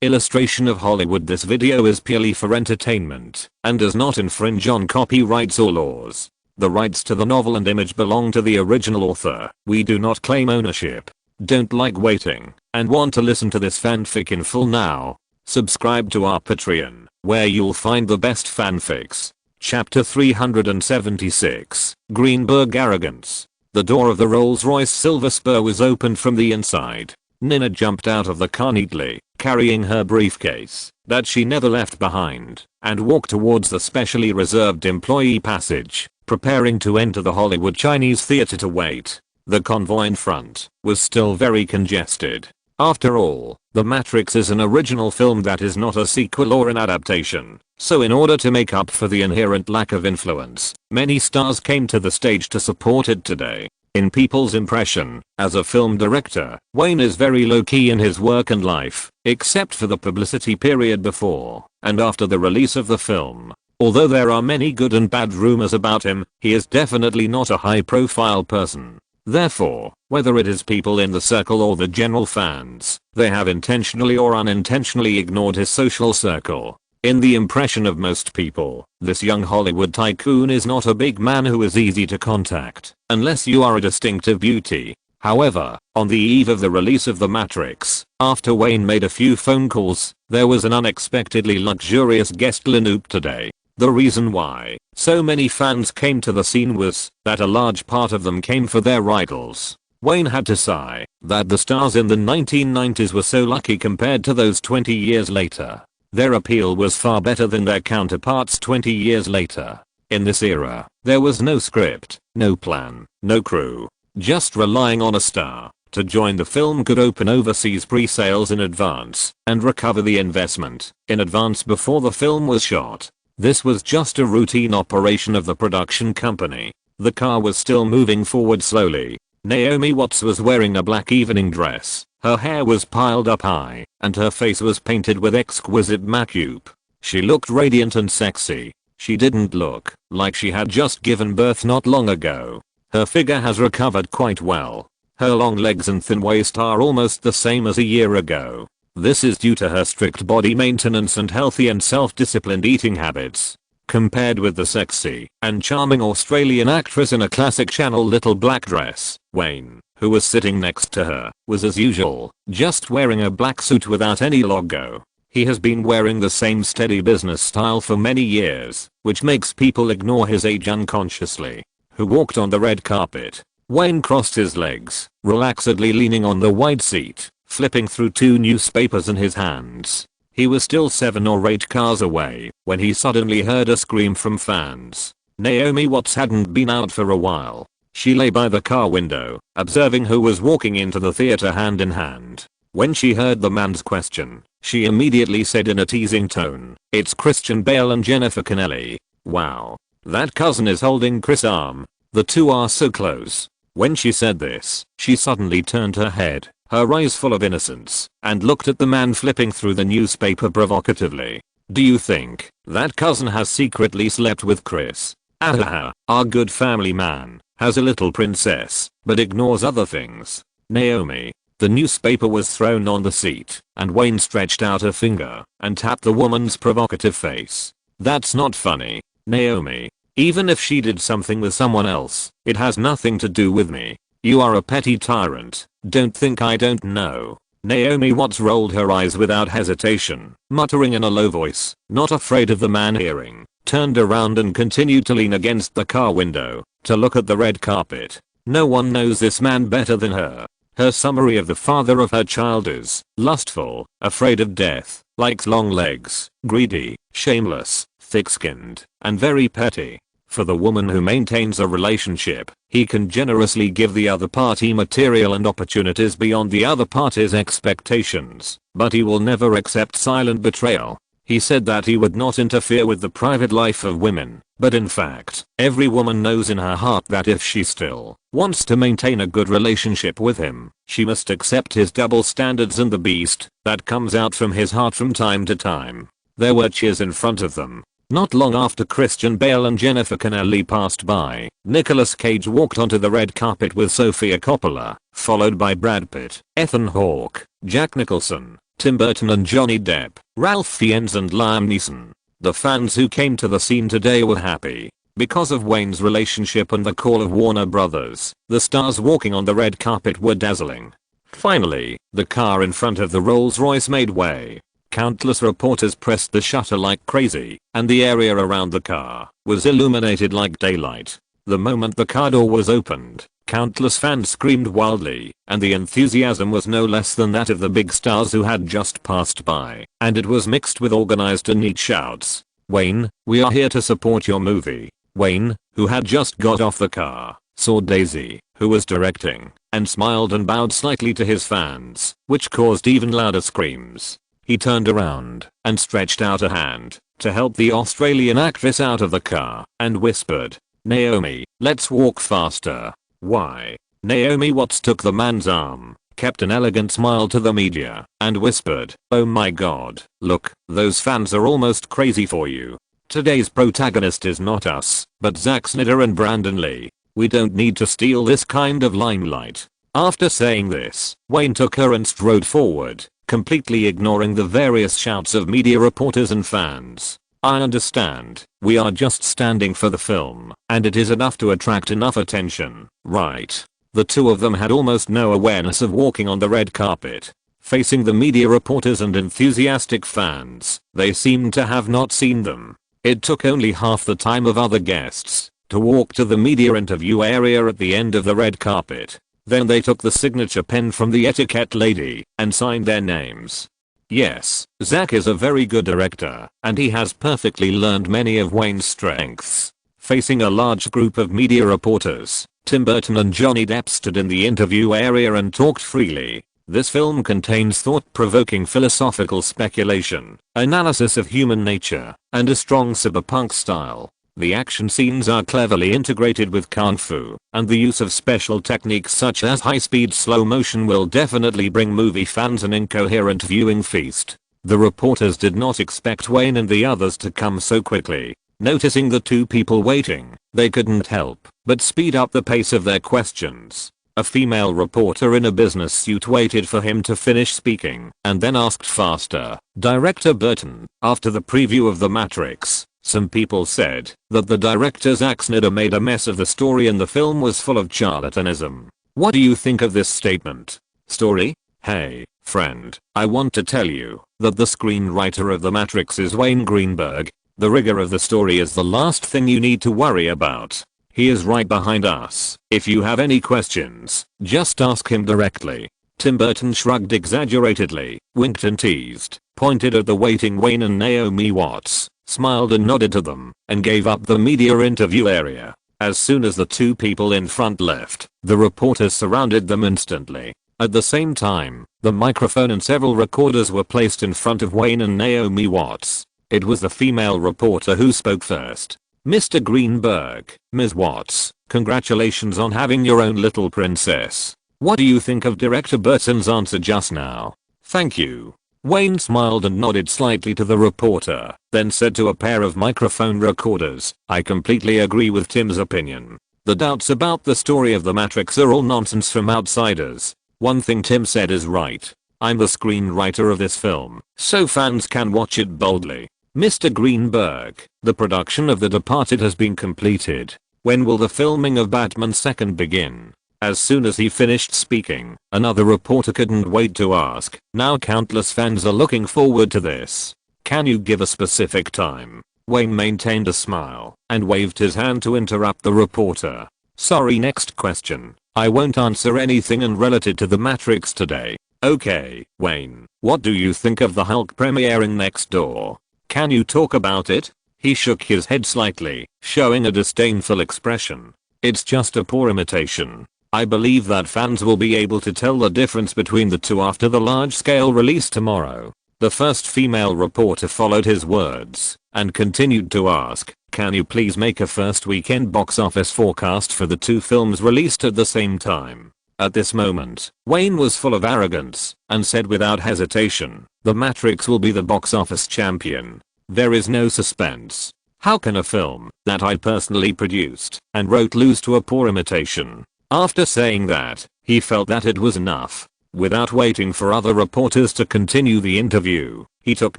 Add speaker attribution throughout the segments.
Speaker 1: Illustration of Hollywood. This video is purely for entertainment and does not infringe on copyrights or laws. The rights to the novel and image belong to the original author. We do not claim ownership. Don't like waiting and want to listen to this fanfic in full now? Subscribe to our Patreon, where you'll find the best fanfics. Chapter 376, Greenberg Arrogance. The door of the Rolls-Royce Silver Spur was opened from the inside. Nina jumped out of the car neatly, carrying her briefcase that she never left behind, and walked towards the specially reserved employee passage, preparing to enter the Hollywood Chinese theater to wait. The convoy in front was still very congested. After all, The Matrix is an original film that is not a sequel or an adaptation, so in order to make up for the inherent lack of influence, many stars came to the stage to support it today. In people's impression, as a film director, Wayne is very low-key in his work and life, except for the publicity period before and after the release of the film. Although there are many good and bad rumors about him, he is definitely not a high-profile person. Therefore, whether it is people in the circle or the general fans, they have intentionally or unintentionally ignored his social circle. In the impression of most people, this young Hollywood tycoon is not a big man who is easy to contact, unless you are a distinctive beauty. However, on the eve of the release of The Matrix, after Wayne made a few phone calls, there was an unexpectedly luxurious guest lineup today. The reason why so many fans came to the scene was that a large part of them came for their idols. Wayne had to sigh that the stars in the 1990s were so lucky compared to those 20 years later. Their appeal was far better than their counterparts 20 years later. In this era, there was no script, no plan, no crew. Just relying on a star to join the film could open overseas pre-sales in advance and recover the investment in advance before the film was shot. This was just a routine operation of the production company. The car was still moving forward slowly. Naomi Watts was wearing a black evening dress. Her hair was piled up high, and her face was painted with exquisite makeup. She looked radiant and sexy. She didn't look like she had just given birth not long ago. Her figure has recovered quite well. Her long legs and thin waist are almost the same as a year ago. This is due to her strict body maintenance and healthy and self-disciplined eating habits. Compared with the sexy and charming Australian actress in a classic Chanel little black dress, Wayne, who was sitting next to her, was as usual, just wearing a black suit without any logo. He has been wearing the same steady business style for many years, which makes people ignore his age unconsciously. Who walked on the red carpet. Wayne crossed his legs, relaxedly leaning on the wide seat, flipping through 2 newspapers in his hands. He was still 7 or 8 cars away when he suddenly heard a scream from fans. Naomi Watts hadn't been out for a while. She lay by the car window, observing who was walking into the theater hand in hand. When she heard the man's question, she immediately said in a teasing tone, "It's Christian Bale and Jennifer Connelly." Wow. That cousin is holding Chris' arm. The two are so close. When she said this, she suddenly turned her head, her eyes full of innocence, and looked at the man flipping through the newspaper provocatively. "Do you think that cousin has secretly slept with Chris? Ahaha, our good family man has a little princess, but ignores other things." Naomi. The newspaper was thrown on the seat, and Wayne stretched out a finger and tapped the woman's provocative face. "That's not funny, Naomi. Even if she did something with someone else, it has nothing to do with me. You are a petty tyrant. Don't think I don't know." Naomi Watts rolled her eyes without hesitation, muttering in a low voice, not afraid of the man hearing, turned around and continued to lean against the car window to look at the red carpet. No one knows this man better than her. Her summary of the father of her child is lustful, afraid of death, likes long legs, greedy, shameless, thick-skinned, and very petty. For the woman who maintains a relationship, he can generously give the other party material and opportunities beyond the other party's expectations, but he will never accept silent betrayal. He said that he would not interfere with the private life of women, but in fact, every woman knows in her heart that if she still wants to maintain a good relationship with him, she must accept his double standards and the beast that comes out from his heart from time to time. There were cheers in front of them. Not long after Christian Bale and Jennifer Connelly passed by, Nicolas Cage walked onto the red carpet with Sofia Coppola, followed by Brad Pitt, Ethan Hawke, Jack Nicholson, Tim Burton and Johnny Depp, Ralph Fiennes and Liam Neeson. The fans who came to the scene today were happy. Because of Wayne's relationship and the call of Warner Brothers, the stars walking on the red carpet were dazzling. Finally, the car in front of the Rolls-Royce made way. Countless reporters pressed the shutter like crazy, and the area around the car was illuminated like daylight. The moment the car door was opened, countless fans screamed wildly, and the enthusiasm was no less than that of the big stars who had just passed by, and it was mixed with organized and neat shouts. "Wayne, we are here to support your movie." Wayne, who had just got off the car, saw Daisy, who was directing, and smiled and bowed slightly to his fans, which caused even louder screams. He turned around and stretched out a hand to help the Australian actress out of the car and whispered, "Naomi, let's walk faster." "Why?" Naomi Watts took the man's arm, kept an elegant smile to the media, and whispered, "Oh my god, look, those fans are almost crazy for you. Today's protagonist is not us, but Zack Snyder and Brandon Lee. We don't need to steal this kind of limelight." After saying this, Wayne took her and strode forward, completely ignoring the various shouts of media reporters and fans. "I understand, we are just standing for the film, and it is enough to attract enough attention, right?" The two of them had almost no awareness of walking on the red carpet. Facing the media reporters and enthusiastic fans, they seemed to have not seen them. It took only half the time of other guests to walk to the media interview area at the end of the red carpet. Then they took the signature pen from the etiquette lady and signed their names. Yes, Zack is a very good director, and he has perfectly learned many of Wayne's strengths. Facing a large group of media reporters, Tim Burton and Johnny Depp stood in the interview area and talked freely. This film contains thought-provoking philosophical speculation, analysis of human nature, and a strong cyberpunk style. The action scenes are cleverly integrated with kung fu, and the use of special techniques such as high-speed slow motion will definitely bring movie fans an incoherent viewing feast. The reporters did not expect Wayne and the others to come so quickly. Noticing the two people waiting, they couldn't help but speed up the pace of their questions. A female reporter in a business suit waited for him to finish speaking and then asked faster, "Director Burton, after the preview of The Matrix, some people said that the director Zack Snyder made a mess of the story and the film was full of charlatanism. What do you think of this statement?" "Story? Hey, friend, I want to tell you that the screenwriter of The Matrix is Wayne Greenberg. The rigor of the story is the last thing you need to worry about. He is right behind us. If you have any questions, just ask him directly." Tim Burton shrugged exaggeratedly, winked and teased, pointed at the waiting Wayne and Naomi Watts, smiled and nodded to them, and gave up the media interview area. As soon as the two people in front left, the reporters surrounded them instantly. At the same time, the microphone and several recorders were placed in front of Wayne and Naomi Watts. It was the female reporter who spoke first. "Mr. Greenberg, Ms. Watts, congratulations on having your own little princess. What do you think of Director Burton's answer just now?" "Thank you." Wayne smiled and nodded slightly to the reporter, then said to a pair of microphone recorders, "I completely agree with Tim's opinion. The doubts about the story of The Matrix are all nonsense from outsiders. One thing Tim said is right. I'm the screenwriter of this film, so fans can watch it boldly." "Mr. Greenberg, the production of The Departed has been completed. When will the filming of Batman 2nd begin?" As soon as he finished speaking, another reporter couldn't wait to ask, "Now countless fans are looking forward to this. Can you give a specific time?" Wayne maintained a smile and waved his hand to interrupt the reporter. "Sorry, next question. I won't answer anything unrelated to The Matrix today." "Okay, Wayne, what do you think of the Hulk premiering next door? Can you talk about it?" He shook his head slightly, showing a disdainful expression. "It's just a poor imitation. I believe that fans will be able to tell the difference between the two after the large-scale release tomorrow." The first female reporter followed his words and continued to ask, "Can you please make a first weekend box office forecast for the two films released at the same time?" At this moment, Wayne was full of arrogance and said without hesitation, "The Matrix will be the box office champion. There is no suspense. How can a film that I personally produced and wrote lose to a poor imitation?" After saying that, he felt that it was enough. Without waiting for other reporters to continue the interview, he took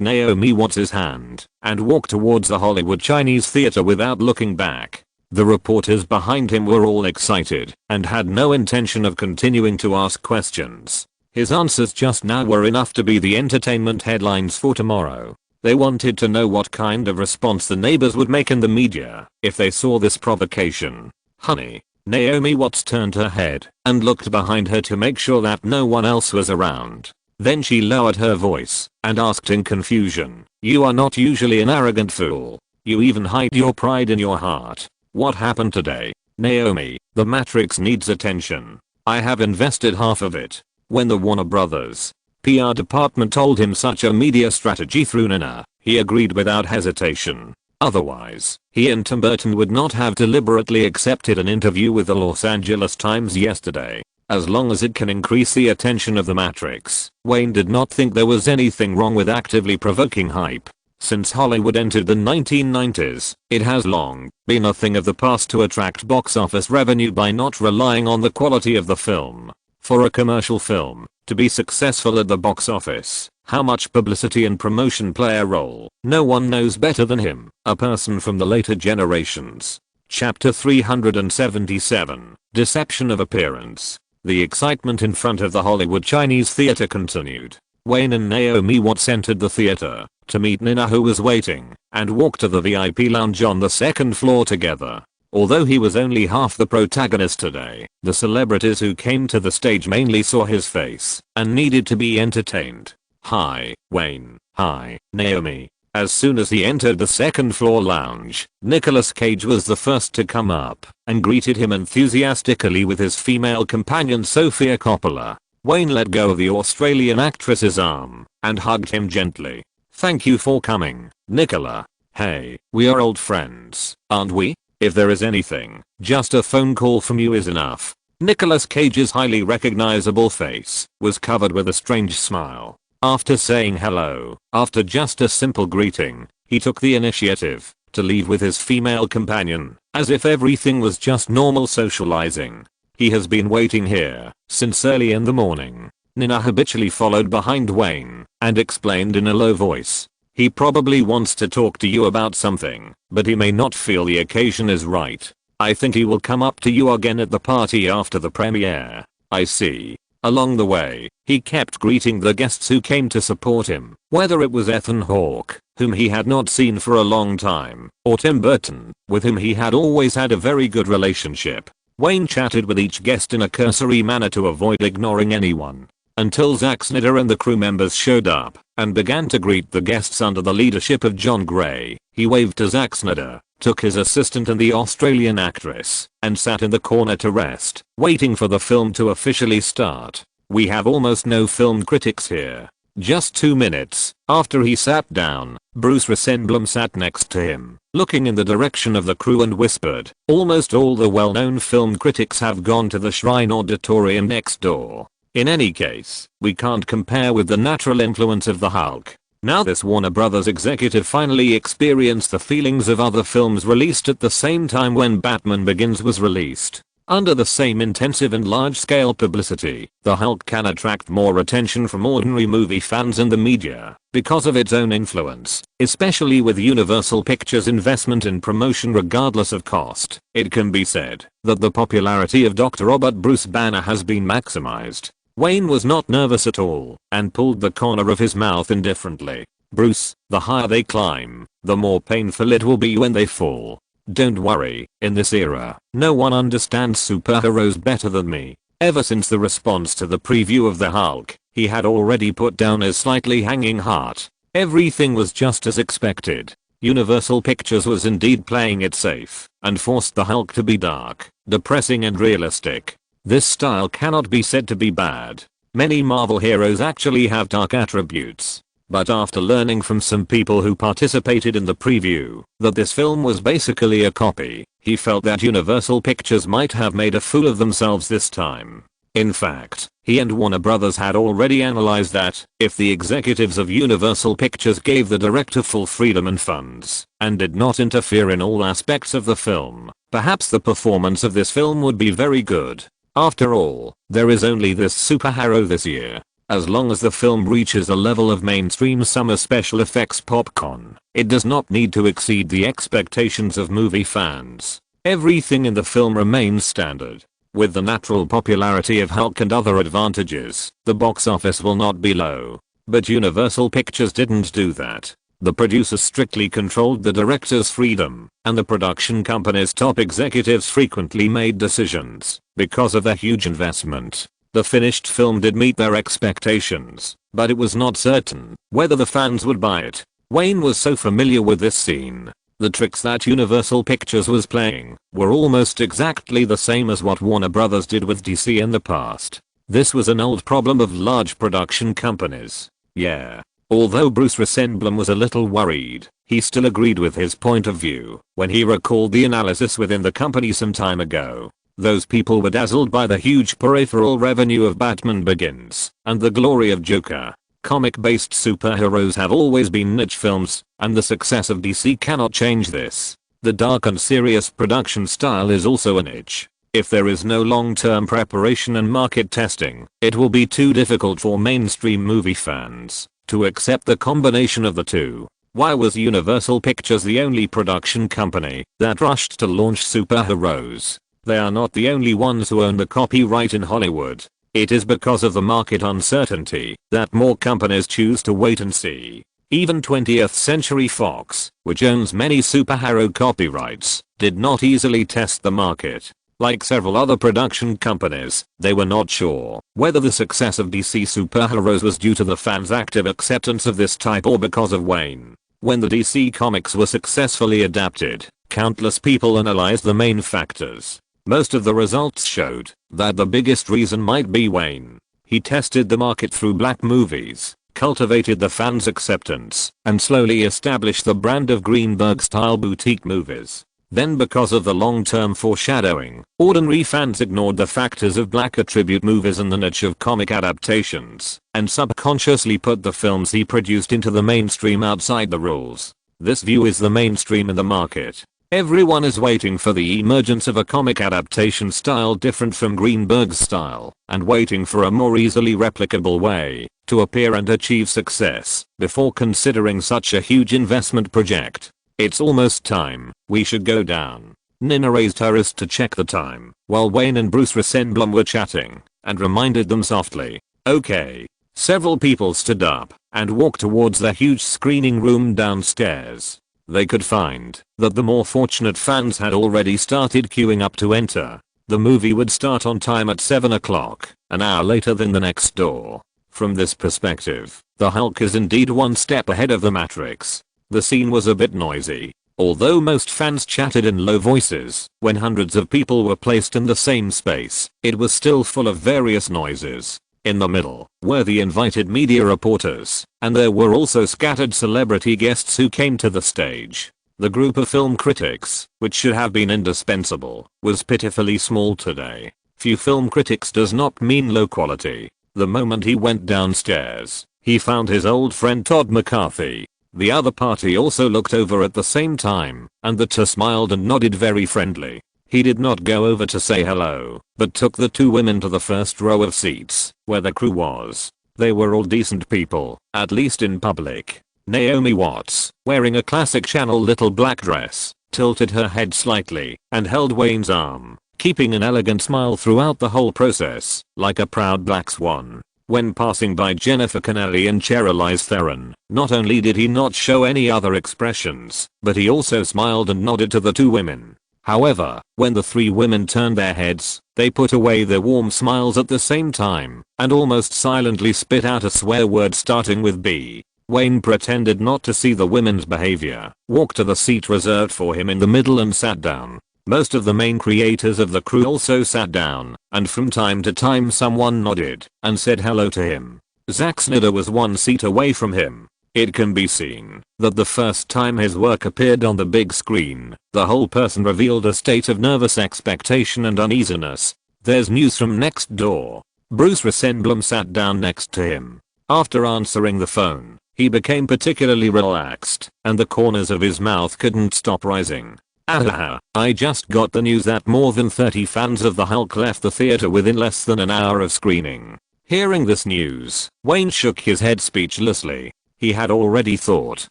Speaker 1: Naomi Watts' hand and walked towards the Hollywood Chinese theater without looking back. The reporters behind him were all excited and had no intention of continuing to ask questions. His answers just now were enough to be the entertainment headlines for tomorrow. They wanted to know what kind of response the neighbors would make in the media if they saw this provocation. "Honey." Naomi Watts turned her head and looked behind her to make sure that no one else was around. Then she lowered her voice and asked in confusion, "You are not usually an arrogant fool. You even hide your pride in your heart. What happened today?" "Naomi, the Matrix needs attention. I have invested half of it." When the Warner Brothers PR department told him such a media strategy through Nina, he agreed without hesitation. Otherwise, he and Tim Burton would not have deliberately accepted an interview with the Los Angeles Times yesterday. As long as it can increase the attention of the Matrix, Wayne did not think there was anything wrong with actively provoking hype. Since Hollywood entered the 1990s, it has long been a thing of the past to attract box office revenue by not relying on the quality of the film. For a commercial film to be successful at the box office, how much publicity and promotion play a role, no one knows better than him, a person from the later generations. Chapter 377, Deception of Appearance. The excitement in front of the Hollywood Chinese theater continued. Wayne and Naomi Watts entered the theater to meet Nina, who was waiting, and walked to the VIP lounge on the second floor together. Although he was only half the protagonist today, the celebrities who came to the stage mainly saw his face and needed to be entertained. "Hi, Wayne." "Hi, Naomi." As soon as he entered the second floor lounge, Nicolas Cage was the first to come up and greeted him enthusiastically with his female companion Sofia Coppola. Wayne let go of the Australian actress's arm and hugged him gently. "Thank you for coming, Nicola. Hey, we are old friends, aren't we? If there is anything, just a phone call from you is enough." Nicolas Cage's highly recognizable face was covered with a strange smile. After saying hello, after just a simple greeting, he took the initiative to leave with his female companion, as if everything was just normal socializing. "He has been waiting here since early in the morning." Nina habitually followed behind Wayne and explained in a low voice. "He probably wants to talk to you about something, but he may not feel the occasion is right. I think he will come up to you again at the party after the premiere." "I see." Along the way, he kept greeting the guests who came to support him, whether it was Ethan Hawke, whom he had not seen for a long time, or Tim Burton, with whom he had always had a very good relationship. Wayne chatted with each guest in a cursory manner to avoid ignoring anyone, until Zack Snyder and the crew members showed up and began to greet the guests under the leadership of John Gray. He waved to Zack Snyder, took his assistant and the Australian actress, and sat in the corner to rest, waiting for the film to officially start. "We have almost no film critics here." Just 2 minutes after he sat down, Bruce Rosenblum sat next to him, looking in the direction of the crew and whispered, "Almost all the well-known film critics have gone to the Shrine Auditorium next door. In any case, we can't compare with the natural influence of the Hulk." Now this Warner Brothers executive finally experienced the feelings of other films released at the same time when Batman Begins was released. Under the same intensive and large-scale publicity, the Hulk can attract more attention from ordinary movie fans and the media because of its own influence, especially with Universal Pictures' investment in promotion regardless of cost. It can be said that the popularity of Dr. Robert Bruce Banner has been maximized. Wayne was not nervous at all and pulled the corner of his mouth indifferently. "Bruce, the higher they climb, the more painful it will be when they fall. Don't worry, in this era, no one understands superheroes better than me." Ever since the response to the preview of the Hulk, he had already put down his slightly hanging heart. Everything was just as expected. Universal Pictures was indeed playing it safe and forced the Hulk to be dark, depressing and realistic. This style cannot be said to be bad. Many Marvel heroes actually have dark attributes. But after learning from some people who participated in the preview that this film was basically a copy, he felt that Universal Pictures might have made a fool of themselves this time. In fact, he and Warner Brothers had already analyzed that if the executives of Universal Pictures gave the director full freedom and funds and did not interfere in all aspects of the film, perhaps the performance of this film would be very good. After all, there is only this superhero this year. As long as the film reaches a level of mainstream summer special effects popcorn, it does not need to exceed the expectations of movie fans. Everything in the film remains standard. With the natural popularity of Hulk and other advantages, the box office will not be low. But Universal Pictures didn't do that. The producers strictly controlled the director's freedom, and the production company's top executives frequently made decisions because of their huge investment. The finished film did meet their expectations, but it was not certain whether the fans would buy it. Wayne was so familiar with this scene. The tricks that Universal Pictures was playing were almost exactly the same as what Warner Brothers did with DC in the past. This was an old problem of large production companies. Yeah. Although Bruce Rosenblum was a little worried, he still agreed with his point of view when he recalled the analysis within the company some time ago. Those people were dazzled by the huge peripheral revenue of Batman Begins and the glory of Joker. Comic-based superheroes have always been niche films, and the success of DC cannot change this. The dark and serious production style is also a niche. If there is no long-term preparation and market testing, it will be too difficult for mainstream movie fans to accept the combination of the two. Why was Universal Pictures the only production company that rushed to launch superheroes? They are not the only ones who own the copyright in Hollywood. It is because of the market uncertainty that more companies choose to wait and see. Even 20th Century Fox, which owns many superhero copyrights, did not easily test the market. Like several other production companies, they were not sure whether the success of DC superheroes was due to the fans' active acceptance of this type or because of Wayne. When the DC comics were successfully adapted, countless people analyzed the main factors. Most of the results showed that the biggest reason might be Wayne. He tested the market through black movies, cultivated the fans' acceptance, and slowly established the brand of Greenberg-style boutique movies. Then because of the long-term foreshadowing, ordinary fans ignored the factors of black attribute movies and the niche of comic adaptations, and subconsciously put the films he produced into the mainstream outside the rules. This view is the mainstream in the market. Everyone is waiting for the emergence of a comic adaptation style different from Greenberg's style, and waiting for a more easily replicable way to appear and achieve success before considering such a huge investment project. It's almost time. We should go down. Nina raised her wrist to check the time while Wayne and Bruce Rosenblum were chatting and reminded them softly. Okay. Several people stood up and walked towards the huge screening room downstairs. They could find that the more fortunate fans had already started queuing up to enter. The movie would start on time at 7 o'clock, an hour later than the next door. From this perspective, the Hulk is indeed one step ahead of the Matrix. The scene was a bit noisy. Although most fans chatted in low voices when hundreds of people were placed in the same space, it was still full of various noises. In the middle were the invited media reporters, and there were also scattered celebrity guests who came to the stage. The group of film critics, which should have been indispensable, was pitifully small today. Few film critics does not mean low quality. The moment he went downstairs, he found his old friend Todd McCarthy. The other party also looked over at the same time, and the two smiled and nodded very friendly. He did not go over to say hello, but took the two women to the first row of seats, where the crew was. They were all decent people, at least in public. Naomi Watts, wearing a classic Chanel little black dress, tilted her head slightly and held Wayne's arm, keeping an elegant smile throughout the whole process, like a proud black swan. When passing by Jennifer Connelly and Charlize Theron, not only did he not show any other expressions, but he also smiled and nodded to the two women. However, when the three women turned their heads, they put away their warm smiles at the same time, and almost silently spit out a swear word starting with B. Wayne pretended not to see the women's behavior, walked to the seat reserved for him in the middle and sat down. Most of the main creators of the crew also sat down, and from time to time someone nodded and said hello to him. Zack Snyder was one seat away from him. It can be seen that the first time his work appeared on the big screen, the whole person revealed a state of nervous expectation and uneasiness. There's news from next door. Bruce Rosenblum sat down next to him. After answering the phone, he became particularly relaxed, and the corners of his mouth couldn't stop rising. Ahaha, I just got the news that more than 30 fans of the Hulk left the theater within less than an hour of screening. Hearing this news, Wayne shook his head speechlessly. He had already thought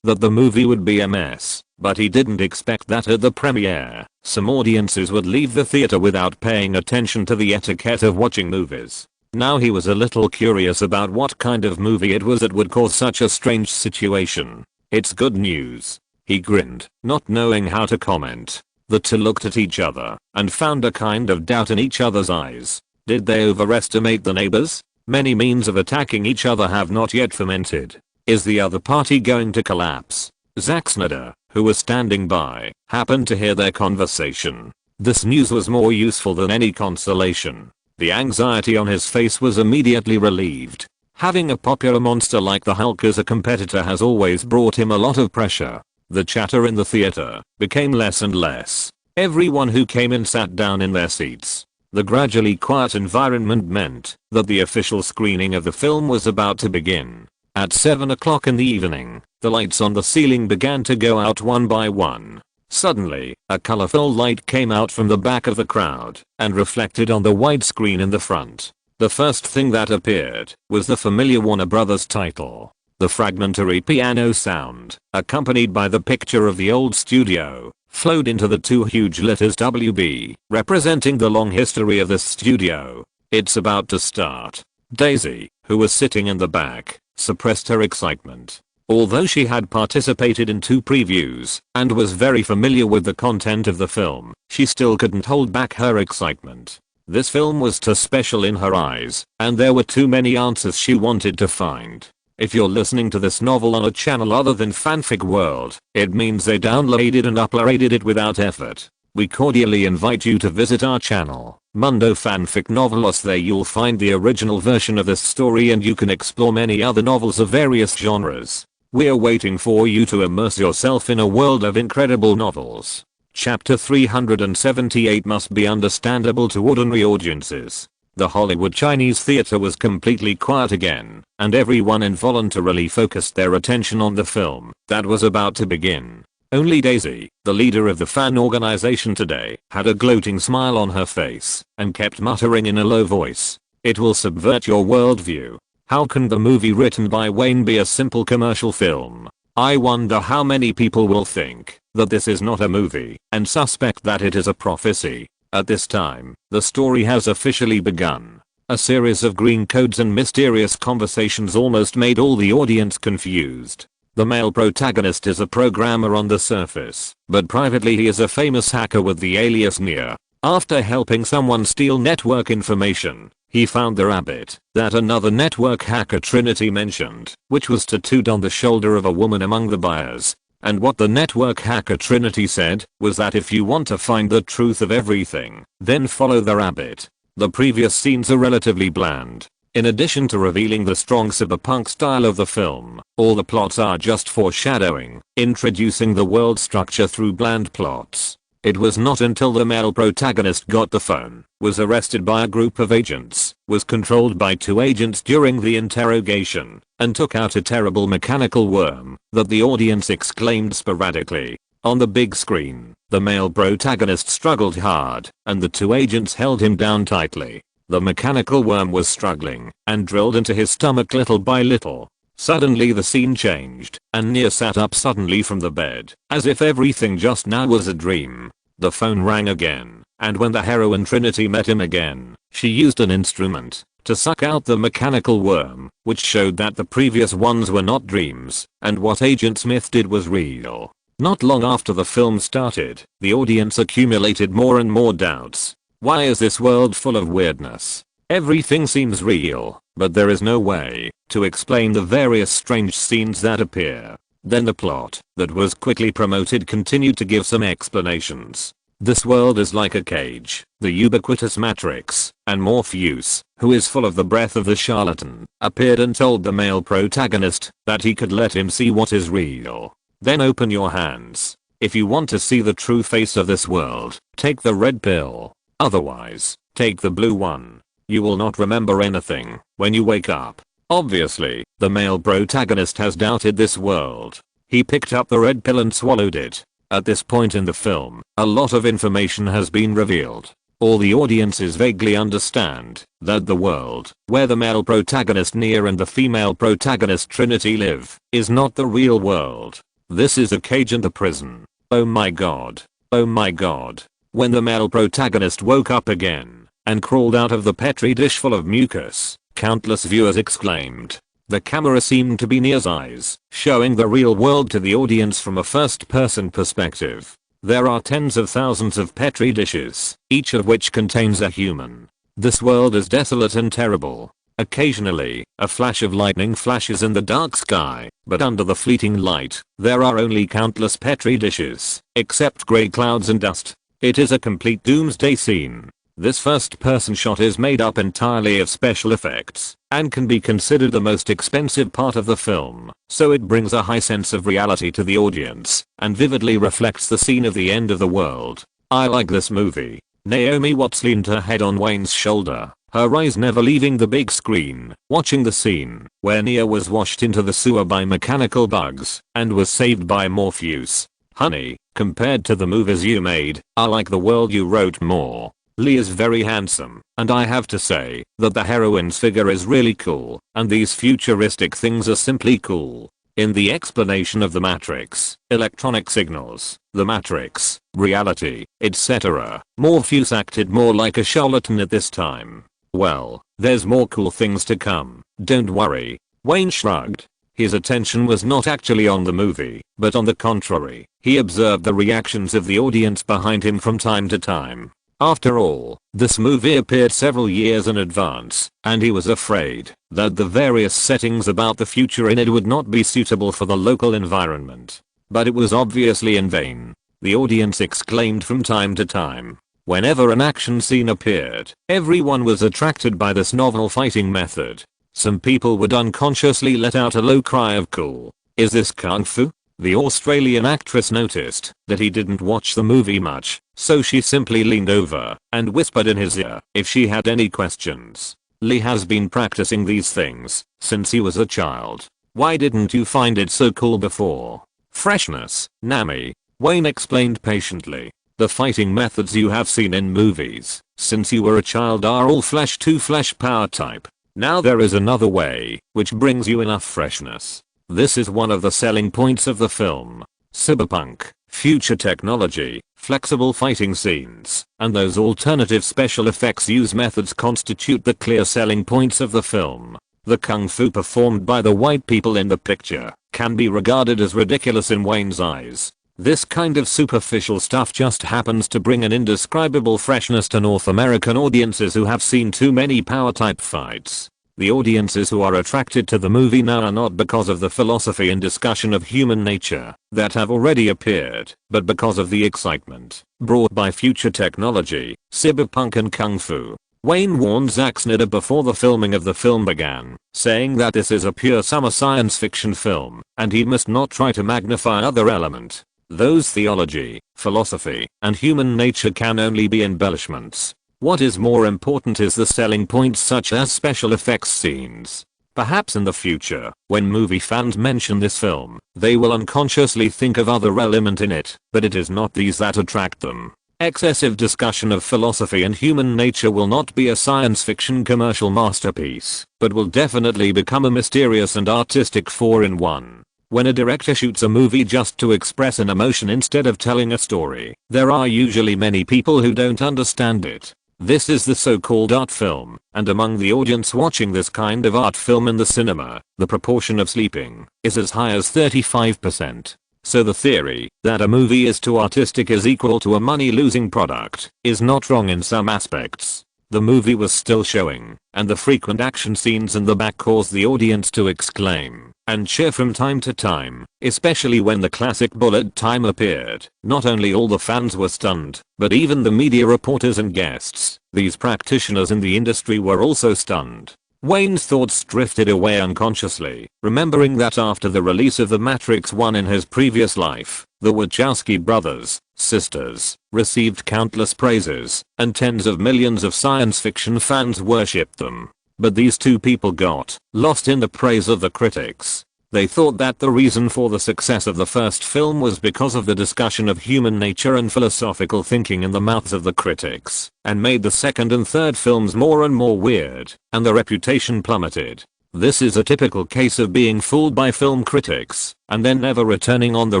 Speaker 1: that the movie would be a mess, but he didn't expect that at the premiere, some audiences would leave the theater without paying attention to the etiquette of watching movies. Now he was a little curious about what kind of movie it was that would cause such a strange situation. It's good news. He grinned, not knowing how to comment. The two looked at each other and found a kind of doubt in each other's eyes. Did they overestimate the neighbors? Many means of attacking each other have not yet fermented. Is the other party going to collapse? Zack Snyder, who was standing by, happened to hear their conversation. This news was more useful than any consolation. The anxiety on his face was immediately relieved. Having a popular monster like the Hulk as a competitor has always brought him a lot of pressure. The chatter in the theater became less and less. Everyone who came in sat down in their seats. The gradually quiet environment meant that the official screening of the film was about to begin. At 7 o'clock in the evening, the lights on the ceiling began to go out one by one. Suddenly, a colorful light came out from the back of the crowd and reflected on the wide screen in the front. The first thing that appeared was the familiar Warner Brothers title. The fragmentary piano sound, accompanied by the picture of the old studio, flowed into the two huge letters WB, representing the long history of this studio. It's about to start. Daisy, who was sitting in the back, suppressed her excitement. Although she had participated in 2 previews and was very familiar with the content of the film, she still couldn't hold back her excitement. This film was too special in her eyes, and there were too many answers she wanted to find. If you're listening to this novel on a channel other than Fanfic World, it means they downloaded and uploaded it without effort. We cordially invite you to visit our channel, Mundo Fanfic Novelos. There you'll find the original version of this story and you can explore many other novels of various genres. We're waiting for you to immerse yourself in a world of incredible novels. Chapter 378 must be understandable to ordinary audiences. The Hollywood Chinese theater was completely quiet again, and everyone involuntarily focused their attention on the film that was about to begin. Only Daisy, the leader of the fan organization today, had a gloating smile on her face and kept muttering in a low voice, "It will subvert your worldview. How can the movie written by Wayne be a simple commercial film? I wonder how many people will think that this is not a movie and suspect that it is a prophecy." At this time, the story has officially begun. A series of green codes and mysterious conversations almost made all the audience confused. The male protagonist is a programmer on the surface, but privately he is a famous hacker with the alias Nia. After helping someone steal network information, he found the rabbit that another network hacker Trinity mentioned, which was tattooed on the shoulder of a woman among the buyers. And what the network hacker Trinity said was that if you want to find the truth of everything, then follow the rabbit. The previous scenes are relatively bland. In addition to revealing the strong cyberpunk style of the film, all the plots are just foreshadowing, introducing the world structure through bland plots. It was not until the male protagonist got the phone, was arrested by a group of agents, was controlled by 2 agents during the interrogation, and took out a terrible mechanical worm, that the audience exclaimed sporadically. On the big screen, the male protagonist struggled hard, and the 2 agents held him down tightly. The mechanical worm was struggling, and drilled into his stomach little by little. Suddenly the scene changed, and Nia sat up suddenly from the bed, as if everything just now was a dream. The phone rang again, and when the heroine Trinity met him again, she used an instrument to suck out the mechanical worm, which showed that the previous ones were not dreams, and what Agent Smith did was real. Not long after the film started, the audience accumulated more and more doubts. Why is this world full of weirdness? Everything seems real, but there is no way to explain the various strange scenes that appear. Then the plot that was quickly promoted continued to give some explanations. This world is like a cage, the ubiquitous Matrix, and Morpheus, who is full of the breath of the charlatan, appeared and told the male protagonist that he could let him see what is real. Then open your hands. If you want to see the true face of this world, take the red pill. Otherwise, take the blue one. You will not remember anything when you wake up. Obviously, the male protagonist has doubted this world. He picked up the red pill and swallowed it. At this point in the film, a lot of information has been revealed. All the audiences vaguely understand that the world where the male protagonist Neo and the female protagonist Trinity live is not the real world. This is a cage and a prison. Oh my god. Oh my god. When the male protagonist woke up again and crawled out of the petri dish full of mucus, countless viewers exclaimed. The camera seemed to be Neo's eyes, showing the real world to the audience from a first-person perspective. There are tens of thousands of petri dishes, each of which contains a human. This world is desolate and terrible. Occasionally, a flash of lightning flashes in the dark sky, but under the fleeting light, there are only countless petri dishes, except grey clouds and dust. It is a complete doomsday scene. This first-person shot is made up entirely of special effects, and can be considered the most expensive part of the film, so it brings a high sense of reality to the audience, and vividly reflects the scene of the end of the world. I like this movie. Naomi Watts leaned her head on Wayne's shoulder, her eyes never leaving the big screen, watching the scene where Neo was washed into the sewer by mechanical bugs, and was saved by Morpheus. Honey, compared to the movies you made, I like the world you wrote more. Lee is very handsome, and I have to say that the heroine's figure is really cool, and these futuristic things are simply cool. In the explanation of the Matrix, electronic signals, the Matrix, reality, etc., Morpheus acted more like a charlatan at this time. Well, there's more cool things to come, don't worry. Wayne shrugged. His attention was not actually on the movie, but on the contrary, he observed the reactions of the audience behind him from time to time. After all, this movie appeared several years in advance, and he was afraid that the various settings about the future in it would not be suitable for the local environment. But it was obviously in vain. The audience exclaimed from time to time. Whenever an action scene appeared, everyone was attracted by this novel fighting method. Some people would unconsciously let out a low cry of cool. Is this kung fu? The Australian actress noticed that he didn't watch the movie much, so she simply leaned over and whispered in his ear if she had any questions. Lee has been practicing these things since he was a child. Why didn't you find it so cool before? Freshness, Nami. Wayne explained patiently. The fighting methods you have seen in movies since you were a child are all flesh to flesh power type. Now there is another way, which brings you enough freshness. This is one of the selling points of the film. Cyberpunk, future technology, flexible fighting scenes, and those alternative special effects use methods constitute the clear selling points of the film. The kung fu performed by the white people in the picture can be regarded as ridiculous in Wayne's eyes. This kind of superficial stuff just happens to bring an indescribable freshness to North American audiences who have seen too many power type fights. The audiences who are attracted to the movie now are not because of the philosophy and discussion of human nature that have already appeared, but because of the excitement brought by future technology, cyberpunk and kung fu. Wayne warned Zack Snyder before the filming of the film began, saying that this is a pure summer science fiction film, and he must not try to magnify other element. Those theology, philosophy, and human nature can only be embellishments. What is more important is the selling points such as special effects scenes. Perhaps in the future, when movie fans mention this film, they will unconsciously think of other element in it, but it is not these that attract them. Excessive discussion of philosophy and human nature will not be a science fiction commercial masterpiece, but will definitely become a mysterious and artistic 4-in-1. When a director shoots a movie just to express an emotion instead of telling a story, there are usually many people who don't understand it. This is the so-called art film, and among the audience watching this kind of art film in the cinema, the proportion of sleeping is as high as 35%. So the theory that a movie is too artistic is equal to a money-losing product is not wrong in some aspects. The movie was still showing, and the frequent action scenes in the back caused the audience to exclaim and cheer from time to time, especially when the classic bullet time appeared. Not only all the fans were stunned, but even the media reporters and guests, these practitioners in the industry, were also stunned. Wayne's thoughts drifted away unconsciously, remembering that after the release of The Matrix 1 in his previous life, the Wachowski brothers, sisters, received countless praises, and tens of millions of science fiction fans worshipped them. But these two people got lost in the praise of the critics. They thought that the reason for the success of the first film was because of the discussion of human nature and philosophical thinking in the mouths of the critics, and made the second and third films more and more weird, and the reputation plummeted. This is a typical case of being fooled by film critics, and then never returning on the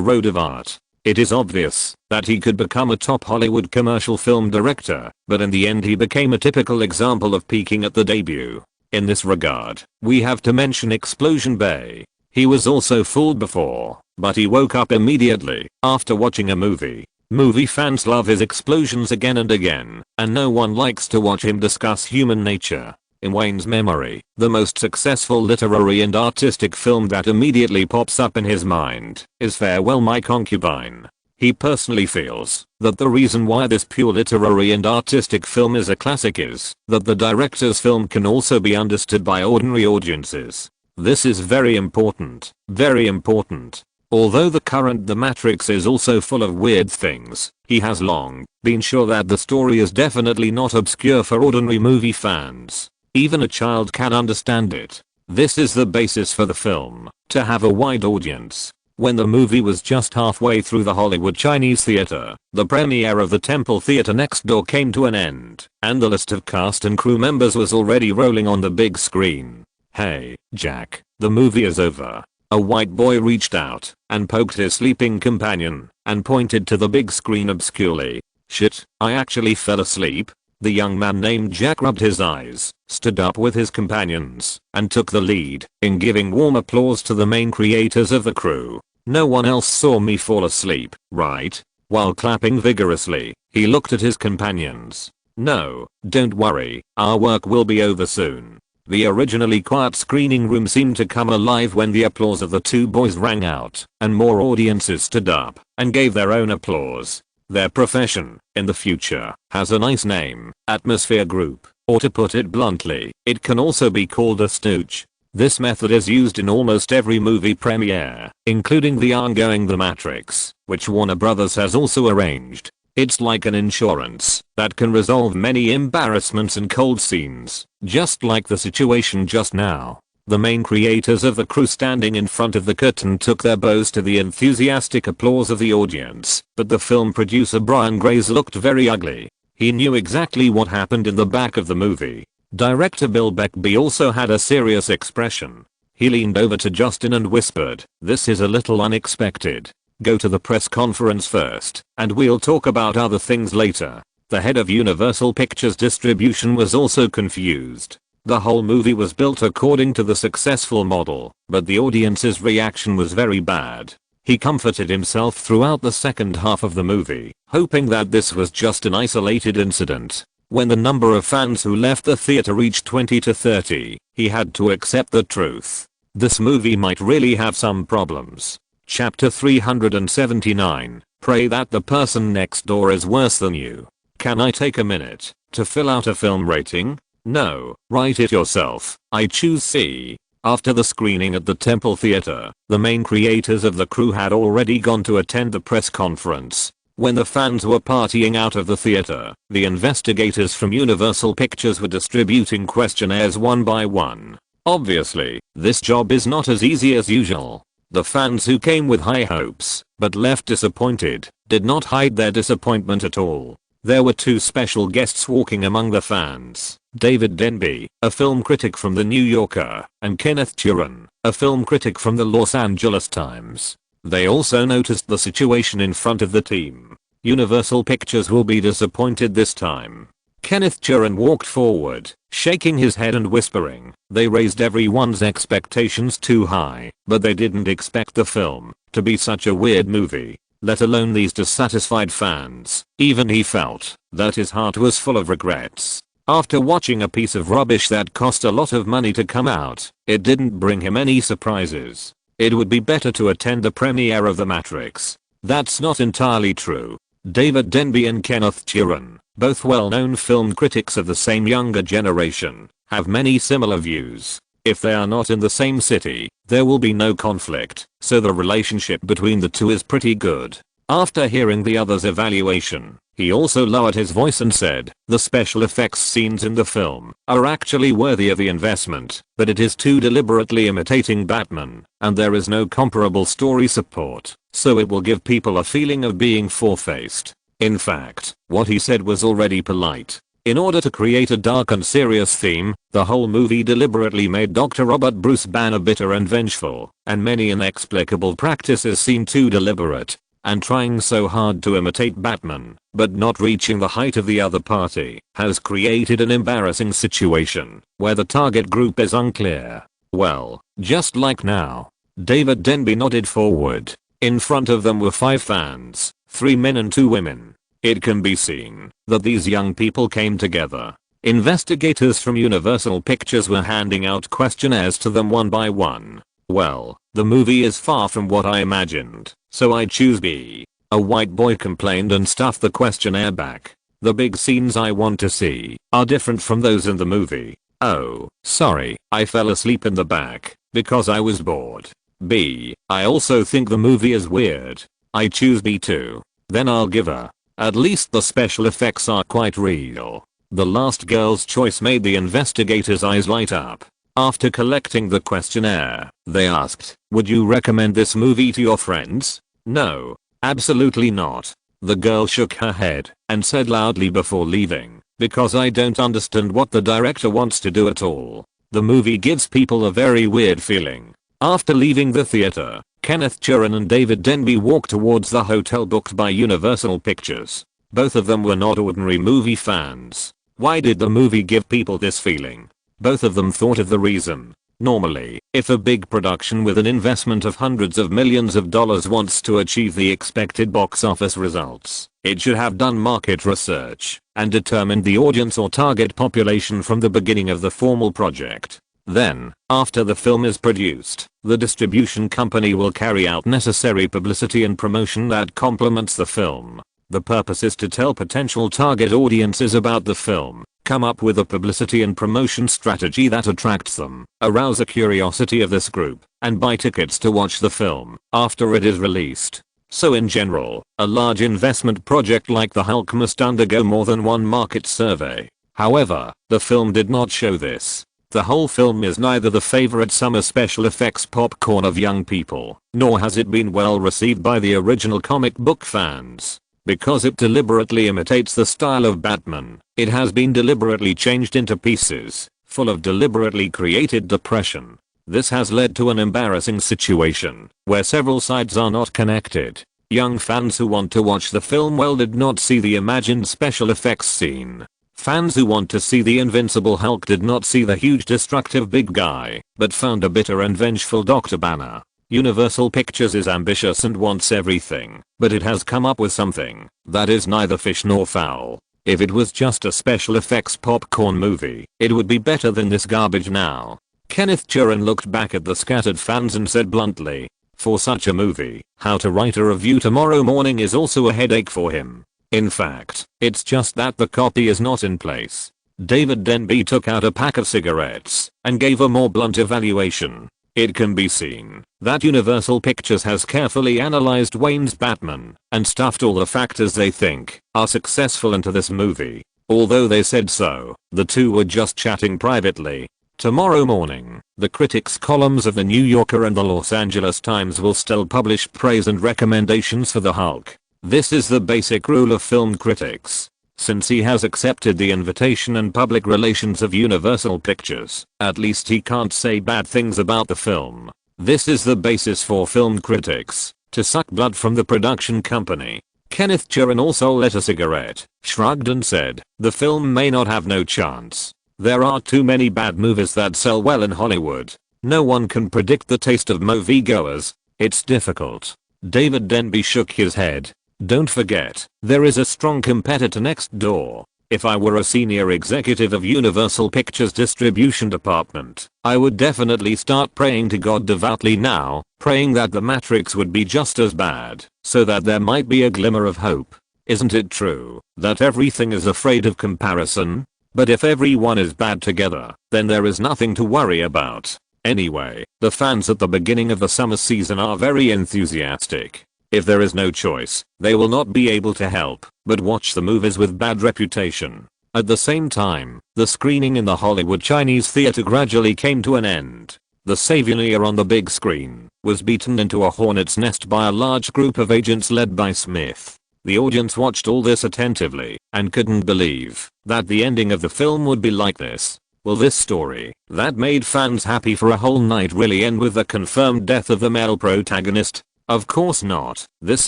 Speaker 1: road of art. It is obvious that he could become a top Hollywood commercial film director, but in the end he became a typical example of peaking at the debut. In this regard, we have to mention Explosion Bay. He was also fooled before, but he woke up immediately after watching a movie. Movie fans love his explosions again and again, and no one likes to watch him discuss human nature. In Wayne's memory, the most successful literary and artistic film that immediately pops up in his mind is Farewell My Concubine. He personally feels that the reason why this pure literary and artistic film is a classic is that the director's film can also be understood by ordinary audiences. This is very important, very important. Although the current The Matrix is also full of weird things, he has long been sure that the story is definitely not obscure for ordinary movie fans. Even a child can understand it. This is the basis for the film, to have a wide audience. When the movie was just halfway through the Hollywood Chinese theater, the premiere of the Temple Theater next door came to an end, and the list of cast and crew members was already rolling on the big screen. "Hey, Jack, the movie is over." A white boy reached out and poked his sleeping companion and pointed to the big screen obscurely. "Shit, I actually fell asleep." The young man named Jack rubbed his eyes, stood up with his companions, and took the lead in giving warm applause to the main creators of the crew. "No one else saw me fall asleep, right?" While clapping vigorously, he looked at his companions. "No, don't worry, our work will be over soon." The originally quiet screening room seemed to come alive when the applause of the two boys rang out, and more audiences stood up and gave their own applause. Their profession, in the future, has a nice name, Atmosphere Group, or to put it bluntly, it can also be called a stooge. This method is used in almost every movie premiere, including the ongoing The Matrix, which Warner Bros. Has also arranged. It's like an insurance that can resolve many embarrassments and cold scenes, just like the situation just now. The main creators of the crew standing in front of the curtain took their bows to the enthusiastic applause of the audience, but the film producer Brian Graze looked very ugly. He knew exactly what happened in the back of the movie. Director Bill Beckby also had a serious expression. He leaned over to Justin and whispered, "This is a little unexpected. Go to the press conference first, and we'll talk about other things later." The head of Universal Pictures Distribution was also confused. The whole movie was built according to the successful model, but the audience's reaction was very bad. He comforted himself throughout the second half of the movie, hoping that this was just an isolated incident. When the number of fans who left the theater reached 20 to 30, he had to accept the truth. This movie might really have some problems. Chapter 379, Pray that the person next door is worse than you. Can I take a minute to fill out a film rating? No, write it yourself. I choose C. After the screening at the Temple Theater, the main creators of the crew had already gone to attend the press conference. When the fans were partying out of the theater, the investigators from Universal Pictures were distributing questionnaires one by one. Obviously, this job is not as easy as usual. The fans who came with high hopes, but left disappointed, did not hide their disappointment at all. There were two special guests walking among the fans, David Denby, a film critic from The New Yorker, and Kenneth Turan, a film critic from the Los Angeles Times. They also noticed the situation in front of the team. Universal Pictures will be disappointed this time. Kenneth Turan walked forward, shaking his head and whispering, "They raised everyone's expectations too high, but they didn't expect the film to be such a weird movie, let alone these dissatisfied fans." Even he felt that his heart was full of regrets. After watching a piece of rubbish that cost a lot of money to come out, it didn't bring him any surprises. It would be better to attend the premiere of The Matrix. That's not entirely true. David Denby and Kenneth Turan, both well-known film critics of the same younger generation, have many similar views. If they are not in the same city, there will be no conflict, so the relationship between the two is pretty good. After hearing the other's evaluation, He also lowered his voice and said, the special effects scenes in the film are actually worthy of the investment, but it is too deliberately imitating Batman, and there is no comparable story support, so it will give people a feeling of being four-faced. In fact, what he said was already polite. In order to create a dark and serious theme, the whole movie deliberately made Dr. Robert Bruce Banner bitter and vengeful, and many inexplicable practices seem too deliberate, and trying so hard to imitate Batman, but not reaching the height of the other party, has created an embarrassing situation, where the target group is unclear. Well, just like now. David Denby nodded forward. In front of them were 5 fans, 3 men and 2 women. It can be seen that these young people came together. Investigators from Universal Pictures were handing out questionnaires to them one by one. Well, the movie is far from what I imagined, so I choose B. A white boy complained and stuffed the questionnaire back. The big scenes I want to see are different from those in the movie. Oh, sorry, I fell asleep in the back because I was bored. B. I also think the movie is weird. I choose B too. Then I'll give a. At least the special effects are quite real. The last girl's choice made the investigators' eyes light up. After collecting the questionnaire, they asked, would you recommend this movie to your friends? No, absolutely not. The girl shook her head and said loudly before leaving, because I don't understand what the director wants to do at all. The movie gives people a very weird feeling. After leaving the theater, Kenneth Turan and David Denby walked towards the hotel booked by Universal Pictures. Both of them were not ordinary movie fans. Why did the movie give people this feeling? Both of them thought of the reason. Normally, if a big production with an investment of hundreds of millions of dollars wants to achieve the expected box office results, it should have done market research and determined the audience or target population from the beginning of the formal project. Then, after the film is produced, the distribution company will carry out necessary publicity and promotion that complements the film. The purpose is to tell potential target audiences about the film, come up with a publicity and promotion strategy that attracts them, arouse a curiosity of this group, and buy tickets to watch the film after it is released. So in general, a large investment project like the Hulk must undergo more than one market survey. However, the film did not show this. The whole film is neither the favorite summer special effects popcorn of young people, nor has it been well received by the original comic book fans. Because it deliberately imitates the style of Batman, it has been deliberately changed into pieces, full of deliberately created depression. This has led to an embarrassing situation, where several sides are not connected. Young fans who want to watch the film well did not see the imagined special effects scene. Fans who want to see the invincible Hulk did not see the huge destructive big guy, but found a bitter and vengeful Dr. Banner. Universal Pictures is ambitious and wants everything, but it has come up with something that is neither fish nor fowl. If it was just a special effects popcorn movie, it would be better than this garbage now. Kenneth Turan looked back at the scattered fans and said bluntly, for such a movie, how to write a review tomorrow morning is also a headache for him. In fact, it's just that the copy is not in place. David Denby took out a pack of cigarettes and gave a more blunt evaluation. It can be seen that Universal Pictures has carefully analyzed Wayne's Batman and stuffed all the factors they think are successful into this movie. Although they said so, the two were just chatting privately. Tomorrow morning, the critics columns of the New Yorker and the Los Angeles Times will still publish praise and recommendations for the Hulk. This is the basic rule of film critics. Since he has accepted the invitation and public relations of Universal Pictures, at least he can't say bad things about the film. This is the basis for film critics, to suck blood from the production company. Kenneth Turan also lit a cigarette, shrugged and said, the film may not have no chance. There are too many bad movies that sell well in Hollywood. No one can predict the taste of moviegoers. It's difficult. David Denby shook his head. Don't forget, there is a strong competitor next door. If I were a senior executive of Universal Pictures distribution department, I would definitely start praying to God devoutly now, praying that the Matrix would be just as bad, so that there might be a glimmer of hope. Isn't it true that everything is afraid of comparison? But if everyone is bad together, then there is nothing to worry about. Anyway, the fans at the beginning of the summer season are very enthusiastic. If there is no choice, they will not be able to help but watch the movies with bad reputation. At the same time, the screening in the Hollywood Chinese theater gradually came to an end. The savior on the big screen was beaten into a hornet's nest by a large group of agents led by Smith. The audience watched all this attentively and couldn't believe that the ending of the film would be like this. Will this story that made fans happy for a whole night really end with the confirmed death of the male protagonist? Of course not. This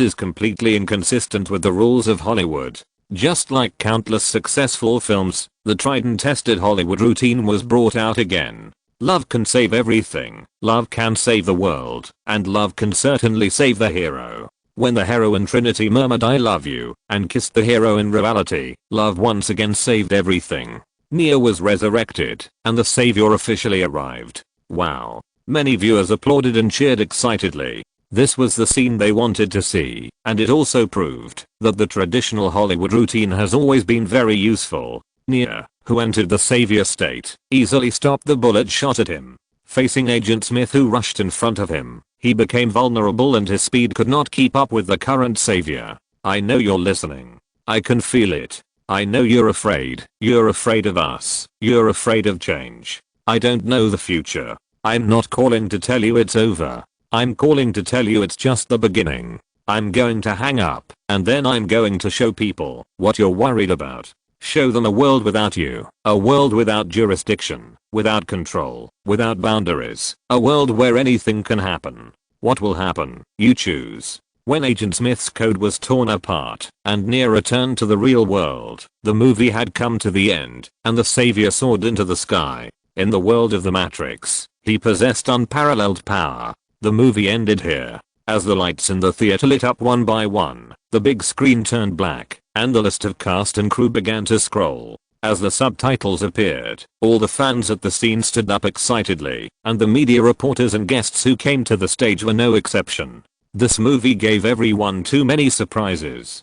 Speaker 1: is completely inconsistent with the rules of Hollywood. Just like countless successful films, the tried and tested Hollywood routine was brought out again. Love can save everything, love can save the world, and love can certainly save the hero. When the heroine Trinity murmured "I love you" and kissed the hero in reality, love once again saved everything. Neo was resurrected, and the savior officially arrived. Wow. Many viewers applauded and cheered excitedly. This was the scene they wanted to see, and it also proved that the traditional Hollywood routine has always been very useful. Neo, who entered the savior state, easily stopped the bullet shot at him. Facing Agent Smith who rushed in front of him, he became vulnerable and his speed could not keep up with the current savior. I know you're listening. I can feel it. I know you're afraid. You're afraid of us. You're afraid of change. I don't know the future. I'm not calling to tell you it's over. I'm calling to tell you it's just the beginning. I'm going to hang up, and then I'm going to show people what you're worried about. Show them a world without you, a world without jurisdiction, without control, without boundaries, a world where anything can happen. What will happen? You choose. When Agent Smith's code was torn apart and Neo returned to the real world, the movie had come to the end, and the savior soared into the sky. In the world of the Matrix, he possessed unparalleled power. The movie ended here. As the lights in the theater lit up one by one, the big screen turned black, and the list of cast and crew began to scroll. As the subtitles appeared, all the fans at the scene stood up excitedly, and the media reporters and guests who came to the stage were no exception. This movie gave everyone too many surprises.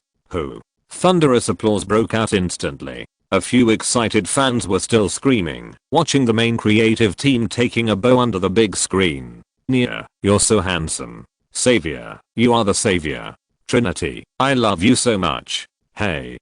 Speaker 1: Thunderous applause broke out instantly. A few excited fans were still screaming, watching the main creative team taking a bow under the big screen. Neo, you're so handsome. Savior, you are the savior. Trinity, I love you so much. Hey,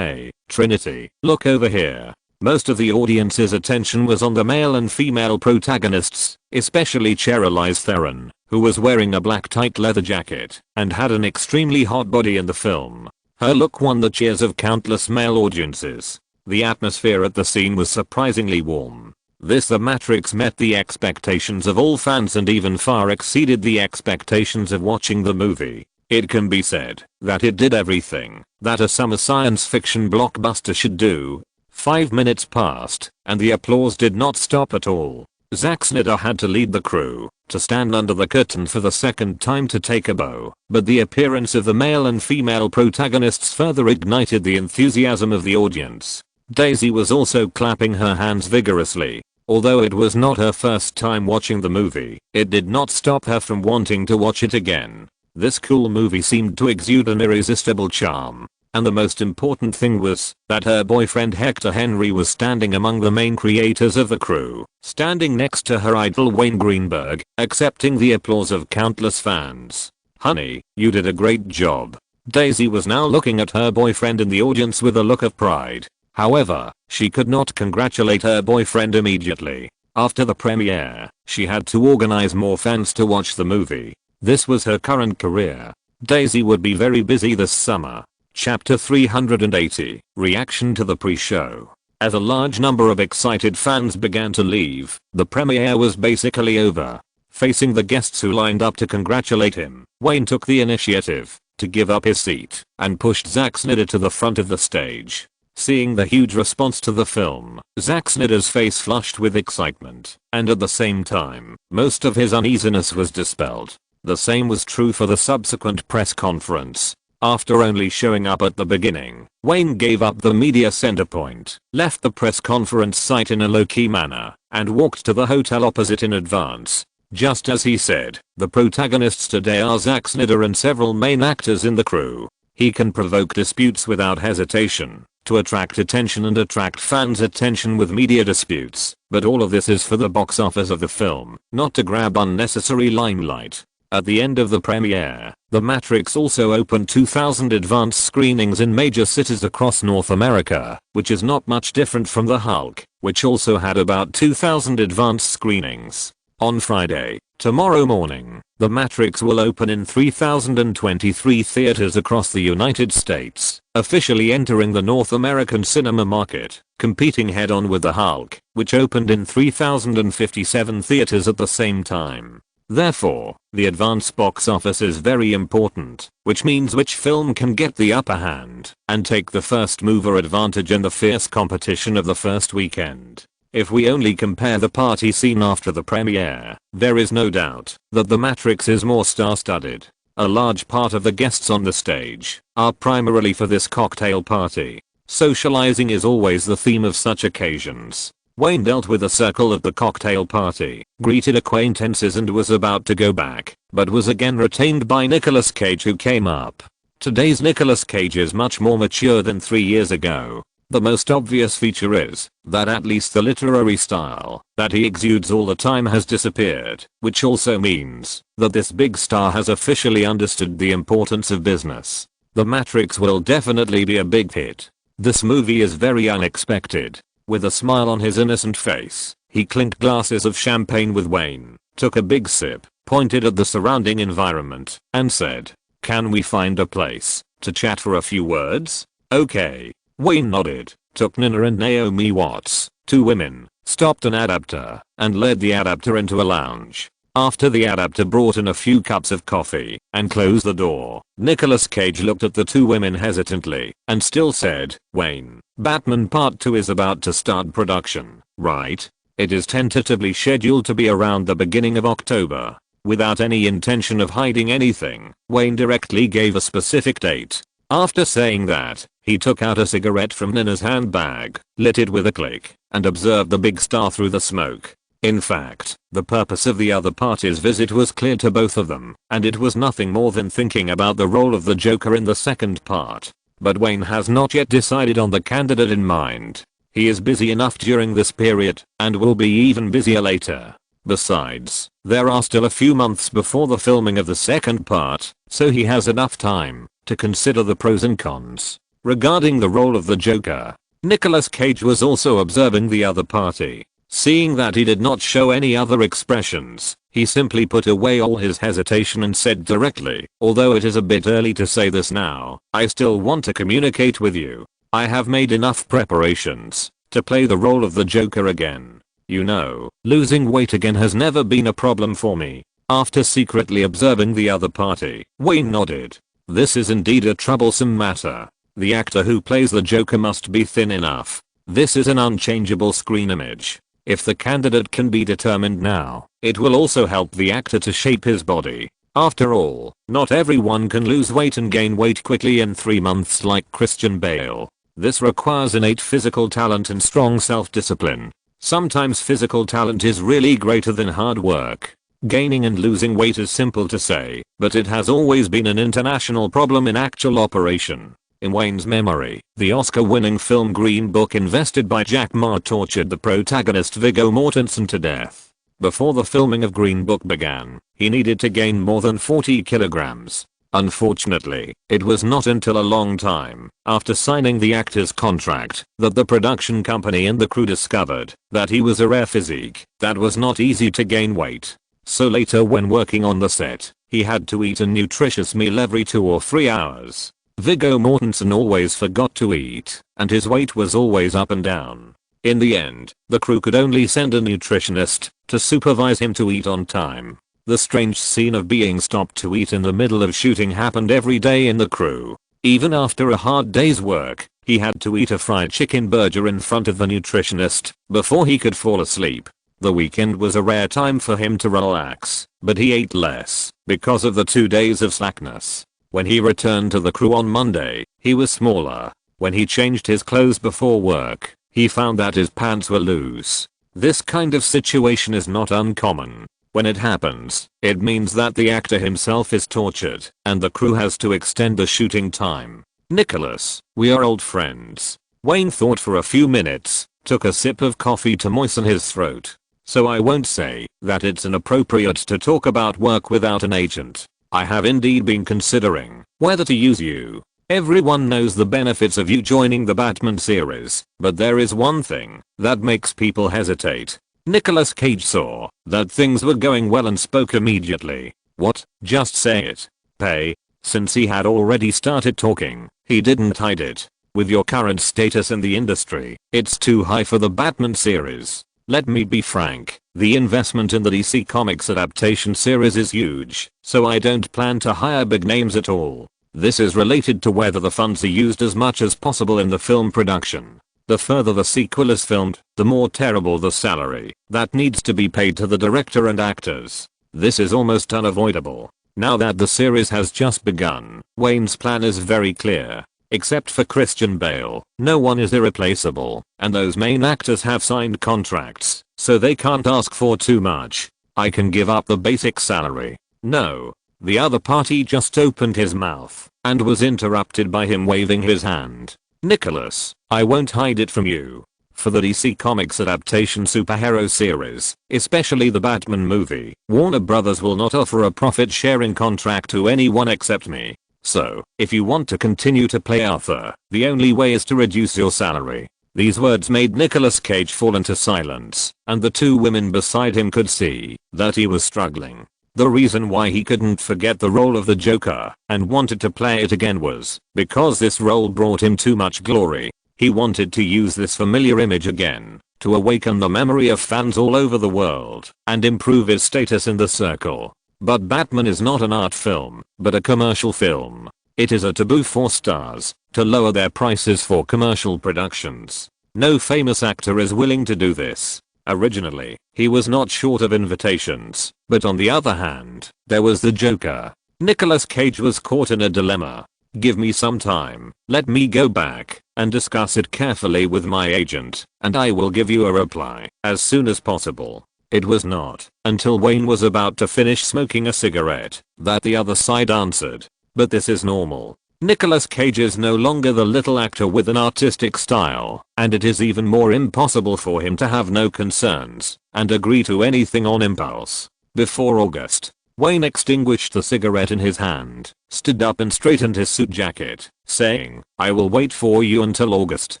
Speaker 1: Trinity, look over here. Most of the audience's attention was on the male and female protagonists, especially Charlize Theron, who was wearing a black tight leather jacket and had an extremely hot body in the film. Her look won the cheers of countless male audiences. The atmosphere at the scene was surprisingly warm. The Matrix met the expectations of all fans and even far exceeded the expectations of watching the movie. It can be said that it did everything that a summer science fiction blockbuster should do. 5 minutes passed, and the applause did not stop at all. Zack Snyder had to lead the crew to stand under the curtain for the second time to take a bow, but the appearance of the male and female protagonists further ignited the enthusiasm of the audience. Daisy was also clapping her hands vigorously. Although it was not her first time watching the movie, it did not stop her from wanting to watch it again. This cool movie seemed to exude an irresistible charm. And the most important thing was that her boyfriend Hector Henry was standing among the main creators of the crew, standing next to her idol Wayne Greenberg, accepting the applause of countless fans. Honey, you did a great job. Daisy was now looking at her boyfriend in the audience with a look of pride. However, she could not congratulate her boyfriend immediately. After the premiere, she had to organize more fans to watch the movie. This was her current career. Daisy would be very busy this summer. Chapter 380, Reaction to the pre-show. As a large number of excited fans began to leave, the premiere was basically over. Facing the guests who lined up to congratulate him, Wayne took the initiative to give up his seat and pushed Zack Snyder to the front of the stage. Seeing the huge response to the film, Zack Snyder's face flushed with excitement, and at the same time, most of his uneasiness was dispelled. The same was true for the subsequent press conference. After only showing up at the beginning, Wayne gave up the media center point, left the press conference site in a low-key manner, and walked to the hotel opposite in advance. Just as he said, the protagonists today are Zack Snyder and several main actors in the crew. He can provoke disputes without hesitation, to attract attention and attract fans' attention with media disputes, but all of this is for the box office of the film, not to grab unnecessary limelight. At the end of the premiere, The Matrix also opened 2,000 advanced screenings in major cities across North America, which is not much different from The Hulk, which also had about 2,000 advanced screenings. On Friday, tomorrow morning, The Matrix will open in 3,023 theaters across the United States, officially entering the North American cinema market, competing head-on with The Hulk, which opened in 3,057 theaters at the same time. Therefore, the advance box office is very important, which means which film can get the upper hand and take the first mover advantage in the fierce competition of the first weekend. If we only compare the party scene after the premiere, there is no doubt that The Matrix is more star-studded. A large part of the guests on the stage are primarily for this cocktail party. Socializing is always the theme of such occasions. Wayne dealt with the circle at the cocktail party, greeted acquaintances and was about to go back, but was again retained by Nicolas Cage, who came up. Today's Nicolas Cage is much more mature than 3 years ago. The most obvious feature is that at least the literary style that he exudes all the time has disappeared, which also means that this big star has officially understood the importance of business. The Matrix will definitely be a big hit. This movie is very unexpected. With a smile on his innocent face, he clinked glasses of champagne with Wayne, took a big sip, pointed at the surrounding environment, and said, "Can we find a place to chat for a few words?" "Okay." Wayne nodded, took Nina and Naomi Watts, 2 women, stopped an adapter, and led the adapter into a lounge. After the adapter brought in a few cups of coffee and closed the door, Nicolas Cage looked at the 2 women hesitantly and still said, "Wayne, Batman Part 2 is about to start production, right? It is tentatively scheduled to be around the beginning of October." Without any intention of hiding anything, Wayne directly gave a specific date. After saying that, he took out a cigarette from Nina's handbag, lit it with a click, and observed the big star through the smoke. In fact, the purpose of the other party's visit was clear to both of them, and it was nothing more than thinking about the role of the Joker in the second part. But Wayne has not yet decided on the candidate in mind. He is busy enough during this period, and will be even busier later. Besides, there are still a few months before the filming of the second part, so he has enough time to consider the pros and cons. Regarding the role of the Joker, Nicolas Cage was also observing the other party. Seeing that he did not show any other expressions, he simply put away all his hesitation and said directly, "Although it is a bit early to say this now, I still want to communicate with you. I have made enough preparations to play the role of the Joker again. You know, losing weight again has never been a problem for me." After secretly observing the other party, Wayne nodded. This is indeed a troublesome matter. The actor who plays the Joker must be thin enough. This is an unchangeable screen image. If the candidate can be determined now, it will also help the actor to shape his body. After all, not everyone can lose weight and gain weight quickly in 3 months like Christian Bale. This requires innate physical talent and strong self-discipline. Sometimes physical talent is really greater than hard work. Gaining and losing weight is simple to say, but it has always been an international problem in actual operation. In Wayne's memory, the Oscar-winning film Green Book invested by Jack Ma tortured the protagonist Viggo Mortensen to death. Before the filming of Green Book began, he needed to gain more than 40 kilograms. Unfortunately, it was not until a long time after signing the actor's contract that the production company and the crew discovered that he was a rare physique that was not easy to gain weight. So later, when working on the set, he had to eat a nutritious meal every 2 or 3 hours. Viggo Mortensen always forgot to eat, and his weight was always up and down. In the end, the crew could only send a nutritionist to supervise him to eat on time. The strange scene of being stopped to eat in the middle of shooting happened every day in the crew. Even after a hard day's work, he had to eat a fried chicken burger in front of the nutritionist before he could fall asleep. The weekend was a rare time for him to relax, but he ate less because of the 2 days of slackness. When he returned to the crew on Monday, he was smaller. When he changed his clothes before work, he found that his pants were loose. This kind of situation is not uncommon. When it happens, it means that the actor himself is tortured, and the crew has to extend the shooting time. "Nicholas, we are old friends." Wayne thought for a few minutes, took a sip of coffee to moisten his throat. "So I won't say that it's inappropriate to talk about work without an agent. I have indeed been considering whether to use you. Everyone knows the benefits of you joining the Batman series, but there is one thing that makes people hesitate. Nicolas Cage saw that things were going well and spoke immediately. What? Just say it. Pay. Since he had already started talking, he didn't hide it. With your current status in the industry, it's too high for the Batman series. Let me be frank, the investment in the DC Comics adaptation series is huge, so I don't plan to hire big names at all. This is related to whether the funds are used as much as possible in the film production. The further the sequel is filmed, the more terrible the salary that needs to be paid to the director and actors. This is almost unavoidable. Now that the series has just begun, Wayne's plan is very clear. Except for Christian Bale, no one is irreplaceable, and those main actors have signed contracts, so they can't ask for too much. I can give up the basic salary. No. The other party just opened his mouth and was interrupted by him waving his hand. Nicholas, I won't hide it from you. For the DC Comics adaptation superhero series, especially the Batman movie, Warner Brothers will not offer a profit-sharing contract to anyone except me. So, if you want to continue to play Arthur, the only way is to reduce your salary. These words made Nicolas Cage fall into silence, and the two women beside him could see that he was struggling. The reason why he couldn't forget the role of the Joker and wanted to play it again was because this role brought him too much glory. He wanted to use this familiar image again to awaken the memory of fans all over the world and improve his status in the circle. But Batman is not an art film, but a commercial film. It is a taboo for stars to lower their prices for commercial productions. No famous actor is willing to do this. Originally, he was not short of invitations, but on the other hand, there was the Joker. Nicolas Cage was caught in a dilemma. Give me some time, let me go back and discuss it carefully with my agent, and I will give you a reply as soon as possible. It was not until Wayne was about to finish smoking a cigarette that the other side answered. But this is normal. Nicolas Cage is no longer the little actor with an artistic style, and it is even more impossible for him to have no concerns and agree to anything on impulse. Before August, Wayne extinguished the cigarette in his hand, stood up and straightened his suit jacket, saying, I will wait for you until August.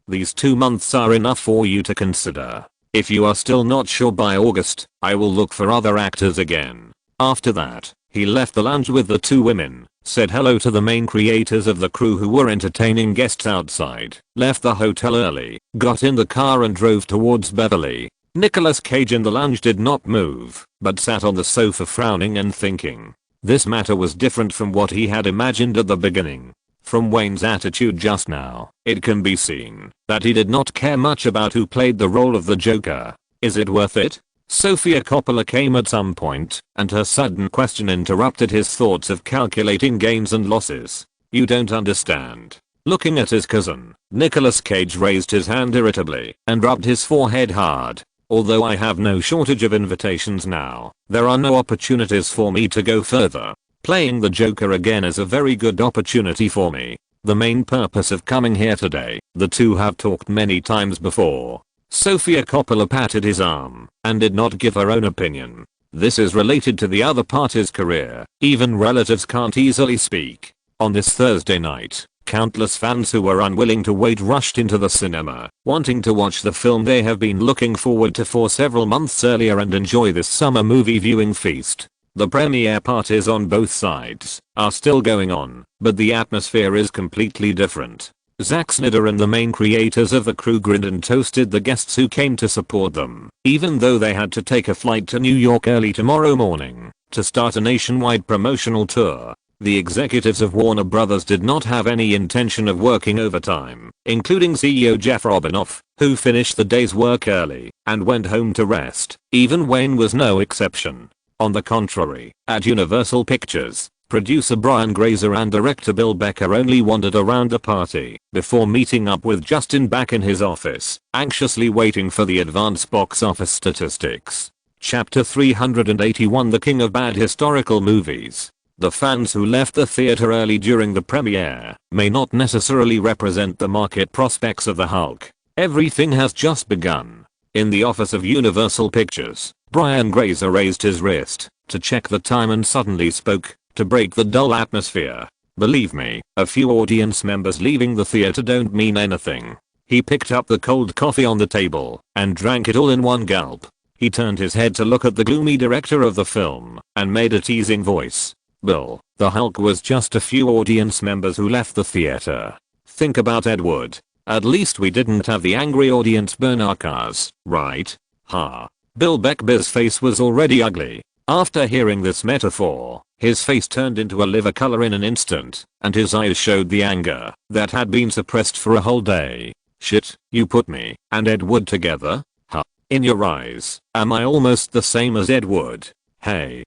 Speaker 1: These 2 months are enough for you to consider. If you are still not sure by August, I will look for other actors again. After that, he left the lounge with the two women, said hello to the main creators of the crew who were entertaining guests outside, left the hotel early, got in the car and drove towards Beverly. Nicolas Cage in the lounge did not move, but sat on the sofa frowning and thinking. This matter was different from what he had imagined at the beginning. From Wayne's attitude just now, it can be seen that he did not care much about who played the role of the Joker. Is it worth it? Sofia Coppola came at some point, and her sudden question interrupted his thoughts of calculating gains and losses. You don't understand. Looking at his cousin, Nicolas Cage raised his hand irritably and rubbed his forehead hard. Although I have no shortage of invitations now, there are no opportunities for me to go further. Playing the Joker again is a very good opportunity for me. The main purpose of coming here today, the two have talked many times before. Sofia Coppola patted his arm and did not give her own opinion. This is related to the other party's career. Even relatives can't easily speak. On this Thursday night, countless fans who were unwilling to wait rushed into the cinema, wanting to watch the film they have been looking forward to for several months earlier and enjoy this summer movie viewing feast. The premiere parties on both sides are still going on, but the atmosphere is completely different. Zack Snyder and the main creators of the crew grinned and toasted the guests who came to support them, even though they had to take a flight to New York early tomorrow morning to start a nationwide promotional tour. The executives of Warner Brothers did not have any intention of working overtime, including CEO Jeff Robinoff, who finished the day's work early and went home to rest. Even Wayne was no exception. On the contrary, at Universal Pictures, producer Brian Grazer and director Bill Becker only wandered around the party before meeting up with Justin back in his office, anxiously waiting for the advance box office statistics. Chapter 381 The King of Bad Historical Movies. The fans who left the theater early during the premiere may not necessarily represent the market prospects of the Hulk. Everything has just begun. In the office of Universal Pictures, Brian Grazer raised his wrist to check the time and suddenly spoke. to break the dull atmosphere. Believe me, a few audience members leaving the theater don't mean anything. He picked up the cold coffee on the table and drank it all in one gulp. He turned his head to look at the gloomy director of the film and made a teasing voice. Bill, the Hulk was just a few audience members who left the theater. Think about Ed Wood. At least we didn't have the angry audience burn our cars, right? Ha. Bill Beckby's face was already ugly. After hearing this metaphor, his face turned into a liver color in an instant, and his eyes showed the anger that had been suppressed for a whole day. Shit, you put me and Ed Wood together? Huh. In your eyes, am I almost the same as Ed Wood? Hey,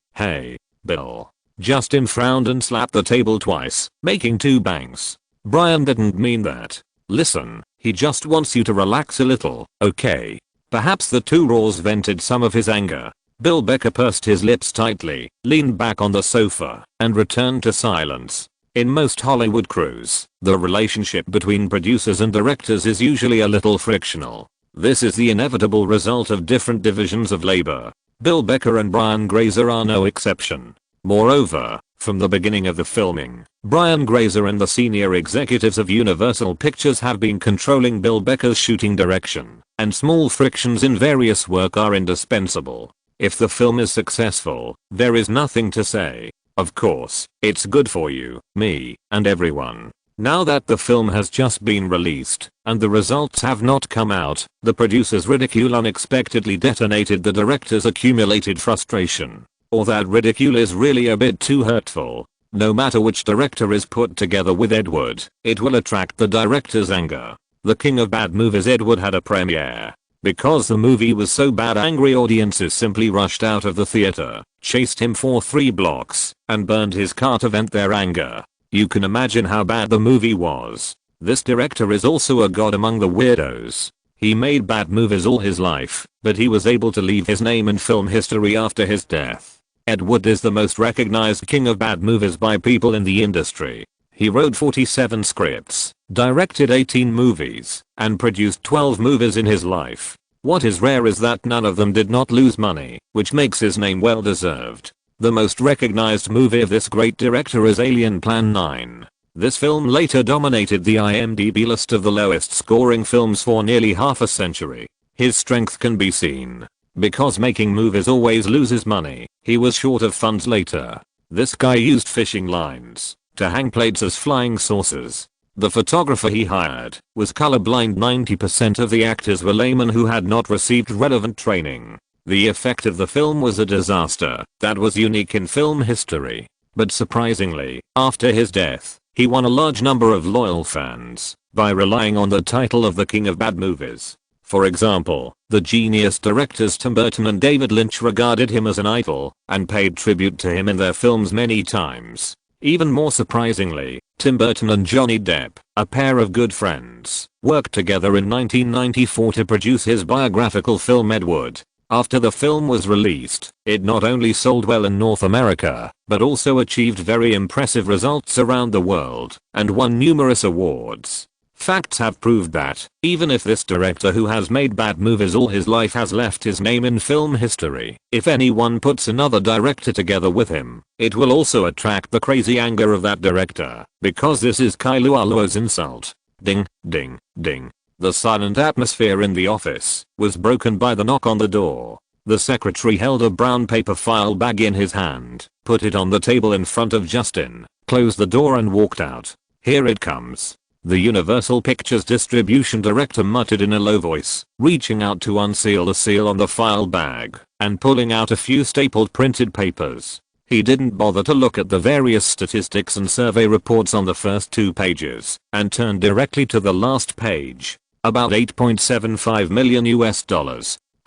Speaker 1: Bill. Justin frowned and slapped the table twice, making 2 bangs. Brian didn't mean that. Listen, he just wants you to relax a little, okay? Perhaps the 2 roars vented some of his anger. Bill Becker pursed his lips tightly, leaned back on the sofa, and returned to silence. In most Hollywood crews, the relationship between producers and directors is usually a little frictional. This is the inevitable result of different divisions of labor. Bill Becker and Brian Grazer are no exception. Moreover, from the beginning of the filming, Brian Grazer and the senior executives of Universal Pictures have been controlling Bill Becker's shooting direction, and small frictions in various work are indispensable. If the film is successful, there is nothing to say. Of course, it's good for you, me, and everyone. Now that the film has just been released, and the results have not come out, the producer's ridicule unexpectedly detonated the director's accumulated frustration. Or that ridicule is really a bit too hurtful. No matter which director is put together with Ed Wood, it will attract the director's anger. The king of bad movies Ed Wood had a premiere. Because the movie was so bad, angry audiences simply rushed out of the theater, chased him for 3 blocks, and burned his car to vent their anger. You can imagine how bad the movie was. This director is also a god among the weirdos. He made bad movies all his life, but he was able to leave his name in film history after his death. Ed Wood is the most recognized king of bad movies by people in the industry. He wrote 47 scripts, directed 18 movies, and produced 12 movies in his life. What is rare is that none of them did not lose money, which makes his name well deserved. The most recognized movie of this great director is Alien Plan 9. This film later dominated the IMDb list of the lowest scoring films for nearly half a century. His strength can be seen. Because making movies always loses money, he was short of funds later. This guy used fishing lines to hang plates as flying saucers. The photographer he hired was colorblind. 90% of the actors were laymen who had not received relevant training. The effect of the film was a disaster that was unique in film history. But surprisingly, after his death, he won a large number of loyal fans by relying on the title of the king of bad movies. For example, the genius directors Tim Burton and David Lynch regarded him as an idol and paid tribute to him in their films many times. Even more surprisingly, Tim Burton and Johnny Depp, a pair of good friends, worked together in 1994 to produce his biographical film Ed Wood. After the film was released, it not only sold well in North America, but also achieved very impressive results around the world and won numerous awards. Facts have proved that, even if this director who has made bad movies all his life has left his name in film history, if anyone puts another director together with him, it will also attract the crazy anger of that director, because this is Kailualo's insult. Ding, ding, ding. The silent atmosphere in the office was broken by the knock on the door. The secretary held a brown paper file bag in his hand, put it on the table in front of Justin, closed the door and walked out. Here it comes. The Universal Pictures distribution director muttered in a low voice, reaching out to unseal the seal on the file bag and pulling out a few stapled printed papers. He didn't bother to look at the various statistics and survey reports on the first 2 pages and turned directly to the last page. About $8.75 million US.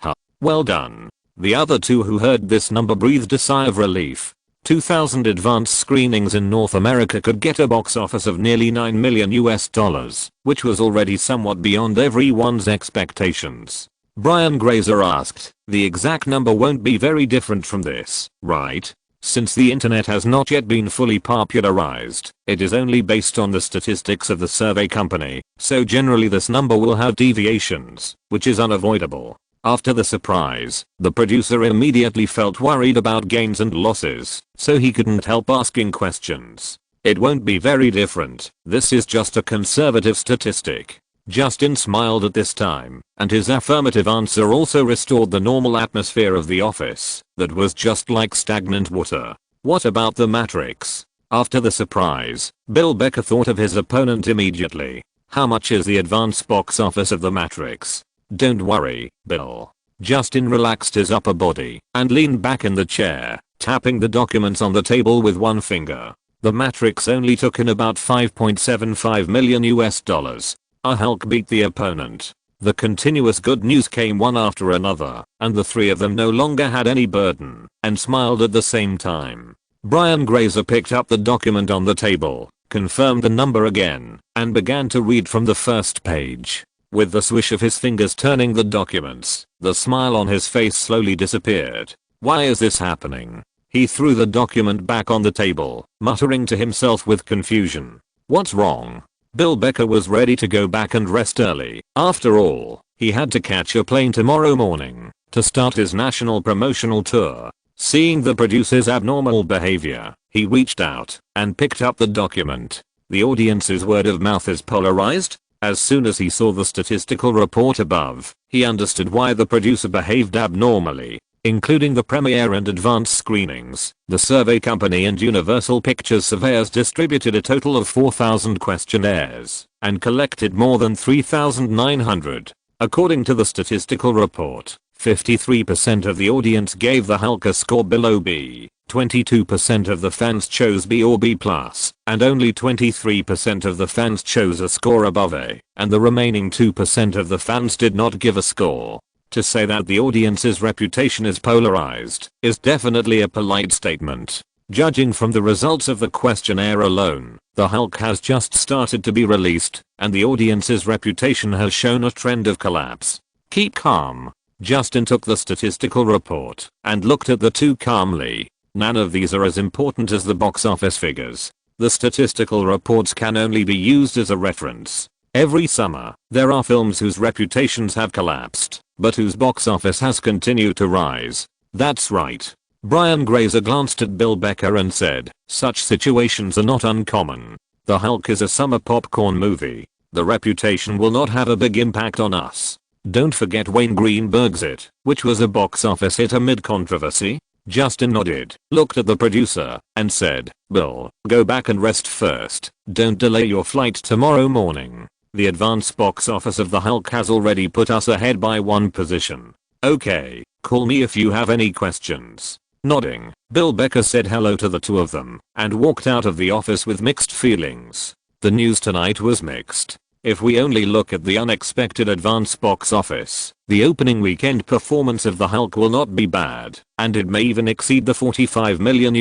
Speaker 1: Huh. Well done. The other 2 who heard this number breathed a sigh of relief. 2,000 advanced screenings in North America could get a box office of nearly $9 million US, which was already somewhat beyond everyone's expectations. Brian Grazer asked, the exact number won't be very different from this, right? Since the internet has not yet been fully popularized, it is only based on the statistics of the survey company, so generally this number will have deviations, which is unavoidable. After the surprise, the producer immediately felt worried about gains and losses, so he couldn't help asking questions. It won't be very different, this is just a conservative statistic. Justin smiled at this time, and his affirmative answer also restored the normal atmosphere of the office, that was just like stagnant water. What about The Matrix? After the surprise, Bill Becker thought of his opponent immediately. How much is the advance box office of The Matrix? Don't worry, Bill. Justin relaxed his upper body and leaned back in the chair, tapping the documents on the table with one finger. The Matrix only took in about $5.75 million US. Hulk beat the opponent. The continuous good news came one after another, and the three of them no longer had any burden, and smiled at the same time. Brian Grazer picked up the document on the table, confirmed the number again, and began to read from the first page. With the swish of his fingers turning the documents, the smile on his face slowly disappeared. Why is this happening? He threw the document back on the table, muttering to himself with confusion. What's wrong? Bill Becker was ready to go back and rest early. After all, he had to catch a plane tomorrow morning to start his national promotional tour. Seeing the producer's abnormal behavior, he reached out and picked up the document. The audience's word of mouth is polarized. As soon as he saw the statistical report above, he understood why the producer behaved abnormally. Including the premiere and advance screenings, the survey company and Universal Pictures surveyors distributed a total of 4,000 questionnaires and collected more than 3,900. According to the statistical report, 53% of the audience gave the Hulk a score below B, 22% of the fans chose B or B+, and only 23% of the fans chose a score above A, and the remaining 2% of the fans did not give a score. To say that the audience's reputation is polarized is definitely a polite statement. Judging from the results of the questionnaire alone, the Hulk has just started to be released, and the audience's reputation has shown a trend of collapse. Keep calm. Justin took the statistical report and looked at the two calmly. None of these are as important as the box office figures. The statistical reports can only be used as a reference. Every summer, there are films whose reputations have collapsed, but whose box office has continued to rise. That's right. Brian Grazer glanced at Bill Becker and said, such situations are not uncommon. The Hulk is a summer popcorn movie. The reputation will not have a big impact on us. Don't forget Wayne Greenberg's It, which was a box office hit amid controversy. Justin nodded, looked at the producer, and said, Bill, go back and rest first. Don't delay your flight tomorrow morning. The advance box office of the Hulk has already put us ahead by one position. Okay, call me if you have any questions. Nodding, Bill Becker said hello to the two of them and walked out of the office with mixed feelings. The news tonight was mixed. If we only look at the unexpected advance box office, the opening weekend performance of the Hulk will not be bad, and it may even exceed the $45 million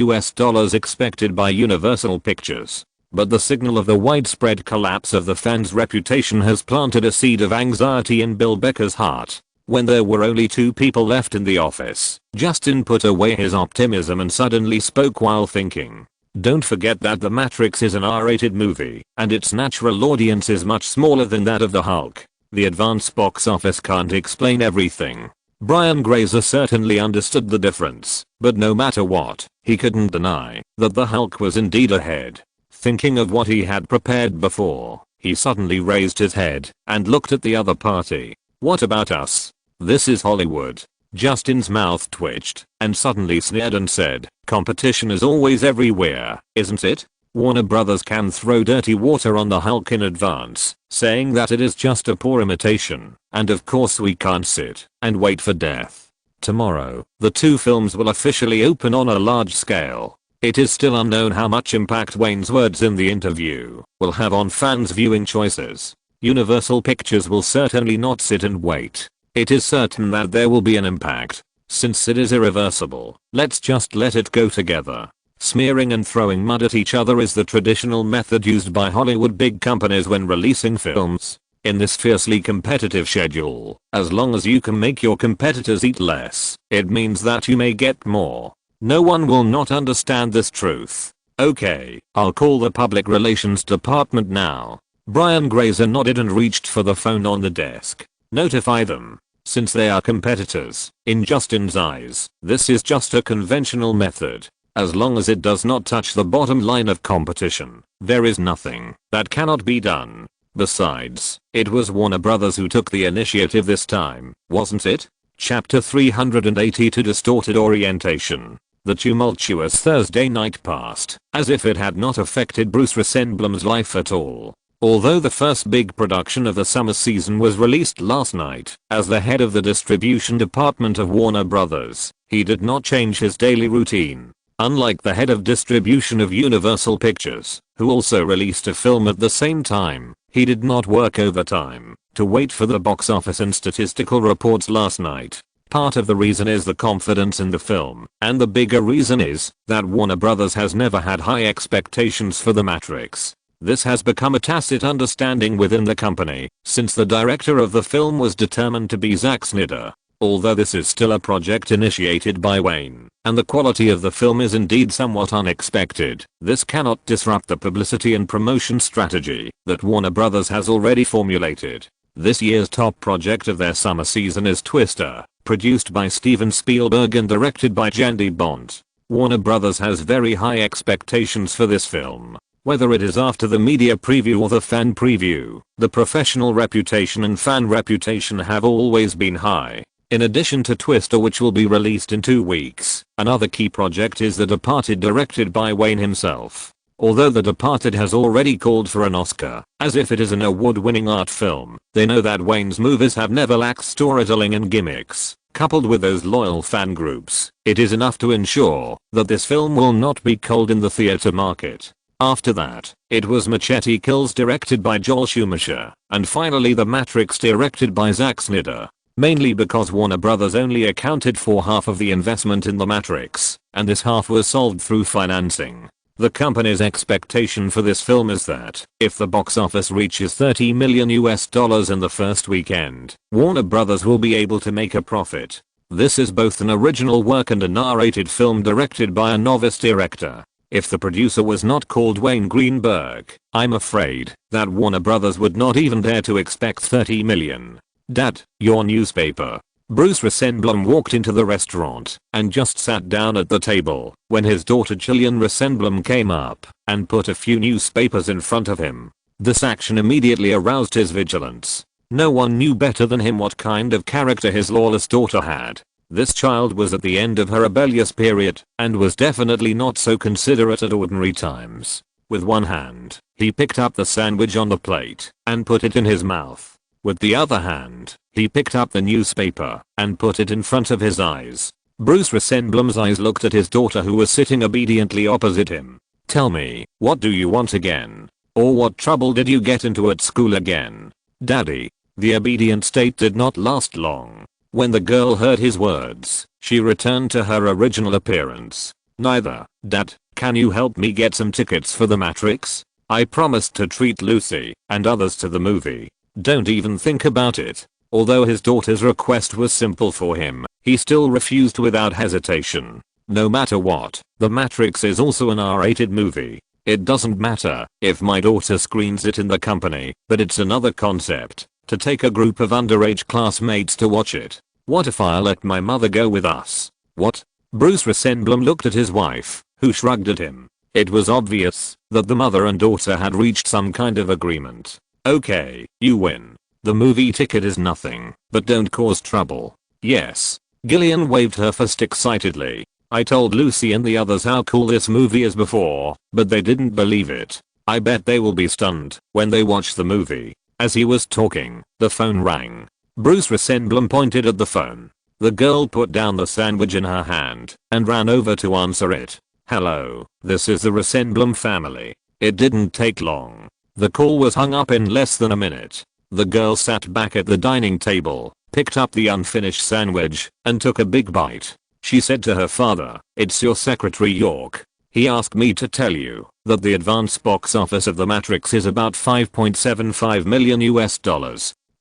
Speaker 1: expected by Universal Pictures. But the signal of the widespread collapse of the fans' reputation has planted a seed of anxiety in Bill Becker's heart. When there were only two people left in the office, Justin put away his optimism and suddenly spoke while thinking. Don't forget that The Matrix is an R-rated movie, and its natural audience is much smaller than that of the Hulk. The advance box office can't explain everything. Brian Grazer certainly understood the difference, but no matter what, he couldn't deny that the Hulk was indeed ahead. Thinking of what he had prepared before, he suddenly raised his head and looked at the other party. What about us? This is Hollywood. Justin's mouth twitched and suddenly sneered and said, competition is always everywhere, isn't it? Warner Brothers can throw dirty water on the Hulk in advance, saying that it is just a poor imitation, and of course we can't sit and wait for death. Tomorrow, the two films will officially open on a large scale. It is still unknown how much impact Wayne's words in the interview will have on fans' viewing choices. Universal Pictures will certainly not sit and wait. It is certain that there will be an impact. Since it is irreversible, let's just let it go together. Smearing and throwing mud at each other is the traditional method used by Hollywood big companies when releasing films. In this fiercely competitive schedule, as long as you can make your competitors eat less, it means that you may get more. No one will not understand this truth. Okay, I'll call the public relations department now. Brian Grazer nodded and reached for the phone on the desk. Notify them. since they are competitors. In Justin's eyes, this is just a conventional method. As long as it does not touch the bottom line of competition, there is nothing that cannot be done. Besides, it was Warner Brothers who took the initiative this time, wasn't it? Chapter 382 Distorted Orientation. The tumultuous Thursday night passed as if it had not affected Bruce Rosenblum's life at all. Although the first big production of the summer season was released last night, as the head of the distribution department of Warner Brothers, he did not change his daily routine. Unlike the head of distribution of Universal Pictures, who also released a film at the same time, he did not work overtime to wait for the box office and statistical reports last night. Part of the reason is the confidence in the film, and the bigger reason is that Warner Brothers has never had high expectations for The Matrix. This has become a tacit understanding within the company, since the director of the film was determined to be Zack Snyder. Although this is still a project initiated by Wayne, and the quality of the film is indeed somewhat unexpected, this cannot disrupt the publicity and promotion strategy that Warner Brothers has already formulated. This year's top project of their summer season is Twister, produced by Steven Spielberg and directed by Jandy Bont. Warner Brothers has very high expectations for this film. Whether it is after the media preview or the fan preview, the professional reputation and fan reputation have always been high. In addition to Twister, which will be released in 2 weeks, another key project is The Departed, directed by Wayne himself. Although The Departed has already called for an Oscar, as if it is an award-winning art film, they know that Wayne's movies have never lacked storytelling and gimmicks. Coupled with those loyal fan groups, it is enough to ensure that this film will not be cold in the theater market. After that, it was Machete Kills, directed by Joel Schumacher, and finally The Matrix, directed by Zack Snyder. Mainly because Warner Brothers only accounted for half of the investment in The Matrix, and this half was solved through financing. The company's expectation for this film is that, if the box office reaches $30 million in the first weekend, Warner Brothers will be able to make a profit. This is both an original work and a narrated film directed by a novice director. If the producer was not called Wayne Greenberg, I'm afraid that Warner Brothers would not even dare to expect $30 million. Dad, your newspaper. Bruce Rosenblum walked into the restaurant and just sat down at the table when his daughter Jillian Rosenblum came up and put a few newspapers in front of him. This action immediately aroused his vigilance. No one knew better than him what kind of character his lawless daughter had. This child was at the end of her rebellious period and was definitely not so considerate at ordinary times. With one hand, he picked up the sandwich on the plate and put it in his mouth. With the other hand, he picked up the newspaper and put it in front of his eyes. Bruce Rosenblum's eyes looked at his daughter, who was sitting obediently opposite him. Tell me, what do you want again? Or what trouble did you get into at school again? Daddy. The obedient state did not last long. When the girl heard his words, she returned to her original appearance. Neither. Dad, can you help me get some tickets for The Matrix? I promised to treat Lucy and others to the movie. Don't even think about it. Although his daughter's request was simple for him, he still refused without hesitation. No matter what, The Matrix is also an R-rated movie. It doesn't matter if my daughter screens it in the company, but it's another concept to take a group of underage classmates to watch it. What if I let my mother go with us? What? Bruce Rosenblum looked at his wife, who shrugged at him. It was obvious that the mother and daughter had reached some kind of agreement. Okay, you win. The movie ticket is nothing, but don't cause trouble. Yes. Gillian waved her fist excitedly. I told Lucy and the others how cool this movie is before, but they didn't believe it. I bet they will be stunned when they watch the movie. As he was talking, the phone rang. Bruce Rosenblum pointed at the phone. The girl put down the sandwich in her hand and ran over to answer it. Hello, this is the Rosenblum family. It didn't take long. The call was hung up in less than a minute. The girl sat back at the dining table, picked up the unfinished sandwich, and took a big bite. She said to her father, "It's your secretary York. He asked me to tell you that the advance box office of The Matrix is about $5.75 million.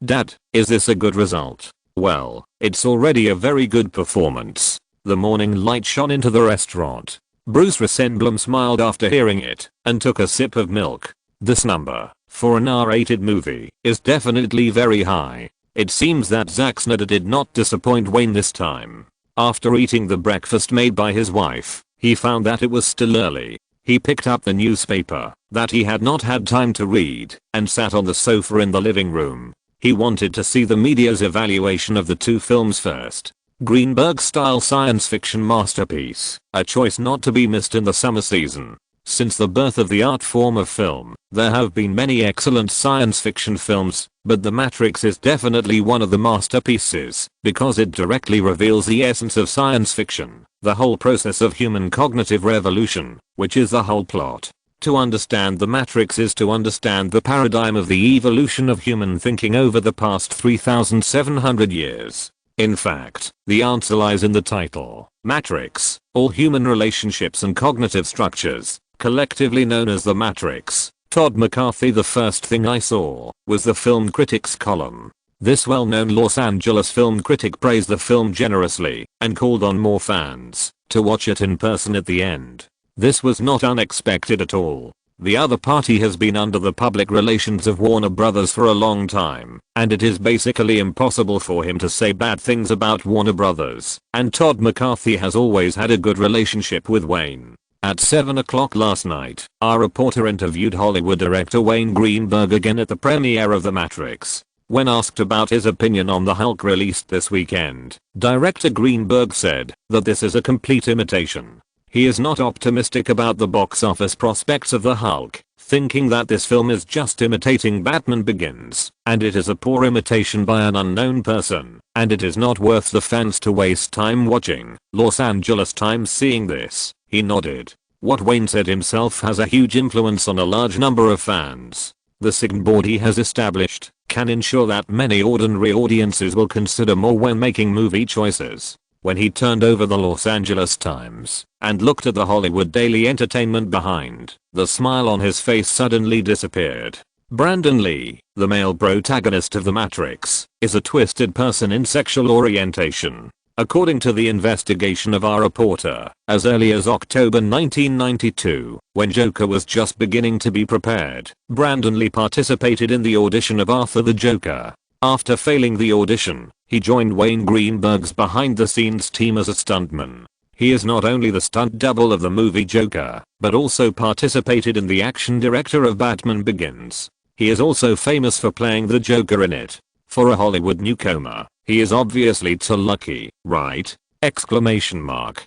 Speaker 1: Dad, is this a good result?" Well, it's already a very good performance. The morning light shone into the restaurant. Bruce Rosenblum smiled after hearing it and took a sip of milk. This number, for an R-rated movie, is definitely very high. It seems that Zack Snyder did not disappoint Wayne this time. After eating the breakfast made by his wife, he found that it was still early. He picked up the newspaper that he had not had time to read and sat on the sofa in the living room. He wanted to see the media's evaluation of the two films first. Greenberg-style science fiction masterpiece, a choice not to be missed in the summer season. Since the birth of the art form of film, there have been many excellent science fiction films, but The Matrix is definitely one of the masterpieces because it directly reveals the essence of science fiction, the whole process of human cognitive revolution, which is the whole plot. To understand The Matrix is to understand the paradigm of the evolution of human thinking over the past 3,700 years. In fact, the answer lies in the title, Matrix, all human relationships and cognitive structures, collectively known as The Matrix. Todd McCarthy. The first thing I saw was the film critics column. This well-known Los Angeles film critic praised the film generously and called on more fans to watch it in person at the end. This was not unexpected at all. The other party has been under the public relations of Warner Brothers for a long time, and it is basically impossible for him to say bad things about Warner Brothers, and Todd McCarthy has always had a good relationship with Wayne. At 7 o'clock last night, our reporter interviewed Hollywood director Wayne Greenberg again at the premiere of The Matrix. When asked about his opinion on the Hulk released this weekend, director Greenberg said that this is a complete imitation. He is not optimistic about the box office prospects of the Hulk, thinking that this film is just imitating Batman Begins, and it is a poor imitation by an unknown person, and it is not worth the fans to waste time watching. Los Angeles Times. Seeing this, he nodded. What Wayne said himself has a huge influence on a large number of fans. The signboard he has established can ensure that many ordinary audiences will consider more when making movie choices. When he turned over the Los Angeles Times and looked at the Hollywood Daily Entertainment behind, the smile on his face suddenly disappeared. Brandon Lee, the male protagonist of The Matrix, is a twisted person in sexual orientation. According to the investigation of our reporter, as early as October 1992, when Joker was just beginning to be prepared, Brandon Lee participated in the audition of Arthur the Joker. After failing the audition, he joined Wayne Greenberg's behind-the-scenes team as a stuntman. He is not only the stunt double of the movie Joker, but also participated in the action director of Batman Begins. He is also famous for playing the Joker in it. For a Hollywood newcomer, he is obviously too lucky, right? Exclamation mark.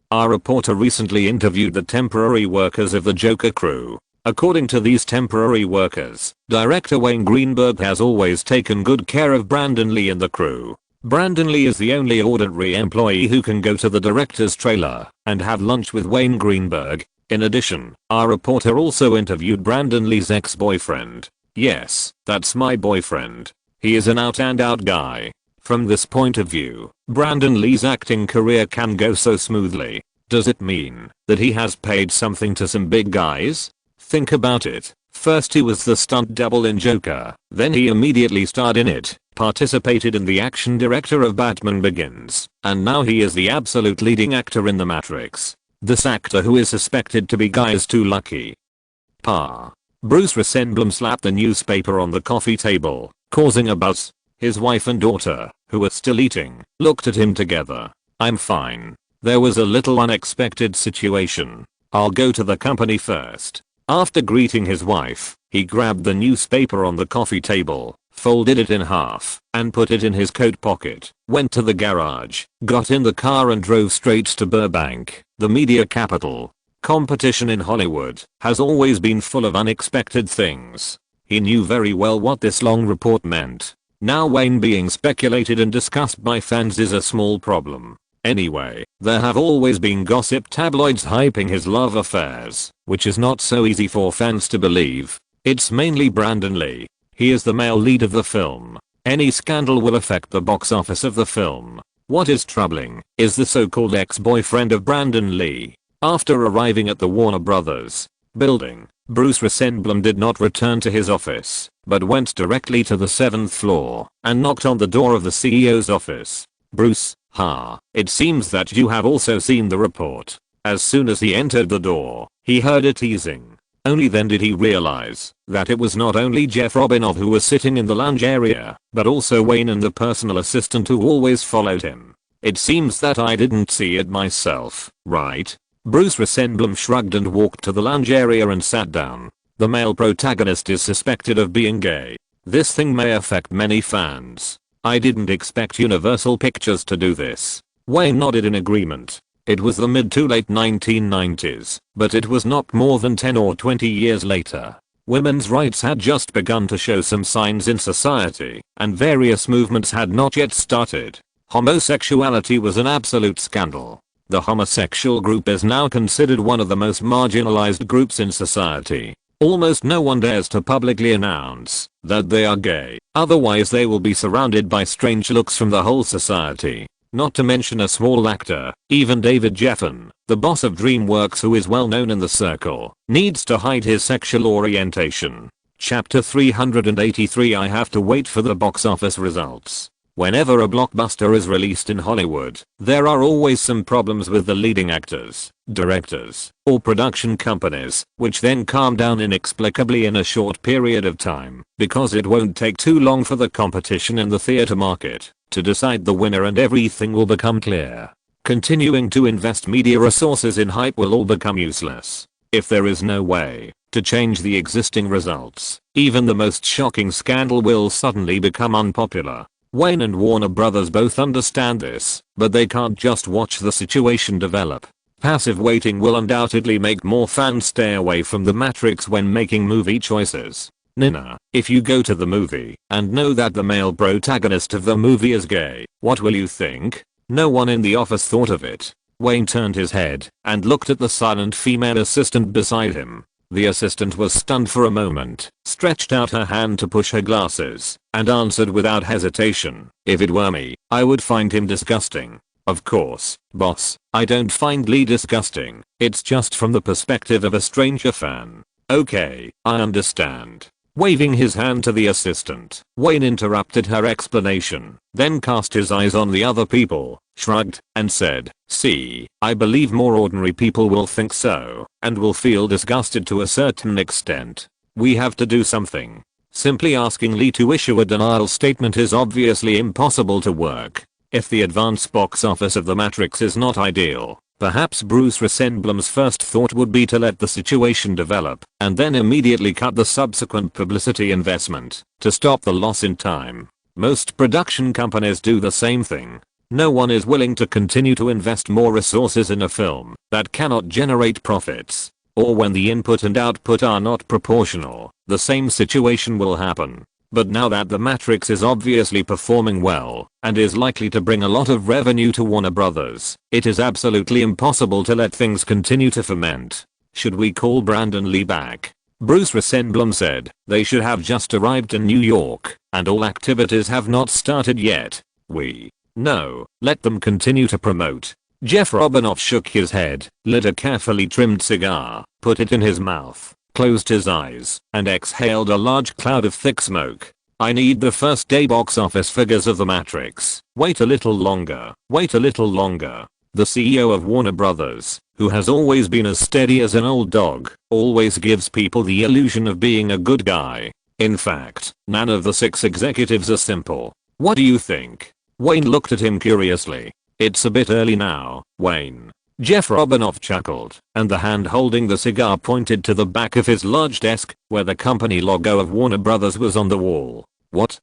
Speaker 1: Our reporter recently interviewed the temporary workers of the Joker crew. According to these temporary workers, director Wayne Greenberg has always taken good care of Brandon Lee and the crew. Brandon Lee is the only ordinary employee who can go to the director's trailer and have lunch with Wayne Greenberg. In addition, our reporter also interviewed Brandon Lee's ex-boyfriend. Yes, that's my boyfriend. He is an out-and-out guy. From this point of view, Brandon Lee's acting career can go so smoothly. Does it mean that he has paid something to some big guys? Think about it. First he was the stunt double in Joker, then he immediately starred in it, participated in the action director of Batman Begins, and now he is the absolute leading actor in The Matrix. This actor who is suspected to be guy is too lucky. Pa. Bruce Rosenblum slapped the newspaper on the coffee table, causing a buzz. His wife and daughter, who were still eating, looked at him together. I'm fine. There was a little unexpected situation. I'll go to the company first. After greeting his wife, he grabbed the newspaper on the coffee table, folded it in half, and put it in his coat pocket, went to the garage, got in the car and drove straight to Burbank, the media capital. Competition in Hollywood has always been full of unexpected things. He knew very well what this long report meant. Now Wayne being speculated and discussed by fans is a small problem. Anyway, there have always been gossip tabloids hyping his love affairs, which is not so easy for fans to believe. It's mainly Brandon Lee. He is the male lead of the film. Any scandal will affect the box office of the film. What is troubling is the so-called ex-boyfriend of Brandon Lee. After arriving at the Warner Brothers building, Bruce Rosenblum did not return to his office, but went directly to the 7th floor and knocked on the door of the CEO's office. Bruce, it seems that you have also seen the report. As soon as he entered the door, he heard a teasing Only then did he realize that it was not only Jeff Robinov who was sitting in the lounge area, but also Wayne and the personal assistant who always followed him. It seems that I didn't see it myself, right? Bruce Rosenblum shrugged and walked to the lounge area and sat down. The male protagonist is suspected of being gay. This thing may affect many fans. I didn't expect Universal Pictures to do this. Wayne nodded in agreement. It was the mid to late 1990s, but it was not more than 10 or 20 years later. Women's rights had just begun to show some signs in society, and various movements had not yet started. Homosexuality was an absolute scandal. The homosexual group is now considered one of the most marginalized groups in society. Almost no one dares to publicly announce that they are gay, otherwise they will be surrounded by strange looks from the whole society. Not to mention a small actor, even David Geffen, the boss of DreamWorks who is well known in the circle, needs to hide his sexual orientation. Chapter 383 I have to wait for the box office results. Whenever a blockbuster is released in Hollywood, there are always some problems with the leading actors, directors, or production companies, which then calm down inexplicably in a short period of time, because it won't take too long for the competition in the theater market to decide the winner and everything will become clear. Continuing to invest media resources in hype will all become useless. If there is no way to change the existing results, even the most shocking scandal will suddenly become unpopular. Wayne and Warner Brothers both understand this, but they can't just watch the situation develop. Passive waiting will undoubtedly make more fans stay away from The Matrix when making movie choices. Nina, if you go to the movie and know that the male protagonist of the movie is gay, what will you think? No one in the office thought of it. Wayne turned his head and looked at the silent female assistant beside him. The assistant was stunned for a moment, stretched out her hand to push her glasses, and answered without hesitation, "If it were me, I would find him disgusting." "Of course, boss, I don't find Lee disgusting, it's just from the perspective of a stranger fan." "Okay, I understand." Waving his hand to the assistant, Wayne interrupted her explanation, then cast his eyes on the other people, shrugged, and said, "See, I believe more ordinary people will think so, and will feel disgusted to a certain extent. We have to do something." Simply asking Lee to issue a denial statement is obviously impossible to work. If the advance box office of The Matrix is not ideal, perhaps Bruce Rosenblum's first thought would be to let the situation develop, and then immediately cut the subsequent publicity investment, to stop the loss in time. Most production companies do the same thing. No one is willing to continue to invest more resources in a film that cannot generate profits. Or when the input and output are not proportional, the same situation will happen. But now that The Matrix is obviously performing well, and is likely to bring a lot of revenue to Warner Brothers, it is absolutely impossible to let things continue to ferment. "Should we call Brandon Lee back?" Bruce Rosenblum said. "They should have just arrived in New York, and all activities have not started yet." No, let them continue to promote." Jeff Robinov shook his head, lit a carefully trimmed cigar, put it in his mouth, closed his eyes, and exhaled a large cloud of thick smoke. "I need the first day box office figures of The Matrix. Wait a little longer. Wait a little longer." The CEO of Warner Brothers, who has always been as steady as an old dog, always gives people the illusion of being a good guy. In fact, none of the 6 executives are simple. "What do you think?" Wayne looked at him curiously. "It's a bit early now, Wayne." Jeff Robinov chuckled, and the hand holding the cigar pointed to the back of his large desk, where the company logo of Warner Brothers was on the wall. What?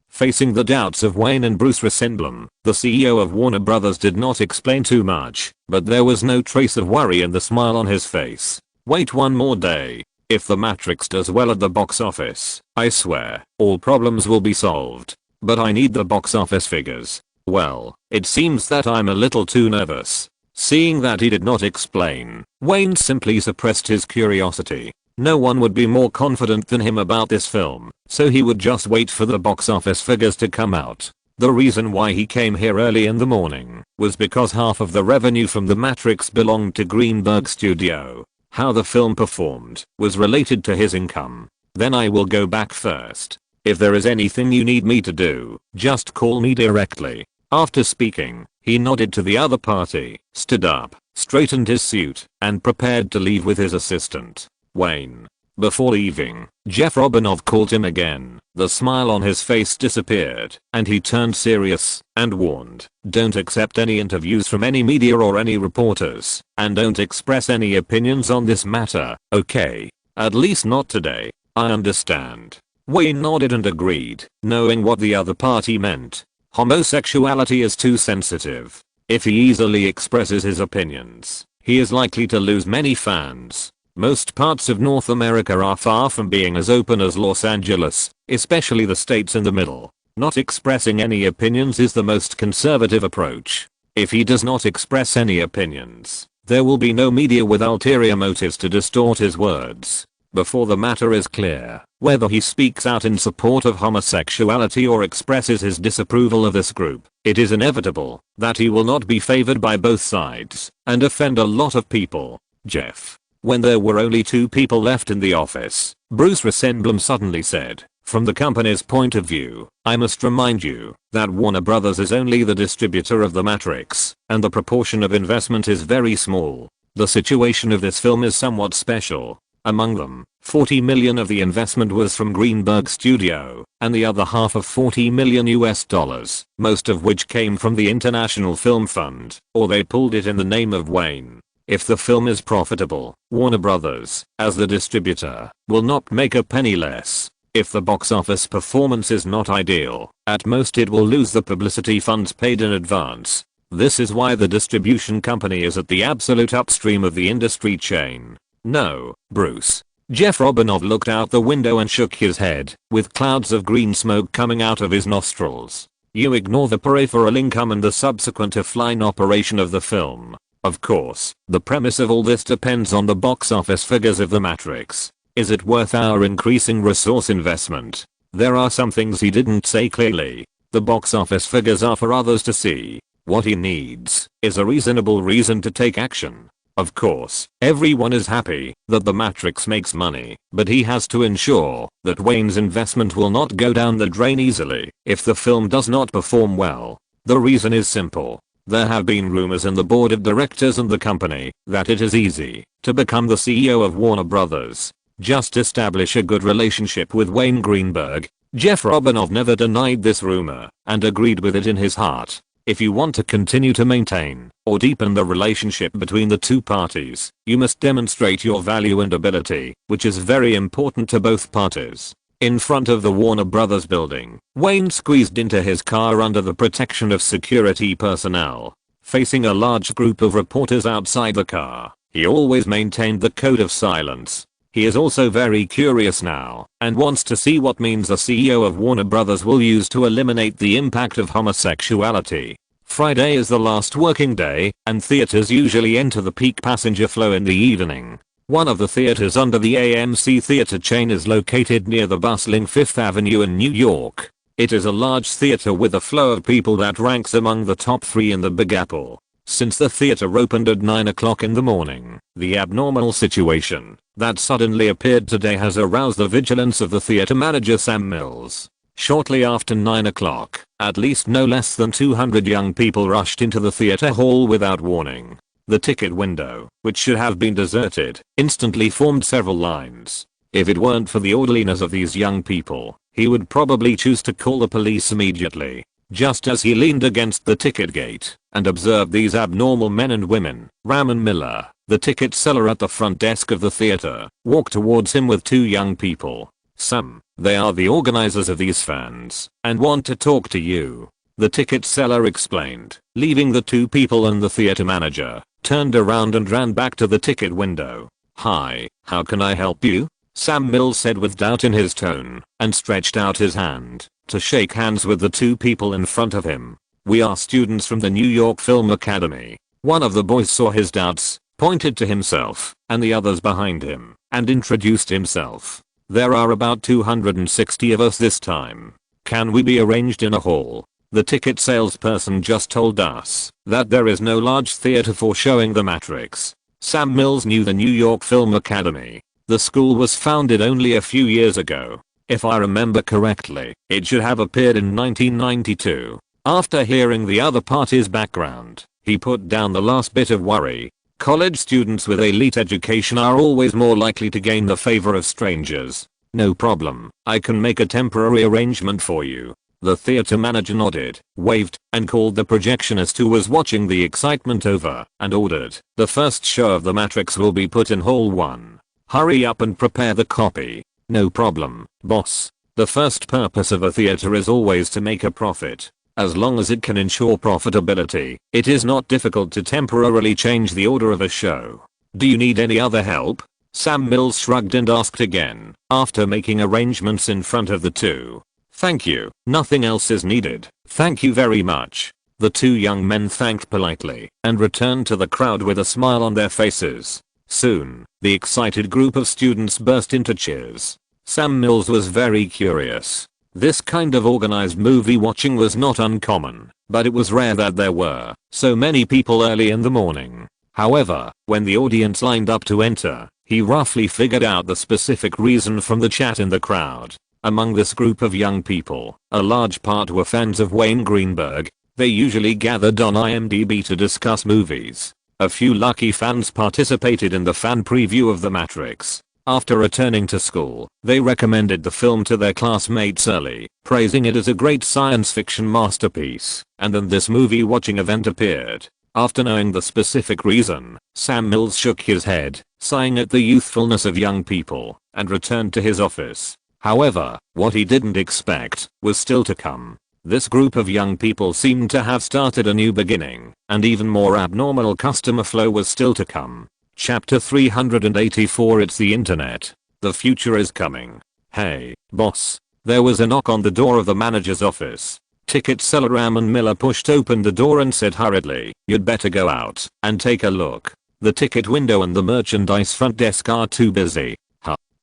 Speaker 1: Facing the doubts of Wayne and Bruce Rosenblum, the CEO of Warner Brothers did not explain too much, but there was no trace of worry in the smile on his face. "Wait one more day. If The Matrix does well at the box office, I swear, all problems will be solved. But I need the box office figures." Well, it seems that I'm a little too nervous. Seeing that he did not explain, Wayne simply suppressed his curiosity. No one would be more confident than him about this film, so he would just wait for the box office figures to come out. The reason why he came here early in the morning was because half of the revenue from The Matrix belonged to Greenberg Studio. How the film performed was related to his income. "Then I will go back first. If there is anything you need me to do, just call me directly." After speaking, he nodded to the other party, stood up, straightened his suit, and prepared to leave with his assistant. Wayne. Before leaving, Jeff Robinov called him again. The smile on his face disappeared, and he turned serious and warned, "Don't accept any interviews from any media or any reporters, and don't express any opinions on this matter, okay? At least not today." "I understand." Wayne nodded and agreed, knowing what the other party meant. Homosexuality is too sensitive. If he easily expresses his opinions, he is likely to lose many fans. Most parts of North America are far from being as open as Los Angeles, especially the states in the middle. Not expressing any opinions is the most conservative approach. If he does not express any opinions, there will be no media with ulterior motives to distort his words. Before the matter is clear, whether he speaks out in support of homosexuality or expresses his disapproval of this group, it is inevitable that he will not be favored by both sides and offend a lot of people. Jeff. When there were only 2 people left in the office, Bruce Rosenblum suddenly said, "From the company's point of view, I must remind you that Warner Brothers is only the distributor of The Matrix, and the proportion of investment is very small. The situation of this film is somewhat special. Among them, $40 million of the investment was from Greenberg Studio, and the other half of $40 million US, most of which came from the International Film Fund, or they pulled it in the name of Wayne. If the film is profitable, Warner Brothers, as the distributor, will not make a penny less. If the box office performance is not ideal, at most it will lose the publicity funds paid in advance. This is why the distribution company is at the absolute upstream of the industry chain." "No, Bruce." Jeff Robinov looked out the window and shook his head, with clouds of green smoke coming out of his nostrils. "You ignore the peripheral income and the subsequent offline operation of the film. Of course, the premise of all this depends on the box office figures of The Matrix. Is it worth our increasing resource investment?" There are some things he didn't say clearly. The box office figures are for others to see. What he needs is a reasonable reason to take action. Of course, everyone is happy that The Matrix makes money, but he has to ensure that Wayne's investment will not go down the drain easily if the film does not perform well. The reason is simple. There have been rumors in the board of directors and the company that it is easy to become the CEO of Warner Brothers. Just establish a good relationship with Wayne Greenberg. Jeff Robinov never denied this rumor and agreed with it in his heart. If you want to continue to maintain or deepen the relationship between the two parties, you must demonstrate your value and ability, which is very important to both parties. In front of the Warner Brothers building, Wayne squeezed into his car under the protection of security personnel. Facing a large group of reporters outside the car, he always maintained the code of silence. He is also very curious now and wants to see what means the CEO of Warner Brothers will use to eliminate the impact of homosexuality. Friday is the last working day, and theaters usually enter the peak passenger flow in the evening. One of the theaters under the AMC theater chain is located near the bustling Fifth Avenue in New York. It is a large theater with a flow of people that ranks among the top 3 in the Big Apple. Since the theater opened at 9 o'clock in the morning, the abnormal situation that suddenly appeared today has aroused the vigilance of the theater manager Sam Mills. Shortly after 9 o'clock, at least no less than 200 young people rushed into the theater hall without warning. The ticket window, which should have been deserted, instantly formed several lines. If it weren't for the orderliness of these young people, he would probably choose to call the police immediately. Just as he leaned against the ticket gate and observed these abnormal men and women, Ramon Miller, the ticket seller at the front desk of the theater, walked towards him with 2 young people. "Sam, they are the organizers of these fans and want to talk to you," the ticket seller explained. Leaving the 2 people and the theater manager, turned around and ran back to the ticket window. "Hi, how can I help you?" Sam Mills said with doubt in his tone, and stretched out his hand to shake hands with the 2 people in front of him. "We are students from the New York Film Academy." One of the boys saw his doubts, pointed to himself and the others behind him, and introduced himself. "There are about 260 of us this time. Can we be arranged in a hall? The ticket salesperson just told us that there is no large theater for showing The Matrix." Sam Mills knew the New York Film Academy. The school was founded only a few years ago. If I remember correctly, it should have appeared in 1992. After hearing the other party's background, he put down the last bit of worry. College students with elite education are always more likely to gain the favor of strangers. No problem, I can make a temporary arrangement for you. The theater manager nodded, waved, and called the projectionist who was watching the excitement over, and ordered, "The first show of The Matrix will be put in Hall 1. Hurry up and prepare the copy." "No problem, boss. The first purpose of a theater is always to make a profit. As long as it can ensure profitability, it is not difficult to temporarily change the order of a show. Do you need any other help?" Sam Mills shrugged and asked again, after making arrangements in front of the two. "Thank you, nothing else is needed, thank you very much." The two young men thanked politely and returned to the crowd with a smile on their faces. Soon, the excited group of students burst into cheers. Sam Mills was very curious. This kind of organized movie watching was not uncommon, but it was rare that there were so many people early in the morning. However, when the audience lined up to enter, he roughly figured out the specific reason from the chat in the crowd. Among this group of young people, a large part were fans of Wayne Greenberg. They usually gathered on IMDb to discuss movies. A few lucky fans participated in the fan preview of The Matrix. After returning to school, they recommended the film to their classmates early, praising it as a great science fiction masterpiece, and then this movie watching event appeared. After knowing the specific reason, Sam Mills shook his head, sighing at the youthfulness of young people, and returned to his office. However, what he didn't expect was still to come. This group of young people seemed to have started a new beginning, and even more abnormal customer flow was still to come. Chapter 384. It's the internet. The future is coming. "Hey, boss." There was a knock on the door of the manager's office. Ticket seller Ramon Miller pushed open the door and said hurriedly, "You'd better go out and take a look. The ticket window and the merchandise front desk are too busy."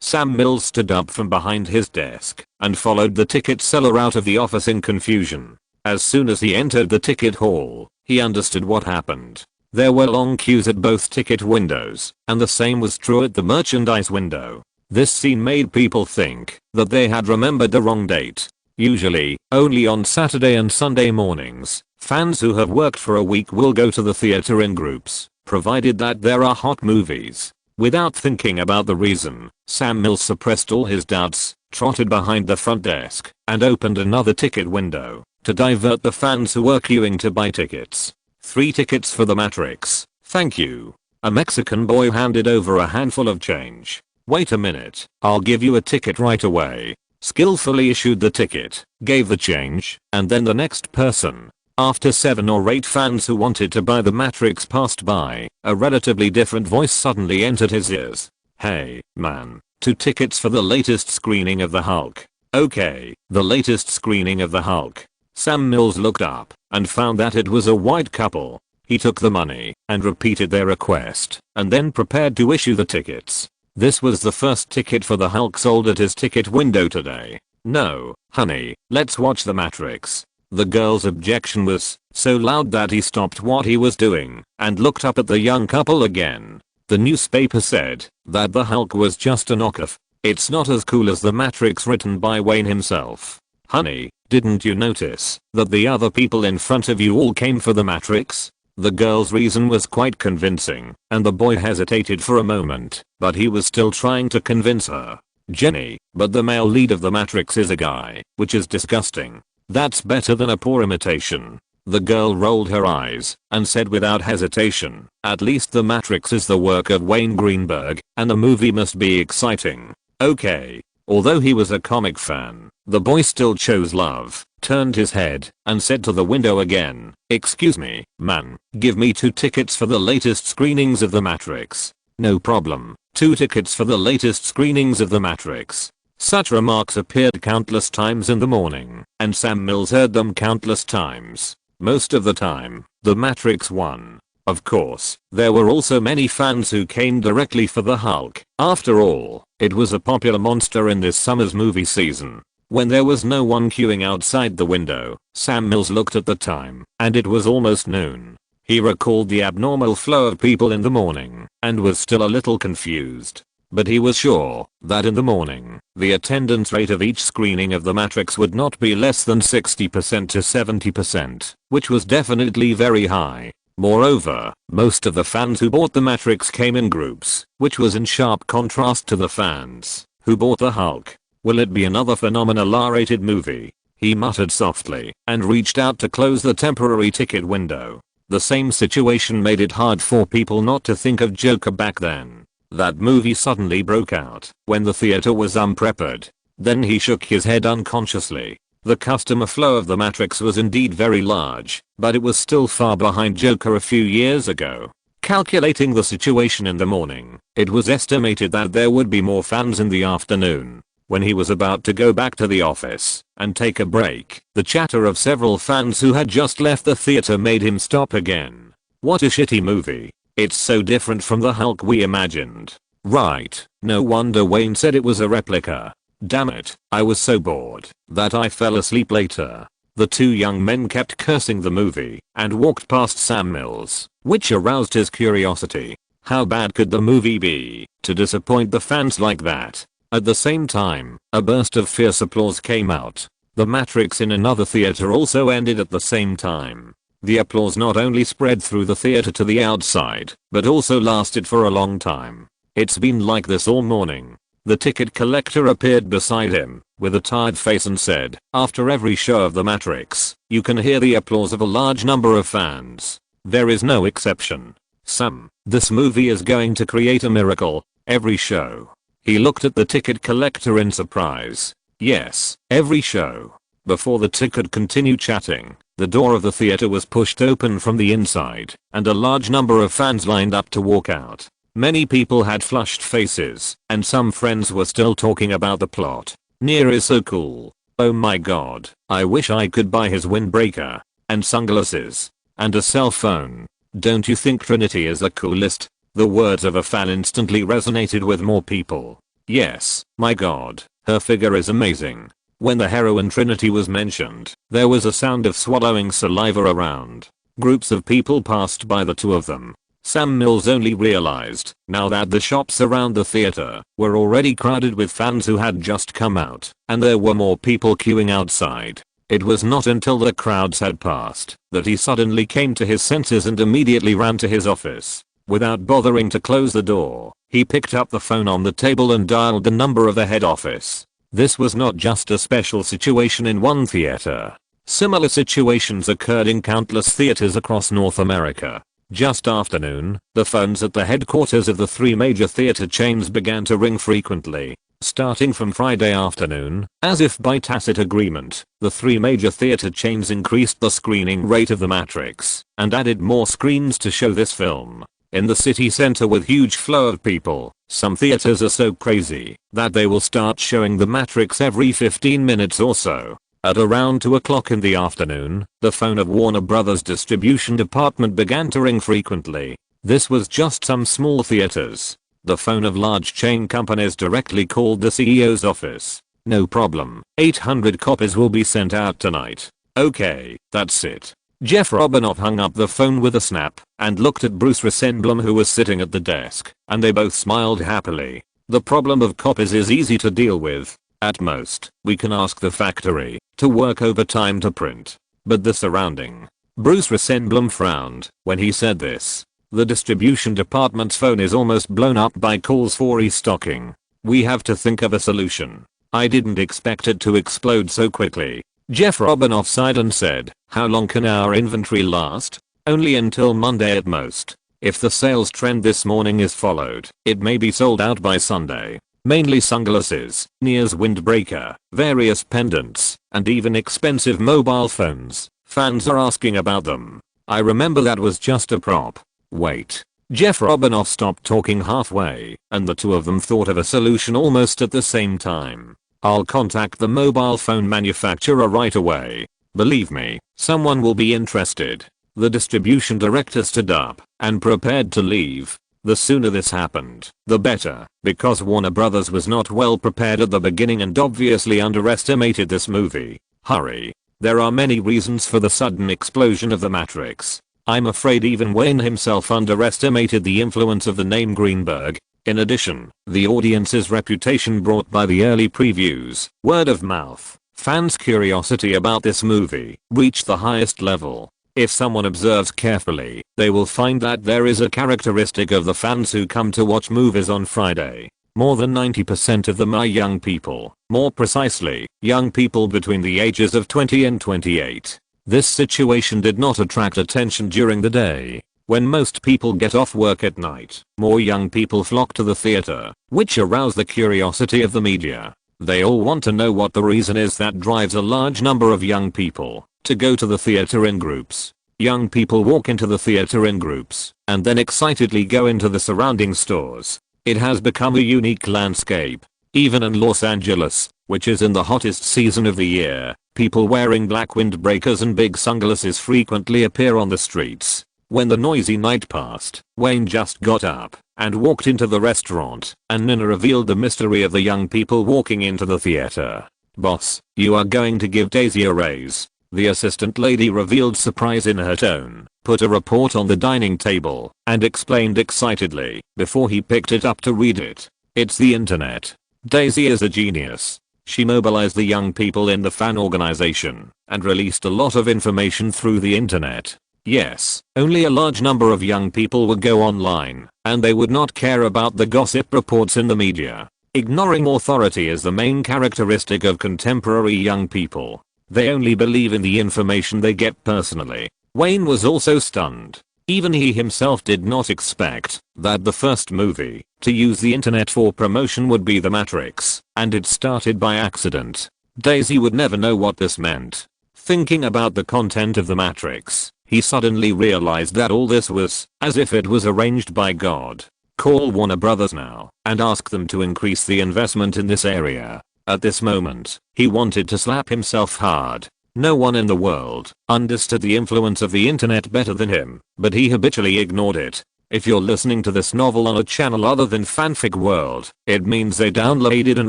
Speaker 1: Sam Mills stood up from behind his desk and followed the ticket seller out of the office in confusion. As soon as he entered the ticket hall, he understood what happened. There were long queues at both ticket windows, and the same was true at the merchandise window. This scene made people think that they had remembered the wrong date. Usually, only on Saturday and Sunday mornings, fans who have worked for a week will go to the theater in groups, provided that there are hot movies. Without thinking about the reason, Sam Mills suppressed all his doubts, trotted behind the front desk, and opened another ticket window to divert the fans who were queuing to buy tickets. 3 tickets for The Matrix, thank you." A Mexican boy handed over a handful of change. "Wait a minute, I'll give you a ticket right away." Skillfully issued the ticket, gave the change, and then the next person. After 7 or 8 fans who wanted to buy The Matrix passed by, a relatively different voice suddenly entered his ears. "Hey, man, 2 tickets for the latest screening of the Hulk." "Okay, the latest screening of the Hulk." Sam Mills looked up and found that it was a white couple. He took the money and repeated their request, and then prepared to issue the tickets. This was the first ticket for the Hulk sold at his ticket window today. "No, honey, let's watch The Matrix." The girl's objection was so loud that he stopped what he was doing and looked up at the young couple again. The newspaper said that the Hulk was just a knockoff. It's not as cool as The Matrix written by Wayne himself. "Honey, didn't you notice that the other people in front of you all came for The Matrix?" The girl's reason was quite convincing, and the boy hesitated for a moment, but he was still trying to convince her. "Jenny, but the male lead of The Matrix is a guy, which is disgusting." "That's better than a poor imitation." The girl rolled her eyes and said without hesitation, "At least The Matrix is the work of Wayne Greenberg, and the movie must be exciting." "Okay." Although he was a comic fan, the boy still chose love, turned his head, and said to the window again, "Excuse me, man, give me 2 tickets for the latest screenings of The Matrix." "No problem, 2 tickets for the latest screenings of The Matrix." Such remarks appeared countless times in the morning, and Sam Mills heard them countless times. Most of the time, The Matrix won. Of course, there were also many fans who came directly for the Hulk. After all, it was a popular monster in this summer's movie season. When there was no one queuing outside the window, Sam Mills looked at the time, and it was almost noon. He recalled the abnormal flow of people in the morning, and was still a little confused. But he was sure that in the morning, the attendance rate of each screening of The Matrix would not be less than 60% to 70%, which was definitely very high. Moreover, most of the fans who bought the Matrix came in groups, which was in sharp contrast to the fans who bought the Hulk. Will it be another phenomenal R-rated movie? He muttered softly and reached out to close the temporary ticket window. The same situation made it hard for people not to think of Joker back then. That movie suddenly broke out when the theater was unprepared. Then he shook his head unconsciously. The customer flow of the Matrix was indeed very large, but it was still far behind Joker a few years ago. Calculating the situation in the morning, it was estimated that there would be more fans in the afternoon. When he was about to go back to the office and take a break, the chatter of several fans who had just left the theater made him stop again. What a shitty movie. It's so different from the Hulk we imagined. Right, no wonder Wayne said it was a replica. Damn it, I was so bored that I fell asleep later. The two young men kept cursing the movie and walked past Sam Mills, which aroused his curiosity. How bad could the movie be to disappoint the fans like that? At the same time, a burst of fierce applause came out. The Matrix in another theater also ended at the same time. The applause not only spread through the theater to the outside, but also lasted for a long time. It's been like this all morning. The ticket collector appeared beside him with a tired face and said, after every show of The Matrix, you can hear the applause of a large number of fans. There is no exception. Sam, this movie is going to create a miracle. Every show. He looked at the ticket collector in surprise. Yes, every show. Before the ticket could continue chatting, the door of the theater was pushed open from the inside, and a large number of fans lined up to walk out. Many people had flushed faces, and some friends were still talking about the plot. Nier is so cool. Oh my god, I wish I could buy his windbreaker, and sunglasses, and a cell phone. Don't you think Trinity is the coolest? The words of a fan instantly resonated with more people. Yes, my god, her figure is amazing. When the heroine Trinity was mentioned, there was a sound of swallowing saliva around. Groups of people passed by the two of them. Sam Mills only realized now that the shops around the theater were already crowded with fans who had just come out, and there were more people queuing outside. It was not until the crowds had passed that he suddenly came to his senses and immediately ran to his office. Without bothering to close the door, he picked up the phone on the table and dialed the number of the head office. This was not just a special situation in one theater. Similar situations occurred in countless theaters across North America. Just after noon, the phones at the headquarters of the three major theater chains began to ring frequently. Starting from Friday afternoon, as if by tacit agreement, the three major theater chains increased the screening rate of The Matrix and added more screens to show this film. In the city center with huge flow of people, some theaters are so crazy that they will start showing The Matrix every 15 minutes or so. At around 2 o'clock in the afternoon, the phone of Warner Brothers distribution department began to ring frequently. This was just some small theaters. The phone of large chain companies directly called the CEO's office. No problem, 800 copies will be sent out tonight. Okay, that's it. Jeff Robinoff hung up the phone with a snap and looked at Bruce Rosenblum who was sitting at the desk, and they both smiled happily. The problem of copies is easy to deal with. At most, we can ask the factory to work overtime to print. But the surrounding. Bruce Rosenblum frowned when he said this. The distribution department's phone is almost blown up by calls for restocking. We have to think of a solution. I didn't expect it to explode so quickly. Jeff Robinoff sighed and said, how long can our inventory last? Only until Monday at most. If the sales trend this morning is followed, it may be sold out by Sunday. Mainly sunglasses, Nier's windbreaker, various pendants, and even expensive mobile phones. Fans are asking about them. I remember that was just a prop. Wait. Jeff Robinoff stopped talking halfway, and the two of them thought of a solution almost at the same time. I'll contact the mobile phone manufacturer right away. Believe me, someone will be interested. The distribution director stood up and prepared to leave. The sooner this happened, the better, because Warner Brothers was not well prepared at the beginning and obviously underestimated this movie. Hurry. There are many reasons for the sudden explosion of The Matrix. I'm afraid even Wayne himself underestimated the influence of the name Greenberg. In addition, the audience's reputation brought by the early previews, word of mouth, fans' curiosity about this movie, reached the highest level. If someone observes carefully, they will find that there is a characteristic of the fans who come to watch movies on Friday. More than 90% of them are young people, more precisely, young people between the ages of 20 and 28. This situation did not attract attention during the day. When most people get off work at night, more young people flock to the theater, which arouse the curiosity of the media. They all want to know what the reason is that drives a large number of young people to go to the theater in groups. Young people walk into the theater in groups and then excitedly go into the surrounding stores. It has become a unique landscape. Even in Los Angeles, which is in the hottest season of the year, people wearing black windbreakers and big sunglasses frequently appear on the streets. When the noisy night passed, Wayne just got up and walked into the restaurant, and Nina revealed the mystery of the young people walking into the theater. "Boss, you are going to give Daisy a raise." The assistant lady revealed surprise in her tone, put a report on the dining table, and explained excitedly before he picked it up to read it. "It's the internet. Daisy is a genius. She mobilized the young people in the fan organization and released a lot of information through the internet. Yes, only a large number of young people would go online, and they would not care about the gossip reports in the media. Ignoring authority is the main characteristic of contemporary young people. They only believe in the information they get personally." Wayne was also stunned. Even he himself did not expect that the first movie to use the internet for promotion would be The Matrix, and it started by accident. Daisy would never know what this meant. Thinking about the content of The Matrix, he suddenly realized that all this was as if it was arranged by God. Call Warner Brothers now and ask them to increase the investment in this area. At this moment, he wanted to slap himself hard. No one in the world understood the influence of the internet better than him, but he habitually ignored it. If you're listening to this novel on a channel other than Fanfic World, it means they downloaded and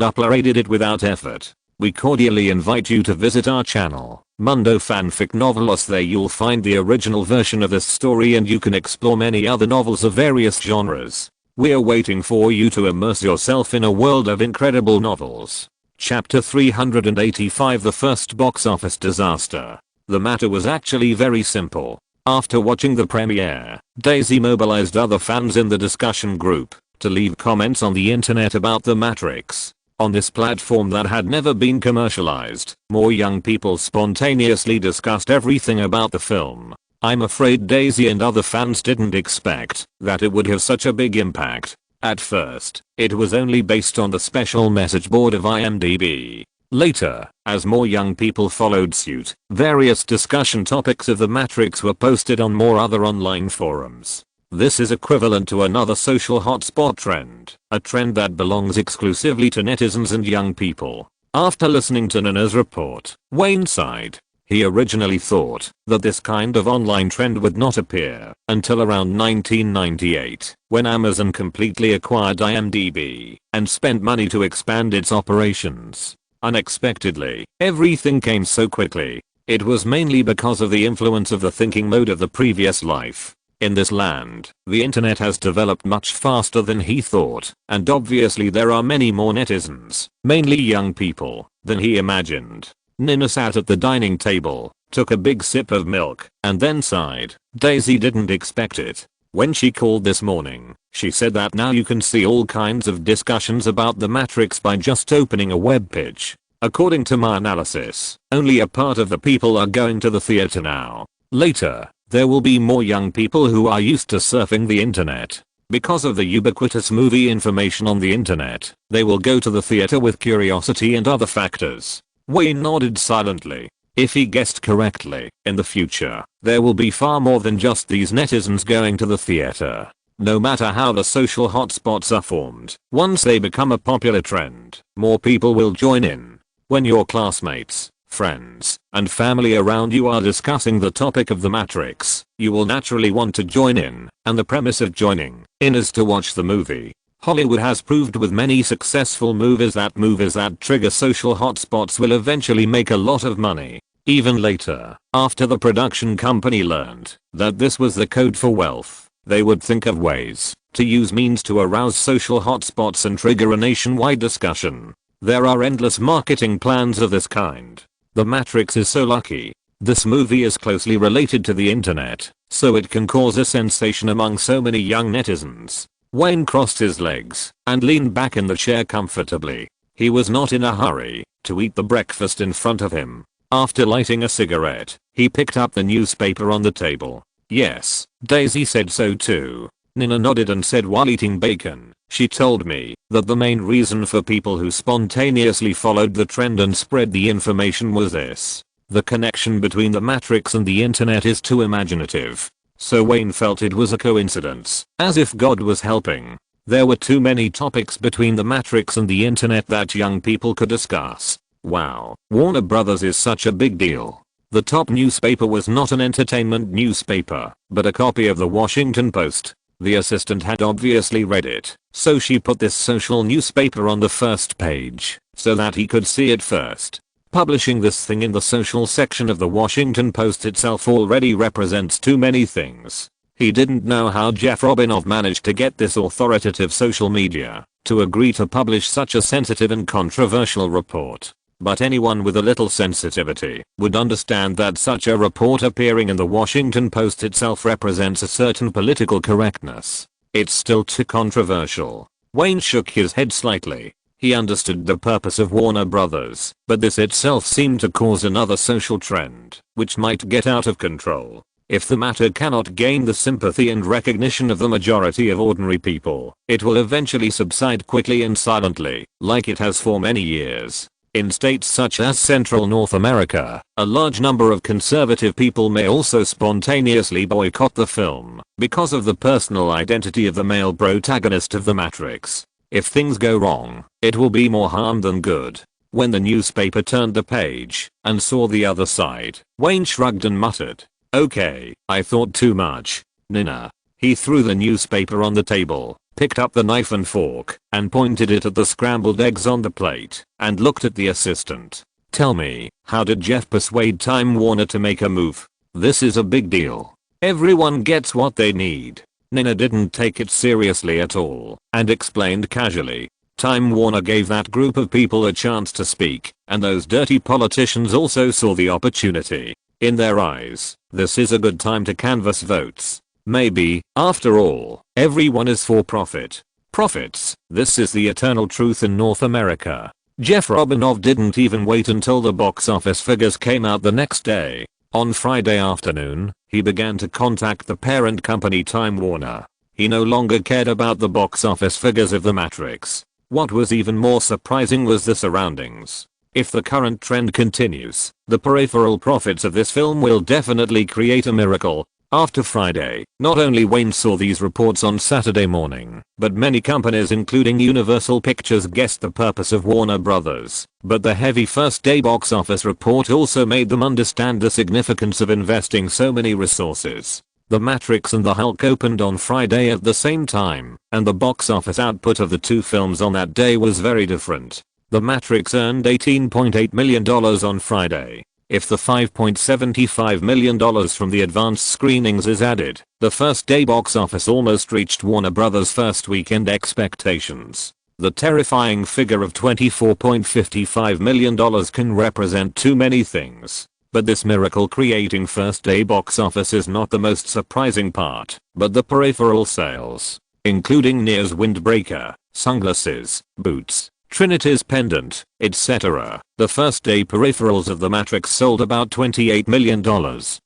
Speaker 1: uploaded it without effort. We cordially invite you to visit our channel, Mundo Fanfic Novelos. There you'll find the original version of this story, and you can explore many other novels of various genres. We're waiting for you to immerse yourself in a world of incredible novels. Chapter 385, The First Box Office Disaster. The matter was actually very simple. After watching the premiere, Daisy mobilized other fans in the discussion group to leave comments on the internet about The Matrix. On this platform that had never been commercialized, more young people spontaneously discussed everything about the film. I'm afraid Daisy and other fans didn't expect that it would have such a big impact. At first, it was only based on the special message board of IMDb. Later, as more young people followed suit, various discussion topics of The Matrix were posted on more other online forums. This is equivalent to another social hotspot trend, a trend that belongs exclusively to netizens and young people. After listening to Nana's report, Wayne sighed. He originally thought that this kind of online trend would not appear until around 1998, when Amazon completely acquired IMDb and spent money to expand its operations. Unexpectedly, everything came so quickly. It was mainly because of the influence of the thinking mode of the previous life. In this land, the internet has developed much faster than he thought, and obviously there are many more netizens, mainly young people, than he imagined. Nina sat at the dining table, took a big sip of milk, and then sighed. Daisy didn't expect it. When she called this morning, she said that now you can see all kinds of discussions about The Matrix by just opening a web page. According to my analysis, only a part of the people are going to the theater now. Later, there will be more young people who are used to surfing the internet. Because of the ubiquitous movie information on the internet, they will go to the theater with curiosity and other factors. Wayne nodded silently. If he guessed correctly, in the future, there will be far more than just these netizens going to the theater. No matter how the social hotspots are formed, once they become a popular trend, more people will join in. When your classmates, friends, and family around you are discussing the topic of The Matrix, you will naturally want to join in, and the premise of joining in is to watch the movie. Hollywood has proved with many successful movies that trigger social hotspots will eventually make a lot of money. Even later, after the production company learned that this was the code for wealth, they would think of ways to use means to arouse social hotspots and trigger a nationwide discussion. There are endless marketing plans of this kind. The Matrix is so lucky. This movie is closely related to the internet, so it can cause a sensation among so many young netizens. Wayne crossed his legs and leaned back in the chair comfortably. He was not in a hurry to eat the breakfast in front of him. After lighting a cigarette, he picked up the newspaper on the table. Yes, Daisy said so too. Nina nodded and said while eating bacon, she told me that the main reason for people who spontaneously followed the trend and spread the information was this. The connection between the Matrix and the internet is too imaginative. So Wayne felt it was a coincidence, as if God was helping. There were too many topics between the Matrix and the internet that young people could discuss. Wow, Warner Brothers is such a big deal. The top newspaper was not an entertainment newspaper, but a copy of the Washington Post. The assistant had obviously read it, so she put this social newspaper on the first page, so that he could see it first. Publishing this thing in the social section of the Washington Post itself already represents too many things. He didn't know how Jeff Robinov managed to get this authoritative social media to agree to publish such a sensitive and controversial report. But anyone with a little sensitivity would understand that such a report appearing in the Washington Post itself represents a certain political correctness. It's still too controversial. Wayne shook his head slightly. He understood the purpose of Warner Brothers, but this itself seemed to cause another social trend, which might get out of control. If the matter cannot gain the sympathy and recognition of the majority of ordinary people, it will eventually subside quickly and silently, like it has for many years. In states such as Central North America, a large number of conservative people may also spontaneously boycott the film because of the personal identity of the male protagonist of The Matrix. If things go wrong, it will be more harm than good. When the newspaper turned the page and saw the other side, Wayne shrugged and muttered, "Okay, I thought too much. Nina." He threw the newspaper on the table, picked up the knife and fork, and pointed it at the scrambled eggs on the plate, and looked at the assistant. "Tell me, how did Jeff persuade Time Warner to make a move? This is a big deal. Everyone gets what they need." Nina didn't take it seriously at all, and explained casually. Time Warner gave that group of people a chance to speak, and those dirty politicians also saw the opportunity. In their eyes, this is a good time to canvass votes. Maybe, after all, everyone is for profit. Profits, this is the eternal truth in North America. Jeff Robinov didn't even wait until the box office figures came out the next day. On Friday afternoon, he began to contact the parent company Time Warner. He no longer cared about the box office figures of The Matrix. What was even more surprising was the surroundings. If the current trend continues, the peripheral profits of this film will definitely create a miracle. After Friday, not only Wayne saw these reports on Saturday morning, but many companies including Universal Pictures guessed the purpose of Warner Brothers. But the heavy first day box office report also made them understand the significance of investing so many resources. The Matrix and the Hulk opened on Friday at the same time, and the box office output of the two films on that day was very different. The Matrix earned $18.8 million on Friday. If the $5.75 million from the advanced screenings is added, the first day box office almost reached Warner Brothers' first weekend expectations. The terrifying figure of $24.55 million can represent too many things. But this miracle-creating first day box office is not the most surprising part, but the peripheral sales, including Near's windbreaker, sunglasses, boots, Trinity's pendant, etc. The first day peripherals of The Matrix sold about $28 million,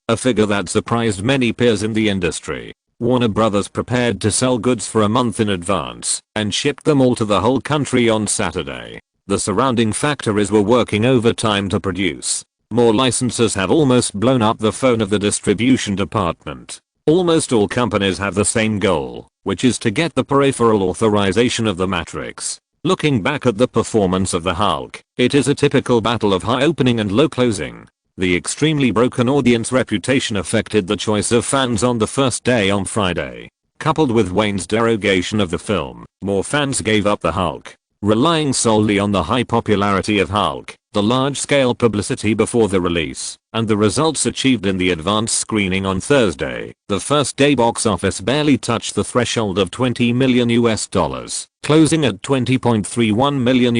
Speaker 1: a figure that surprised many peers in the industry. Warner Brothers prepared to sell goods for a month in advance and shipped them all to the whole country on Saturday. The surrounding factories were working overtime to produce. More licenses have almost blown up the phone of the distribution department. Almost all companies have the same goal, which is to get the peripheral authorization of The Matrix. Looking back at the performance of the Hulk, it is a typical battle of high opening and low closing. The extremely broken audience reputation affected the choice of fans on the first day on Friday. Coupled with Wayne's derogation of the film, more fans gave up the Hulk. Relying solely on the high popularity of Hulk, the large-scale publicity before the release, and the results achieved in the advanced screening on Thursday, the first day box office barely touched the threshold of $20 million, closing at $20.31 million.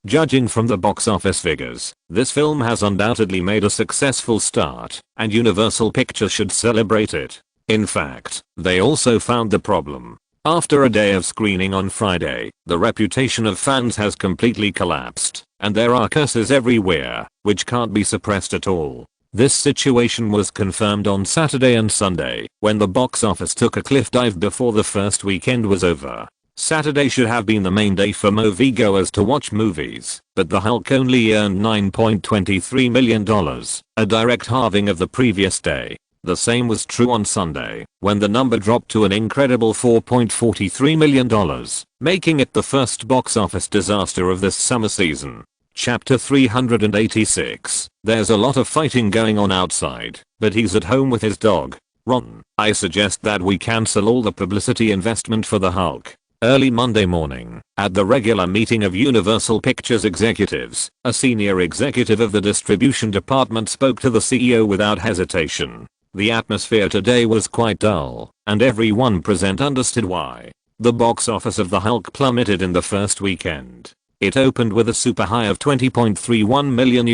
Speaker 1: Judging from the box office figures, this film has undoubtedly made a successful start, and Universal Pictures should celebrate it. In fact, they also found the problem. After a day of screening on Friday, the reputation of fans has completely collapsed, and there are curses everywhere, which can't be suppressed at all. This situation was confirmed on Saturday and Sunday, when the box office took a cliff dive before the first weekend was over. Saturday should have been the main day for moviegoers to watch movies, but the Hulk only earned $9.23 million, a direct halving of the previous day. The same was true on Sunday, when the number dropped to an incredible $4.43 million, making it the first box office disaster of this summer season. Chapter 386. There's a lot of fighting going on outside, but he's at home with his dog. Ron, I suggest that we cancel all the publicity investment for the Hulk. Early Monday morning, at the regular meeting of Universal Pictures executives, a senior executive of the distribution department spoke to the CEO without hesitation. The atmosphere today was quite dull, and everyone present understood why. The box office of the Hulk plummeted in the first weekend. It opened with a super high of $20.31 million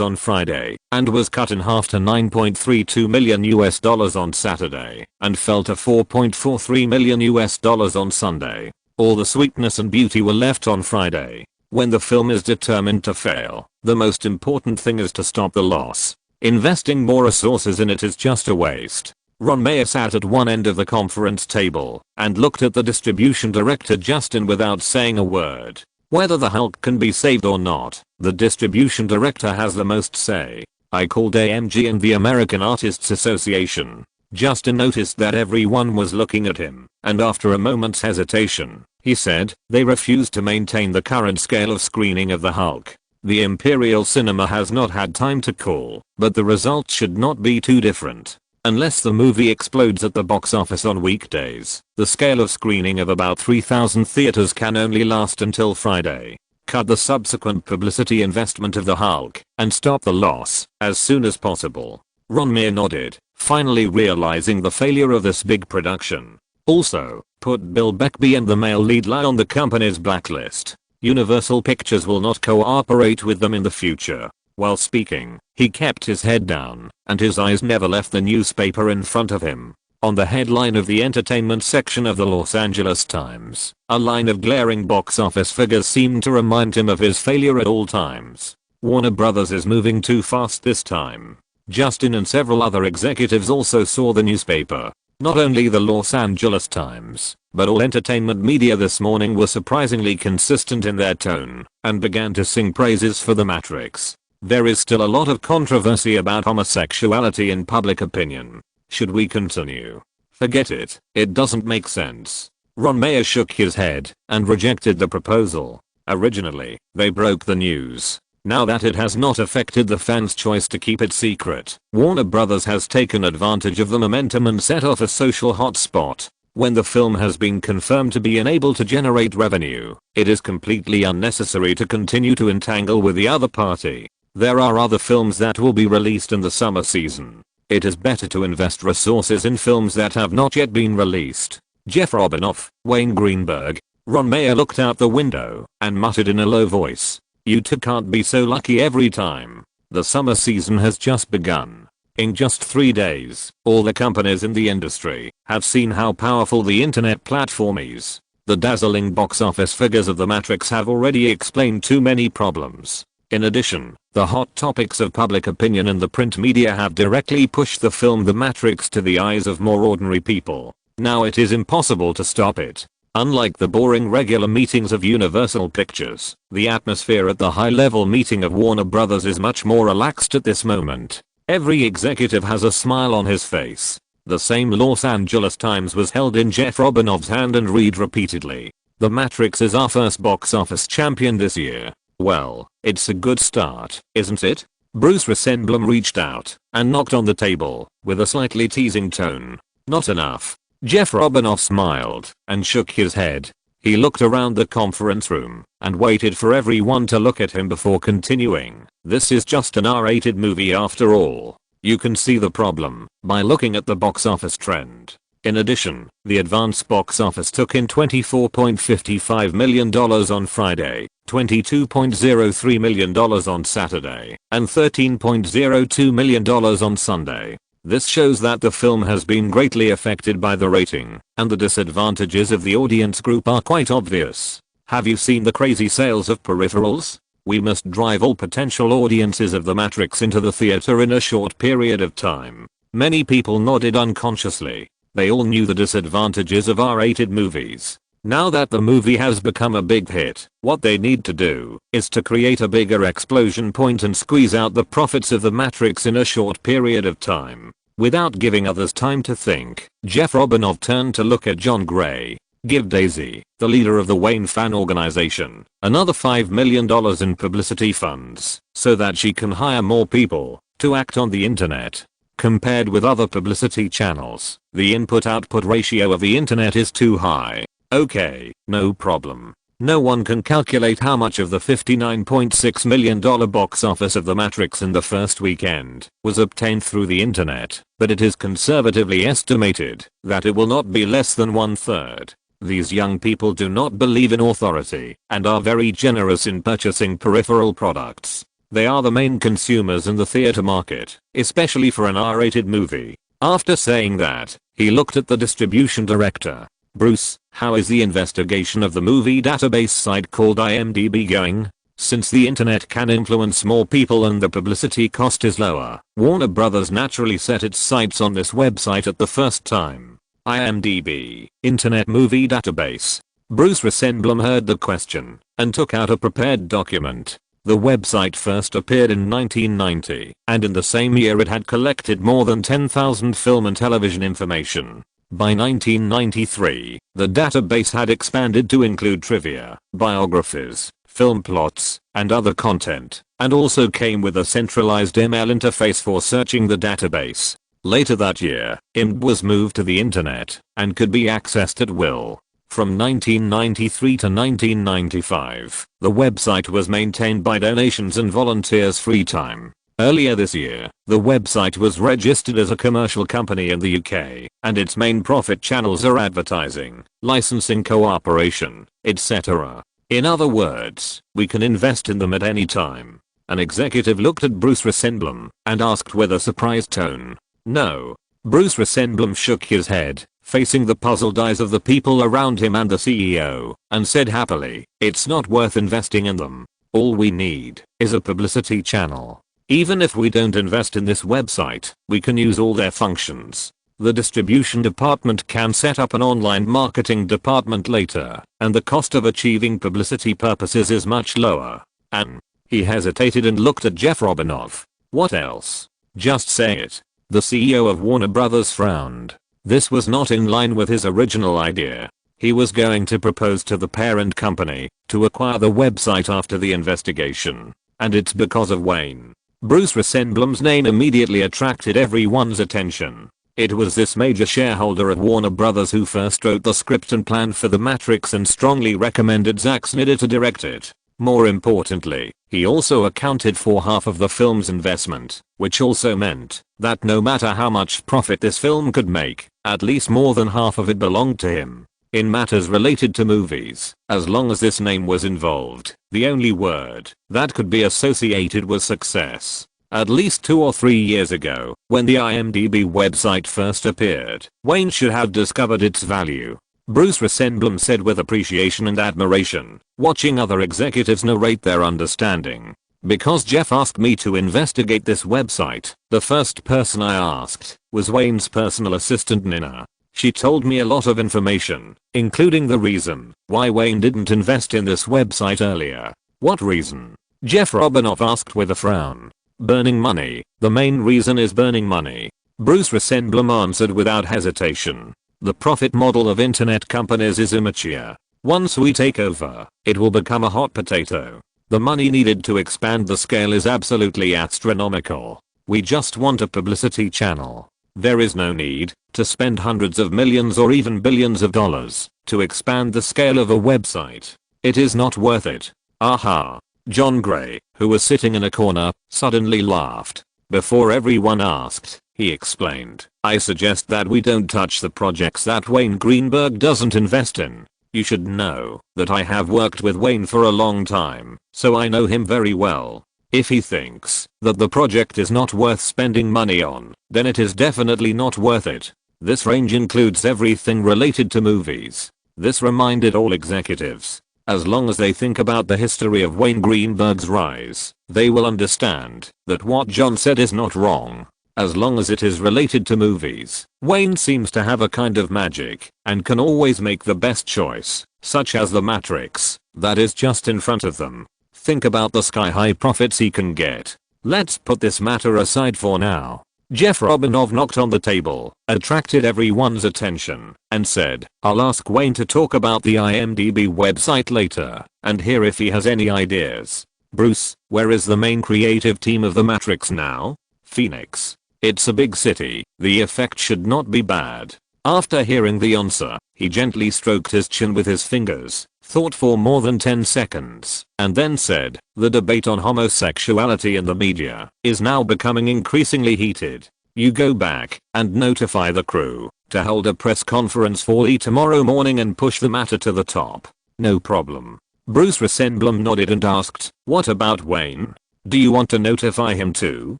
Speaker 1: on Friday, and was cut in half to $9.32 million on Saturday, and fell to $4.43 million on Sunday. All the sweetness and beauty were left on Friday. When the film is determined to fail, the most important thing is to stop the loss. Investing more resources in it is just a waste. Ron Mayer sat at one end of the conference table, and looked at the distribution director Justin without saying a word. Whether the Hulk can be saved or not, the distribution director has the most say. I called AMG and the American Artists Association. Justin noticed that everyone was looking at him, and after a moment's hesitation, he said, they refuse to maintain the current scale of screening of the Hulk. The Imperial Cinema has not had time to cool, but the results should not be too different. Unless the movie explodes at the box office on weekdays, the scale of screening of about 3,000 theaters can only last until Friday. Cut the subsequent publicity investment of the Hulk, and stop the loss, as soon as possible. Ron Mayer nodded, finally realizing the failure of this big production. Also, put Bill Beckby and the male lead lie on the company's blacklist. Universal Pictures will not cooperate with them in the future. While speaking, he kept his head down, and his eyes never left the newspaper in front of him. On the headline of the entertainment section of the Los Angeles Times, a line of glaring box office figures seemed to remind him of his failure at all times. Warner Brothers is moving too fast this time. Justin and several other executives also saw the newspaper. Not only the Los Angeles Times, but all entertainment media this morning were surprisingly consistent in their tone, and began to sing praises for The Matrix. There is still a lot of controversy about homosexuality in public opinion. Should we continue? Forget it, it doesn't make sense. Ron Mayer shook his head and rejected the proposal. Originally, they broke the news. Now that it has not affected the fans' choice to keep it secret, Warner Brothers has taken advantage of the momentum and set off a social hotspot. When the film has been confirmed to be unable to generate revenue, it is completely unnecessary to continue to entangle with the other party. There are other films that will be released in the summer season. It is better to invest resources in films that have not yet been released. Jeff Robinoff, Wayne Greenberg. Ron Mayer looked out the window and muttered in a low voice. You two can't be so lucky every time. The summer season has just begun. In just 3 days, all the companies in the industry have seen how powerful the internet platform is. The dazzling box office figures of The Matrix have already explained too many problems. In addition, the hot topics of public opinion and the print media have directly pushed the film The Matrix to the eyes of more ordinary people. Now it is impossible to stop it. Unlike the boring regular meetings of Universal Pictures, the atmosphere at the high-level meeting of Warner Brothers is much more relaxed at this moment. Every executive has a smile on his face. The same Los Angeles Times was held in Jeff Robinoff's hand and read repeatedly. The Matrix is our first box office champion this year. Well, it's a good start, isn't it? Bruce Rosenblum reached out and knocked on the table with a slightly teasing tone. Not enough. Jeff Robinoff smiled and shook his head. He looked around the conference room and waited for everyone to look at him before continuing. This is just an R-rated movie after all. You can see the problem by looking at the box office trend. In addition, the advance box office took in $24.55 million on Friday, $22.03 million on Saturday, and $13.02 million on Sunday. This shows that the film has been greatly affected by the rating, and the disadvantages of the audience group are quite obvious. Have you seen the crazy sales of peripherals? We must drive all potential audiences of The Matrix into the theater in a short period of time. Many people nodded unconsciously. They all knew the disadvantages of R-rated movies. Now that the movie has become a big hit, what they need to do is to create a bigger explosion point and squeeze out the profits of The Matrix in a short period of time. Without giving others time to think, Jeff Robinov turned to look at John Gray. Give Daisy, the leader of the Wayne fan organization, another $5 million in publicity funds so that she can hire more people to act on the internet. Compared with other publicity channels, the input-output ratio of the internet is too high. Okay, no problem. No one can calculate how much of the $59.6 million box office of The Matrix in the first weekend was obtained through the internet, but it is conservatively estimated that it will not be less than 1/3. These young people do not believe in authority and are very generous in purchasing peripheral products. They are the main consumers in the theater market, especially for an R-rated movie. After saying that, he looked at the distribution director. Bruce, how is the investigation of the movie database site called IMDb going? Since the internet can influence more people and the publicity cost is lower, Warner Bros. Naturally set its sights on this website at the first time. IMDb, Internet Movie Database. Bruce Rosenblum heard the question and took out a prepared document. The website first appeared in 1990, and in the same year it had collected more than 10,000 film and television information. By 1993, the database had expanded to include trivia, biographies, film plots, and other content, and also came with a centralized email interface for searching the database. Later that year, IMDb was moved to the internet and could be accessed at will. From 1993 to 1995, the website was maintained by donations and volunteers' free time. Earlier this year, the website was registered as a commercial company in the UK, and its main profit channels are advertising, licensing cooperation, etc. In other words, we can invest in them at any time. An executive looked at Bruce Rosenblum and asked with a surprised tone. No. Bruce Rosenblum shook his head, facing the puzzled eyes of the people around him and the CEO, and said happily, it's not worth investing in them. All we need is a publicity channel. Even if we don't invest in this website, we can use all their functions. The distribution department can set up an online marketing department later, and the cost of achieving publicity purposes is much lower. And he hesitated and looked at Jeff Robinov. What else? Just say it. The CEO of Warner Bros. Frowned. This was not in line with his original idea. He was going to propose to the parent company to acquire the website after the investigation. And it's because of Wayne. Bruce Rosenblum's name immediately attracted everyone's attention. It was this major shareholder of Warner Bros. Who first wrote the script and plan for The Matrix and strongly recommended Zack Snyder to direct it. More importantly, he also accounted for half of the film's investment, which also meant that no matter how much profit this film could make, at least more than half of it belonged to him. In matters related to movies, as long as this name was involved, the only word that could be associated was success. At least 2 or 3 years ago, when the IMDb website first appeared, Wayne should have discovered its value. Bruce Rosenblum said with appreciation and admiration, watching other executives narrate their understanding. Because Jeff asked me to investigate this website, the first person I asked was Wayne's personal assistant Nina. She told me a lot of information, including the reason why Wayne didn't invest in this website earlier. What reason? Jeff Robinov asked with a frown. Burning money. The main reason is burning money. Bruce Rosenblum answered without hesitation. The profit model of internet companies is immature. Once we take over, it will become a hot potato. The money needed to expand the scale is absolutely astronomical. We just want a publicity channel. There is no need to spend hundreds of millions or even billions of dollars to expand the scale of a website. It is not worth it. Aha. John Gray, who was sitting in a corner, suddenly laughed. Before everyone asked, He explained, I suggest that we don't touch the projects that Wayne Greenberg doesn't invest in. You should know that I have worked with Wayne for a long time, so I know him very well. If he thinks that the project is not worth spending money on, then it is definitely not worth it. This range includes everything related to movies. This reminded all executives. As long as they think about the history of Wayne Greenberg's rise, they will understand that what John said is not wrong. As long as it is related to movies, Wayne seems to have a kind of magic and can always make the best choice, such as The Matrix, that is just in front of them. Think about the sky-high profits he can get. Let's put this matter aside for now. Jeff Robinov knocked on the table, attracted everyone's attention, and said, I'll ask Wayne to talk about the IMDb website later and hear if he has any ideas. Bruce, where is the main creative team of The Matrix now? Phoenix. It's a big city, the effect should not be bad. After hearing the answer, he gently stroked his chin with his fingers, thought for more than 10 seconds, and then said, the debate on homosexuality in the media is now becoming increasingly heated. You go back and notify the crew to hold a press conference for Lee tomorrow morning and push the matter to the top. No problem. Bruce Rosenblum nodded and asked, what about Wayne? Do you want to notify him too?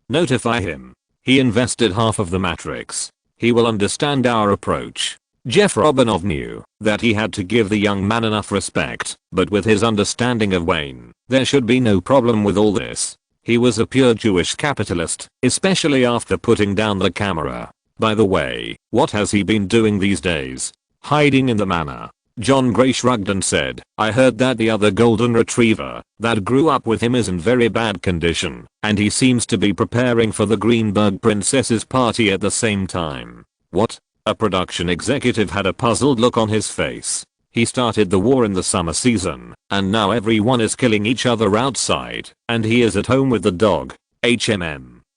Speaker 1: Notify him. He invested half of The Matrix. He will understand our approach. Jeff Robinov knew that he had to give the young man enough respect, but with his understanding of Wayne, there should be no problem with all this. He was a pure Jewish capitalist, especially after putting down the camera. By the way, what has he been doing these days? Hiding in the manor. John Gray shrugged and said, I heard that the other golden retriever that grew up with him is in very bad condition, and he seems to be preparing for the Greenberg princess's party at the same time. What? A production executive had a puzzled look on his face. He started the war in the summer season, and now everyone is killing each other outside, and he is at home with the dog.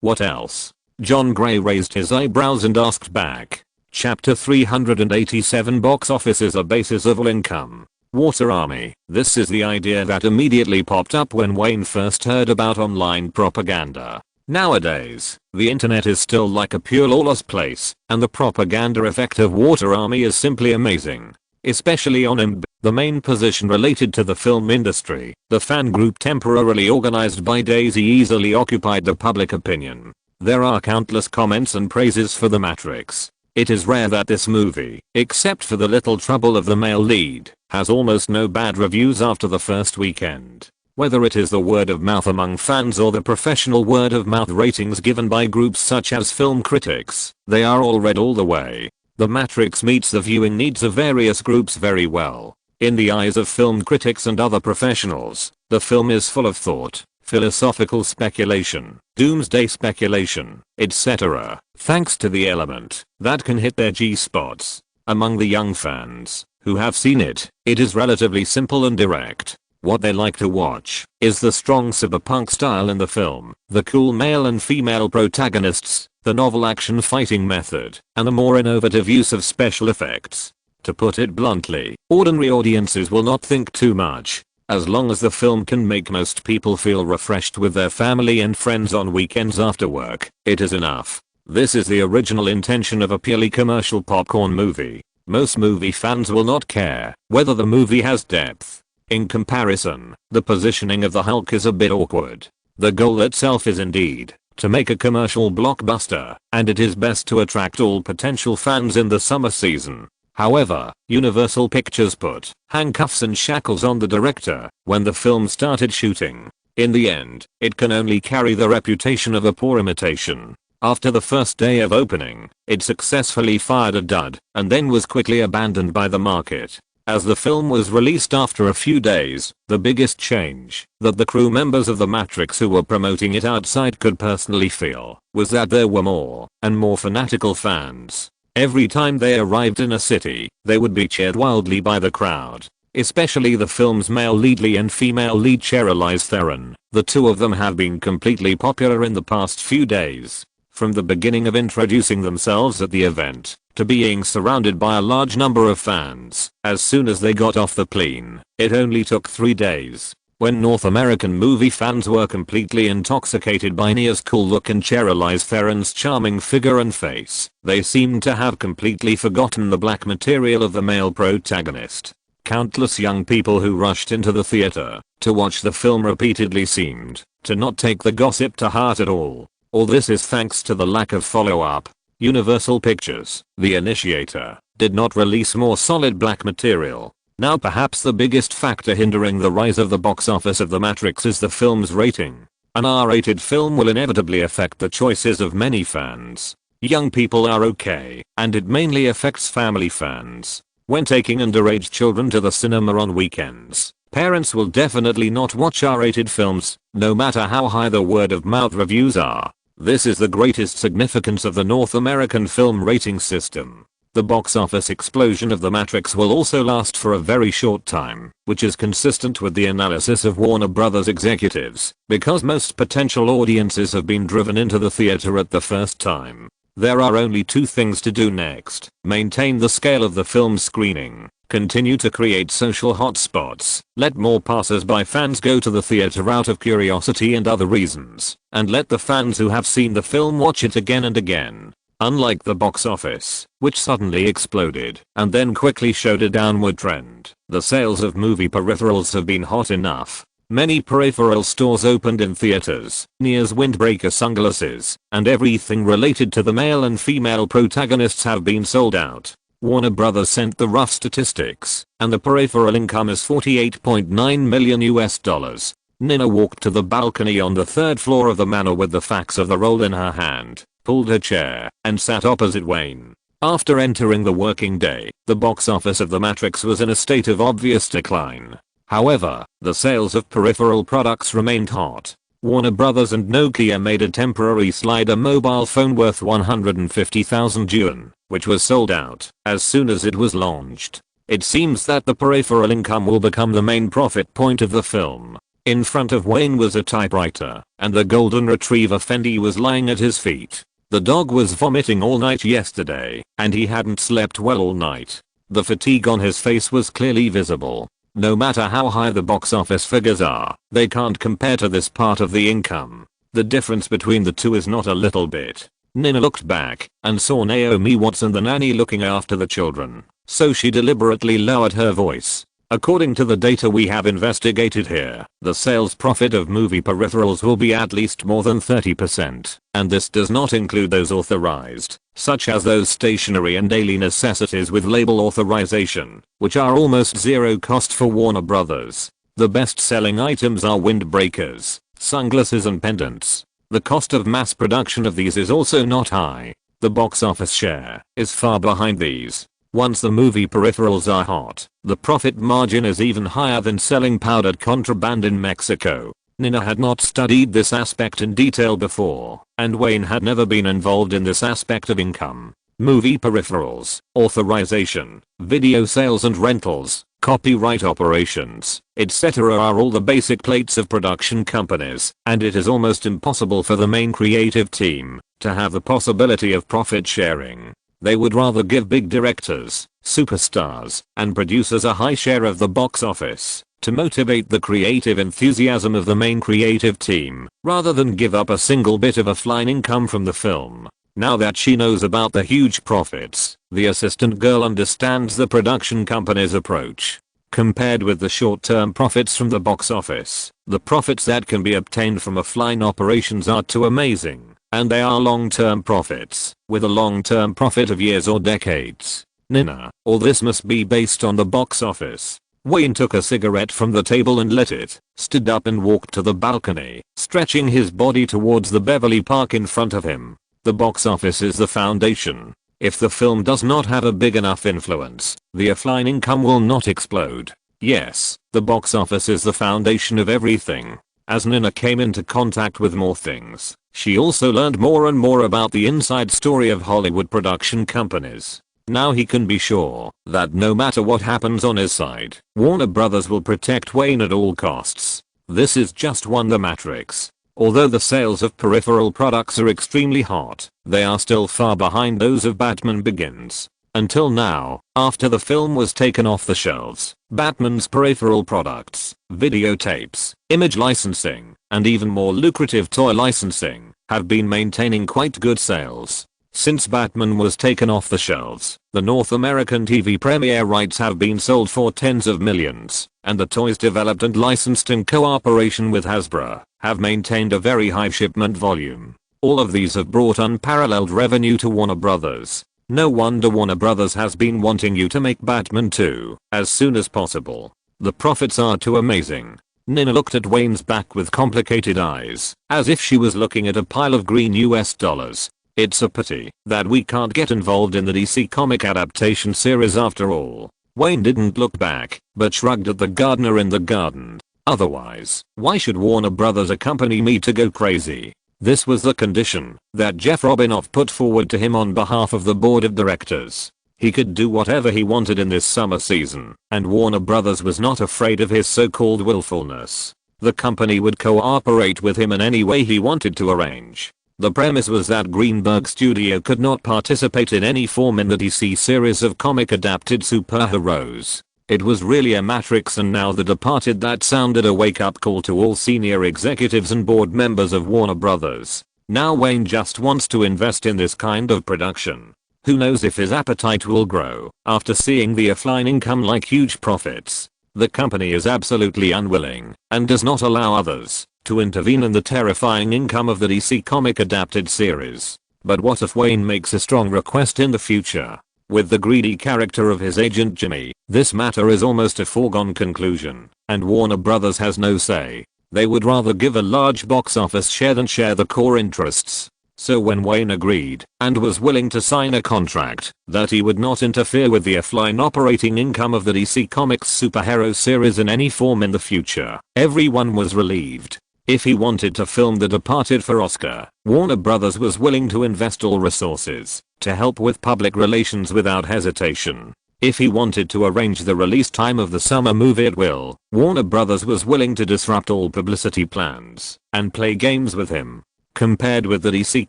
Speaker 1: What else? John Gray raised his eyebrows and asked back. Chapter 387 Box office is a basis of all income. Water Army. This is the idea that immediately popped up when Wayne first heard about online propaganda. Nowadays, the internet is still like a pure lawless place, and the propaganda effect of Water Army is simply amazing. Especially on IMDb, the main position related to the film industry. The fan group temporarily organized by Daisy easily occupied the public opinion. There are countless comments and praises for The Matrix. It is rare that this movie, except for the little trouble of the male lead, has almost no bad reviews after the first weekend. Whether it is the word of mouth among fans or the professional word of mouth ratings given by groups such as film critics, they are all read all the way. The Matrix meets the viewing needs of various groups very well. In the eyes of film critics and other professionals, the film is full of thought, philosophical speculation, doomsday speculation, etc. Thanks to the element that can hit their G-spots. Among the young fans who have seen it, it is relatively simple and direct. What they like to watch is the strong cyberpunk style in the film, the cool male and female protagonists, the novel action fighting method, and the more innovative use of special effects. To put it bluntly, ordinary audiences will not think too much. As long as the film can make most people feel refreshed with their family and friends on weekends after work, it is enough. This is the original intention of a purely commercial popcorn movie. Most movie fans will not care whether the movie has depth. In comparison, the positioning of the Hulk is a bit awkward. The goal itself is indeed to make a commercial blockbuster, and it is best to attract all potential fans in the summer season. However, Universal Pictures put handcuffs and shackles on the director when the film started shooting. In the end, it can only carry the reputation of a poor imitation. After the first day of opening, it successfully fired a dud and then was quickly abandoned by the market. As the film was released after a few days, the biggest change that the crew members of The Matrix who were promoting it outside could personally feel was that there were more and more fanatical fans. Every time they arrived in a city, they would be cheered wildly by the crowd. Especially the film's male lead Lee and female lead Charlize Theron. The two of them have been completely popular in the past few days. From the beginning of introducing themselves at the event, to being surrounded by a large number of fans, as soon as they got off the plane, it only took 3 days. When North American movie fans were completely intoxicated by Nia's cool look and Charlize Theron's charming figure and face, they seemed to have completely forgotten the black material of the male protagonist. Countless young people who rushed into the theater to watch the film repeatedly seemed to not take the gossip to heart at all. All this is thanks to the lack of follow-up. Universal Pictures, the initiator, did not release more solid black material. Now perhaps the biggest factor hindering the rise of the box office of The Matrix is the film's rating. An R-rated film will inevitably affect the choices of many fans. Young people are okay, and it mainly affects family fans. When taking underage children to the cinema on weekends, parents will definitely not watch R-rated films, no matter how high the word-of-mouth reviews are. This is the greatest significance of the North American film rating system. The box office explosion of The Matrix will also last for a very short time, which is consistent with the analysis of Warner Brothers executives, because most potential audiences have been driven into the theater at the first time. There are only two things to do next: maintain the scale of the film's screening, continue to create social hotspots, let more passers-by fans go to the theater out of curiosity and other reasons, and let the fans who have seen the film watch it again and again. Unlike the box office, which suddenly exploded and then quickly showed a downward trend, the sales of movie peripherals have been hot enough. Many peripheral stores opened in theaters, Nia's windbreaker sunglasses, and everything related to the male and female protagonists have been sold out. Warner Brothers sent the rough statistics, and the peripheral income is $48.9 million. Nina walked to the balcony on the third floor of the manor with the facts of the role in her hand, pulled her chair, and sat opposite Wayne. After entering the working day, the box office of The Matrix was in a state of obvious decline. However, the sales of peripheral products remained hot. Warner Brothers and Nokia made a temporary slider mobile phone worth 150,000 yuan, which was sold out as soon as it was launched. It seems that the peripheral income will become the main profit point of the film. In front of Wayne was a typewriter, and the golden retriever Fendi was lying at his feet. The dog was vomiting all night yesterday, and he hadn't slept well all night. The fatigue on his face was clearly visible. No matter how high the box office figures are, they can't compare to this part of the income. The difference between the two is not a little bit. Nina looked back and saw Naomi Watson, the nanny, looking after the children, so she deliberately lowered her voice. According to the data we have investigated here, the sales profit of movie peripherals will be at least more than 30%, and this does not include those authorized, such as those stationery and daily necessities with label authorization, which are almost zero cost for Warner Brothers. The best-selling items are windbreakers, sunglasses and pendants. The cost of mass production of these is also not high. The box office share is far behind these. Once the movie peripherals are hot, the profit margin is even higher than selling powdered contraband in Mexico. Nina had not studied this aspect in detail before, and Wayne had never been involved in this aspect of income. Movie peripherals, authorization, video sales and rentals, copyright operations, etc. are all the basic plates of production companies, and it is almost impossible for the main creative team to have the possibility of profit sharing. They would rather give big directors, superstars, and producers a high share of the box office to motivate the creative enthusiasm of the main creative team, rather than give up a single bit of offline income from the film. Now that she knows about the huge profits, the assistant girl understands the production company's approach. Compared with the short-term profits from the box office, the profits that can be obtained from offline operations are too amazing. And they are long-term profits, with a long-term profit of years or decades. Nina, all this must be based on the box office. Wayne took a cigarette from the table and lit it, stood up and walked to the balcony, stretching his body towards the Beverly Park in front of him. The box office is the foundation. If the film does not have a big enough influence, the offline income will not explode. Yes, the box office is the foundation of everything. As Nina came into contact with more things, she also learned more and more about the inside story of Hollywood production companies. Now he can be sure that no matter what happens on his side, Warner Brothers will protect Wayne at all costs. This is just one The Matrix. Although the sales of peripheral products are extremely hot, they are still far behind those of Batman Begins. Until now, after the film was taken off the shelves, Batman's peripheral products, videotapes, image licensing, and even more lucrative toy licensing have been maintaining quite good sales. Since Batman was taken off the shelves, the North American TV premiere rights have been sold for tens of millions, and the toys developed and licensed in cooperation with Hasbro have maintained a very high shipment volume. All of these have brought unparalleled revenue to Warner Brothers. No wonder Warner Brothers has been wanting you to make Batman 2 as soon as possible. The profits are too amazing. Nina looked at Wayne's back with complicated eyes, as if she was looking at a pile of green US dollars. It's a pity that we can't get involved in the DC comic adaptation series after all. Wayne didn't look back, but shrugged at the gardener in the garden. Otherwise, why should Warner Brothers accompany me to go crazy? This was the condition that Jeff Robinoff put forward to him on behalf of the board of directors. He could do whatever he wanted in this summer season, and Warner Brothers was not afraid of his so-called willfulness. The company would cooperate with him in any way he wanted to arrange. The premise was that Greenberg Studio could not participate in any form in the DC series of comic-adapted superheroes. It was really a matrix, and now The Departed that sounded a wake-up call to all senior executives and board members of Warner Brothers. Now Wayne just wants to invest in this kind of production. Who knows if his appetite will grow after seeing the offline income like huge profits. The company is absolutely unwilling and does not allow others to intervene in the terrifying income of the DC comic adapted series. But what if Wayne makes a strong request in the future? With the greedy character of his agent Jimmy, this matter is almost a foregone conclusion, and Warner Brothers has no say. They would rather give a large box office share than share the core interests. So when Wayne agreed and was willing to sign a contract that he would not interfere with the offline operating income of the DC Comics superhero series in any form in the future, everyone was relieved. If he wanted to film The Departed for Oscar, Warner Brothers was willing to invest all resources to help with public relations without hesitation. If he wanted to arrange the release time of the summer movie at will, Warner Brothers was willing to disrupt all publicity plans and play games with him. Compared with the DC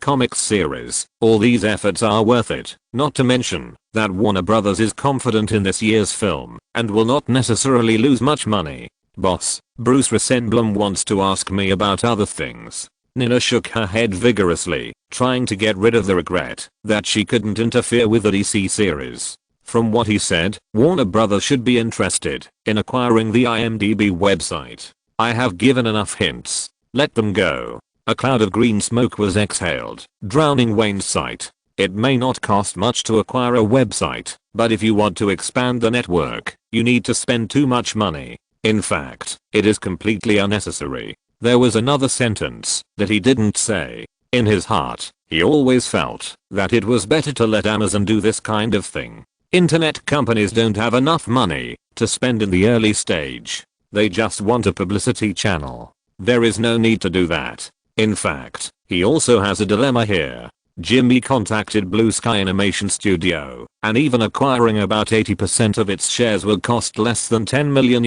Speaker 1: Comics series, all these efforts are worth it, not to mention that Warner Brothers is confident in this year's film and will not necessarily lose much money. Boss, Bruce Rosenblum wants to ask me about other things. Nina shook her head vigorously, trying to get rid of the regret that she couldn't interfere with the DC series. From what he said, Warner Brothers should be interested in acquiring the IMDb website. I have given enough hints. Let them go. A cloud of green smoke was exhaled, drowning Wayne's sight. It may not cost much to acquire a website, but if you want to expand the network, you need to spend too much money. In fact, it is completely unnecessary. There was another sentence that he didn't say. In his heart, he always felt that it was better to let Amazon do this kind of thing. Internet companies don't have enough money to spend in the early stage. They just want a publicity channel. There is no need to do that. In fact, he also has a dilemma here. Jimmy contacted Blue Sky Animation Studio, and even acquiring about 80% of its shares will cost less than $10 million.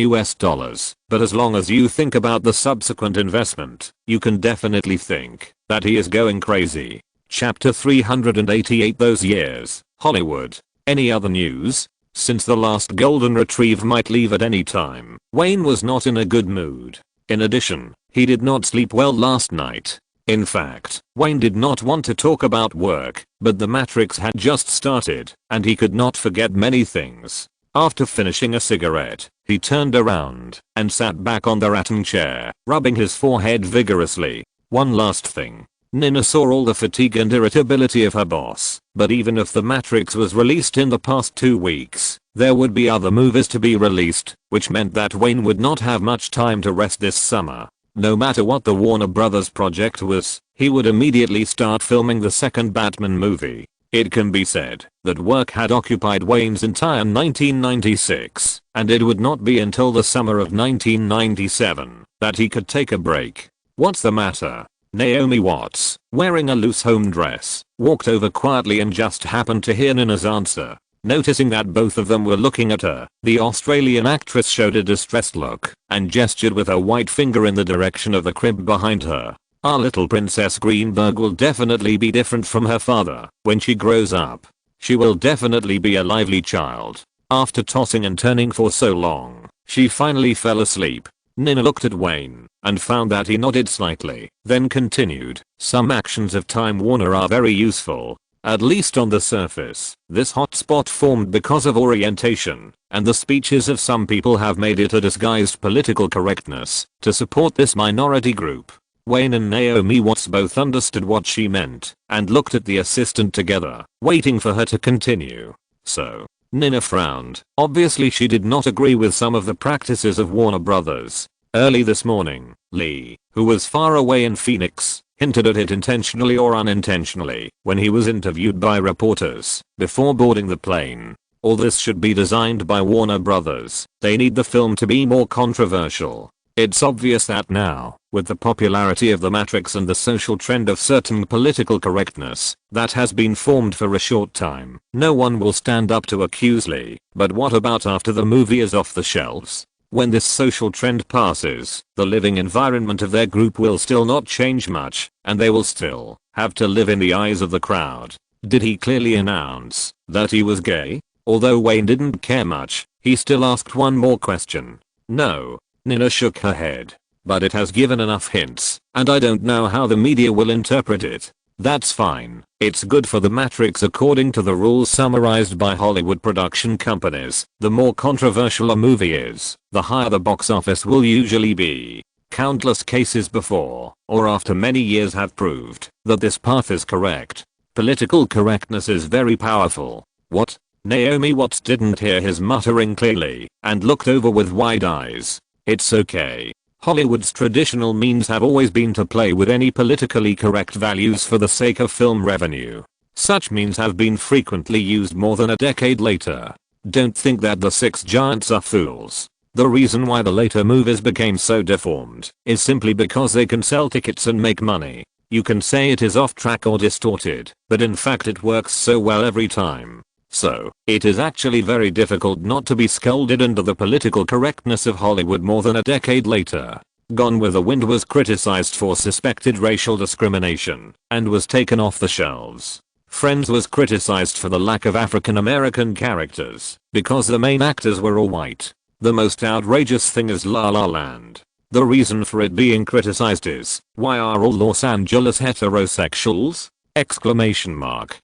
Speaker 1: But as long as you think about the subsequent investment, you can definitely think that he is going crazy. Chapter 388 Those Years, Hollywood. Any other news? Since the last golden retrieve might leave at any time, Wayne was not in a good mood. In addition, he did not sleep well last night. In fact, Wayne did not want to talk about work, but the Matrix had just started, and he could not forget many things. After finishing a cigarette, he turned around and sat back on the rattan chair, rubbing his forehead vigorously. One last thing. Nina saw all the fatigue and irritability of her boss, but even if The Matrix was released in the past 2 weeks, there would be other movies to be released, which meant that Wayne would not have much time to rest this summer. No matter what the Warner Brothers project was, he would immediately start filming the second Batman movie. It can be said that work had occupied Wayne's entire 1996, and it would not be until the summer of 1997 that he could take a break. What's the matter? Naomi Watts, wearing a loose home dress, walked over quietly and just happened to hear Nina's answer. Noticing that both of them were looking at her, the Australian actress showed a distressed look and gestured with her white finger in the direction of the crib behind her. Our little Princess Greenberg will definitely be different from her father when she grows up. She will definitely be a lively child. After tossing and turning for so long, she finally fell asleep. Nina looked at Wayne and found that he nodded slightly, then continued, "Some actions of Time Warner are very useful. At least on the surface, this hotspot formed because of orientation, and the speeches of some people have made it a disguised political correctness to support this minority group." Wayne and Naomi Watts both understood what she meant and looked at the assistant together, waiting for her to continue. So, Nina frowned. Obviously she did not agree with some of the practices of Warner Brothers. Early this morning, Lee, who was far away in Phoenix, hinted at it intentionally or unintentionally when he was interviewed by reporters before boarding the plane. All this should be designed by Warner Brothers. They need the film to be more controversial. It's obvious that now, with the popularity of The Matrix and the social trend of certain political correctness that has been formed for a short time, no one will stand up to accuse Lee. But what about after the movie is off the shelves? When this social trend passes, the living environment of their group will still not change much, and they will still have to live in the eyes of the crowd. Did he clearly announce that he was gay? Although Wayne didn't care much, he still asked one more question. No. Nina shook her head. But it has given enough hints, and I don't know how the media will interpret it. That's fine. It's good for The Matrix according to the rules summarized by Hollywood production companies. The more controversial a movie is, the higher the box office will usually be. Countless cases before or after many years have proved that this path is correct. Political correctness is very powerful. What? Naomi Watts didn't hear his muttering clearly and looked over with wide eyes. It's okay. Hollywood's traditional means have always been to play with any politically correct values for the sake of film revenue. Such means have been frequently used more than a decade later. Don't think that the six giants are fools. The reason why the later movies became so deformed is simply because they can sell tickets and make money. You can say it is off track or distorted, but in fact it works so well every time. So, it is actually very difficult not to be scolded into the political correctness of Hollywood more than a decade later. Gone with the Wind was criticized for suspected racial discrimination and was taken off the shelves. Friends was criticized for the lack of African American characters because the main actors were all white. The most outrageous thing is La La Land. The reason for it being criticized is, why are all Los Angeles heterosexuals? Exclamation mark.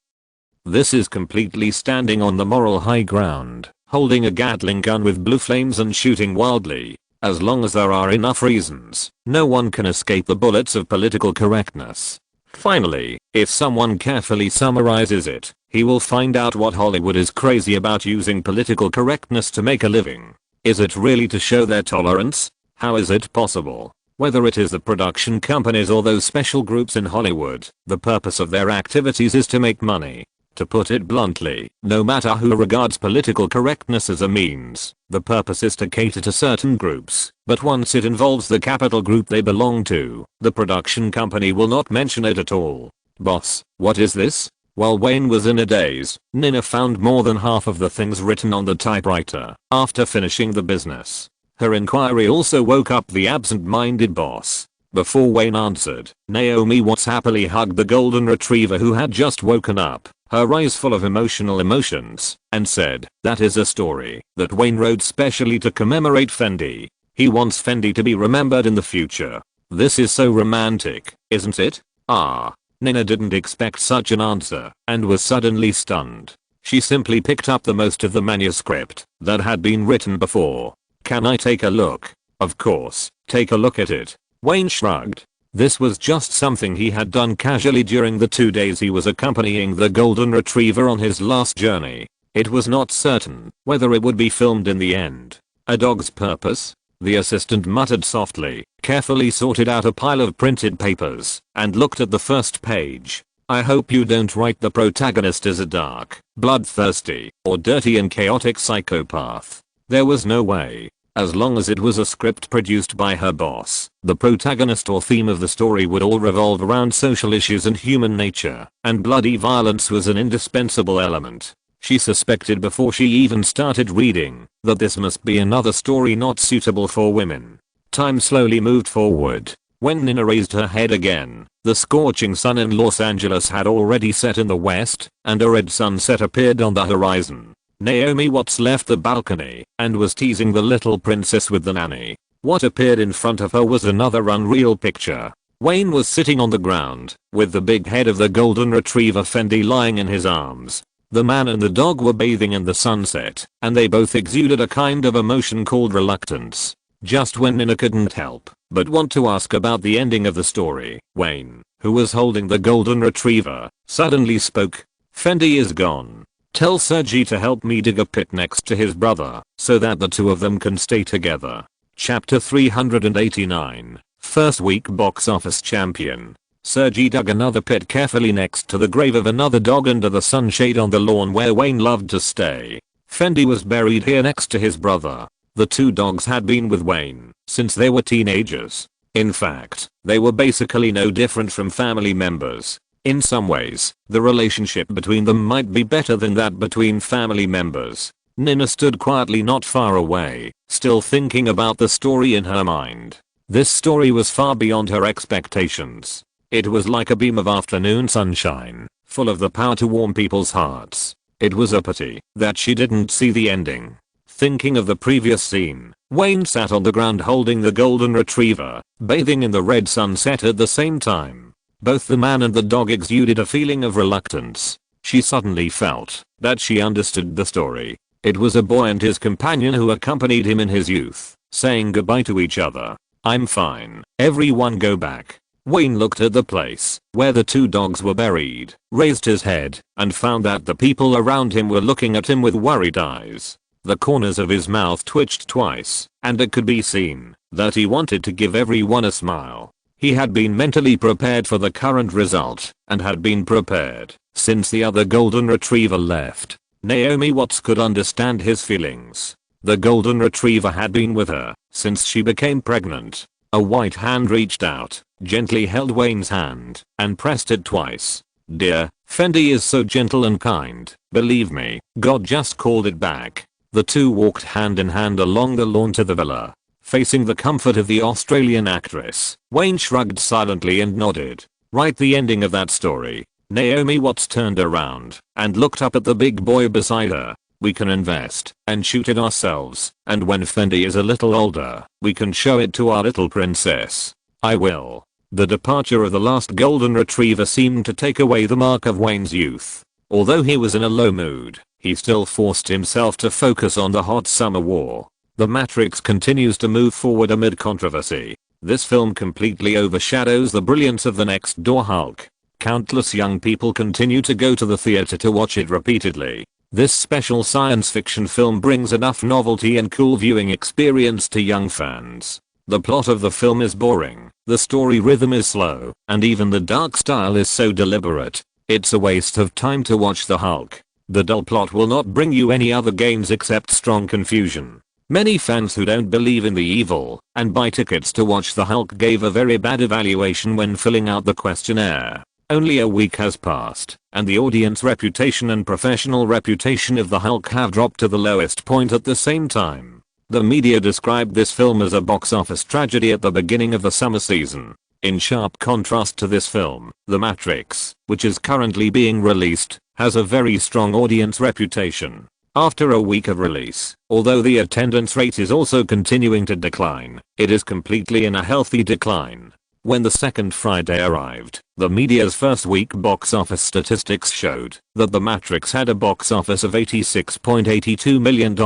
Speaker 1: This is completely standing on the moral high ground, holding a Gatling gun with blue flames and shooting wildly. As long as there are enough reasons, no one can escape the bullets of political correctness. Finally, if someone carefully summarizes it, he will find out what Hollywood is crazy about using political correctness to make a living. Is it really to show their tolerance? How is it possible? Whether it is the production companies or those special groups in Hollywood, the purpose of their activities is to make money. To put it bluntly, no matter who regards political correctness as a means, the purpose is to cater to certain groups, but once it involves the capital group they belong to, the production company will not mention it at all. Boss, what is this? While Wayne was in a daze, Nina found more than half of the things written on the typewriter after finishing the business. Her inquiry also woke up the absent-minded boss. Before Wayne answered, Naomi Watts happily hugged the golden retriever who had just woken up, her eyes full of emotions, and said, "That is a story that Wayne wrote specially to commemorate Fendi. He wants Fendi to be remembered in the future. This is so romantic, isn't it?" Ah. Nina didn't expect such an answer and was suddenly stunned. She simply picked up the most of the manuscript that had been written before. "Can I take a look?" "Of course, take a look at it." Wayne shrugged. This was just something he had done casually during the 2 days he was accompanying the golden retriever on his last journey. It was not certain whether it would be filmed in the end. A dog's purpose? The assistant muttered softly, carefully sorted out a pile of printed papers, and looked at the first page. "I hope you don't write the protagonist as a dark, bloodthirsty, or dirty and chaotic psychopath." There was no way. As long as it was a script produced by her boss, the protagonist or theme of the story would all revolve around social issues and human nature, and bloody violence was an indispensable element. She suspected before she even started reading that this must be another story not suitable for women. Time slowly moved forward. When Nina raised her head again, the scorching sun in Los Angeles had already set in the west, and a red sunset appeared on the horizon. Naomi Watts left the balcony and was teasing the little princess with the nanny. What appeared in front of her was another unreal picture. Wayne was sitting on the ground, with the big head of the golden retriever Fendi lying in his arms. The man and the dog were bathing in the sunset, and they both exuded a kind of emotion called reluctance. Just when Nina couldn't help but want to ask about the ending of the story, Wayne, who was holding the golden retriever, suddenly spoke. "Fendi is gone. Tell Sergi to help me dig a pit next to his brother, so that the two of them can stay together." Chapter 389. First week box office champion. Sergi dug another pit carefully next to the grave of another dog under the sunshade on the lawn where Wayne loved to stay. Fendi was buried here next to his brother. The two dogs had been with Wayne since they were teenagers. In fact, they were basically no different from family members. In some ways, the relationship between them might be better than that between family members. Nina stood quietly not far away, still thinking about the story in her mind. This story was far beyond her expectations. It was like a beam of afternoon sunshine, full of the power to warm people's hearts. It was a pity that she didn't see the ending. Thinking of the previous scene, Wayne sat on the ground holding the golden retriever, bathing in the red sunset at the same time. Both the man and the dog exuded a feeling of reluctance. She suddenly felt that she understood the story. It was a boy and his companion who accompanied him in his youth, saying goodbye to each other. "I'm fine, everyone go back." Wayne looked at the place where the two dogs were buried, raised his head, and found that the people around him were looking at him with worried eyes. The corners of his mouth twitched twice, and it could be seen that he wanted to give everyone a smile. He had been mentally prepared for the current result, and had been prepared since the other golden retriever left. Naomi Watts could understand his feelings. The golden retriever had been with her since she became pregnant. A white hand reached out, gently held Wayne's hand, and pressed it twice. "Dear, Fendi is so gentle and kind, believe me, God just called it back." The two walked hand in hand along the lawn to the villa, facing the comfort of the Australian actress. Wayne shrugged silently and nodded. Right, the ending of that story. Naomi Watts turned around and looked up at the big boy beside her. "We can invest and shoot it ourselves, and when Fendi is a little older, we can show it to our little princess." "I will." The departure of the last golden retriever seemed to take away the mark of Wayne's youth. Although he was in a low mood, he still forced himself to focus on the hot summer war. The Matrix continues to move forward amid controversy. This film completely overshadows the brilliance of the next door Hulk. Countless young people continue to go to the theater to watch it repeatedly. This special science fiction film brings enough novelty and cool viewing experience to young fans. The plot of the film is boring, the story rhythm is slow, and even the dark style is so deliberate. It's a waste of time to watch the Hulk. The dull plot will not bring you any other gains except strong confusion. Many fans who don't believe in the evil and buy tickets to watch the Hulk gave a very bad evaluation when filling out the questionnaire. Only a week has passed, and the audience reputation and professional reputation of the Hulk have dropped to the lowest point at the same time. The media described this film as a box office tragedy at the beginning of the summer season. In sharp contrast to this film, The Matrix, which is currently being released, has a very strong audience reputation. After a week of release, although the attendance rate is also continuing to decline, it is completely in a healthy decline. When the second Friday arrived, the media's first week box office statistics showed that The Matrix had a box office of $86.82 million,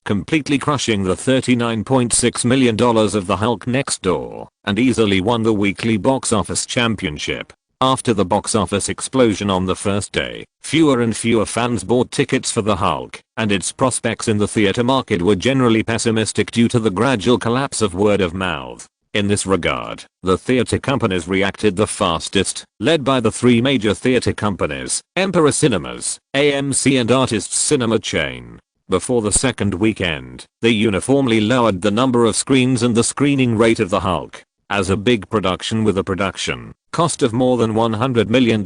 Speaker 1: completely crushing the $39.6 million of The Hulk Next Door, and easily won the weekly box office championship. After the box office explosion on the first day, fewer and fewer fans bought tickets for the Hulk, and its prospects in the theater market were generally pessimistic due to the gradual collapse of word of mouth. In this regard, the theater companies reacted the fastest, led by the three major theater companies, Emperor Cinemas, AMC and Artists Cinema Chain. Before the second weekend, they uniformly lowered the number of screens and the screening rate of the Hulk. As a big production with a production cost of more than $100 million,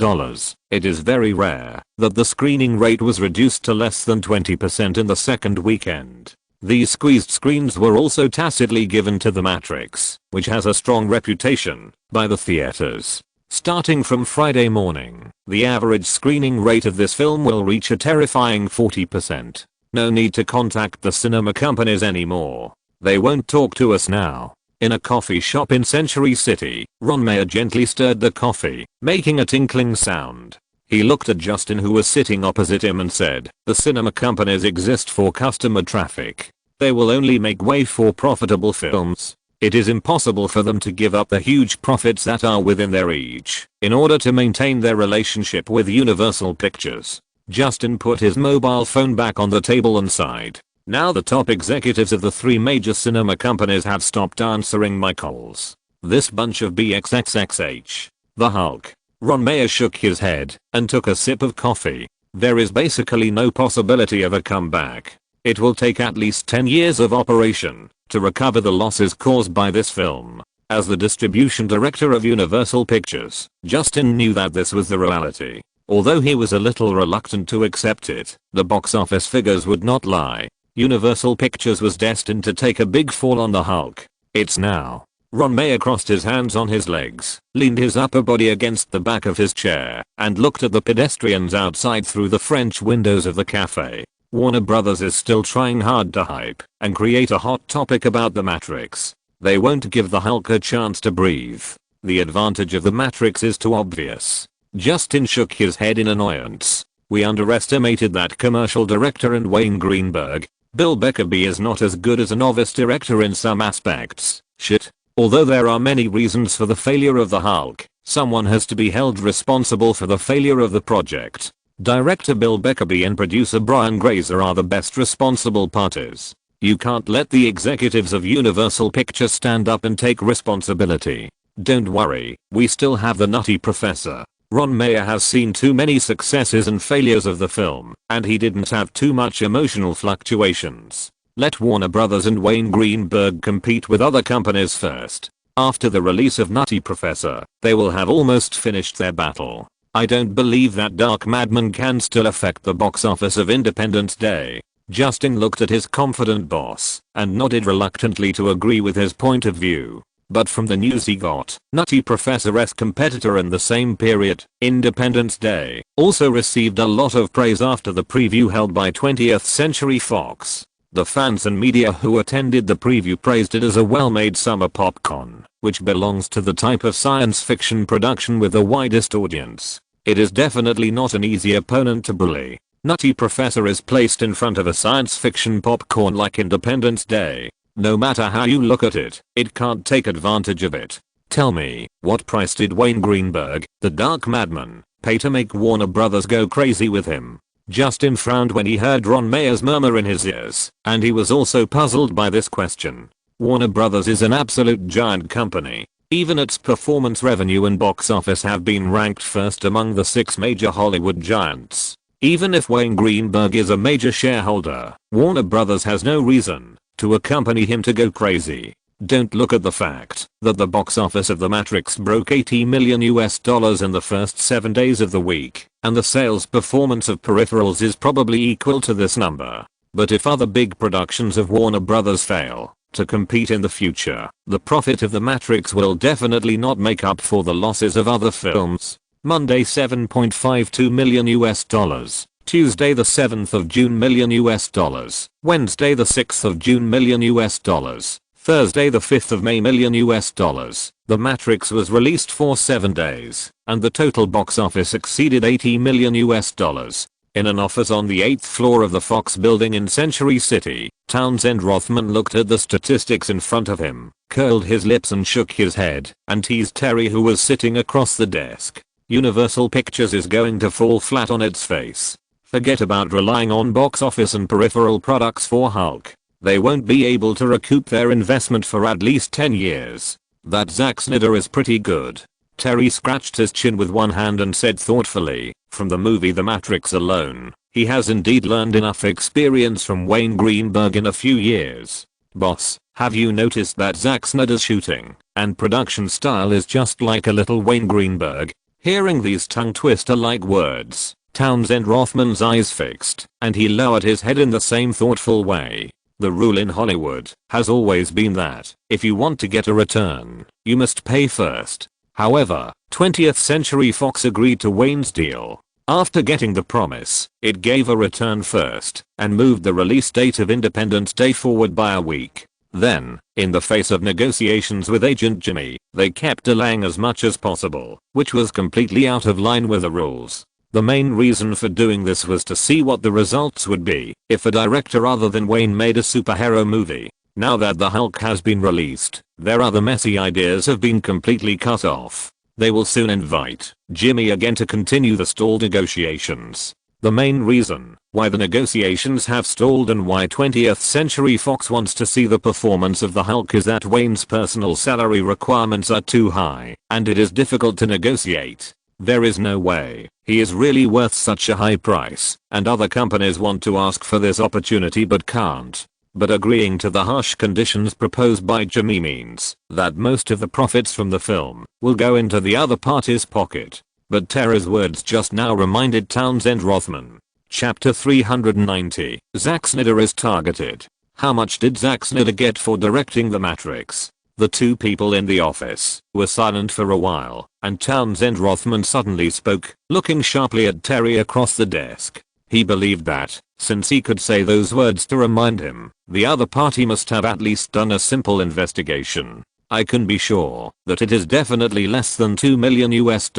Speaker 1: it is very rare that the screening rate was reduced to less than 20% in the second weekend. These squeezed screens were also tacitly given to The Matrix, which has a strong reputation, by the theaters. Starting from Friday morning, the average screening rate of this film will reach a terrifying 40%. No need to contact the cinema companies anymore. They won't talk to us now. In a coffee shop in Century City, Ron Mayer gently stirred the coffee, making a tinkling sound. He looked at Justin, who was sitting opposite him, and said, "The cinema companies exist for customer traffic. They will only make way for profitable films. It is impossible for them to give up the huge profits that are within their reach in order to maintain their relationship with Universal Pictures." Justin put his mobile phone back on the table and sighed. Now the top executives of the three major cinema companies have stopped answering my calls. This bunch of BXXXH. The Hulk. Ron Mayer shook his head and took a sip of coffee. There is basically no possibility of a comeback. It will take at least 10 years of operation to recover the losses caused by this film. As the distribution director of Universal Pictures, Justin knew that this was the reality. Although he was a little reluctant to accept it, the box office figures would not lie. Universal Pictures was destined to take a big fall on the Hulk. It's now. Ron Mayer crossed his hands on his legs, leaned his upper body against the back of his chair, and looked at the pedestrians outside through the French windows of the cafe. Warner Brothers is still trying hard to hype and create a hot topic about The Matrix. They won't give the Hulk a chance to breathe. The advantage of The Matrix is too obvious. Justin shook his head in annoyance. We underestimated that commercial director and Wayne Greenberg. Bill Beckerby is not as good as a novice director in some aspects. Shit. Although there are many reasons for the failure of the Hulk, someone has to be held responsible for the failure of the project. Director Bill Beckerby and producer Brian Grazer are the best responsible parties. You can't let the executives of Universal Pictures stand up and take responsibility. Don't worry, we still have the Nutty Professor. Ron Mayer has seen too many successes and failures of the film, and he didn't have too much emotional fluctuations. Let Warner Brothers and Wayne Greenberg compete with other companies first. After the release of Nutty Professor, they will have almost finished their battle. I don't believe that Dark Madman can still affect the box office of Independence Day. Justin looked at his confident boss and nodded reluctantly to agree with his point of view. But from the news he got, Nutty Professor's competitor in the same period, Independence Day, also received a lot of praise after the preview held by 20th Century Fox. The fans and media who attended the preview praised it as a well-made summer popcorn, which belongs to the type of science fiction production with the widest audience. It is definitely not an easy opponent to bully. Nutty Professor is placed in front of a science fiction popcorn like Independence Day. No matter how you look at it, it can't take advantage of it. Tell me, what price did Wayne Greenberg, the Dark Madman, pay to make Warner Brothers go crazy with him? Justin frowned when he heard Ron Mayer's murmur in his ears, and he was also puzzled by this question. Warner Brothers is an absolute giant company. Even its performance revenue and box office have been ranked first among the 6 major Hollywood giants. Even if Wayne Greenberg is a major shareholder, Warner Brothers has no reason to accompany him to go crazy. Don't look at the fact that the box office of The Matrix broke $80 million in the first 7 days of the week, and the sales performance of Peripherals is probably equal to this number. But if other big productions of Warner Brothers fail to compete in the future, the profit of The Matrix will definitely not make up for the losses of other films. Monday $7.52 million. Tuesday the 7th of June million US dollars, Wednesday the 6th of June million US dollars, Thursday the 5th of May million US dollars. The Matrix was released for 7 days, and the total box office exceeded $80 million US dollars. In an office on the 8th floor of the Fox building in Century City, Townsend Rothman looked at the statistics in front of him, curled his lips and shook his head, and teased Terry, who was sitting across the desk. Universal Pictures is going to fall flat on its face. Forget about relying on box office and peripheral products for Hulk. They won't be able to recoup their investment for at least 10 years. That Zack Snyder is pretty good. Terry scratched his chin with one hand and said thoughtfully, from the movie The Matrix alone, he has indeed learned enough experience from Wayne Greenberg in a few years. Boss, have you noticed that Zack Snyder's shooting and production style is just like a little Wayne Greenberg? Hearing these tongue-twister-like words, Townsend Rothman's eyes fixed, and he lowered his head in the same thoughtful way. The rule in Hollywood has always been that if you want to get a return, you must pay first. However, 20th Century Fox agreed to Wayne's deal. After getting the promise, it gave a return first and moved the release date of Independence Day forward by a week. Then, in the face of negotiations with Agent Jimmy, they kept delaying as much as possible, which was completely out of line with the rules. The main reason for doing this was to see what the results would be if a director other than Wayne made a superhero movie. Now that the Hulk has been released, their other messy ideas have been completely cut off. They will soon invite Jimmy again to continue the stalled negotiations. The main reason why the negotiations have stalled and why 20th Century Fox wants to see the performance of the Hulk is that Wayne's personal salary requirements are too high and it is difficult to negotiate. There is no way he is really worth such a high price, and other companies want to ask for this opportunity but can't. But agreeing to the harsh conditions proposed by Jimmy means that most of the profits from the film will go into the other party's pocket. But Terry's words just now reminded Townsend Rothman. Chapter 390. Zack Snyder is targeted. How much did Zack Snyder get for directing The Matrix? The two people in the office were silent for a while, and Townsend Rothman suddenly spoke, looking sharply at Terry across the desk. He believed that, since he could say those words to remind him, the other party must have at least done a simple investigation. I can be sure that it is definitely less than $2 million US.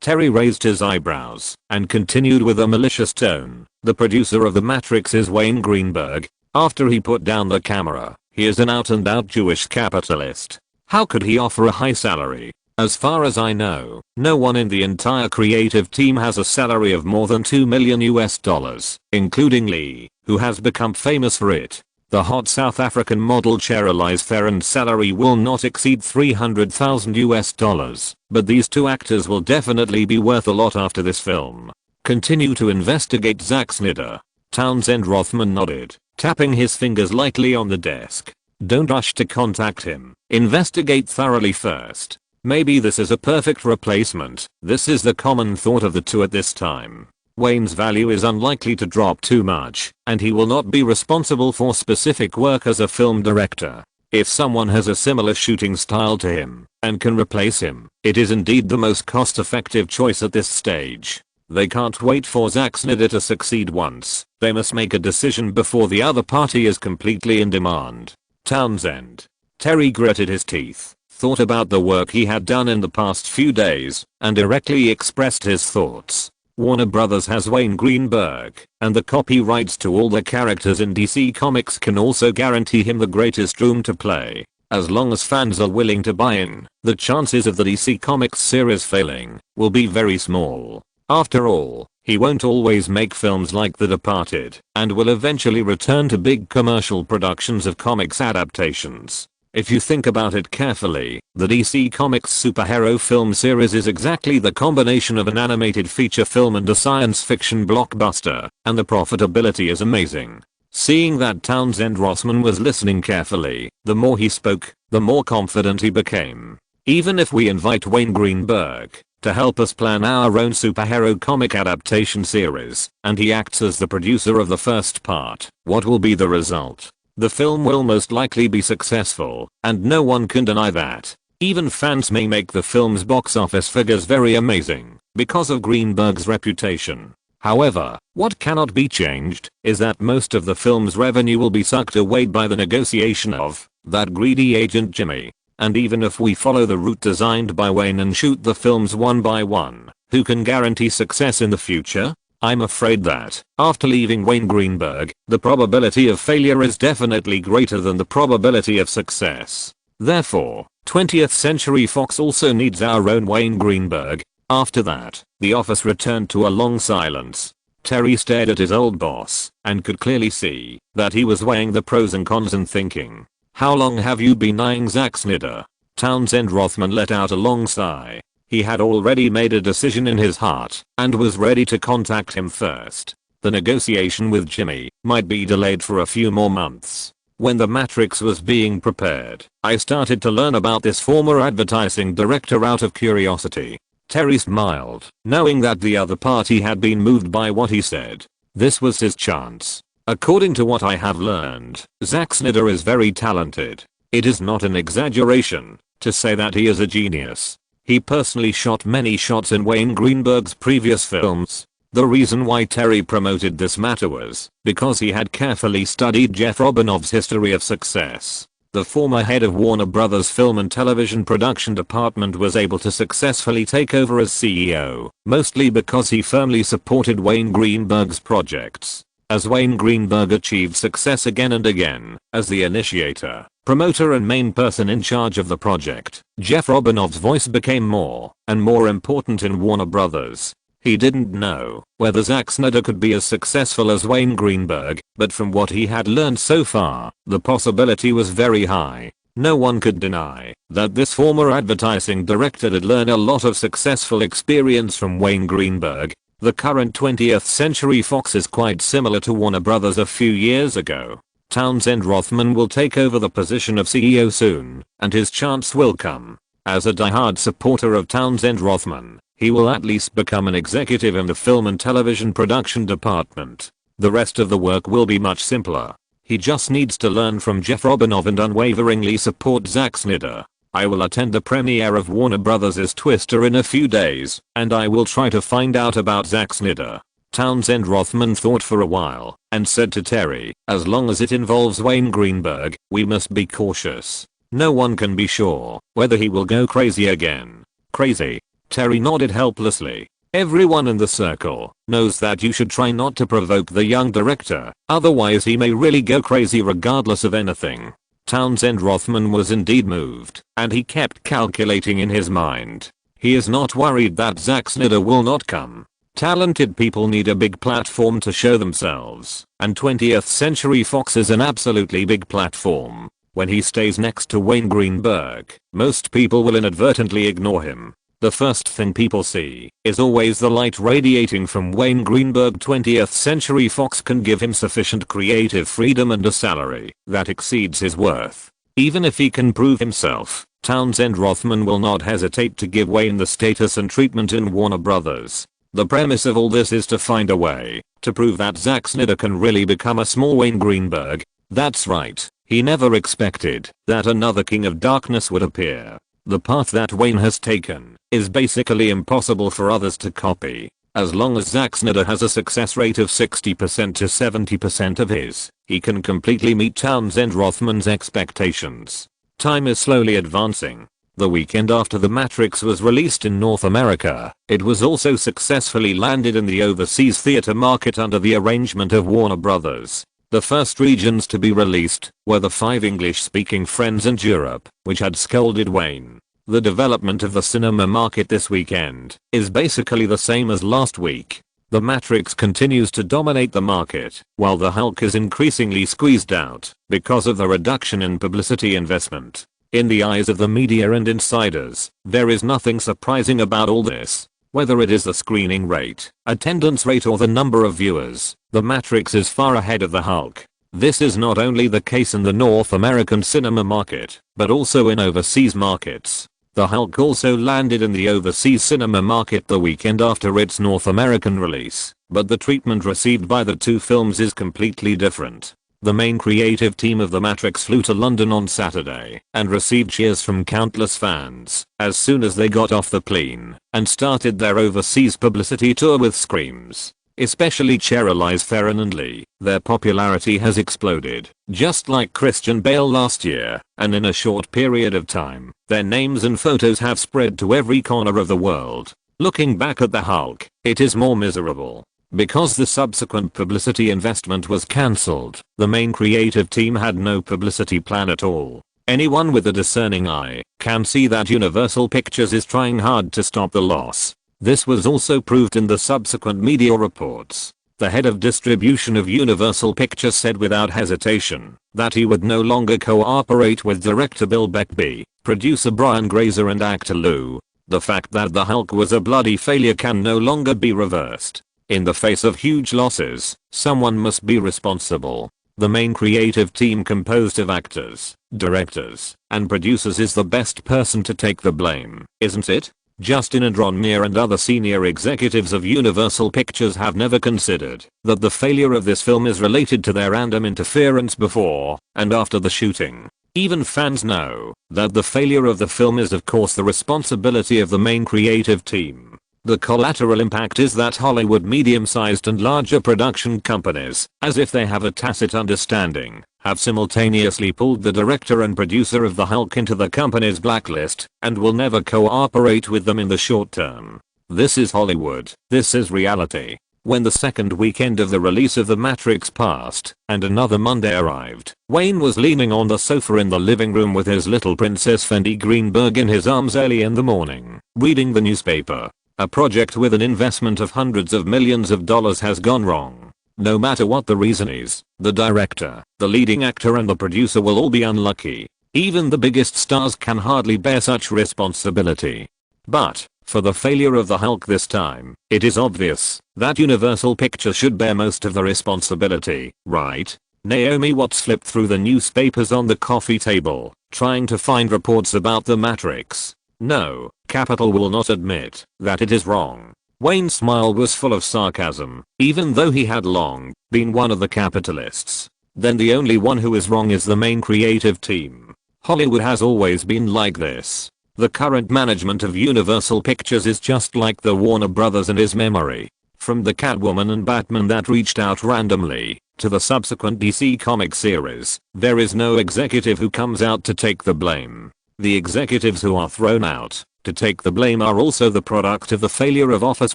Speaker 1: Terry raised his eyebrows and continued with a malicious tone. The producer of The Matrix is Wayne Greenberg. After he put down the camera, he is an out-and-out Jewish capitalist. How could he offer a high salary? As far as I know, no one in the entire creative team has a salary of more than $2 million US, including Lee, who has become famous for it. The hot South African model Charlize Theron's salary will not exceed $300,000 US, but these two actors will definitely be worth a lot after this film. Continue to investigate Zack Snyder. Townsend Rothman nodded, tapping his fingers lightly on the desk. Don't rush to contact him. Investigate thoroughly first. Maybe this is a perfect replacement. This is the common thought of the two at this time. Wayne's value is unlikely to drop too much, and he will not be responsible for specific work as a film director. If someone has a similar shooting style to him and can replace him, it is indeed the most cost-effective choice at this stage. They can't wait for Zack Snyder to succeed once. They must make a decision before the other party is completely in demand. Townsend. Terry gritted his teeth, thought about the work he had done in the past few days, and directly expressed his thoughts. Warner Brothers has Wayne Greenberg, and the copyrights to all the characters in DC Comics can also guarantee him the greatest room to play. As long as fans are willing to buy in, the chances of the DC Comics series failing will be very small. After all, he won't always make films like The Departed, and will eventually return to big commercial productions of comics adaptations. If you think about it carefully, the DC Comics superhero film series is exactly the combination of an animated feature film and a science fiction blockbuster, and the profitability is amazing. Seeing that Townsend Rothman was listening carefully, the more he spoke, the more confident he became. Even if we invite Wayne Greenberg to help us plan our own superhero comic adaptation series, and he acts as the producer of the first part, what will be the result? The film will most likely be successful, and no one can deny that. Even fans may make the film's box office figures very amazing because of Greenberg's reputation. However, what cannot be changed is that most of the film's revenue will be sucked away by the negotiation of that greedy Agent Jimmy. And even if we follow the route designed by Wayne and shoot the films one by one, who can guarantee success in the future? I'm afraid that, after leaving Wayne Greenberg, the probability of failure is definitely greater than the probability of success. Therefore, 20th Century Fox also needs our own Wayne Greenberg. After that, the office returned to a long silence. Terry stared at his old boss, and could clearly see that he was weighing the pros and cons and thinking, how long have you been eyeing Zack Snyder? Townsend Rothman let out a long sigh. He had already made a decision in his heart and was ready to contact him first. The negotiation with Jimmy might be delayed for a few more months. When The Matrix was being prepared, I started to learn about this former advertising director out of curiosity. Terry smiled, knowing that the other party had been moved by what he said. This was his chance. According to what I have learned, Zack Snyder is very talented. It is not an exaggeration to say that he is a genius. He personally shot many shots in Wayne Greenberg's previous films. The reason why Terry promoted this matter was because he had carefully studied Jeff Robinov's history of success. The former head of Warner Brothers film and television production department was able to successfully take over as CEO, mostly because he firmly supported Wayne Greenberg's projects. As Wayne Greenberg achieved success again and again, as the initiator, promoter and main person in charge of the project, Jeff Robinov's voice became more and more important in Warner Brothers. He didn't know whether Zack Snyder could be as successful as Wayne Greenberg, but from what he had learned so far, the possibility was very high. No one could deny that this former advertising director did learn a lot of successful experience from Wayne Greenberg. The current 20th Century Fox is quite similar to Warner Brothers a few years ago. Townsend Rothman will take over the position of CEO soon, and his chance will come. As a diehard supporter of Townsend Rothman, he will at least become an executive in the film and television production department. The rest of the work will be much simpler. He just needs to learn from Jeff Robinov and unwaveringly support Zack Snyder. I will attend the premiere of Warner Brothers' Twister in a few days, and I will try to find out about Zack Snyder. Townsend Rothman thought for a while, and said to Terry, as long as it involves Wayne Greenberg, we must be cautious. No one can be sure whether he will go crazy again. Crazy? Terry nodded helplessly. Everyone in the circle knows that you should try not to provoke the young director, otherwise he may really go crazy regardless of anything. Townsend Rothman was indeed moved, and he kept calculating in his mind. He is not worried that Zack Snyder will not come. Talented people need a big platform to show themselves, and 20th Century Fox is an absolutely big platform. When he stays next to Wayne Greenberg, most people will inadvertently ignore him. The first thing people see is always the light radiating from Wayne Greenberg. 20th Century Fox can give him sufficient creative freedom and a salary that exceeds his worth. Even if he can prove himself, Townsend Rothman will not hesitate to give Wayne the status and treatment in Warner Brothers. The premise of all this is to find a way to prove that Zack Snyder can really become a small Wayne Greenberg. That's right, he never expected that another King of Darkness would appear. The path that Wayne has taken is basically impossible for others to copy. As long as Zack Snyder has a success rate of 60% to 70% of his, he can completely meet Townsend Rothman's expectations. Time is slowly advancing. The weekend after The Matrix was released in North America, it was also successfully landed in the overseas theater market under the arrangement of Warner Brothers. The first regions to be released were the 5 English-speaking friends and Europe, which had scolded Wayne. The development of the cinema market this weekend is basically the same as last week. The Matrix continues to dominate the market, while the Hulk is increasingly squeezed out because of the reduction in publicity investment. In the eyes of the media and insiders, there is nothing surprising about all this. Whether it is the screening rate, attendance rate or the number of viewers, The Matrix is far ahead of the Hulk. This is not only the case in the North American cinema market, but also in overseas markets. The Hulk also landed in the overseas cinema market the weekend after its North American release, but the treatment received by the two films is completely different. The main creative team of The Matrix flew to London on Saturday and received cheers from countless fans as soon as they got off the plane and started their overseas publicity tour with screams. Especially Charlize Theron and Lee, their popularity has exploded, just like Christian Bale last year, and in a short period of time, their names and photos have spread to every corner of the world. Looking back at the Hulk, it is more miserable. Because the subsequent publicity investment was cancelled, the main creative team had no publicity plan at all. Anyone with a discerning eye can see that Universal Pictures is trying hard to stop the loss. This was also proved in the subsequent media reports. The head of distribution of Universal Pictures said without hesitation that he would no longer cooperate with director Bill Beckby, producer Brian Grazer and actor Lou. The fact that the Hulk was a bloody failure can no longer be reversed. In the face of huge losses, someone must be responsible. The main creative team composed of actors, directors, and producers is the best person to take the blame, isn't it? Justin and Ron Meir and other senior executives of Universal Pictures have never considered that the failure of this film is related to their random interference before and after the shooting. Even fans know that the failure of the film is of course the responsibility of the main creative team. The collateral impact is that Hollywood medium-sized and larger production companies, as if they have a tacit understanding, have simultaneously pulled the director and producer of the Hulk into the company's blacklist and will never cooperate with them in the short term. This is Hollywood. This is reality. When the second weekend of the release of The Matrix passed and another Monday arrived, Wayne was leaning on the sofa in the living room with his little princess Fendi Greenberg in his arms early in the morning, reading the newspaper. A project with an investment of hundreds of millions of dollars has gone wrong. No matter what the reason is, the director, the leading actor and the producer will all be unlucky. Even the biggest stars can hardly bear such responsibility. But, for the failure of the Hulk this time, it is obvious that Universal Pictures should bear most of the responsibility, right? Naomi Watts flipped through the newspapers on the coffee table, trying to find reports about The Matrix. No, Capital will not admit that it is wrong. Wayne's smile was full of sarcasm, even though he had long been one of the capitalists. Then the only one who is wrong is the main creative team. Hollywood has always been like this. The current management of Universal Pictures is just like the Warner Brothers in his memory. From the Catwoman and Batman that reached out randomly, to the subsequent DC comic series, there is no executive who comes out to take the blame. The executives who are thrown out to take the blame are also the product of the failure of office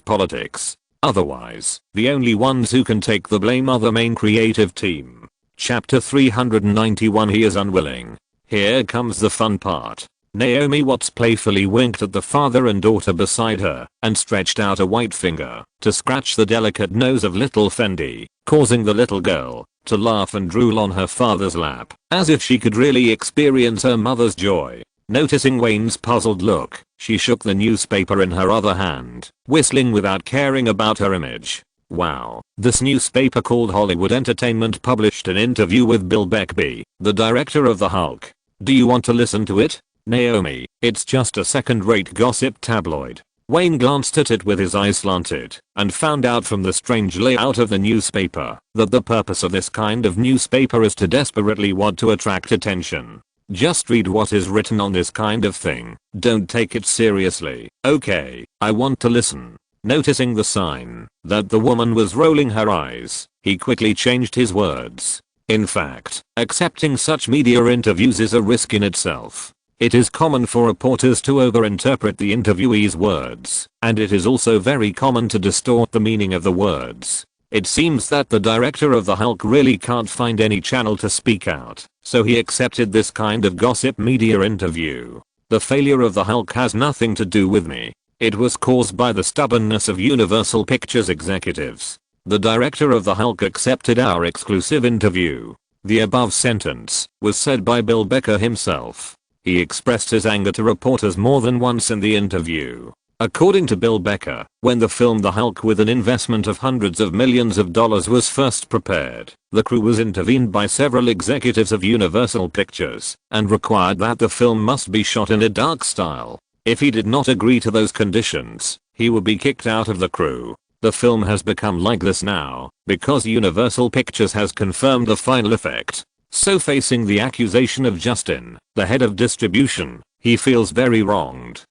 Speaker 1: politics. Otherwise, the only ones who can take the blame are the main creative team. Chapter 391 He is unwilling. Here comes the fun part. Naomi Watts playfully winked at the father and daughter beside her and stretched out a white finger to scratch the delicate nose of little Fendi, causing the little girl to laugh and drool on her father's lap, as if she could really experience her mother's joy. Noticing Wayne's puzzled look, she shook the newspaper in her other hand, whistling without caring about her image. Wow. This newspaper called Hollywood Entertainment published an interview with Bill Beckby, the director of the Hulk. Do you want to listen to it? Naomi, it's just a second-rate gossip tabloid. Wayne glanced at it with his eyes slanted and found out from the strange layout of the newspaper that the purpose of this kind of newspaper is to desperately want to attract attention. Just read what is written on this kind of thing. Don't take it seriously. Okay, I want to listen. Noticing the sign that the woman was rolling her eyes, he quickly changed his words. In fact, accepting such media interviews is a risk in itself. It is common for reporters to overinterpret the interviewee's words, and it is also very common to distort the meaning of the words. It seems that the director of the Hulk really can't find any channel to speak out, so he accepted this kind of gossip media interview. The failure of the Hulk has nothing to do with me. It was caused by the stubbornness of Universal Pictures executives. The director of the Hulk accepted our exclusive interview. The above sentence was said by Bill Becker himself. He expressed his anger to reporters more than once in the interview. According to Bill Becker, when the film The Hulk with an investment of hundreds of millions of dollars was first prepared, the crew was intervened by several executives of Universal Pictures and required that the film must be shot in a dark style. If he did not agree to those conditions, he would be kicked out of the crew. The film has become like this now because Universal Pictures has confirmed the final effect. So facing the accusation of Justin, the head of distribution, he feels very wronged.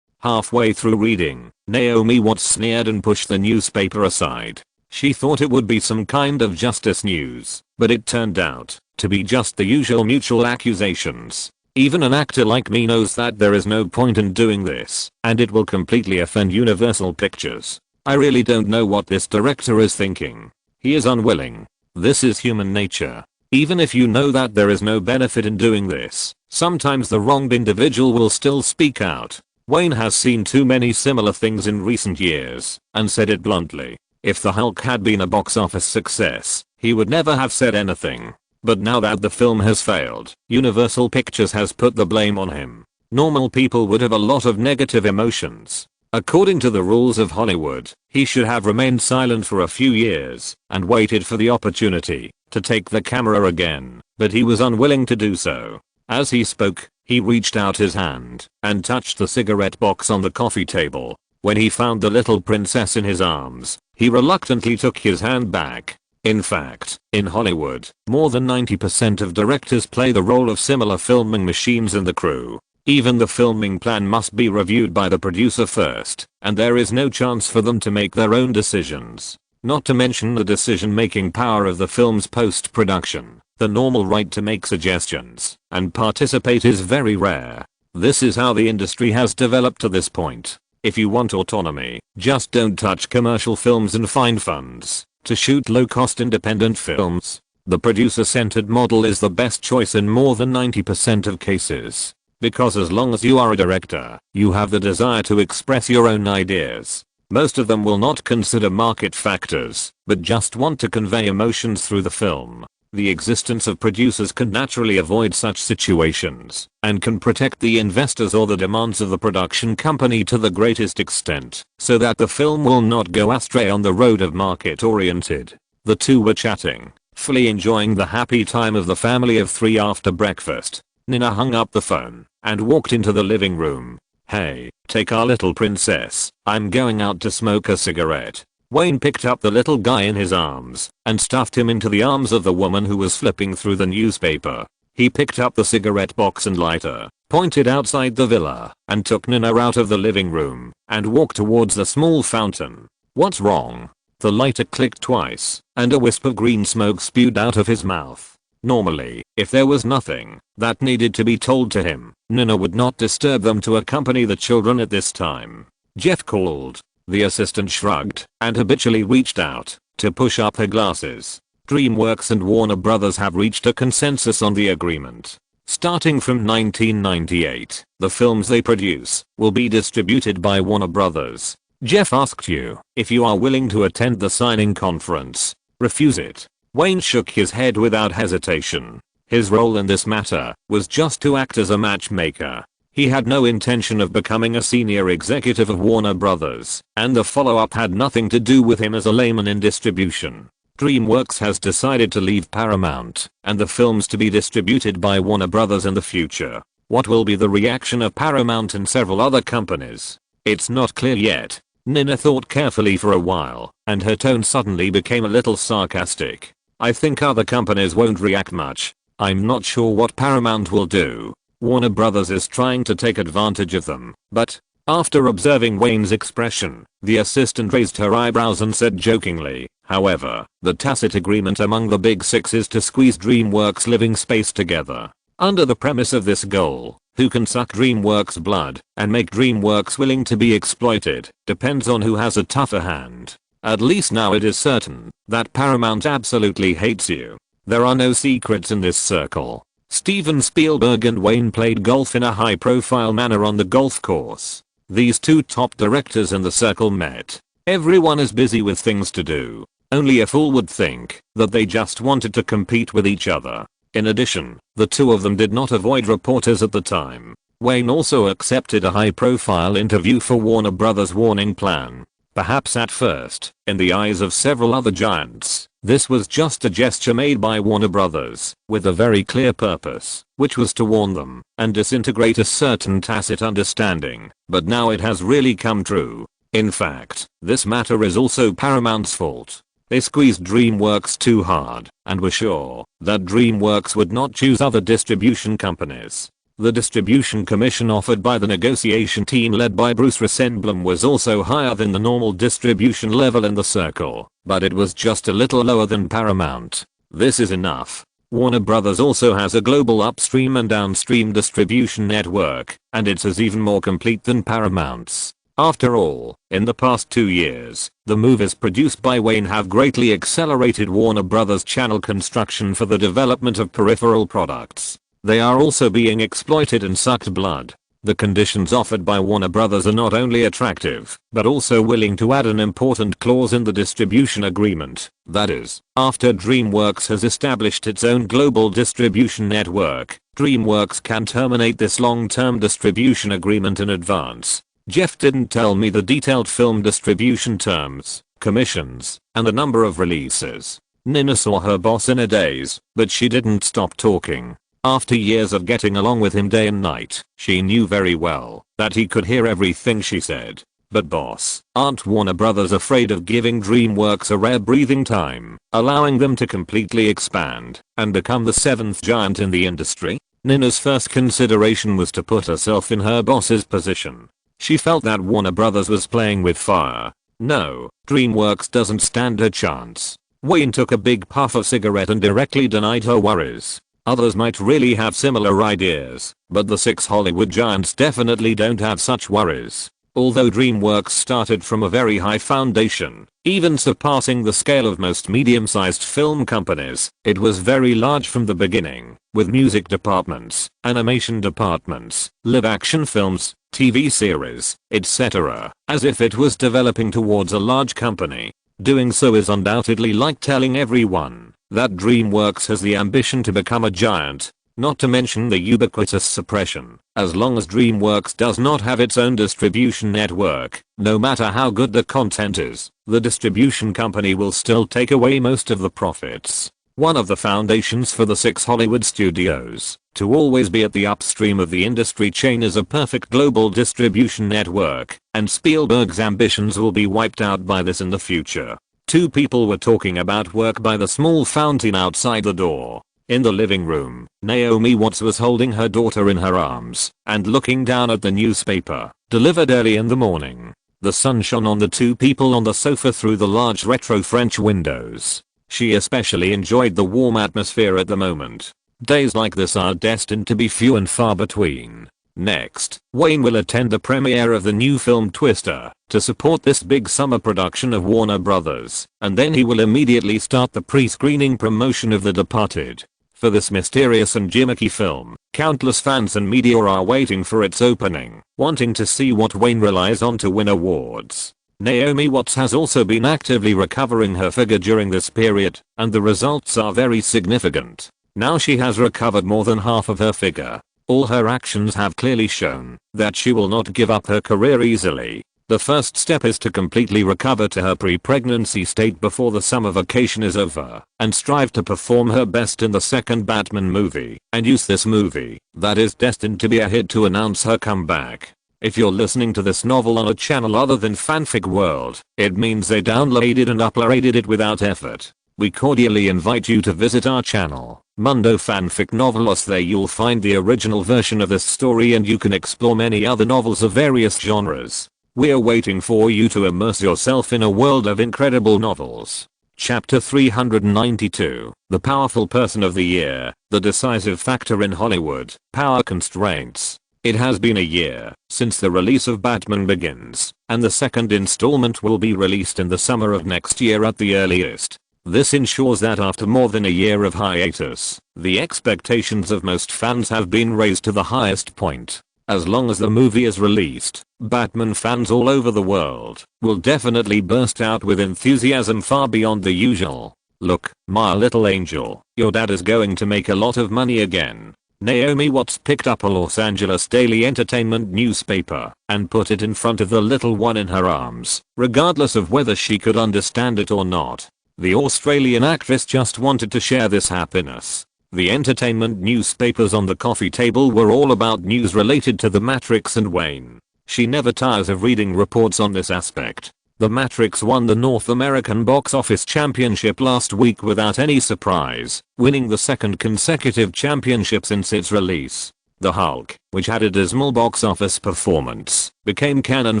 Speaker 1: Halfway through reading, Naomi Watts sneered and pushed the newspaper aside. She thought it would be some kind of justice news, but it turned out to be just the usual mutual accusations. Even an actor like me knows that there is no point in doing this, and it will completely offend Universal Pictures. I really don't know what this director is thinking. He is unwilling. This is human nature. Even if you know that there is no benefit in doing this, sometimes the wronged individual will still speak out. Wayne has seen too many similar things in recent years, and said it bluntly. If the Hulk had been a box office success, he would never have said anything. But now that the film has failed, Universal Pictures has put the blame on him. Normal people would have a lot of negative emotions. According to the rules of Hollywood, he should have remained silent for a few years and waited for the opportunity to take the camera again, but he was unwilling to do so. As he spoke, He reached out his hand and touched the cigarette box on the coffee table. When he found the little princess in his arms, he reluctantly took his hand back. In fact, in Hollywood, more than 90% of directors play the role of similar filming machines in the crew. Even the filming plan must be reviewed by the producer first, and there is no chance for them to make their own decisions. Not to mention the decision-making power of the film's post-production. The normal right to make suggestions and participate is very rare. This is how the industry has developed to this point. If you want autonomy, just don't touch commercial films and find funds to shoot low-cost independent films. The producer-centered model is the best choice in more than 90% of cases. Because as long as you are a director, you have the desire to express your own ideas. Most of them will not consider market factors, but just want to convey emotions through the film. The existence of producers can naturally avoid such situations and can protect the investors or the demands of the production company to the greatest extent so that the film will not go astray on the road of market-oriented. The two were chatting, fully enjoying the happy time of the family of three after breakfast. Nina hung up the phone and walked into the living room. "Hey, take our little princess. I'm going out to smoke a cigarette." Wayne picked up the little guy in his arms and stuffed him into the arms of the woman who was flipping through the newspaper. He picked up the cigarette box and lighter, pointed outside the villa, and took Nina out of the living room and walked towards the small fountain. "What's wrong?" The lighter clicked twice, and a wisp of green smoke spewed out of his mouth. Normally, if there was nothing that needed to be told to him, Nina would not disturb them to accompany the children at this time. "Jeff called." The assistant shrugged and habitually reached out to push up her glasses. DreamWorks and Warner Brothers have reached a consensus on the agreement. Starting from 1998, the films they produce will be distributed by Warner Brothers. Jeff asked you if you are willing to attend the signing conference. Refuse it. Wayne shook his head without hesitation. His role in this matter was just to act as a matchmaker. He had no intention of becoming a senior executive of Warner Brothers, and the follow-up had nothing to do with him as a layman in distribution. DreamWorks has decided to leave Paramount and the films to be distributed by Warner Brothers in the future. What will be the reaction of Paramount and several other companies? It's not clear yet. Nina thought carefully for a while, and her tone suddenly became a little sarcastic. "I think other companies won't react much. I'm not sure what Paramount will do. Warner Brothers is trying to take advantage of them, but..." After observing Wayne's expression, the assistant raised her eyebrows and said jokingly, "However, the tacit agreement among the big six is to squeeze DreamWorks' living space together. Under the premise of this goal, who can suck DreamWorks' blood and make DreamWorks willing to be exploited depends on who has a tougher hand. At least now it is certain that Paramount absolutely hates you. There are no secrets in this circle." Steven Spielberg and Wayne played golf in a high-profile manner on the golf course. These two top directors in the circle met. Everyone is busy with things to do. Only a fool would think that they just wanted to compete with each other. In addition, the two of them did not avoid reporters at the time. Wayne also accepted a high-profile interview for Warner Brothers' Warning Plan. Perhaps at first, in the eyes of several other giants, this was just a gesture made by Warner Brothers with a very clear purpose, which was to warn them and disintegrate a certain tacit understanding, but now it has really come true. In fact, this matter is also Paramount's fault. They squeezed DreamWorks too hard and were sure that DreamWorks would not choose other distribution companies. The distribution commission offered by the negotiation team led by Bruce Rosenblum was also higher than the normal distribution level in the circle, but it was just a little lower than Paramount. This is enough. Warner Brothers also has a global upstream and downstream distribution network, and it's as even more complete than Paramount's. After all, in the past 2 years, the movies produced by Wayne have greatly accelerated Warner Brothers' channel construction for the development of peripheral products. They are also being exploited and sucked blood. The conditions offered by Warner Brothers are not only attractive, but also willing to add an important clause in the distribution agreement. That is, after DreamWorks has established its own global distribution network, DreamWorks can terminate this long-term distribution agreement in advance. Jeff didn't tell me the detailed film distribution terms, commissions, and the number of releases. Nina saw her boss in a daze, but she didn't stop talking. After years of getting along with him day and night, she knew very well that he could hear everything she said. But boss, aren't Warner Brothers afraid of giving DreamWorks a rare breathing time, allowing them to completely expand and become the seventh giant in the industry? Nina's first consideration was to put herself in her boss's position. She felt that Warner Brothers was playing with fire. No, DreamWorks doesn't stand a chance. Wayne took a big puff of cigarette and directly denied her worries. Others might really have similar ideas, but the six Hollywood giants definitely don't have such worries. Although DreamWorks started from a very high foundation, even surpassing the scale of most medium-sized film companies, it was very large from the beginning, with music departments, animation departments, live-action films, TV series, etc., as if it was developing towards a large company. Doing so is undoubtedly like telling everyone that DreamWorks has the ambition to become a giant. Not to mention the ubiquitous suppression. As long as DreamWorks does not have its own distribution network, no matter how good the content is, the distribution company will still take away most of the profits. One of the foundations for the six Hollywood studios to always be at the upstream of the industry chain is a perfect global distribution network, and Spielberg's ambitions will be wiped out by this in the future. Two people were talking about work by the small fountain outside the door. In the living room, Naomi Watts was holding her daughter in her arms and looking down at the newspaper, delivered early in the morning. The sun shone on the two people on the sofa through the large retro French windows. She especially enjoyed the warm atmosphere at the moment. Days like this are destined to be few and far between. Next, Wayne will attend the premiere of the new film Twister to support this big summer production of Warner Brothers, and then he will immediately start the pre-screening promotion of The Departed. For this mysterious and gimmicky film, countless fans and media are waiting for its opening, wanting to see what Wayne relies on to win awards. Naomi Watts has also been actively recovering her figure during this period, and the results are very significant. Now she has recovered more than half of her figure. All her actions have clearly shown that she will not give up her career easily. The first step is to completely recover to her pre-pregnancy state before the summer vacation is over, and strive to perform her best in the second Batman movie, and use this movie that is destined to be a hit to announce her comeback. If you're listening to this novel on a channel other than Fanfic World, it means they downloaded and uploaded it without effort. We cordially invite you to visit our channel, Mundo Fanfic Novelos. There you'll find the original version of this story and you can explore many other novels of various genres. We're waiting for you to immerse yourself in a world of incredible novels. Chapter 392, The Powerful Person of the Year, The Decisive Factor in Hollywood, Power Constraints. It has been a year since the release of Batman Begins, and the second installment will be released in the summer of next year at the earliest. This ensures that after more than a year of hiatus, the expectations of most fans have been raised to the highest point. As long as the movie is released, Batman fans all over the world will definitely burst out with enthusiasm far beyond the usual. Look, my little angel, your dad is going to make a lot of money again. Naomi Watts picked up a Los Angeles daily entertainment newspaper and put it in front of the little one in her arms, regardless of whether she could understand it or not. The Australian actress just wanted to share this happiness. The entertainment newspapers on the coffee table were all about news related to The Matrix and Wayne. She never tires of reading reports on this aspect. The Matrix won the North American box office championship last week without any surprise, winning the second consecutive championship since its release. The Hulk, which had a dismal box office performance, became cannon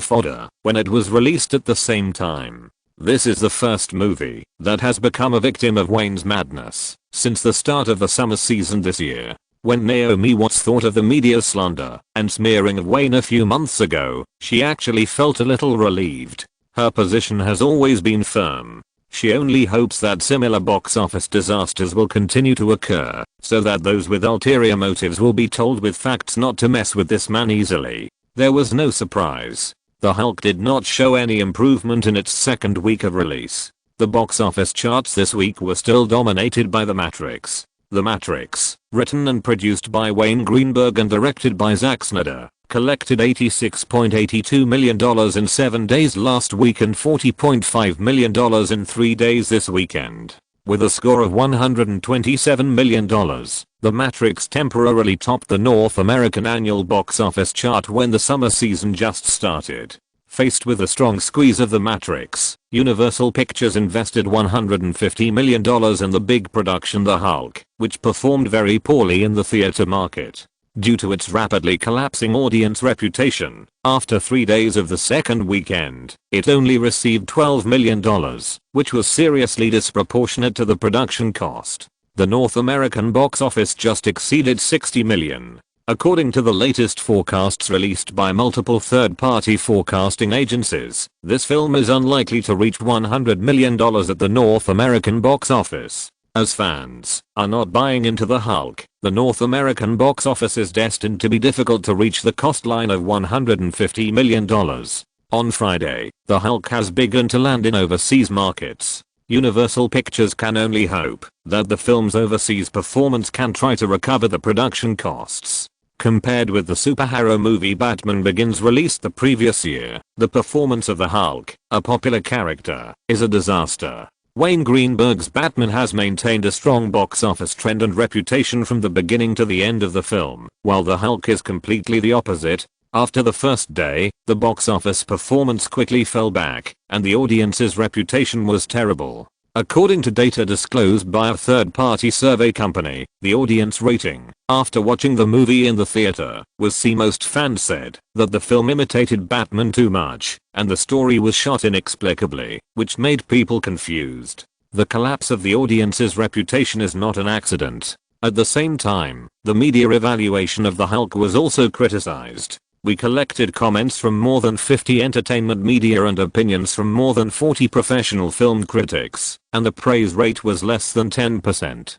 Speaker 1: fodder when it was released at the same time. This is the first movie that has become a victim of Wayne's madness since the start of the summer season this year. When Naomi Watts thought of the media slander and smearing of Wayne a few months ago, she actually felt a little relieved. Her position has always been firm. She only hopes that similar box office disasters will continue to occur, so that those with ulterior motives will be told with facts not to mess with this man easily. There was no surprise. The Hulk did not show any improvement in its second week of release. The box office charts this week were still dominated by The Matrix. The Matrix, written and produced by Wayne Greenberg and directed by Zack Snyder, collected $86.82 million in 7 days last week and $40.5 million in 3 days this weekend. With a score of $127 million, The Matrix temporarily topped the North American annual box office chart when the summer season just started. Faced with a strong squeeze of The Matrix, Universal Pictures invested $150 million in the big production The Hulk, which performed very poorly in the theater market. Due to its rapidly collapsing audience reputation, after 3 days of the second weekend, it only received $12 million, which was seriously disproportionate to the production cost. The North American box office just exceeded $60 million. According to the latest forecasts released by multiple third-party forecasting agencies, this film is unlikely to reach $100 million at the North American box office. As fans are not buying into the Hulk, the North American box office is destined to be difficult to reach the cost line of $150 million. On Friday, the Hulk has begun to land in overseas markets. Universal Pictures can only hope that the film's overseas performance can try to recover the production costs. Compared with the superhero movie Batman Begins released the previous year, the performance of the Hulk, a popular character, is a disaster. Wayne Greenberg's Batman has maintained a strong box office trend and reputation from the beginning to the end of the film, while the Hulk is completely the opposite. After the first day, the box office performance quickly fell back, and the audience's reputation was terrible. According to data disclosed by a third-party survey company, the audience rating, after watching the movie in the theater, was C. Most fans said that the film imitated Batman too much, and the story was shot inexplicably, which made people confused. The collapse of the audience's reputation is not an accident. At the same time, the media evaluation of the Hulk was also criticized. We collected comments from more than 50 entertainment media and opinions from more than 40 professional film critics, and the praise rate was less than 10%.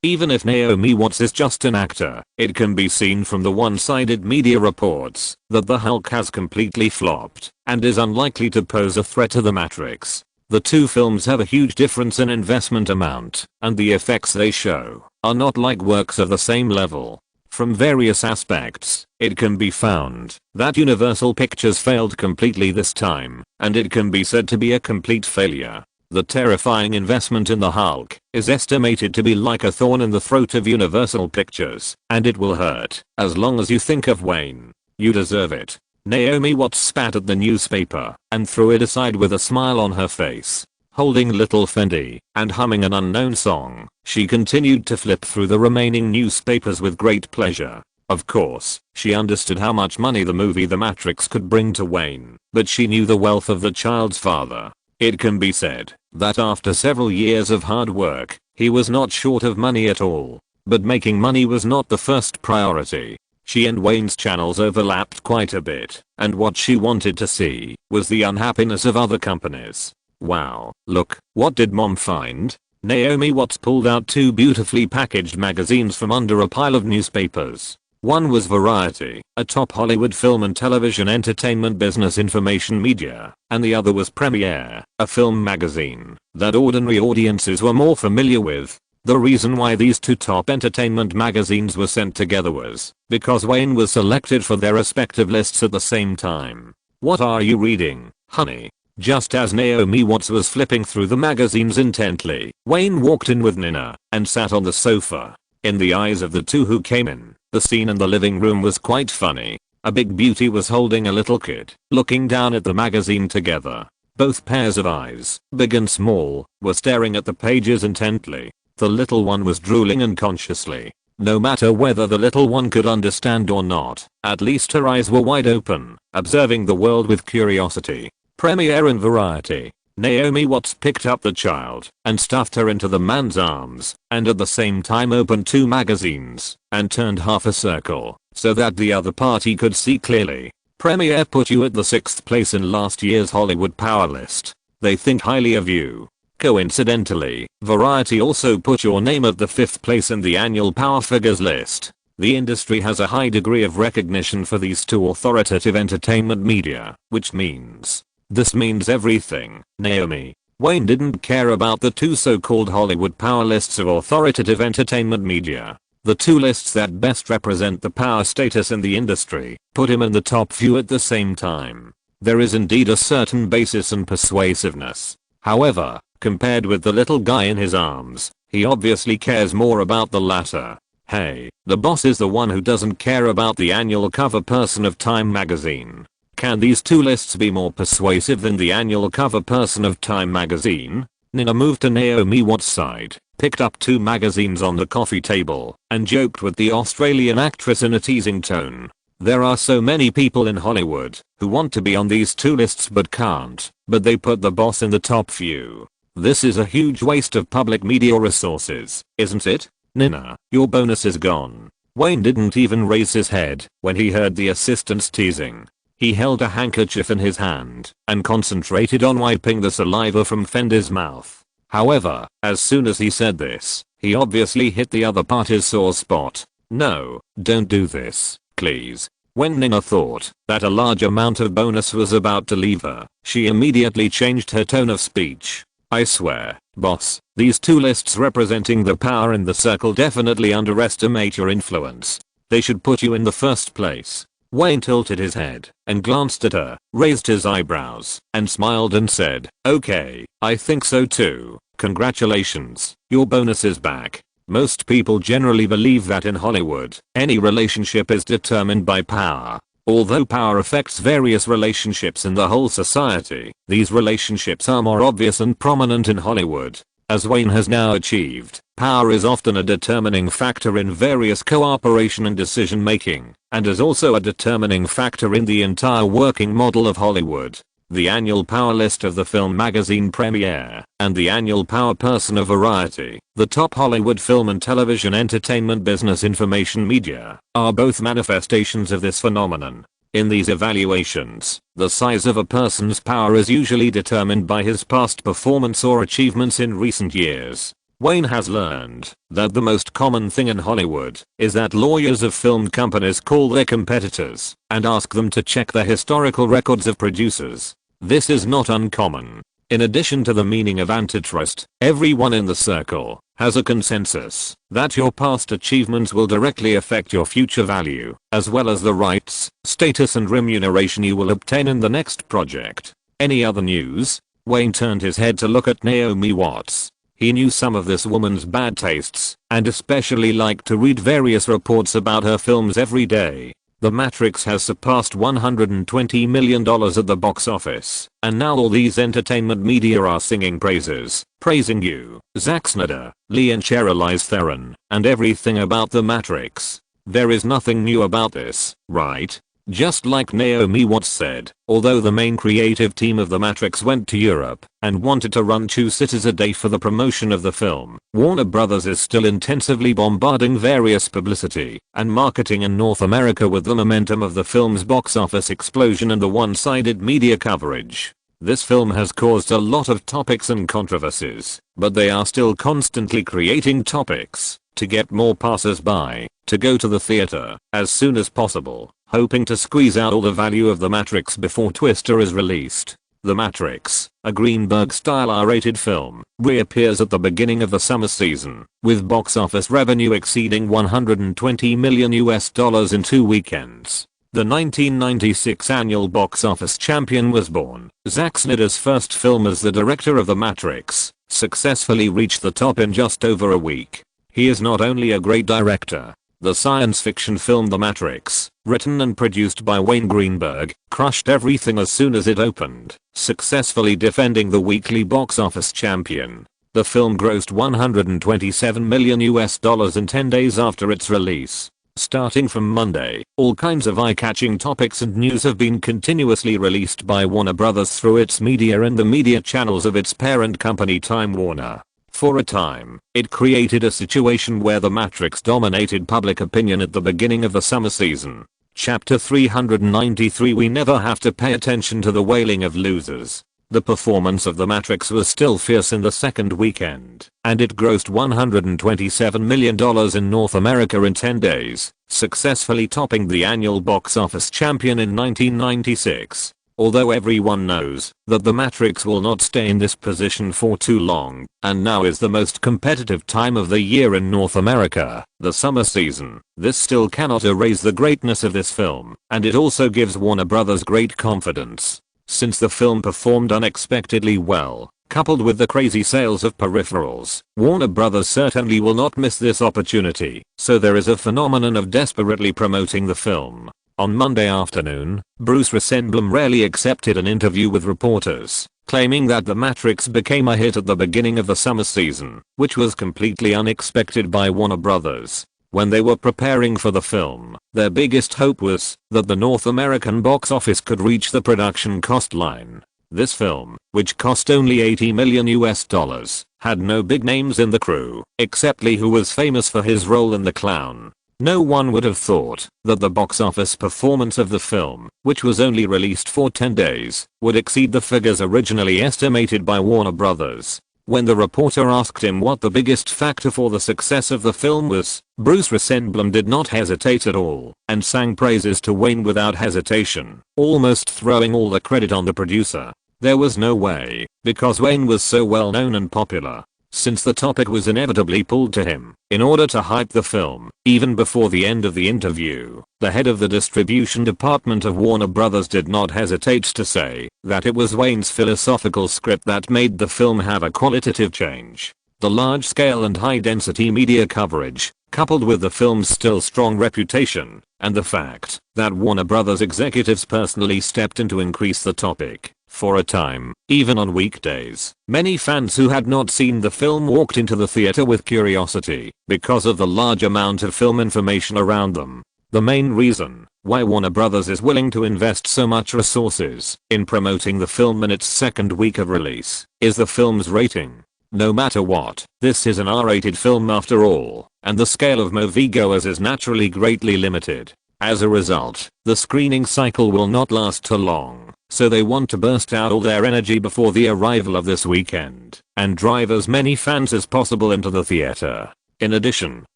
Speaker 1: Even if Naomi Watts is just an actor, it can be seen from the one-sided media reports that the Hulk has completely flopped and is unlikely to pose a threat to the Matrix. The two films have a huge difference in investment amount, and the effects they show are not like works of the same level. From various aspects, it can be found that Universal Pictures failed completely this time, and it can be said to be a complete failure. The terrifying investment in the Hulk is estimated to be like a thorn in the throat of Universal Pictures, and it will hurt as long as you think of Wayne. You deserve it. Naomi Watts spat at the newspaper and threw it aside with a smile on her face. Holding little Fendi and humming an unknown song, she continued to flip through the remaining newspapers with great pleasure. Of course, she understood how much money the movie The Matrix could bring to Wayne, but she knew the wealth of the child's father. It can be said that after several years of hard work, he was not short of money at all. But making money was not the first priority. She and Wayne's channels overlapped quite a bit, and what she wanted to see was the unhappiness of other companies. Wow, look, what did mom find? Naomi Watts pulled out two beautifully packaged magazines from under a pile of newspapers. One was Variety, a top Hollywood film and television entertainment business information media, and the other was Premiere, a film magazine that ordinary audiences were more familiar with. The reason why these two top entertainment magazines were sent together was because Wayne was selected for their respective lists at the same time. What are you reading, honey? Just as Naomi Watts was flipping through the magazines intently, Wayne walked in with Nina and sat on the sofa. In the eyes of the two who came in, the scene in the living room was quite funny. A big beauty was holding a little kid, looking down at the magazine together. Both pairs of eyes, big and small, were staring at the pages intently. The little one was drooling unconsciously. No matter whether the little one could understand or not, at least her eyes were wide open, observing the world with curiosity. Premiere and Variety. Naomi Watts picked up the child and stuffed her into the man's arms, and at the same time opened two magazines and turned half a circle so that the other party could see clearly. Premiere put you at the 6th place in last year's Hollywood Power list. They think highly of you. Coincidentally, Variety also put your name at the 5th place in the annual Power Figures list. The industry has a high degree of recognition for these two authoritative entertainment media, which means this means everything, Naomi. Wayne didn't care about the two so-called Hollywood power lists of authoritative entertainment media. The two lists that best represent the power status in the industry put him in the top few at the same time. There is indeed a certain basis and persuasiveness. However, Compared with the little guy in his arms, he obviously cares more about the latter. Hey, the boss is the one who doesn't care about the annual cover person of Time magazine. Can these two lists be more persuasive than the annual cover person of Time magazine? Nina moved to Naomi Watts' side, picked up 2 magazines on the coffee table, and joked with the Australian actress in a teasing tone. There are so many people in Hollywood who want to be on these 2 lists but can't, but they put the boss in the top few. This is a huge waste of public media resources, isn't it? Nina, your bonus is gone. Wayne didn't even raise his head when he heard the assistant's teasing. He held a handkerchief in his hand and concentrated on wiping the saliva from Fender's mouth. However, as soon as he said this, he obviously hit the other party's sore spot. No, don't do this, please. When Nina thought that a large amount of bonus was about to leave her, she immediately changed her tone of speech. I swear, boss, these 2 lists representing the power in the circle definitely underestimate your influence. They should put you in the first place. Wayne tilted his head and glanced at her, raised his eyebrows, and smiled and said, okay, I think so too. Congratulations, your bonus is back. Most people generally believe that in Hollywood, any relationship is determined by power. Although power affects various relationships in the whole society, these relationships are more obvious and prominent in Hollywood. As Wayne has now achieved, power is often a determining factor in various cooperation and decision making, and is also a determining factor in the entire working model of Hollywood. The annual power list of the film magazine Premiere, and the annual power person of Variety, the top Hollywood film and television entertainment business information media, are both manifestations of this phenomenon. In these evaluations, the size of a person's power is usually determined by his past performance or achievements in recent years. Wayne has learned that the most common thing in Hollywood is that lawyers of film companies call their competitors and ask them to check the historical records of producers. This is not uncommon. In addition to the meaning of antitrust, everyone in the circle has a consensus that your past achievements will directly affect your future value, as well as the rights, status and remuneration you will obtain in the next project. Any other news? Wayne turned his head to look at Naomi Watts. He knew some of this woman's bad tastes, and especially liked to read various reports about her films every day. The Matrix has surpassed $120 million at the box office, and now all these entertainment media are singing praises, praising you, Zack Snyder, Lee and Charlize Theron, and everything about the Matrix. There is nothing new about this, right? Just like Naomi Watts said, although the main creative team of The Matrix went to Europe and wanted to run 2 cities a day for the promotion of the film, Warner Bros. Is still intensively bombarding various publicity and marketing in North America with the momentum of the film's box office explosion and the one-sided media coverage. This film has caused a lot of topics and controversies, but they are still constantly creating topics to get more passers-by to go to the theater as soon as possible, hoping to squeeze out all the value of The Matrix before Twister is released. The Matrix, a Greenberg-style R-rated film, reappears at the beginning of the summer season, with box office revenue exceeding $120 million in 2 weekends. The 1996 annual box office champion was born. Zack Snyder's first film as the director of The Matrix successfully reached the top in just over a week. He is not only a great director. The science fiction film The Matrix, written and produced by Wayne Greenberg, crushed everything as soon as it opened, successfully defending the weekly box office champion. The film grossed $127 million in 10 days after its release. Starting from Monday, all kinds of eye-catching topics and news have been continuously released by Warner Bros. Through its media and the media channels of its parent company Time Warner. For a time, it created a situation where The Matrix dominated public opinion at the beginning of the summer season. Chapter 393 We never have to pay attention to the wailing of losers. The performance of The Matrix was still fierce in the second weekend, and it grossed $127 million in North America in 10 days, successfully topping the annual box office champion in 1996. Although everyone knows that The Matrix will not stay in this position for too long, and now is the most competitive time of the year in North America, the summer season, this still cannot erase the greatness of this film, and it also gives Warner Bros. Great confidence. Since the film performed unexpectedly well, coupled with the crazy sales of peripherals, Warner Brothers certainly will not miss this opportunity, so there is a phenomenon of desperately promoting the film. On Monday afternoon, Bruce Rosenblum rarely accepted an interview with reporters, claiming that The Matrix became a hit at the beginning of the summer season, which was completely unexpected by Warner Brothers. When they were preparing for the film, their biggest hope was that the North American box office could reach the production cost line. This film, which cost only $80 million, had no big names in the crew, except Lee, who was famous for his role in The Clown. No one would have thought that the box office performance of the film, which was only released for 10 days, would exceed the figures originally estimated by Warner Brothers. When the reporter asked him what the biggest factor for the success of the film was, Bruce Rosenblum did not hesitate at all and sang praises to Wayne without hesitation, almost throwing all the credit on the producer. There was no way, because Wayne was so well known and popular. Since the topic was inevitably pulled to him in order to hype the film, even before the end of the interview, the head of the distribution department of Warner Brothers did not hesitate to say that it was Wayne's philosophical script that made the film have a qualitative change. The large-scale and high-density media coverage, coupled with the film's still strong reputation, and the fact that Warner Brothers executives personally stepped in to increase the topic for a time, even on weekdays. Many fans who had not seen the film walked into the theater with curiosity because of the large amount of film information around them. The main reason why Warner Brothers is willing to invest so much resources in promoting the film in its second week of release is the film's rating. No matter what, this is an R-rated film after all, and the scale of moviegoers is naturally greatly limited. As a result, the screening cycle will not last too long, so they want to burst out all their energy before the arrival of this weekend and drive as many fans as possible into the theater. In addition,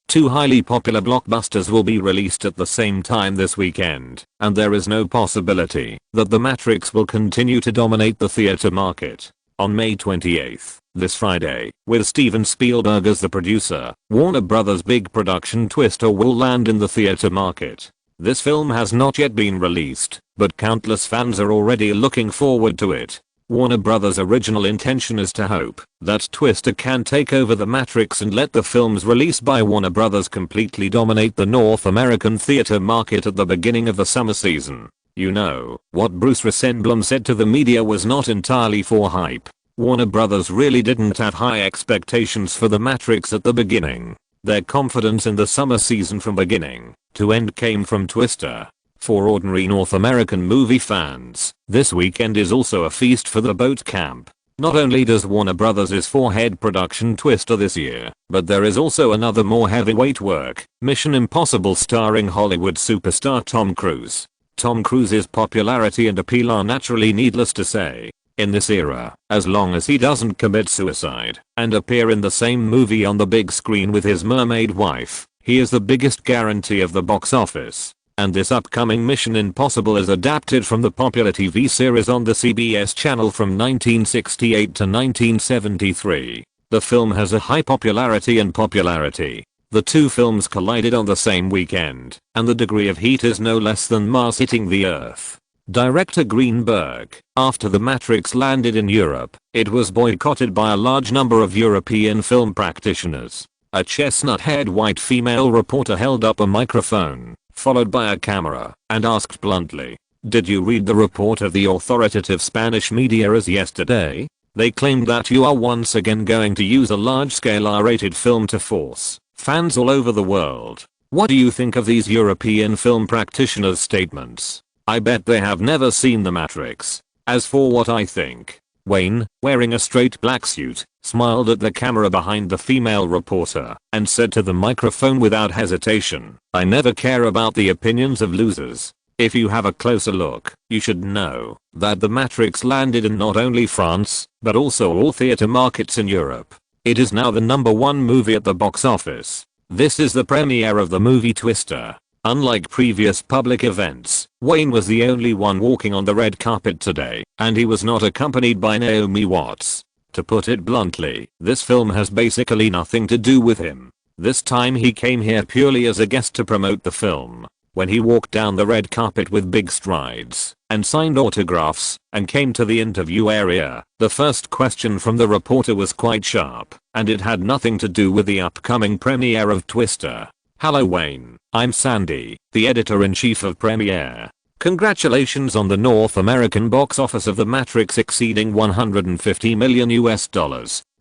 Speaker 1: two highly popular blockbusters will be released at the same time this weekend, and there is no possibility that The Matrix will continue to dominate the theater market. On May 28th, this Friday, with Steven Spielberg as the producer, Warner Brothers' big production Twister will land in the theater market. This film has not yet been released, but countless fans are already looking forward to it. Warner Brothers' original intention is to hope that Twister can take over The Matrix and let the films released by Warner Brothers completely dominate the North American theater market at the beginning of the summer season. You know, what Bruce Rosenblum said to the media was not entirely for hype. Warner Brothers really didn't have high expectations for The Matrix at the beginning. Their confidence in the summer season from beginning to end came from Twister. For ordinary North American movie fans, this weekend is also a feast for the boat camp. Not only does Warner Brothers' four-head production Twister this year, but there is also another more heavyweight work, Mission Impossible, starring Hollywood superstar Tom Cruise. Tom Cruise's popularity and appeal are naturally needless to say. In this era, as long as he doesn't commit suicide and appear in the same movie on the big screen with his mermaid wife, he is the biggest guarantee of the box office. And this upcoming Mission Impossible is adapted from the popular TV series on the CBS channel from 1968 to 1973. The film has a high popularity. The two films collided on the same weekend, and the degree of heat is no less than Mars hitting the Earth. Director Greenberg, after The Matrix landed in Europe, it was boycotted by a large number of European film practitioners. A chestnut-haired white female reporter held up a microphone, followed by a camera, and asked bluntly, "Did you read the report of the authoritative Spanish media as yesterday? They claimed that you are once again going to use a large-scale R-rated film to force fans all over the world. What do you think of these European film practitioners' statements? I bet they have never seen The Matrix. As for what I think," Wayne, wearing a straight black suit, smiled at the camera behind the female reporter and said to the microphone without hesitation, "I never care about the opinions of losers. If you have a closer look, you should know that The Matrix landed in not only France, but also all theater markets in Europe. It is now the #1 movie at the box office. This is the premiere of the movie Twister." Unlike previous public events, Wayne was the only one walking on the red carpet today, and he was not accompanied by Naomi Watts. To put it bluntly, this film has basically nothing to do with him. This time he came here purely as a guest to promote the film. When he walked down the red carpet with big strides and signed autographs, and came to the interview area. The first question from the reporter was quite sharp, and it had nothing to do with the upcoming premiere of Twister. "Hello Wayne, I'm Sandy, the editor-in-chief of Premiere. Congratulations on the North American box office of The Matrix exceeding $150 million US.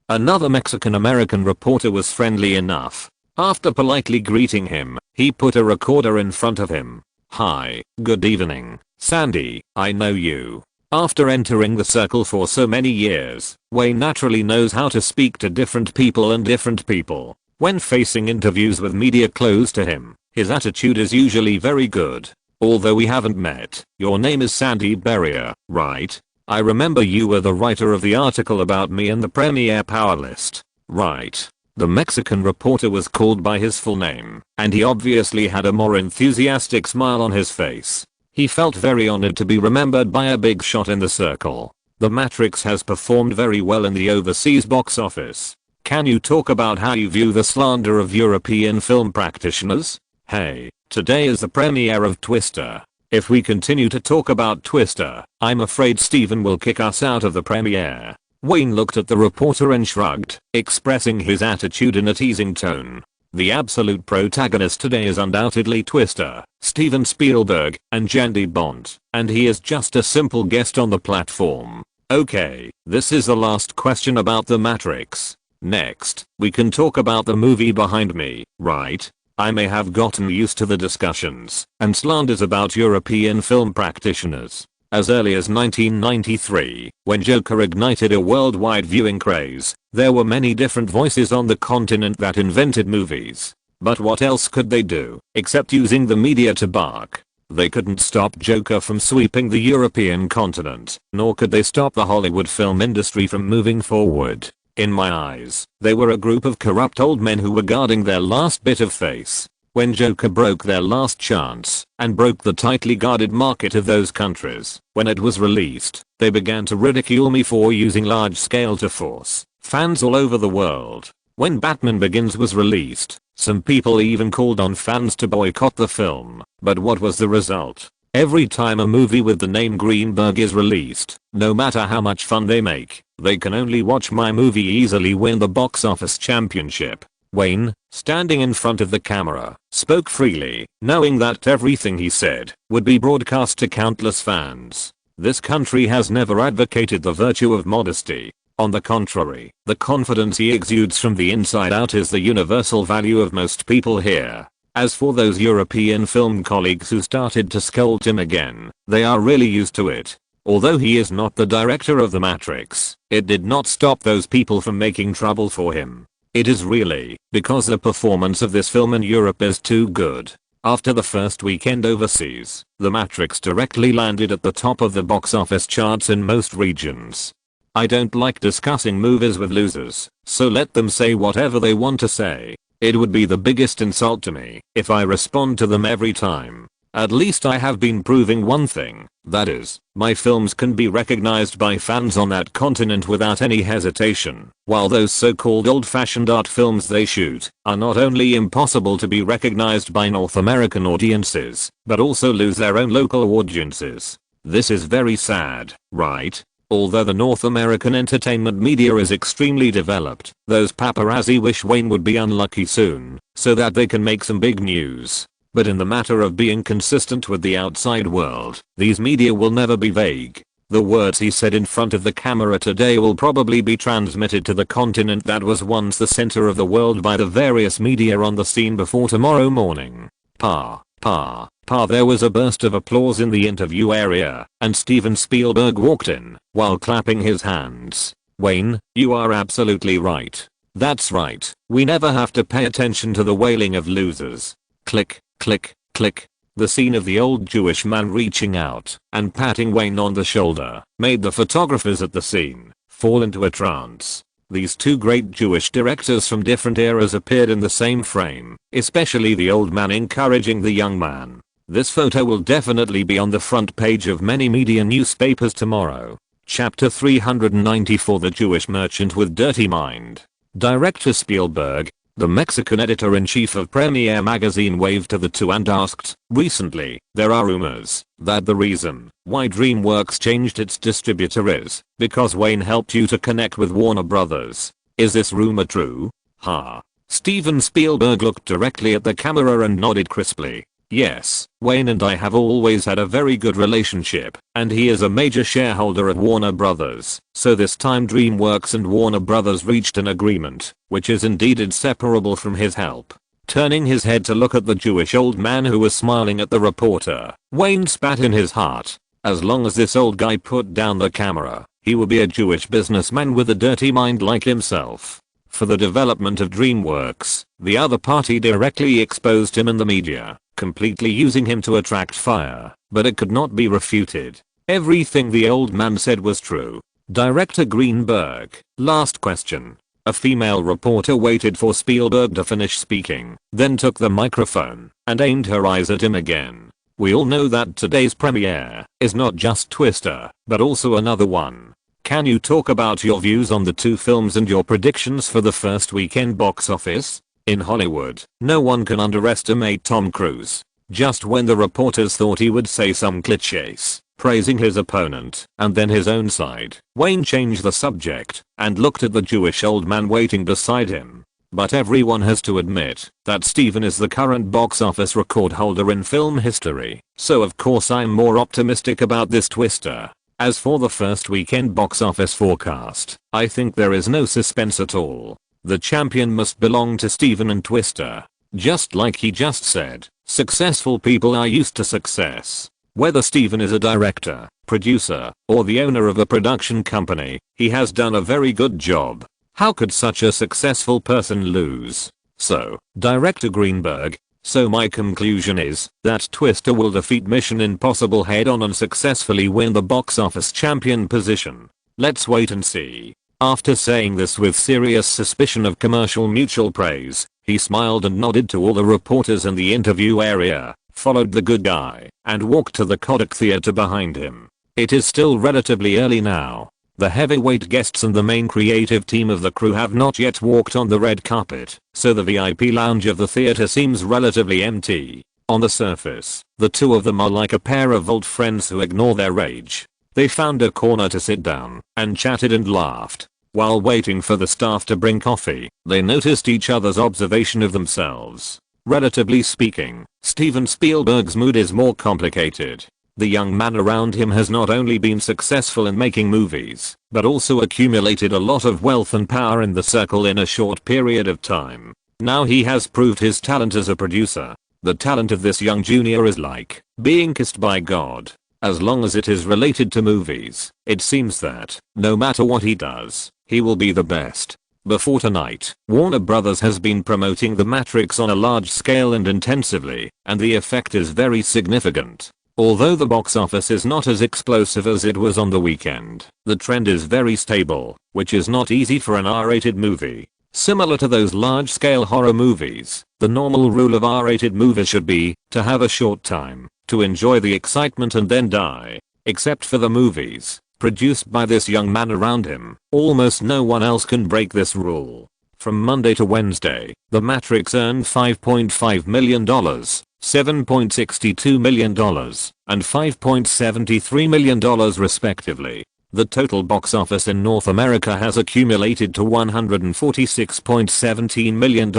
Speaker 1: Another Mexican-American reporter was friendly enough. After politely greeting him, he put a recorder in front of him. "Hi, good evening, Sandy, I know you." After entering the circle for so many years, Wayne naturally knows how to speak to different people. When facing interviews with media close to him, his attitude is usually very good. "Although we haven't met, your name is Sandy Berrier, right? I remember you were the writer of the article about me in the Premiere Power List, right?" The Mexican reporter was called by his full name, and he obviously had a more enthusiastic smile on his face. He felt very honored to be remembered by a big shot in the circle. The Matrix has performed very well in the overseas box office. Can you talk about how you view the slander of European film practitioners? Hey, today is the premiere of Twister. If we continue to talk about Twister, I'm afraid Steven will kick us out of the premiere. Wayne looked at the reporter and shrugged, expressing his attitude in a teasing tone. The absolute protagonist today is undoubtedly Twister, Steven Spielberg, and Jandy Bond, and he is just a simple guest on the platform. Okay, this is the last question about the Matrix. Next, we can talk about the movie behind me, right? I may have gotten used to the discussions and slanders about European film practitioners. As early as 1993, when Joker ignited a worldwide viewing craze, there were many different voices on the continent that invented movies. But what else could they do, except using the media to bark? They couldn't stop Joker from sweeping the European continent, nor could they stop the Hollywood film industry from moving forward. In my eyes, they were a group of corrupt old men who were guarding their last bit of face. When Joker broke their last chance and broke the tightly guarded market of those countries, when it was released, they began to ridicule me for using large scale to force fans all over the world. When Batman Begins was released, some people even called on fans to boycott the film. But what was the result? Every time a movie with the name Greenberg is released, no matter how much fun they make, they can only watch my movie easily win the box office championship. Wayne, standing in front of the camera, spoke freely, knowing that everything he said would be broadcast to countless fans. This country has never advocated the virtue of modesty. On the contrary, the confidence he exudes from the inside out is the universal value of most people here. As for those European film colleagues who started to scold him again, they are really used to it. Although he is not the director of The Matrix, it did not stop those people from making trouble for him. It is really because the performance of this film in Europe is too good. After the first weekend overseas, The Matrix directly landed at the top of the box office charts in most regions. I don't like discussing movies with losers, so let them say whatever they want to say. It would be the biggest insult to me if I respond to them every time. At least I have been proving one thing, that is, my films can be recognized by fans on that continent without any hesitation, while those so-called old-fashioned art films they shoot are not only impossible to be recognized by North American audiences, but also lose their own local audiences. This is very sad, right? Although the North American entertainment media is extremely developed, those paparazzi wish Wayne would be unlucky soon, so that they can make some big news. But in the matter of being consistent with the outside world, these media will never be vague. The words he said in front of the camera today will probably be transmitted to the continent that was once the center of the world by the various media on the scene before tomorrow morning. There was a burst of applause in the interview area, and Steven Spielberg walked in, while clapping his hands. Wayne, you are absolutely right. That's right, we never have to pay attention to the wailing of losers. Click, click, click. The scene of the old Jewish man reaching out and patting Wayne on the shoulder made the photographers at the scene fall into a trance. These two great Jewish directors from different eras appeared in the same frame, especially the old man encouraging the young man. This photo will definitely be on the front page of many media newspapers tomorrow. Chapter 394 The Jewish Merchant with Dirty Mind. Director Spielberg, The Mexican editor-in-chief of Premiere magazine waved to the two and asked, "Recently, there are rumors that the reason why DreamWorks changed its distributor is because Wayne helped you to connect with Warner Brothers. Is this rumor true?" Ha. Steven Spielberg looked directly at the camera and nodded crisply. "Yes, Wayne and I have always had a very good relationship, and he is a major shareholder at Warner Brothers, so this time DreamWorks and Warner Brothers reached an agreement, which is indeed inseparable from his help." Turning his head to look at the Jewish old man who was smiling at the reporter, Wayne spat in his heart. As long as this old guy put down the camera, he would be a Jewish businessman with a dirty mind like himself. For the development of DreamWorks, the other party directly exposed him in the media, completely using him to attract fire, but it could not be refuted. Everything the old man said was true. Director Greenberg. Last question. A female reporter waited for Spielberg to finish speaking, then took the microphone and aimed her eyes at him again. "We all know that today's premiere is not just Twister, but also another one. Can you talk about your views on the two films and your predictions for the first weekend box office?" In Hollywood, no one can underestimate Tom Cruise. Just when the reporters thought he would say some cliches, praising his opponent and then his own side, Wayne changed the subject and looked at the Jewish old man waiting beside him. "But everyone has to admit that Steven is the current box office record holder in film history, so of course I'm more optimistic about this Twister. As for the first weekend box office forecast, I think there is no suspense at all. The champion must belong to Steven and Twister. Just like he just said, successful people are used to success. Whether Steven is a director, producer, or the owner of a production company, he has done a very good job. How could such a successful person lose?" So, Director Greenberg. "So my conclusion is that Twister will defeat Mission Impossible head-on and successfully win the box office champion position. Let's wait and see." After saying this with serious suspicion of commercial mutual praise, he smiled and nodded to all the reporters in the interview area, followed the good guy, and walked to the Kodak Theater behind him. It is still relatively early now. The heavyweight guests and the main creative team of the crew have not yet walked on the red carpet, so the VIP lounge of the theater seems relatively empty. On the surface, the two of them are like a pair of old friends who ignore their rage. They found a corner to sit down and chatted and laughed. While waiting for the staff to bring coffee, they noticed each other's observation of themselves. Relatively speaking, Steven Spielberg's mood is more complicated. The young man around him has not only been successful in making movies, but also accumulated a lot of wealth and power in the circle in a short period of time. Now he has proved his talent as a producer. The talent of this young junior is like being kissed by God. As long as it is related to movies, it seems that, no matter what he does, he will be the best. Before tonight, Warner Brothers has been promoting The Matrix on a large scale and intensively, and the effect is very significant. Although the box office is not as explosive as it was on the weekend, the trend is very stable, which is not easy for an R-rated movie. Similar to those large-scale horror movies, the normal rule of R-rated movies should be to have a short time to enjoy the excitement and then die. Except for the movies produced by this young man around him, almost no one else can break this rule. From Monday to Wednesday, The Matrix earned $5.5 million, $7.62 million, and $5.73 million respectively. The total box office in North America has accumulated to $146.17 million.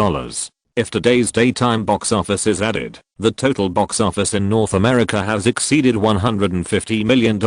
Speaker 1: If today's daytime box office is added, the total box office in North America has exceeded $150 million.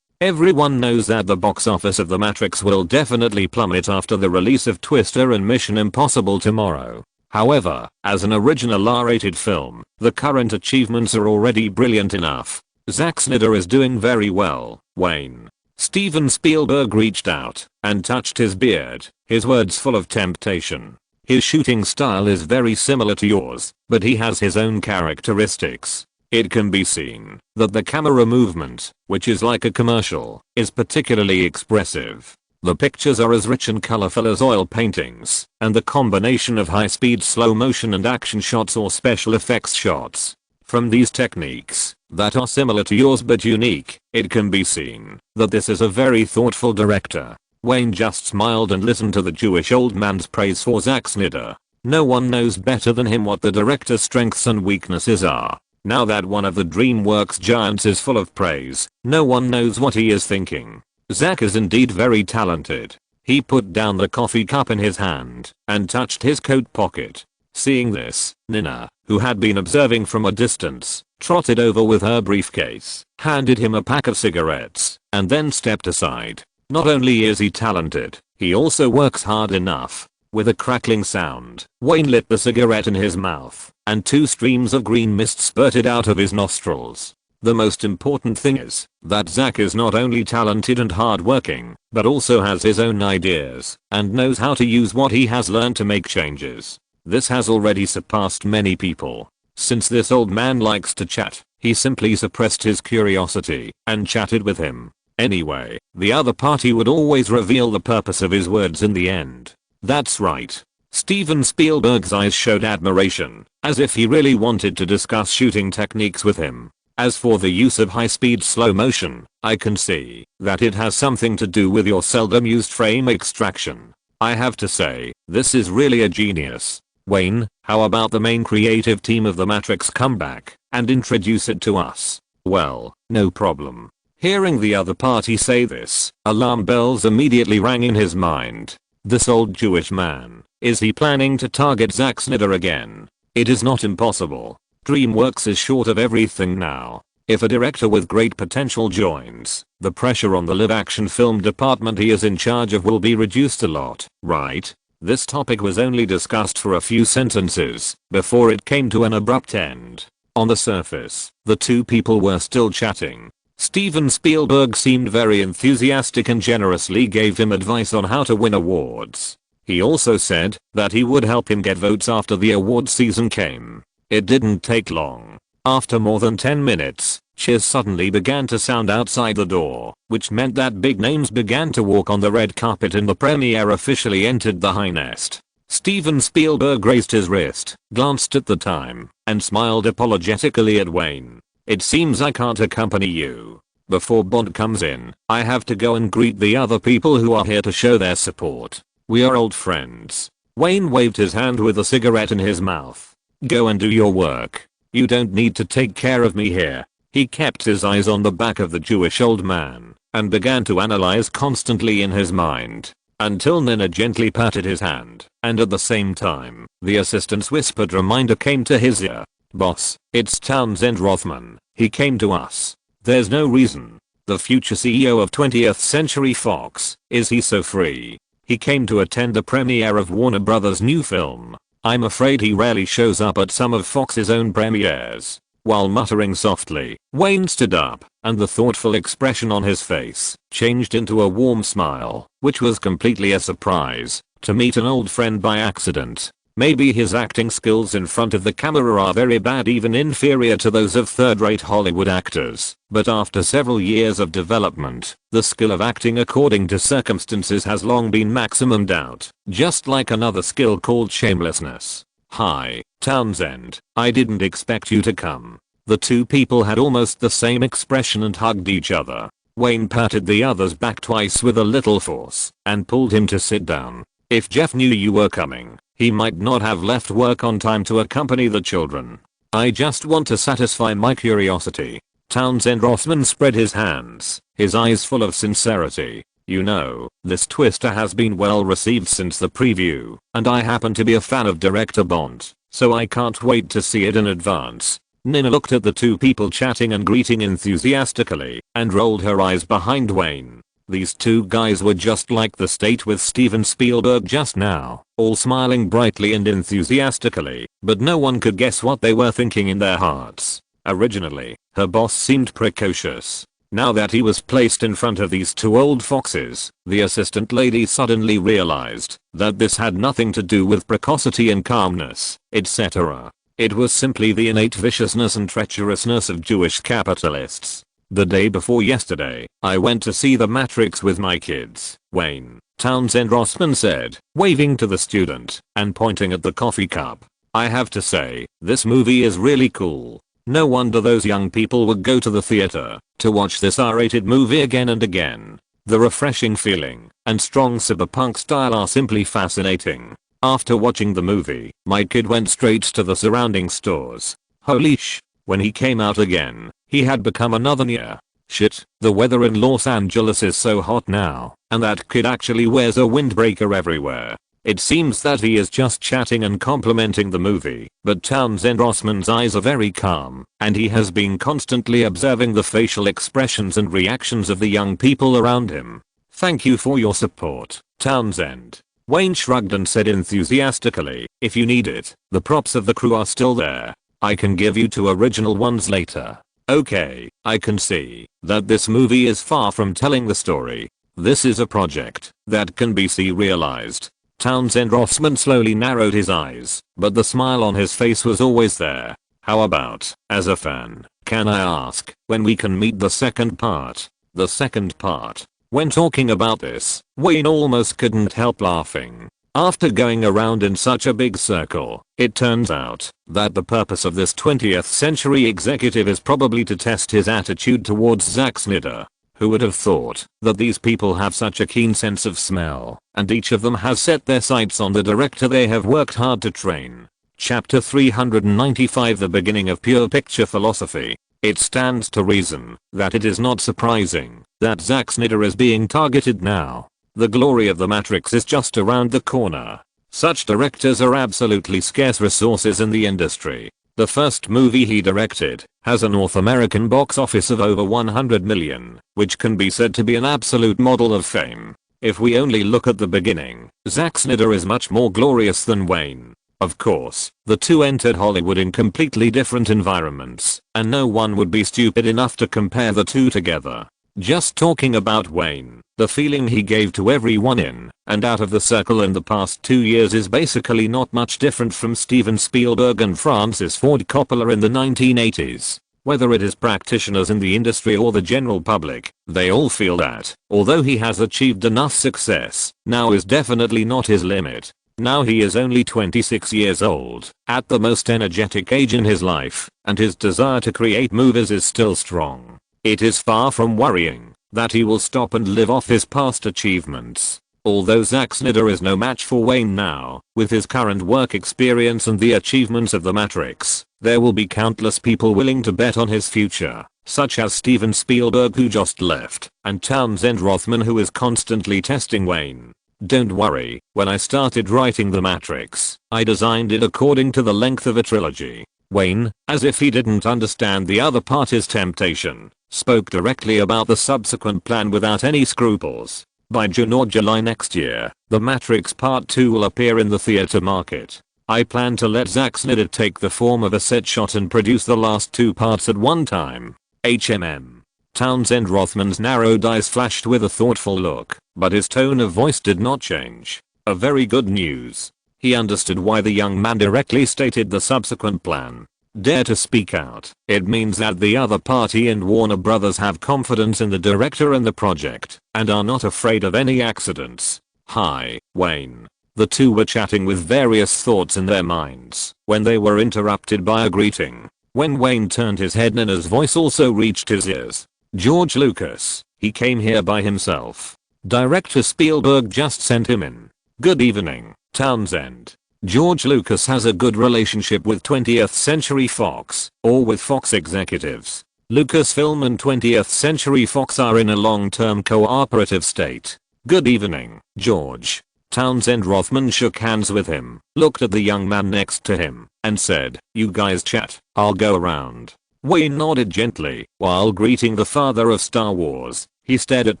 Speaker 1: Everyone knows that the box office of The Matrix will definitely plummet after the release of Twister and Mission Impossible tomorrow. However, as an original R-rated film, the current achievements are already brilliant enough. Zack Snyder is doing very well, Wayne. Steven Spielberg reached out and touched his beard, his words full of temptation. His shooting style is very similar to yours, but he has his own characteristics. It can be seen that the camera movement, which is like a commercial, is particularly expressive. The pictures are as rich and colorful as oil paintings, and the combination of high-speed slow motion and action shots or special effects shots. From these techniques, that are similar to yours but unique, it can be seen that this is a very thoughtful director. Wayne just smiled and listened to the Jewish old man's praise for Zack Snyder. No one knows better than him what the director's strengths and weaknesses are. Now that one of the DreamWorks giants is full of praise, no one knows what he is thinking. Zack is indeed very talented. He put down the coffee cup in his hand and touched his coat pocket. Seeing this, Nina, who had been observing from a distance, trotted over with her briefcase, handed him a pack of cigarettes, and then stepped aside. Not only is he talented, he also works hard enough. With a crackling sound, Wayne lit the cigarette in his mouth, and 2 streams of green mist spurted out of his nostrils. The most important thing is that Zack is not only talented and hardworking, but also has his own ideas and knows how to use what he has learned to make changes. This has already surpassed many people. Since this old man likes to chat, he simply suppressed his curiosity and chatted with him. Anyway, the other party would always reveal the purpose of his words in the end. That's right. Steven Spielberg's eyes showed admiration, as if he really wanted to discuss shooting techniques with him. As for the use of high-speed slow motion, I can see that it has something to do with your seldom used frame extraction. I have to say, this is really a genius. Wayne, how about the main creative team of The Matrix come back and introduce it to us? Well, no problem. Hearing the other party say this, alarm bells immediately rang in his mind. This old Jewish man, is he planning to target Zack Snyder again? It is not impossible. DreamWorks is short of everything now. If a director with great potential joins, the pressure on the live-action film department he is in charge of will be reduced a lot, right? This topic was only discussed for a few sentences before it came to an abrupt end. On the surface, the 2 people were still chatting. Steven Spielberg seemed very enthusiastic and generously gave him advice on how to win awards. He also said that he would help him get votes after the award season came. It didn't take long. After more than 10 minutes, cheers suddenly began to sound outside the door, which meant that big names began to walk on the red carpet and the premiere officially entered the high nest. Steven Spielberg raised his wrist, glanced at the time, and smiled apologetically at Wayne. It seems I can't accompany you. Before Bond comes in, I have to go and greet the other people who are here to show their support. We are old friends. Wayne waved his hand with a cigarette in his mouth. Go and do your work. You don't need to take care of me here. He kept his eyes on the back of the Jewish old man and began to analyze constantly in his mind until Nina gently patted his hand, and at the same time, the assistant's whispered reminder came to his ear. Boss, it's Townsend Rothman. He came to us. There's no reason. The future CEO of 20th Century Fox, is he so free? He came to attend the premiere of Warner Brothers' new film. I'm afraid he rarely shows up at some of Fox's own premieres. While muttering softly, Wayne stood up, and the thoughtful expression on his face changed into a warm smile, which was completely a surprise. To meet an old friend by accident. Maybe his acting skills in front of the camera are very bad, even inferior to those of third-rate Hollywood actors, but after several years of development, the skill of acting according to circumstances has long been maximumed out, just like another skill called shamelessness. Hi, Townsend, I didn't expect you to come. The 2 people had almost the same expression and hugged each other. Wayne patted the other's back twice with a little force and pulled him to sit down. If Jeff knew you were coming, he might not have left work on time to accompany the children. I just want to satisfy my curiosity. Townsend Rothman spread his hands, his eyes full of sincerity. You know, this twister has been well received since the preview, and I happen to be a fan of director Bond, so I can't wait to see it in advance. Nina looked at the 2 people chatting and greeting enthusiastically, and rolled her eyes behind Wayne. These 2 guys were just like the state with Steven Spielberg just now, all smiling brightly and enthusiastically, but no one could guess what they were thinking in their hearts. Originally, her boss seemed precocious. Now that he was placed in front of these 2 old foxes, the assistant lady suddenly realized that this had nothing to do with precocity and calmness, etc. It was simply the innate viciousness and treacherousness of Jewish capitalists. The day before yesterday, I went to see The Matrix with my kids, Wayne, Townsend Rothman said, waving to the student and pointing at the coffee cup. I have to say, this movie is really cool. No wonder those young people would go to the theater to watch this R-rated movie again and again. The refreshing feeling and strong cyberpunk style are simply fascinating. After watching the movie, my kid went straight to the surrounding stores. Holy sh. When he came out again, he had become another Nya. Shit, the weather in Los Angeles is so hot now, and that kid actually wears a windbreaker everywhere. It seems that he is just chatting and complimenting the movie, but Townsend Rossman's eyes are very calm, and he has been constantly observing the facial expressions and reactions of the young people around him. Thank you for your support, Townsend. Wayne shrugged and said enthusiastically, if you need it, the props of the crew are still there. I can give you 2 original ones later. Okay, I can see that this movie is far from telling the story. This is a project that can be serialized. Townsend Rossman slowly narrowed his eyes, but the smile on his face was always there. How about, as a fan, can I ask, when we can meet the second part? The second part. When talking about this, Wayne almost couldn't help laughing. After going around in such a big circle, it turns out that the purpose of this 20th century executive is probably to test his attitude towards Zack Snyder. Who would have thought that these people have such a keen sense of smell, and each of them has set their sights on the director they have worked hard to train. Chapter 395, the beginning of pure picture philosophy. It stands to reason that it is not surprising that Zack Snyder is being targeted now. The glory of the Matrix is just around the corner. Such directors are absolutely scarce resources in the industry. The first movie he directed has a North American box office of over 100 million, which can be said to be an absolute model of fame. If we only look at the beginning, Zack Snyder is much more glorious than Wayne. Of course, the two entered Hollywood in completely different environments, and no one would be stupid enough to compare the two together. Just talking about Wayne, the feeling he gave to everyone in and out of the circle in the past 2 years is basically not much different from Steven Spielberg and Francis Ford Coppola in the 1980s. Whether it is practitioners in the industry or the general public, they all feel that, although he has achieved enough success, now is definitely not his limit. Now he is only 26 years old, at the most energetic age in his life, and his desire to create movies is still strong. It is far from worrying that he will stop and live off his past achievements. Although Zack Snyder is no match for Wayne now, with his current work experience and the achievements of The Matrix, there will be countless people willing to bet on his future, such as Steven Spielberg who just left, and Townsend Rothman who is constantly testing Wayne. Don't worry, when I started writing The Matrix, I designed it according to the length of a trilogy. Wayne, as if he didn't understand the other party's temptation, spoke directly about the subsequent plan without any scruples. By June or July next year, The Matrix Part 2 will appear in the theater market. I plan to let Zack Snyder take the form of a set shot and produce the last 2 parts at one time. HMM. Townsend Rothman's narrowed eyes flashed with a thoughtful look, but his tone of voice did not change. A very good news. He understood why the young man directly stated the subsequent plan. Dare to speak out. It means that the other party and Warner Brothers have confidence in the director and the project, and are not afraid of any accidents. Hi, Wayne. The two were chatting with various thoughts in their minds when they were interrupted by a greeting. When Wayne turned his head and his voice also reached his ears. George Lucas. He came here by himself. Director Spielberg just sent him in. Good evening, Townsend. George Lucas has a good relationship with 20th Century Fox, or with Fox executives. Lucasfilm and 20th Century Fox are in a long-term cooperative state. Good evening, George. Townsend Rothman shook hands with him, looked at the young man next to him, and said, "You guys chat, I'll go around." Wayne nodded gently, while greeting the father of Star Wars. He stared at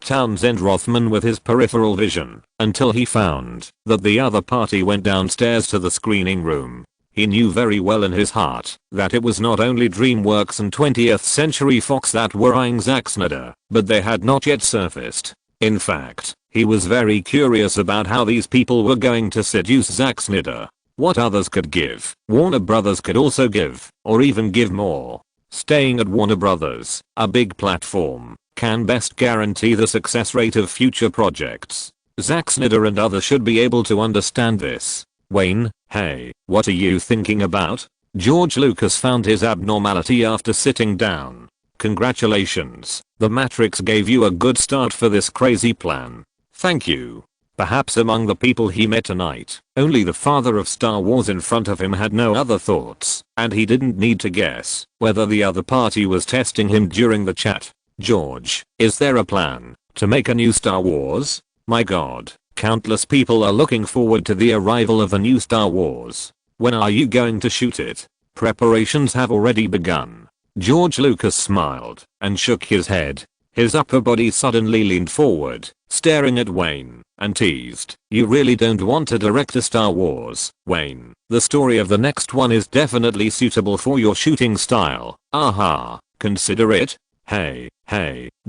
Speaker 1: Townsend Rothman with his peripheral vision, until he found that the other party went downstairs to the screening room. He knew very well in his heart that it was not only DreamWorks and 20th Century Fox that were eyeing Zack Snyder, but they had not yet surfaced. In fact, he was very curious about how these people were going to seduce Zack Snyder. What others could give, Warner Brothers could also give, or even give more. Staying at Warner Brothers, a big platform, can best guarantee the success rate of future projects. Zack Snyder and others should be able to understand this. Wayne, hey, what are you thinking about? George Lucas found his abnormality after sitting down. Congratulations, The Matrix gave you a good start for this crazy plan. Thank you. Perhaps among the people he met tonight, only the father of Star Wars in front of him had no other thoughts, and he didn't need to guess whether the other party was testing him during the chat. George, is there a plan to make a new Star Wars? My god, countless people are looking forward to the arrival of the new Star Wars. When are you going to shoot it? Preparations have already begun. George Lucas smiled and shook his head. His upper body suddenly leaned forward, staring at Wayne, and teased, "You really don't want to direct a Star Wars, Wayne. The story of the next one is definitely suitable for your shooting style. Aha, consider it? Hey,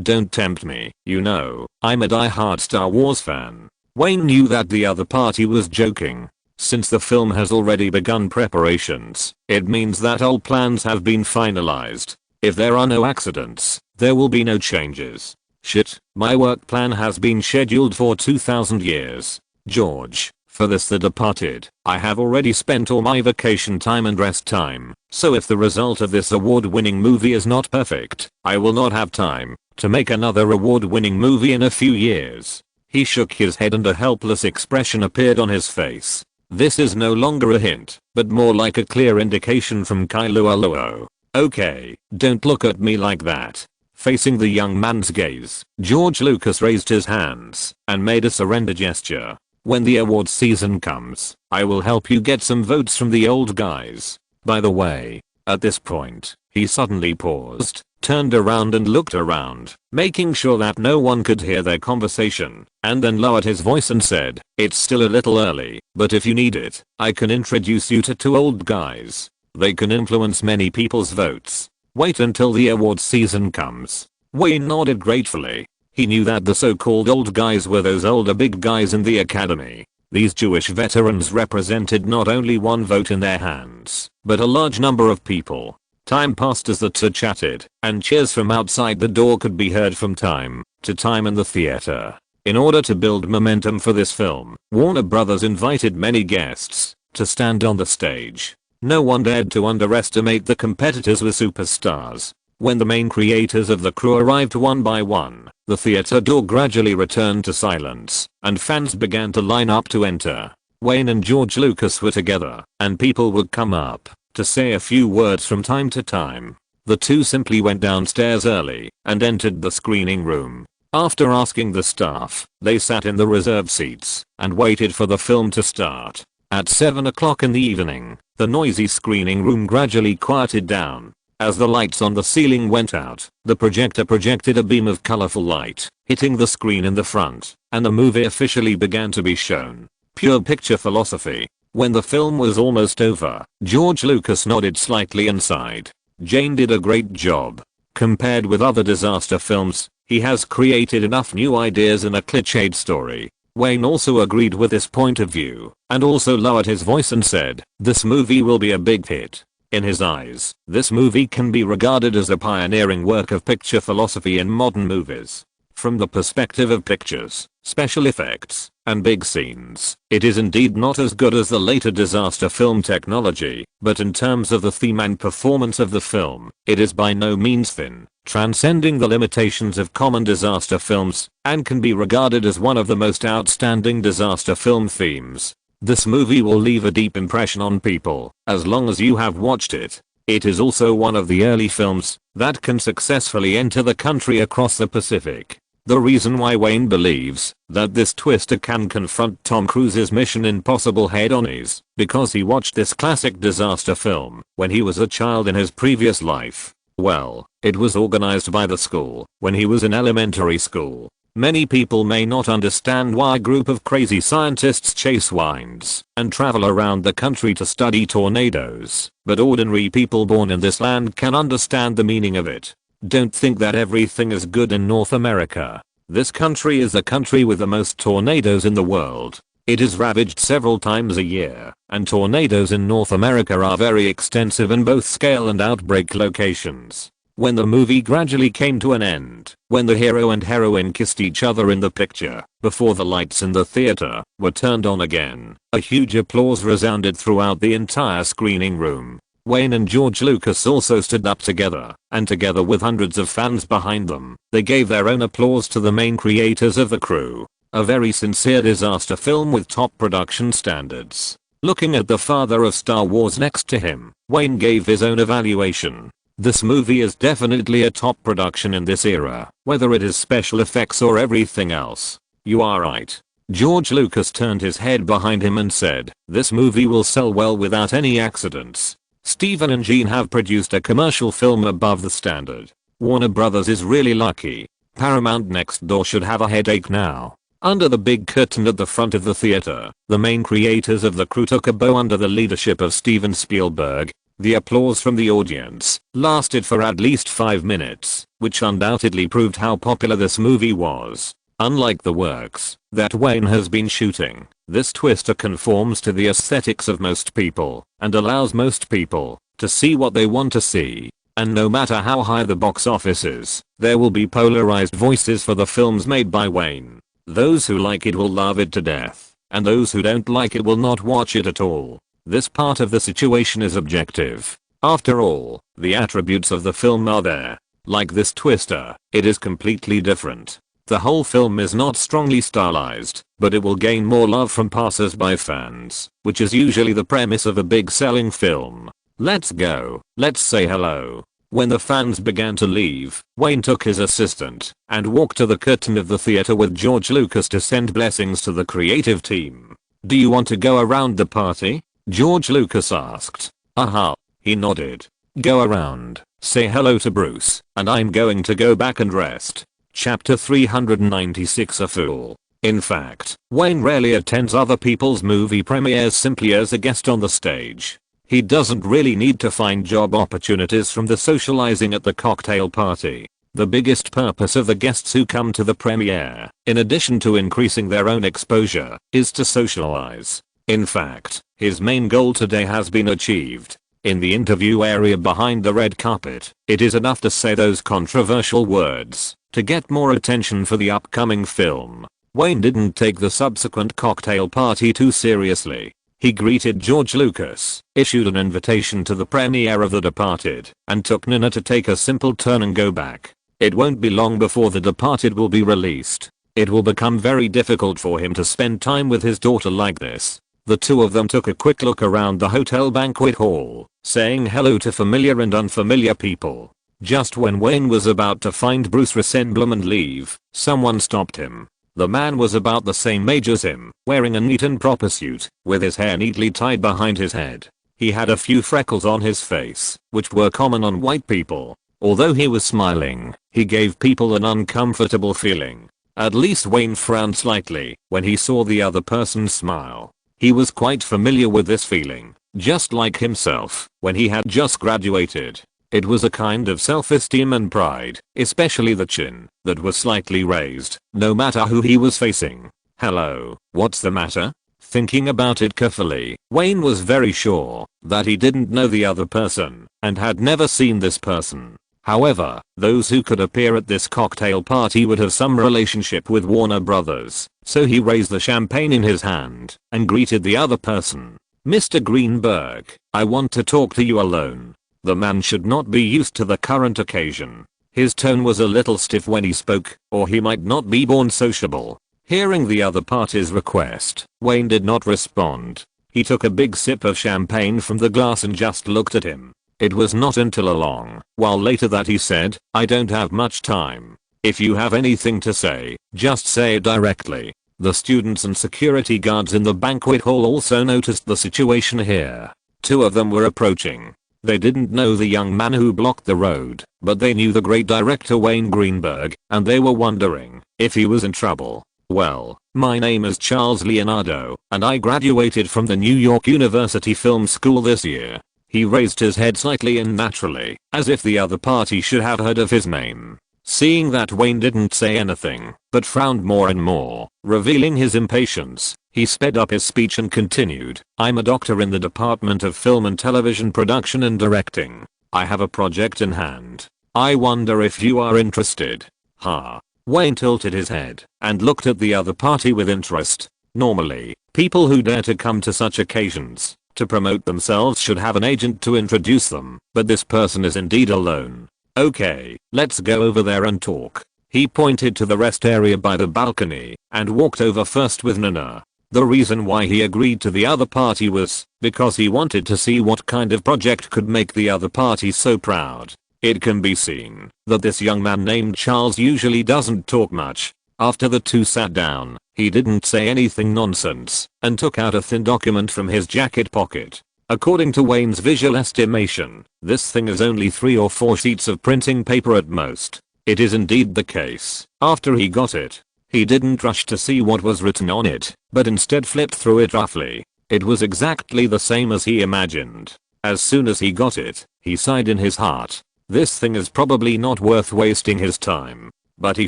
Speaker 1: don't tempt me. You know, I'm a die-hard Star Wars fan." Wayne knew that the other party was joking. Since the film has already begun preparations, it means that all plans have been finalized. If there are no accidents, there will be no changes. Shit, my work plan has been scheduled for 2000 years. George, for this The Departed, I have already spent all my vacation time and rest time, so if the result of this award-winning movie is not perfect, I will not have time to make another award-winning movie in a few years. He shook his head and a helpless expression appeared on his face. This is no longer a hint, but more like a clear indication from Kailua Luo. Okay, don't look at me like that. Facing the young man's gaze, George Lucas raised his hands and made a surrender gesture. When the awards season comes, I will help you get some votes from the old guys. By the way, at this point, he suddenly paused, turned around and looked around, making sure that no one could hear their conversation, and then lowered his voice and said, "It's still a little early, but if you need it, I can introduce you to two old guys. They can influence many people's votes. Wait until the awards season comes." Wayne nodded gratefully. He knew that the so-called old guys were those older big guys in the academy. These Jewish veterans represented not only one vote in their hands, but a large number of people. Time passed as the two chatted, and cheers from outside the door could be heard from time to time in the theater. In order to build momentum for this film, Warner Brothers invited many guests to stand on the stage. No one dared to underestimate the competitors with superstars. When the main creators of the crew arrived one by one, the theater door gradually returned to silence, and fans began to line up to enter. Wayne and George Lucas were together, and people would come up to say a few words from time to time. The two simply went downstairs early and entered the screening room. After asking the staff, they sat in the reserved seats and waited for the film to start. At 7 o'clock in the evening, the noisy screening room gradually quieted down. As the lights on the ceiling went out, the projector projected a beam of colorful light, hitting the screen in the front, and the movie officially began to be shown. Pure picture philosophy. When the film was almost over, George Lucas nodded slightly and sighed. Jane did a great job. Compared with other disaster films, he has created enough new ideas in a cliched story. Wayne also agreed with this point of view, and also lowered his voice and said, "This movie will be a big hit." In his eyes, this movie can be regarded as a pioneering work of picture philosophy in modern movies. From the perspective of pictures, special effects, and big scenes, it is indeed not as good as the later disaster film technology, but in terms of the theme and performance of the film, it is by no means thin, transcending the limitations of common disaster films, and can be regarded as one of the most outstanding disaster film themes. This movie will leave a deep impression on people, as long as you have watched it. It is also one of the early films that can successfully enter the country across the Pacific. The reason why Wayne believes that this twister can confront Tom Cruise's Mission Impossible head-on is because he watched this classic disaster film when he was a child in his previous life. Well, it was organized by the school when he was in elementary school. Many people may not understand why a group of crazy scientists chase winds and travel around the country to study tornadoes, but ordinary people born in this land can understand the meaning of it. Don't think that everything is good in North America. This country is the country with the most tornadoes in the world. It is ravaged several times a year, and tornadoes in North America are very extensive in both scale and outbreak locations. When the movie gradually came to an end, when the hero and heroine kissed each other in the picture, before the lights in the theater were turned on again, a huge applause resounded throughout the entire screening room. Wayne and George Lucas also stood up together, and together with hundreds of fans behind them, they gave their own applause to the main creators of the crew. A very sincere disaster film with top production standards. Looking at the father of Star Wars next to him, Wayne gave his own evaluation. This movie is definitely a top production in this era, whether it is special effects or everything else. You are right. George Lucas turned his head behind him and said, this movie will sell well without any accidents. Steven and Gene have produced a commercial film above the standard. Warner Brothers is really lucky. Paramount next door should have a headache now. Under the big curtain at the front of the theater, the main creators of the crew took a bow under the leadership of Steven Spielberg. The applause from the audience lasted for at least 5 minutes, which undoubtedly proved how popular this movie was. Unlike the works that Wayne has been shooting, this twister conforms to the aesthetics of most people and allows most people to see what they want to see. And no matter how high the box office is, there will be polarized voices for the films made by Wayne. Those who like it will love it to death, and those who don't like it will not watch it at all. This part of the situation is objective. After all, the attributes of the film are there. Like this twister, it is completely different. The whole film is not strongly stylized, but it will gain more love from passers-by fans, which is usually the premise of a big selling film. Let's go. Let's say hello. When the fans began to leave, Wayne took his assistant and walked to the curtain of the theater with George Lucas to send blessings to the creative team. Do you want to go around the party? George Lucas asked. Aha. He nodded. Go around, say hello to Bruce, and I'm going to go back and rest. Chapter 396 A Fool. In fact, Wayne rarely attends other people's movie premieres simply as a guest on the stage. He doesn't really need to find job opportunities from the socializing at the cocktail party. The biggest purpose of the guests who come to the premiere, in addition to increasing their own exposure, is to socialize. In fact, his main goal today has been achieved. In the interview area behind the red carpet, it is enough to say those controversial words to get more attention for the upcoming film. Wayne didn't take the subsequent cocktail party too seriously. He greeted George Lucas, issued an invitation to the premiere of The Departed, and took Nina to take a simple turn and go back. It won't be long before The Departed will be released. It will become very difficult for him to spend time with his daughter like this. The two of them took a quick look around the hotel banquet hall, saying hello to familiar and unfamiliar people. Just when Wayne was about to find Bruce Resembling and leave, someone stopped him. The man was about the same age as him, wearing a neat and proper suit, with his hair neatly tied behind his head. He had a few freckles on his face, which were common on white people. Although he was smiling, he gave people an uncomfortable feeling. At least Wayne frowned slightly when he saw the other person smile. He was quite familiar with this feeling, just like himself, when he had just graduated. It was a kind of self-esteem and pride, especially the chin, that was slightly raised, no matter who he was facing. Hello, what's the matter? Thinking about it carefully, Wayne was very sure that he didn't know the other person, and had never seen this person. However, those who could appear at this cocktail party would have some relationship with Warner Brothers, so he raised the champagne in his hand, and greeted the other person. Mr. Greenberg, I want to talk to you alone. The man should not be used to the current occasion. His tone was a little stiff when he spoke, or he might not be born sociable. Hearing the other party's request, Wayne did not respond. He took a big sip of champagne from the glass and just looked at him. It was not until a long while later that he said, I don't have much time. If you have anything to say, just say it directly. The students and security guards in the banquet hall also noticed the situation here. Two of them were approaching. They didn't know the young man who blocked the road, but they knew the great director Wayne Greenberg, and they were wondering if he was in trouble. Well, my name is Charles Leonardo, and I graduated from the New York University Film School this year. He raised his head slightly and naturally, as if the other party should have heard of his name. Seeing that Wayne didn't say anything, but frowned more and more, revealing his impatience, he sped up his speech and continued, I'm a doctor in the Department of Film and Television Production and Directing. I have a project in hand. I wonder if you are interested. Ha. Wayne tilted his head and looked at the other party with interest. Normally, people who dare to come to such occasions to promote themselves should have an agent to introduce them, but this person is indeed alone. Okay, let's go over there and talk. He pointed to the rest area by the balcony and walked over first with Nina. The reason why he agreed to the other party was because he wanted to see what kind of project could make the other party so proud. It can be seen that this young man named Charles usually doesn't talk much. After the two sat down, he didn't say anything nonsense and took out a thin document from his jacket pocket. According to Wayne's visual estimation, this thing is only 3 or 4 sheets of printing paper at most. It is indeed the case. After he got it, he didn't rush to see what was written on it, but instead flipped through it roughly. It was exactly the same as he imagined. As soon as he got it, he sighed in his heart. This thing is probably not worth wasting his time. But he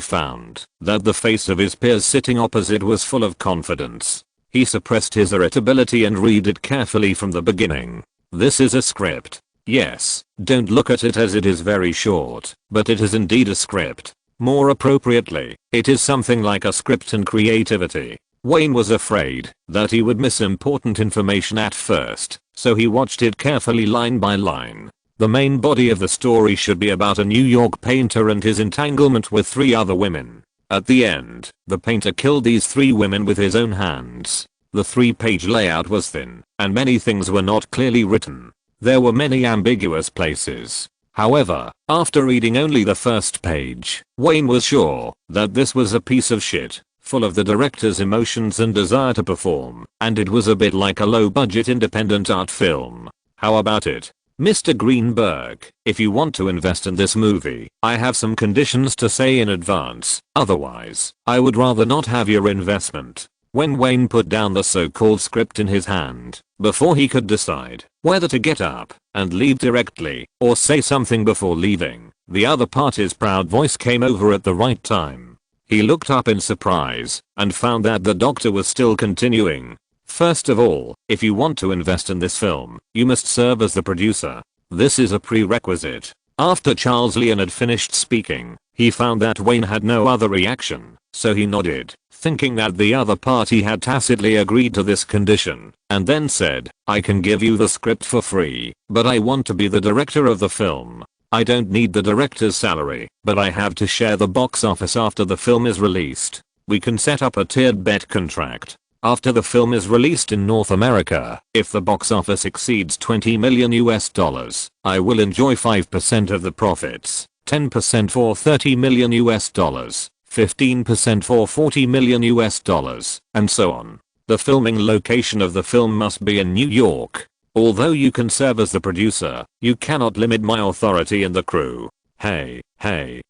Speaker 1: found that the face of his peers sitting opposite was full of confidence. He suppressed his irritability and read it carefully from the beginning. This is a script. Yes, don't look at it as it is very short, but it is indeed a script. More appropriately, it is something like a script in creativity. Wayne was afraid that he would miss important information at first, so he watched it carefully line by line. The main body of the story should be about a New York painter and his entanglement with 3 other women. At the end, the painter killed these 3 women with his own hands. The 3-page layout was thin, and many things were not clearly written. There were many ambiguous places. However, after reading only the first page, Wayne was sure that this was a piece of shit, full of the director's emotions and desire to perform, and it was a bit like a low-budget independent art film. How about it, Mr. Greenberg? If you want to invest in this movie, I have some conditions to say in advance, otherwise, I would rather not have your investment. When Wayne put down the so-called script in his hand, before he could decide whether to get up and leave directly or say something before leaving, the other party's proud voice came over at the right time. He looked up in surprise and found that the doctor was still continuing. First of all, if you want to invest in this film, you must serve as the producer. This is a prerequisite. After Charles Leon had finished speaking, he found that Wayne had no other reaction, so he nodded, thinking that the other party had tacitly agreed to this condition, and then said, I can give you the script for free, but I want to be the director of the film. I don't need the director's salary, but I have to share the box office after the film is released. We can set up a tiered bet contract. After the film is released in North America, if the box office exceeds $20 million, I will enjoy 5% of the profits, 10% for $30 million, 15% for $40 million, and so on. The filming location of the film must be in New York. Although you can serve as the producer, you cannot limit my authority and the crew. Hey,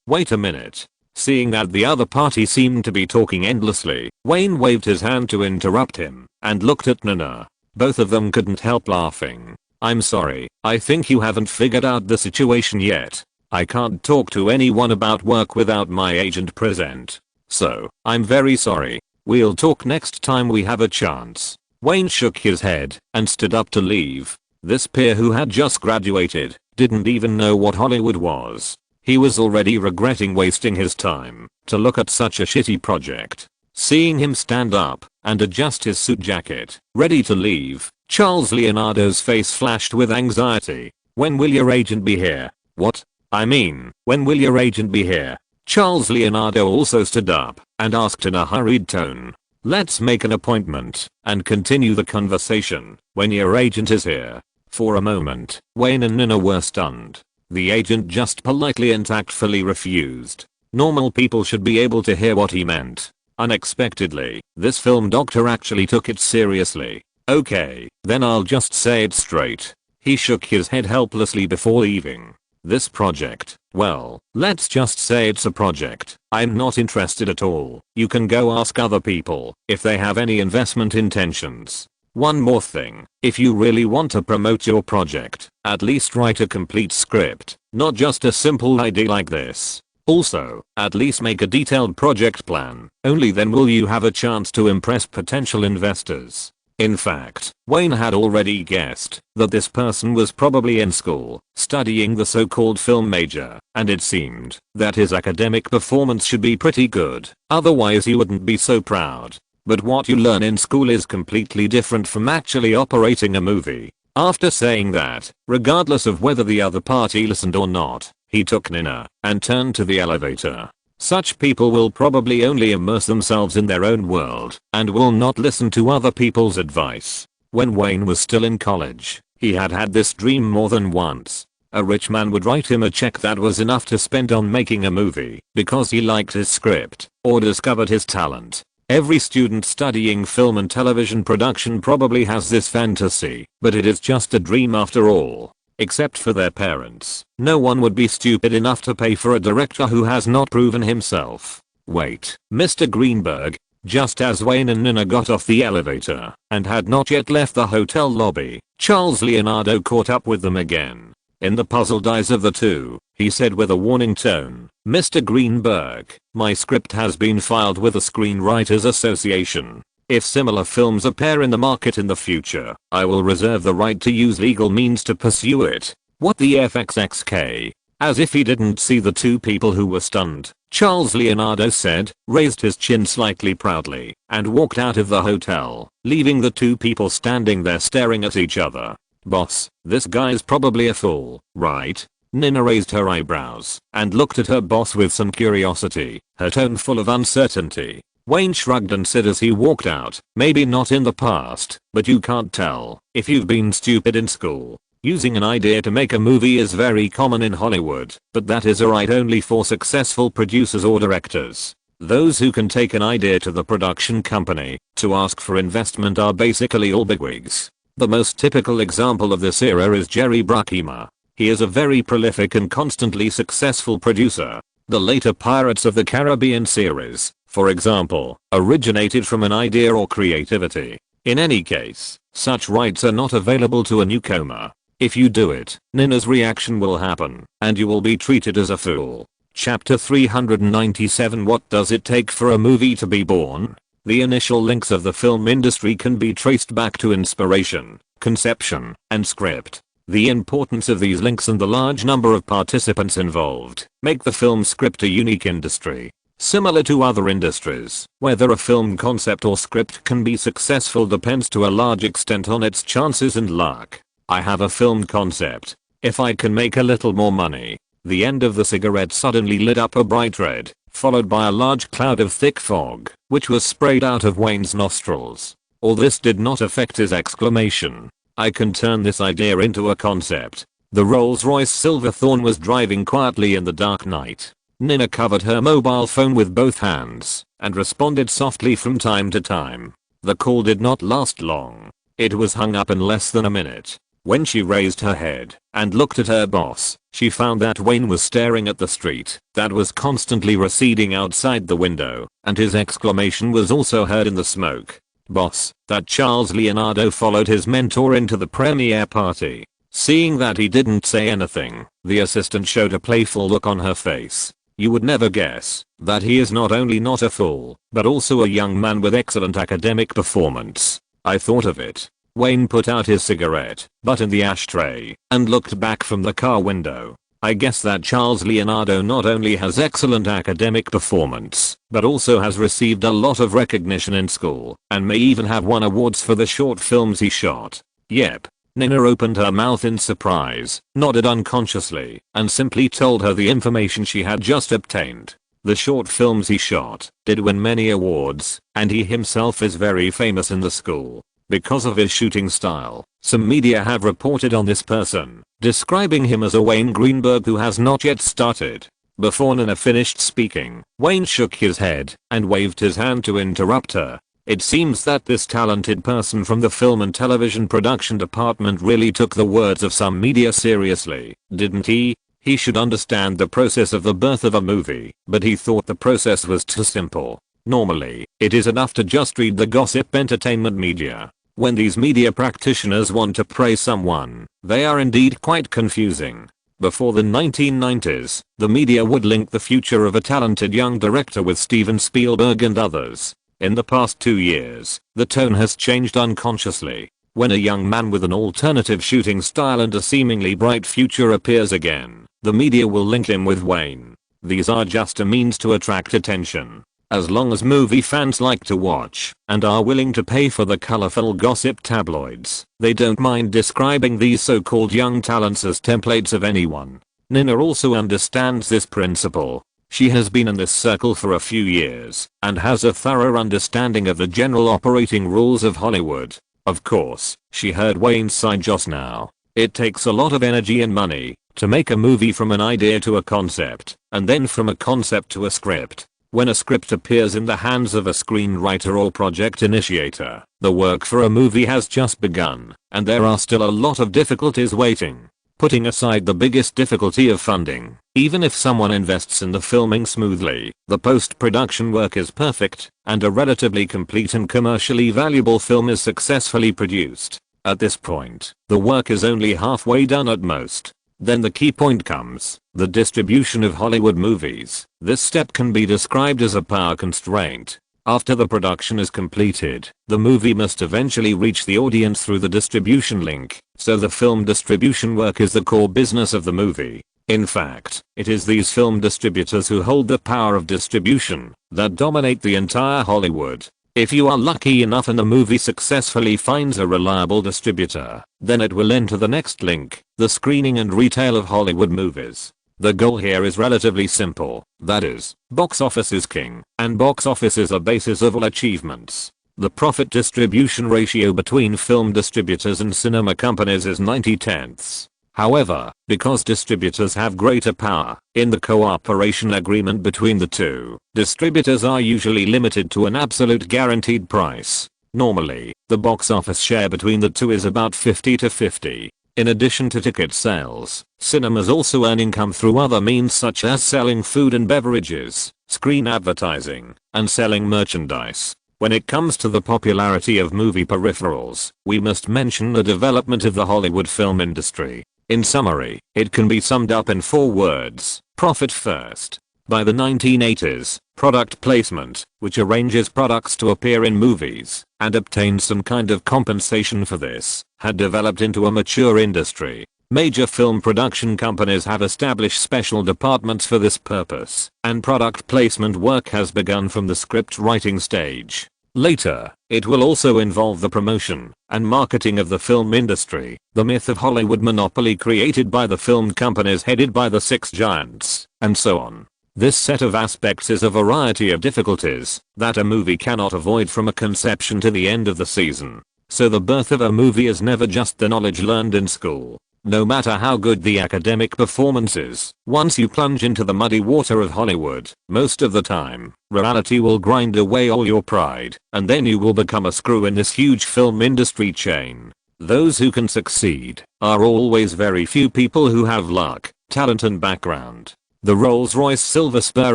Speaker 1: wait a minute. Seeing that the other party seemed to be talking endlessly, Wayne waved his hand to interrupt him and looked at Nina. Both of them couldn't help laughing. I'm sorry, I think you haven't figured out the situation yet. I can't talk to anyone about work without my agent present. So, I'm very sorry. We'll talk next time we have a chance. Wayne shook his head and stood up to leave. This peer who had just graduated didn't even know what Hollywood was. He was already regretting wasting his time to look at such a shitty project. Seeing him stand up and adjust his suit jacket, ready to leave, Charles Leonardo's face flashed with anxiety. When will your agent be here? What? I mean, when will your agent be here? Charles Leonardo also stood up and asked in a hurried tone. Let's make an appointment and continue the conversation when your agent is here. For a moment, Wayne and Nina were stunned. The agent just politely and tactfully refused. Normal people should be able to hear what he meant. Unexpectedly, this film doctor actually took it seriously. Okay, then I'll just say it straight. He shook his head helplessly before leaving. This project, well, let's just say it's a project. I'm not interested at all. You can go ask other people if they have any investment intentions. One more thing, if you really want to promote your project, at least write a complete script, not just a simple idea like this. Also, at least make a detailed project plan, only then will you have a chance to impress potential investors. In fact, Wayne had already guessed that this person was probably in school, studying the so-called film major, and it seemed that his academic performance should be pretty good, otherwise he wouldn't be so proud. But what you learn in school is completely different from actually operating a movie. After saying that, regardless of whether the other party listened or not, he took Nina and turned to the elevator. Such people will probably only immerse themselves in their own world and will not listen to other people's advice. When Wayne was still in college, he had this dream more than once. A rich man would write him a check that was enough to spend on making a movie because he liked his script or discovered his talent. Every student studying film and television production probably has this fantasy, but it is just a dream after all. Except for their parents, no one would be stupid enough to pay for a director who has not proven himself. Wait, Mr. Greenberg. Just as Wayne and Nina got off the elevator and had not yet left the hotel lobby, Charles Leonardo caught up with them again. In the puzzled eyes of the two, he said with a warning tone, "Mr. Greenberg, my script has been filed with the Screenwriters Association. If similar films appear in the market in the future, I will reserve the right to use legal means to pursue it." What the FXXK? As if he didn't see the two people who were stunned, Charles Leonardo said, raised his chin slightly proudly, and walked out of the hotel, leaving the two people standing there staring at each other. "Boss, this guy's probably a fool, right?" Nina raised her eyebrows and looked at her boss with some curiosity, her tone full of uncertainty. Wayne shrugged and said as he walked out, "Maybe not in the past, but you can't tell if you've been stupid in school. Using an idea to make a movie is very common in Hollywood, but that is alright only for successful producers or directors. Those who can take an idea to the production company to ask for investment are basically all bigwigs. The most typical example of this era is Jerry Bruckheimer. He is a very prolific and constantly successful producer. The later Pirates of the Caribbean series, for example, originated from an idea or creativity. In any case, such rights are not available to a newcomer. If you do it, Nina's reaction will happen, and you will be treated as a fool. Chapter 397. What does it take for a movie to be born? The initial links of the film industry can be traced back to inspiration, conception, and script. The importance of these links and the large number of participants involved make the film script a unique industry. Similar to other industries, whether a film concept or script can be successful depends to a large extent on its chances and luck. I have a film concept. If I can make a little more money. The end of the cigarette suddenly lit up a bright red, followed by a large cloud of thick fog, which was sprayed out of Wayne's nostrils. All this did not affect his exclamation. I can turn this idea into a concept. The Rolls-Royce Silverthorne was driving quietly in the dark night. Nina covered her mobile phone with both hands and responded softly from time to time. The call did not last long. It was hung up in less than a minute. When she raised her head and looked at her boss, she found that Wayne was staring at the street that was constantly receding outside the window, and his exclamation was also heard in the smoke. "Boss, that Charles Leonardo followed his mentor into the premiere party." Seeing that he didn't say anything, the assistant showed a playful look on her face. "You would never guess that he is not only not a fool, but also a young man with excellent academic performance. I thought of it." Wayne put out his cigarette butt in the ashtray and looked back from the car window. "I guess that Charles Leonardo not only has excellent academic performance, but also has received a lot of recognition in school, and may even have won awards for the short films he shot." "Yep." Nina opened her mouth in surprise, nodded unconsciously, and simply told her the information she had just obtained. The short films he shot did win many awards, and he himself is very famous in the school. Because of his shooting style, some media have reported on this person, describing him as a Wayne Greenberg who has not yet started. Before Nina finished speaking, Wayne shook his head and waved his hand to interrupt her. It seems that this talented person from the film and television production department really took the words of some media seriously, didn't he? He should understand the process of the birth of a movie, but he thought the process was too simple. Normally, it is enough to just read the gossip entertainment media. When these media practitioners want to praise someone, they are indeed quite confusing. Before the 1990s, the media would link the future of a talented young director with Steven Spielberg and others. In the past 2 years, the tone has changed unconsciously. When a young man with an alternative shooting style and a seemingly bright future appears again, the media will link him with Wayne. These are just a means to attract attention. As long as movie fans like to watch and are willing to pay for the colorful gossip tabloids, they don't mind describing these so-called young talents as templates of anyone. Nina also understands this principle. She has been in this circle for a few years and has a thorough understanding of the general operating rules of Hollywood. Of course, she heard Wayne's side just now. It takes a lot of energy and money to make a movie from an idea to a concept, and then from a concept to a script. When a script appears in the hands of a screenwriter or project initiator, the work for a movie has just begun, and there are still a lot of difficulties waiting. Putting aside the biggest difficulty of funding, even if someone invests in the filming smoothly, the post-production work is perfect, and a relatively complete and commercially valuable film is successfully produced. At this point, the work is only halfway done at most. Then the key point comes, the distribution of Hollywood movies. This step can be described as a power constraint. After the production is completed, the movie must eventually reach the audience through the distribution link, so the film distribution work is the core business of the movie. In fact, it is these film distributors who hold the power of distribution that dominate the entire Hollywood. If you are lucky enough and the movie successfully finds a reliable distributor, then it will enter the next link, the screening and retail of Hollywood movies. The goal here is relatively simple, that is, box office is king, and box office is a basis of all achievements. The profit distribution ratio between film distributors and cinema companies is 90/10. However, because distributors have greater power, in the cooperation agreement between the two, distributors are usually limited to an absolute guaranteed price. Normally, the box office share between the two is about 50-50. In addition to ticket sales, cinemas also earn income through other means such as selling food and beverages, screen advertising, and selling merchandise. When it comes to the popularity of movie peripherals, we must mention the development of the Hollywood film industry. In summary, it can be summed up in 4 words: profit first. By the 1980s, product placement, which arranges products to appear in movies and obtains some kind of compensation for this, had developed into a mature industry. Major film production companies have established special departments for this purpose, and product placement work has begun from the script writing stage. Later, it will also involve the promotion and marketing of the film industry, the myth of Hollywood monopoly created by the film companies headed by the 6 giants, and so on. This set of aspects is a variety of difficulties that a movie cannot avoid from a conception to the end of the season. So the birth of a movie is never just the knowledge learned in school. No matter how good the academic performance is, once you plunge into the muddy water of Hollywood, most of the time, reality will grind away all your pride, and then you will become a screw in this huge film industry chain. Those who can succeed are always very few people who have luck, talent and background. The Rolls-Royce Silver Spur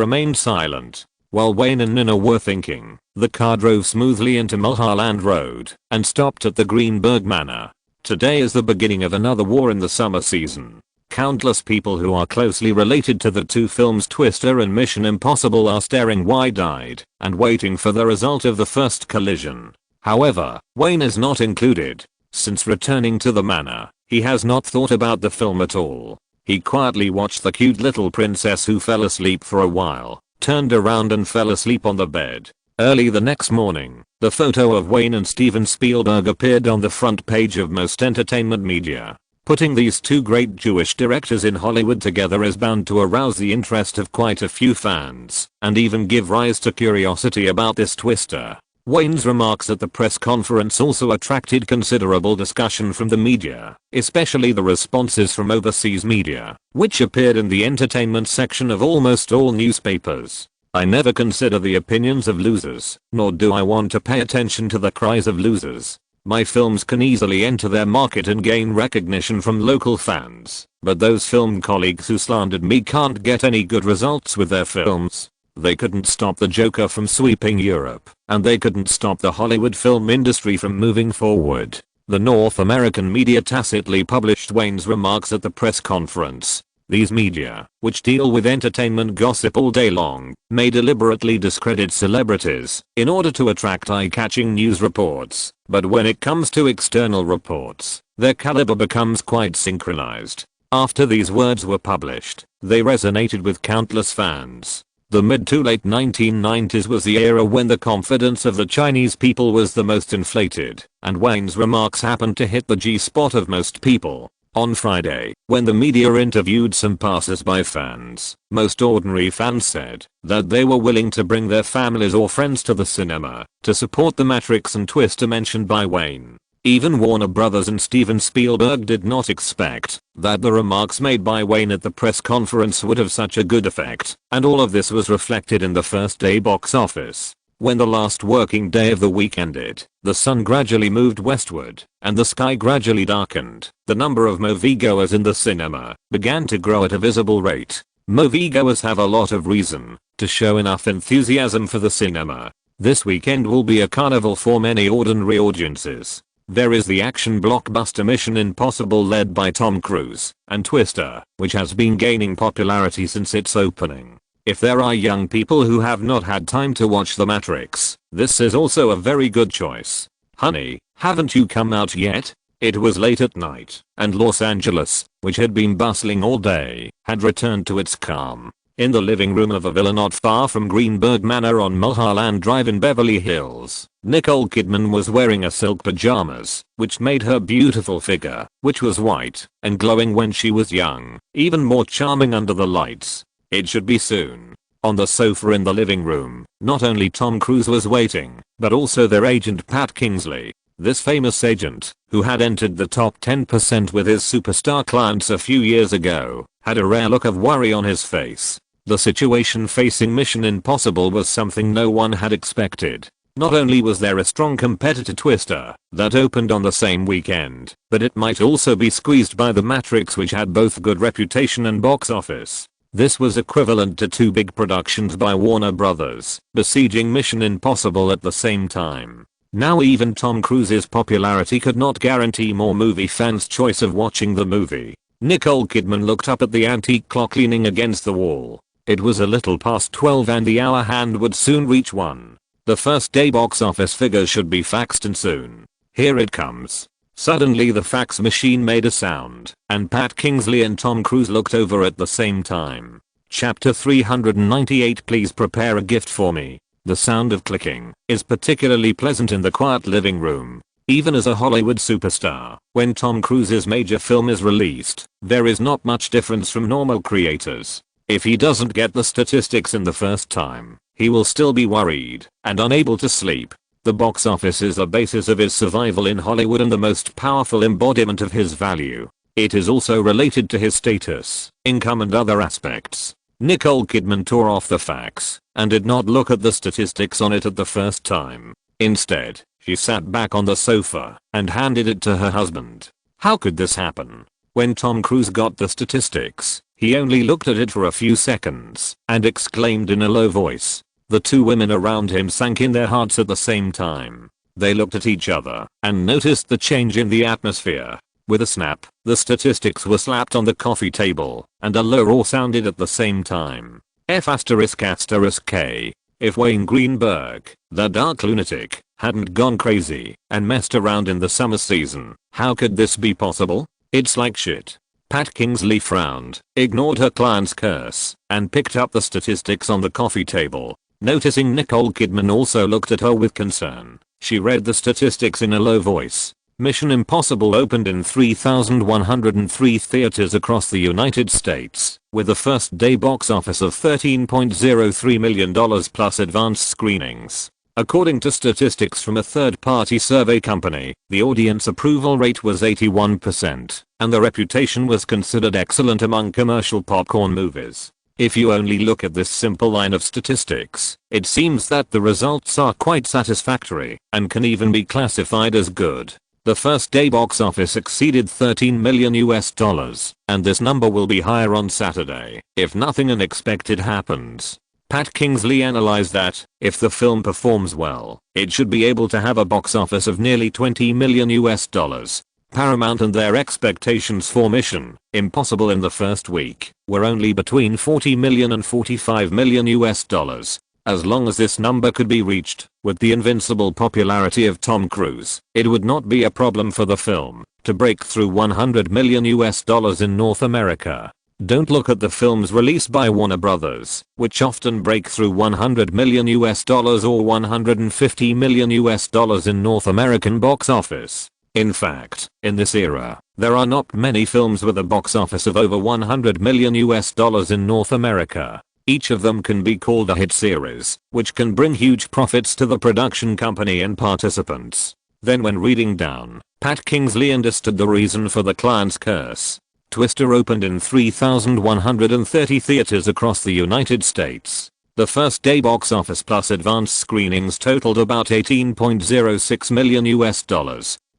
Speaker 1: remained silent. While Wayne and Nina were thinking, the car drove smoothly into Mulholland Road and stopped at the Greenberg Manor. Today is the beginning of another war in the summer season. Countless people who are closely related to the 2 films Twister and Mission Impossible are staring wide-eyed and waiting for the result of the first collision. However, Wayne is not included. Since returning to the manor, he has not thought about the film at all. He quietly watched the cute little princess who fell asleep for a while, turned around and fell asleep on the bed. Early the next morning, the photo of Wayne and Steven Spielberg appeared on the front page of most entertainment media. Putting these 2 great Jewish directors in Hollywood together is bound to arouse the interest of quite a few fans, and even give rise to curiosity about this twister. Wayne's remarks at the press conference also attracted considerable discussion from the media, especially the responses from overseas media, which appeared in the entertainment section of almost all newspapers. I never consider the opinions of losers, nor do I want to pay attention to the cries of losers. My films can easily enter their market and gain recognition from local fans, but those film colleagues who slandered me can't get any good results with their films. They couldn't stop the Joker from sweeping Europe, and they couldn't stop the Hollywood film industry from moving forward. The North American media tacitly published Wayne's remarks at the press conference. These media, which deal with entertainment gossip all day long, may deliberately discredit celebrities in order to attract eye-catching news reports, but when it comes to external reports, their caliber becomes quite synchronized. After these words were published, they resonated with countless fans. The mid to late 1990s was the era when the confidence of the Chinese people was the most inflated, and Wayne's remarks happened to hit the G-spot of most people. On Friday, when the media interviewed some passers-by fans, most ordinary fans said that they were willing to bring their families or friends to the cinema to support the Matrix and twister mentioned by Wayne. Even Warner Brothers and Steven Spielberg did not expect that the remarks made by Wayne at the press conference would have such a good effect, and all of this was reflected in the first day box office. When the last working day of the week ended, the sun gradually moved westward, and the sky gradually darkened. The number of moviegoers in the cinema began to grow at a visible rate. Moviegoers have a lot of reason to show enough enthusiasm for the cinema. This weekend will be a carnival for many ordinary audiences. There is the action blockbuster Mission Impossible led by Tom Cruise, and Twister, which has been gaining popularity since its opening. If there are young people who have not had time to watch The Matrix, this is also a very good choice. Honey, haven't you come out yet? It was late at night, and Los Angeles, which had been bustling all day, had returned to its calm. In the living room of a villa not far from Greenberg Manor on Mulholland Drive in Beverly Hills, Nicole Kidman was wearing a silk pajamas, which made her beautiful figure, which was white and glowing when she was young, even more charming under the lights. It should be soon. On the sofa in the living room, not only Tom Cruise was waiting, but also their agent Pat Kingsley. This famous agent, who had entered the top 10% with his superstar clients a few years ago, had a rare look of worry on his face. The situation facing Mission Impossible was something no one had expected. Not only was there a strong competitor Twister that opened on the same weekend, but it might also be squeezed by The Matrix, which had both good reputation and box office. This was equivalent to two big productions by Warner Brothers besieging Mission Impossible at the same time. Now even Tom Cruise's popularity could not guarantee more movie fans' choice of watching the movie. Nicole Kidman looked up at the antique clock leaning against the wall. It was a little past 12 and the hour hand would soon reach 1. The first day box office figures should be faxed and soon. Here it comes. Suddenly the fax machine made a sound, and Pat Kingsley and Tom Cruise looked over at the same time. Chapter 398. Please prepare a gift for me. The sound of clicking is particularly pleasant in the quiet living room. Even as a Hollywood superstar, when Tom Cruise's major film is released, there is not much difference from normal creators. If he doesn't get the statistics in the first time, he will still be worried and unable to sleep. The box office is the basis of his survival in Hollywood and the most powerful embodiment of his value. It is also related to his status, income and other aspects. Nicole Kidman tore off the fax and did not look at the statistics on it at the first time. Instead, she sat back on the sofa and handed it to her husband. How could this happen? When Tom Cruise got the statistics, he only looked at it for a few seconds and exclaimed in a low voice. The two women around him sank in their hearts at the same time. They looked at each other and noticed the change in the atmosphere. With a snap, the statistics were slapped on the coffee table, and a low roar sounded at the same time. F***K. If Wayne Greenberg, the dark lunatic, hadn't gone crazy and messed around in the summer season, how could this be possible? It's like shit. Pat Kingsley frowned, ignored her client's curse, and picked up the statistics on the coffee table. Noticing Nicole Kidman also looked at her with concern, she read the statistics in a low voice. Mission Impossible opened in 3,103 theaters across the United States, with a first day box office of $13.03 million plus advanced screenings. According to statistics from a third-party survey company, the audience approval rate was 81%, and the reputation was considered excellent among commercial popcorn movies. If you only look at this simple line of statistics, it seems that the results are quite satisfactory and can even be classified as good. The first day box office exceeded $13 million, and this number will be higher on Saturday if nothing unexpected happens. Pat Kingsley analyzed that, if the film performs well, it should be able to have a box office of nearly $20 million. Paramount and their expectations for Mission Impossible in the first week were only between $40 million and $45 million. As long as this number could be reached, with the invincible popularity of Tom Cruise, it would not be a problem for the film to break through $100 million in North America. Don't look at the films released by Warner Brothers, which often break through $100 million or $150 million in North American box office. In fact, in this era, there are not many films with a box office of over $100 million in North America. Each of them can be called a hit series, which can bring huge profits to the production company and participants. Then when reading down, Pat Kingsley understood the reason for the client's curse. Twister opened in 3,130 theaters across the United States. The first day box office plus advanced screenings totaled about $18.06 million.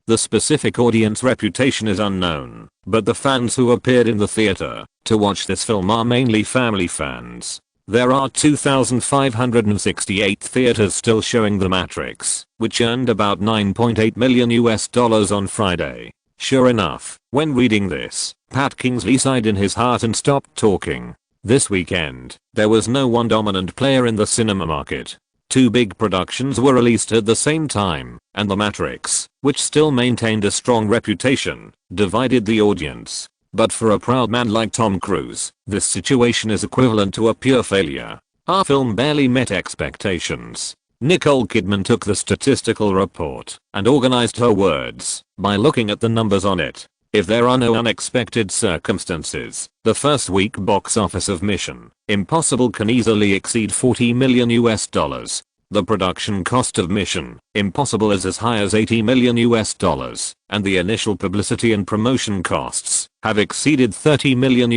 Speaker 1: The specific audience reputation is unknown, but the fans who appeared in the theater to watch this film are mainly family fans. There are 2,568 theaters still showing The Matrix, which earned about $9.8 million on Friday. Sure enough, when reading this, Pat Kingsley sighed in his heart and stopped talking. This weekend, there was no one dominant player in the cinema market. Two big productions were released at the same time, and The Matrix, which still maintained a strong reputation, divided the audience. But for a proud man like Tom Cruise, this situation is equivalent to a pure failure. Our film barely met expectations. Nicole Kidman took the statistical report and organized her words by looking at the numbers on it. If there are no unexpected circumstances, the first week box office of Mission Impossible can easily exceed $40 million. The production cost of Mission Impossible is as high as $80 million, and the initial publicity and promotion costs have exceeded $30 million.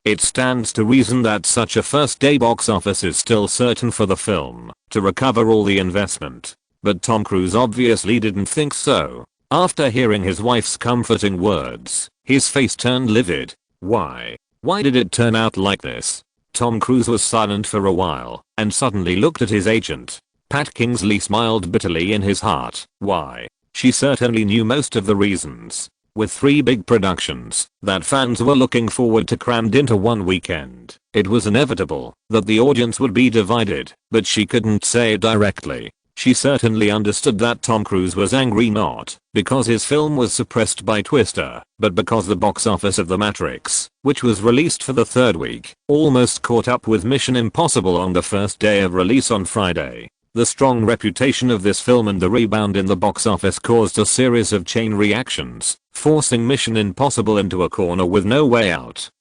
Speaker 1: It stands to reason that such a first day box office is still certain for the film to recover all the investment. But Tom Cruise obviously didn't think so. After hearing his wife's comforting words, his face turned livid. Why? Why did it turn out like this? Tom Cruise was silent for a while and suddenly looked at his agent. Pat Kingsley smiled bitterly in his heart. Why? She certainly knew most of the reasons. With three big productions that fans were looking forward to crammed into one weekend, it was inevitable that the audience would be divided, but she couldn't say it directly. She certainly understood that Tom Cruise was angry not because his film was suppressed by Twister, but because the box office of The Matrix, which was released for the third week, almost caught up with Mission Impossible on the first day of release on Friday. The strong reputation of this film and the rebound in the box office caused a series of chain reactions, forcing Mission Impossible into a corner with no way out.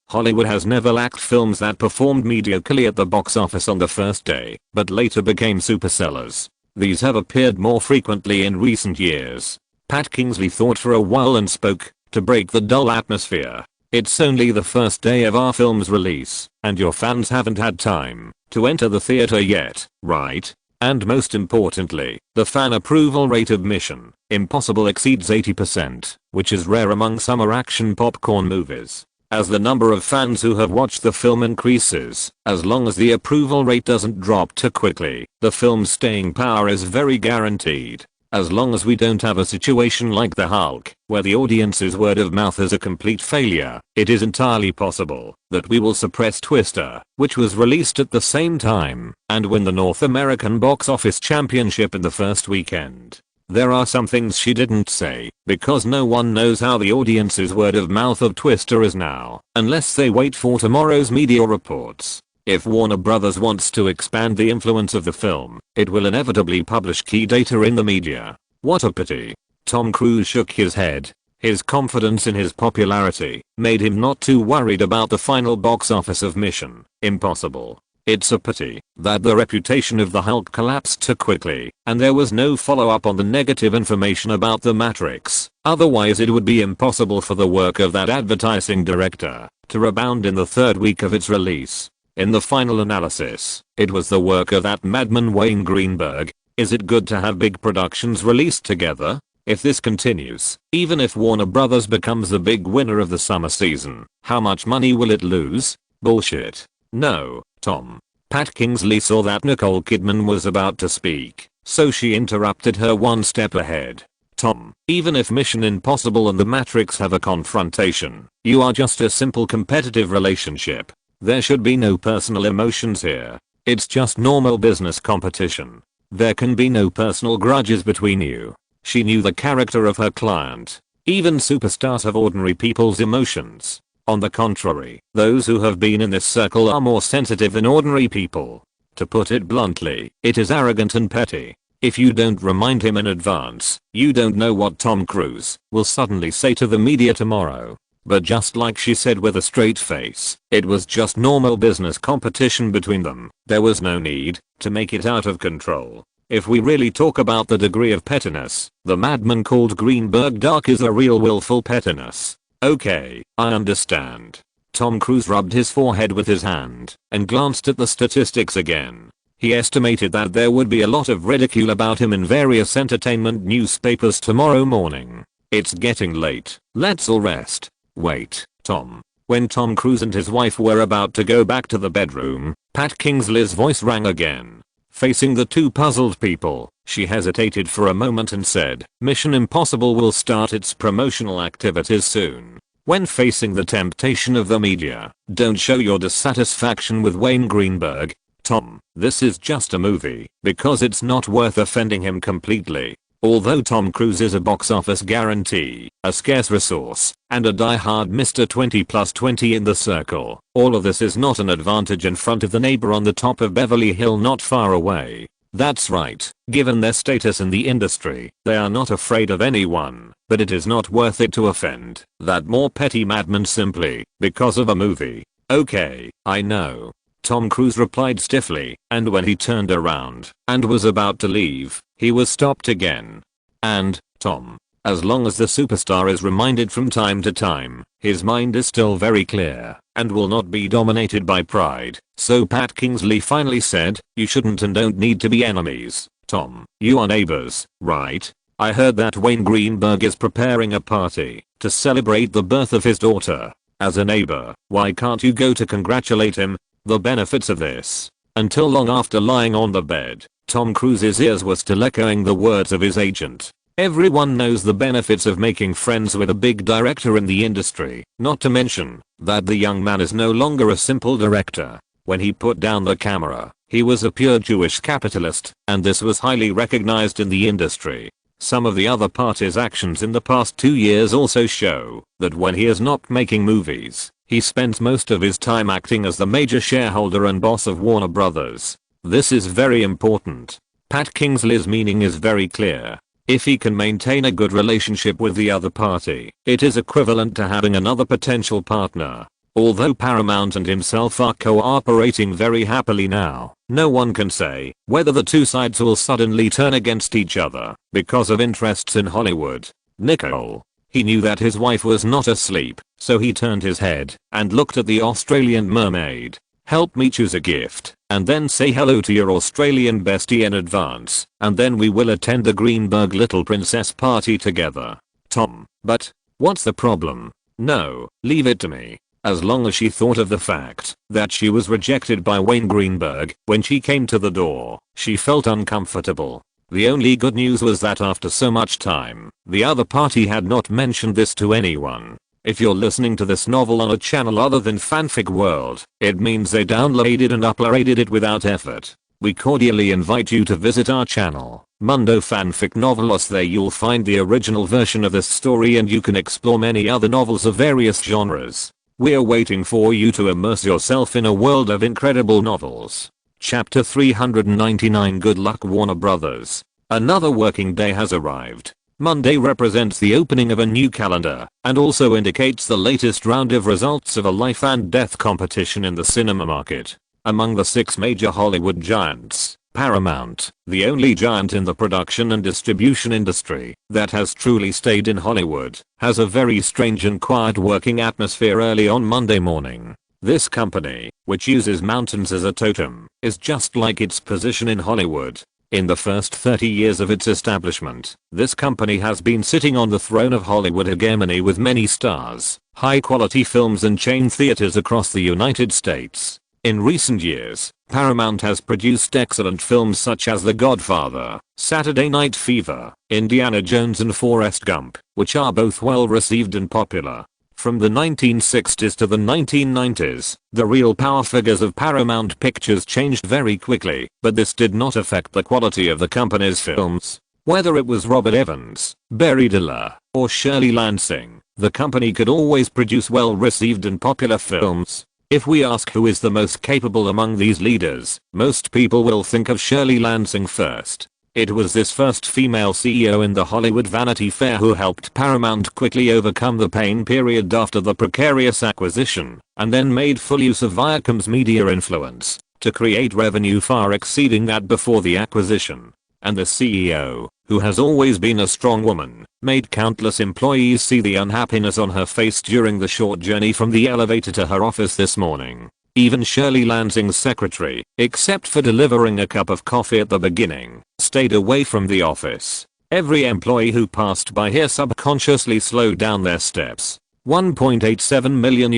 Speaker 1: Hollywood has never lacked films that performed mediocrely at the box office on the first day, but later became supersellers. These have appeared more frequently in recent years. Pat Kingsley thought for a while and spoke, to break the dull atmosphere. It's only the first day of our film's release, and your fans haven't had time to enter the theater yet, right? And most importantly, the fan approval rate of Mission Impossible exceeds 80%, which is rare among summer action popcorn movies. As the number of fans who have watched the film increases, as long as the approval rate doesn't drop too quickly, the film's staying power is very guaranteed. As long as we don't have a situation like The Hulk, where the audience's word of mouth is a complete failure, it is entirely possible that we will suppress Twister, which was released at the same time, and win the North American box office championship in the first weekend. There are some things she didn't say, because no one knows how the audience's word of mouth of Twister is now, unless they wait for tomorrow's media reports. If Warner Bros. Wants to expand the influence of the film, it will inevitably publish key data in the media. What a pity. Tom Cruise shook his head. His confidence in his popularity made him not too worried about the final box office of Mission Impossible. It's a pity that the reputation of the Hulk collapsed too quickly, and there was no follow-up on the negative information about The Matrix. Otherwise it would be impossible for the work of that advertising director to rebound in the third week of its release. In the final analysis, it was the work of that madman Wayne Greenberg. Is it good to have big productions released together? If this continues, even if Warner Bros. Becomes the big winner of the summer season, how much money will it lose? Bullshit. No, Tom. Pat Kingsley saw that Nicole Kidman was about to speak, so she interrupted her one step ahead. Tom, even if Mission Impossible and The Matrix have a confrontation, you are just a simple competitive relationship. There should be no personal emotions here. It's just normal business competition. There can be no personal grudges between you. She knew the character of her client. Even superstars have ordinary people's emotions. On the contrary, those who have been in this circle are more sensitive than ordinary people. To put it bluntly, it is arrogant and petty. If you don't remind him in advance, you don't know what Tom Cruise will suddenly say to the media tomorrow. But just like she said with a straight face, it was just normal business competition between them. There was no need to make it out of control. If we really talk about the degree of pettiness, the madman called Greenberg dark is a real willful pettiness. Okay, I understand. Tom Cruise rubbed his forehead with his hand and glanced at the statistics again. He estimated that there would be a lot of ridicule about him in various entertainment newspapers tomorrow morning. It's getting late. Let's all rest. Wait, Tom. When Tom Cruise and his wife were about to go back to the bedroom, Pat Kingsley's voice rang again. Facing the two puzzled people, she hesitated for a moment and said, Mission Impossible will start its promotional activities soon. When facing the temptation of the media, don't show your dissatisfaction with Wayne Greenberg. Tom, this is just a movie, because it's not worth offending him completely. Although Tom Cruise is a box office guarantee, a scarce resource, and a die-hard Mr. 20+20 in the circle, all of this is not an advantage in front of the neighbor on the top of Beverly Hill not far away. That's right, given their status in the industry, they are not afraid of anyone, but it is not worth it to offend that more petty madman simply because of a movie. Okay, I know. Tom Cruise replied stiffly, and when he turned around and was about to leave, he was stopped again. And, Tom, as long as the superstar is reminded from time to time, his mind is still very clear and will not be dominated by pride. So Pat Kingsley finally said, you shouldn't and don't need to be enemies, Tom. You are neighbors, right? I heard that Wayne Greenberg is preparing a party to celebrate the birth of his daughter. As a neighbor, why can't you go to congratulate him? The benefits of this. Until long after lying on the bed, Tom Cruise's ears were still echoing the words of his agent. Everyone knows the benefits of making friends with a big director in the industry, not to mention that the young man is no longer a simple director. When he put down the camera, he was a pure Jewish capitalist, and this was highly recognized in the industry. Some of the other party's actions in the past 2 years also show that when he is not making movies, he spends most of his time acting as the major shareholder and boss of Warner Brothers. This is very important. Pat Kingsley's meaning is very clear. If he can maintain a good relationship with the other party, it is equivalent to having another potential partner. Although Paramount and himself are cooperating very happily now, no one can say whether the two sides will suddenly turn against each other because of interests in Hollywood. Nicole. He knew that his wife was not asleep, so he turned his head and looked at the Australian mermaid. Help me choose a gift, and then say hello to your Australian bestie in advance, and then we will attend the Greenberg Little Princess party together. Tom, but what's the problem? No, leave it to me. As long as she thought of the fact that she was rejected by Wayne Greenberg when she came to the door, she felt uncomfortable. The only good news was that after so much time, the other party had not mentioned this to anyone. If you're listening to this novel on a channel other than Fanfic World, it means they downloaded and uploaded it without effort. We cordially invite you to visit our channel, Mundo Fanfic Novelos. There you'll find the original version of this story and you can explore many other novels of various genres. We're waiting for you to immerse yourself in a world of incredible novels. Chapter 399. Good luck, Warner Brothers. Another working day has arrived. Monday represents the opening of a new calendar and also indicates the latest round of results of a life and death competition in the cinema market. Among the 6 major Hollywood giants, Paramount, the only giant in the production and distribution industry that has truly stayed in Hollywood, has a very strange and quiet working atmosphere early on Monday morning. This company, which uses mountains as a totem, is just like its position in Hollywood. In the first 30 years of its establishment, this company has been sitting on the throne of Hollywood hegemony with many stars, high-quality films and chain theaters across the United States. In recent years, Paramount has produced excellent films such as The Godfather, Saturday Night Fever, Indiana Jones and Forrest Gump, which are both well received and popular. From the 1960s to the 1990s, the real power figures of Paramount Pictures changed very quickly, but this did not affect the quality of the company's films. Whether it was Robert Evans, Barry Diller, or Shirley Lansing, the company could always produce well-received and popular films. If we ask who is the most capable among these leaders, most people will think of Shirley Lansing first. It was this first female CEO in the Hollywood Vanity Fair who helped Paramount quickly overcome the pain period after the precarious acquisition, and then made full use of Viacom's media influence to create revenue far exceeding that before the acquisition. And the CEO, who has always been a strong woman, made countless employees see the unhappiness on her face during the short journey from the elevator to her office this morning. Even Shirley Lansing's secretary, except for delivering a cup of coffee at the beginning, stayed away from the office. Every employee who passed by here subconsciously slowed down their steps. $1.87 million.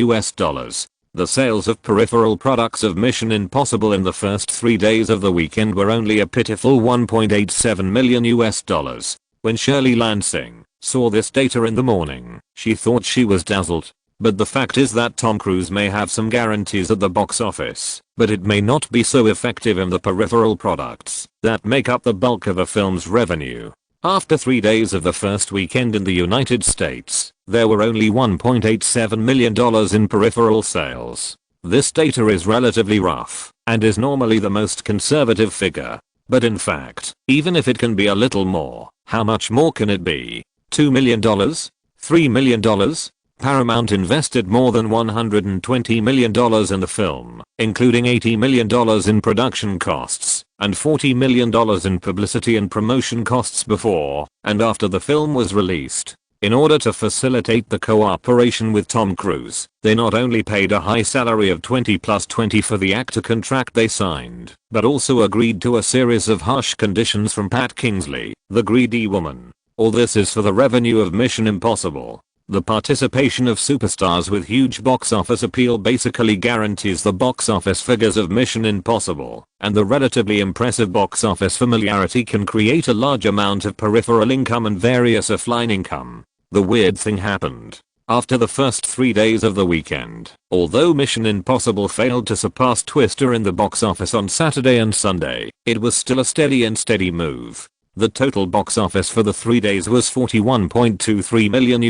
Speaker 1: The sales of peripheral products of Mission Impossible in the first 3 days of the weekend were only a pitiful $1.87 million. When Shirley Lansing saw this data in the morning, she thought she was dazzled. But the fact is that Tom Cruise may have some guarantees at the box office, but it may not be so effective in the peripheral products that make up the bulk of a film's revenue. After 3 days of the first weekend in the United States, there were only $1.87 million in peripheral sales. This data is relatively rough and is normally the most conservative figure. But in fact, even if it can be a little more, how much more can it be? $2 million? $3 million? Paramount invested more than $120 million in the film, including $80 million in production costs and $40 million in publicity and promotion costs before and after the film was released. In order to facilitate the cooperation with Tom Cruise, they not only paid a high salary of 20+20 for the actor contract they signed, but also agreed to a series of harsh conditions from Pat Kingsley, the greedy woman. All this is for the revenue of Mission Impossible. The participation of superstars with huge box office appeal basically guarantees the box office figures of Mission Impossible, and the relatively impressive box office familiarity can create a large amount of peripheral income and various offline income. The weird thing happened. After the first 3 days of the weekend, although Mission Impossible failed to surpass Twister in the box office on Saturday and Sunday, it was still a steady move. The total box office for the 3 days was $41.23 million,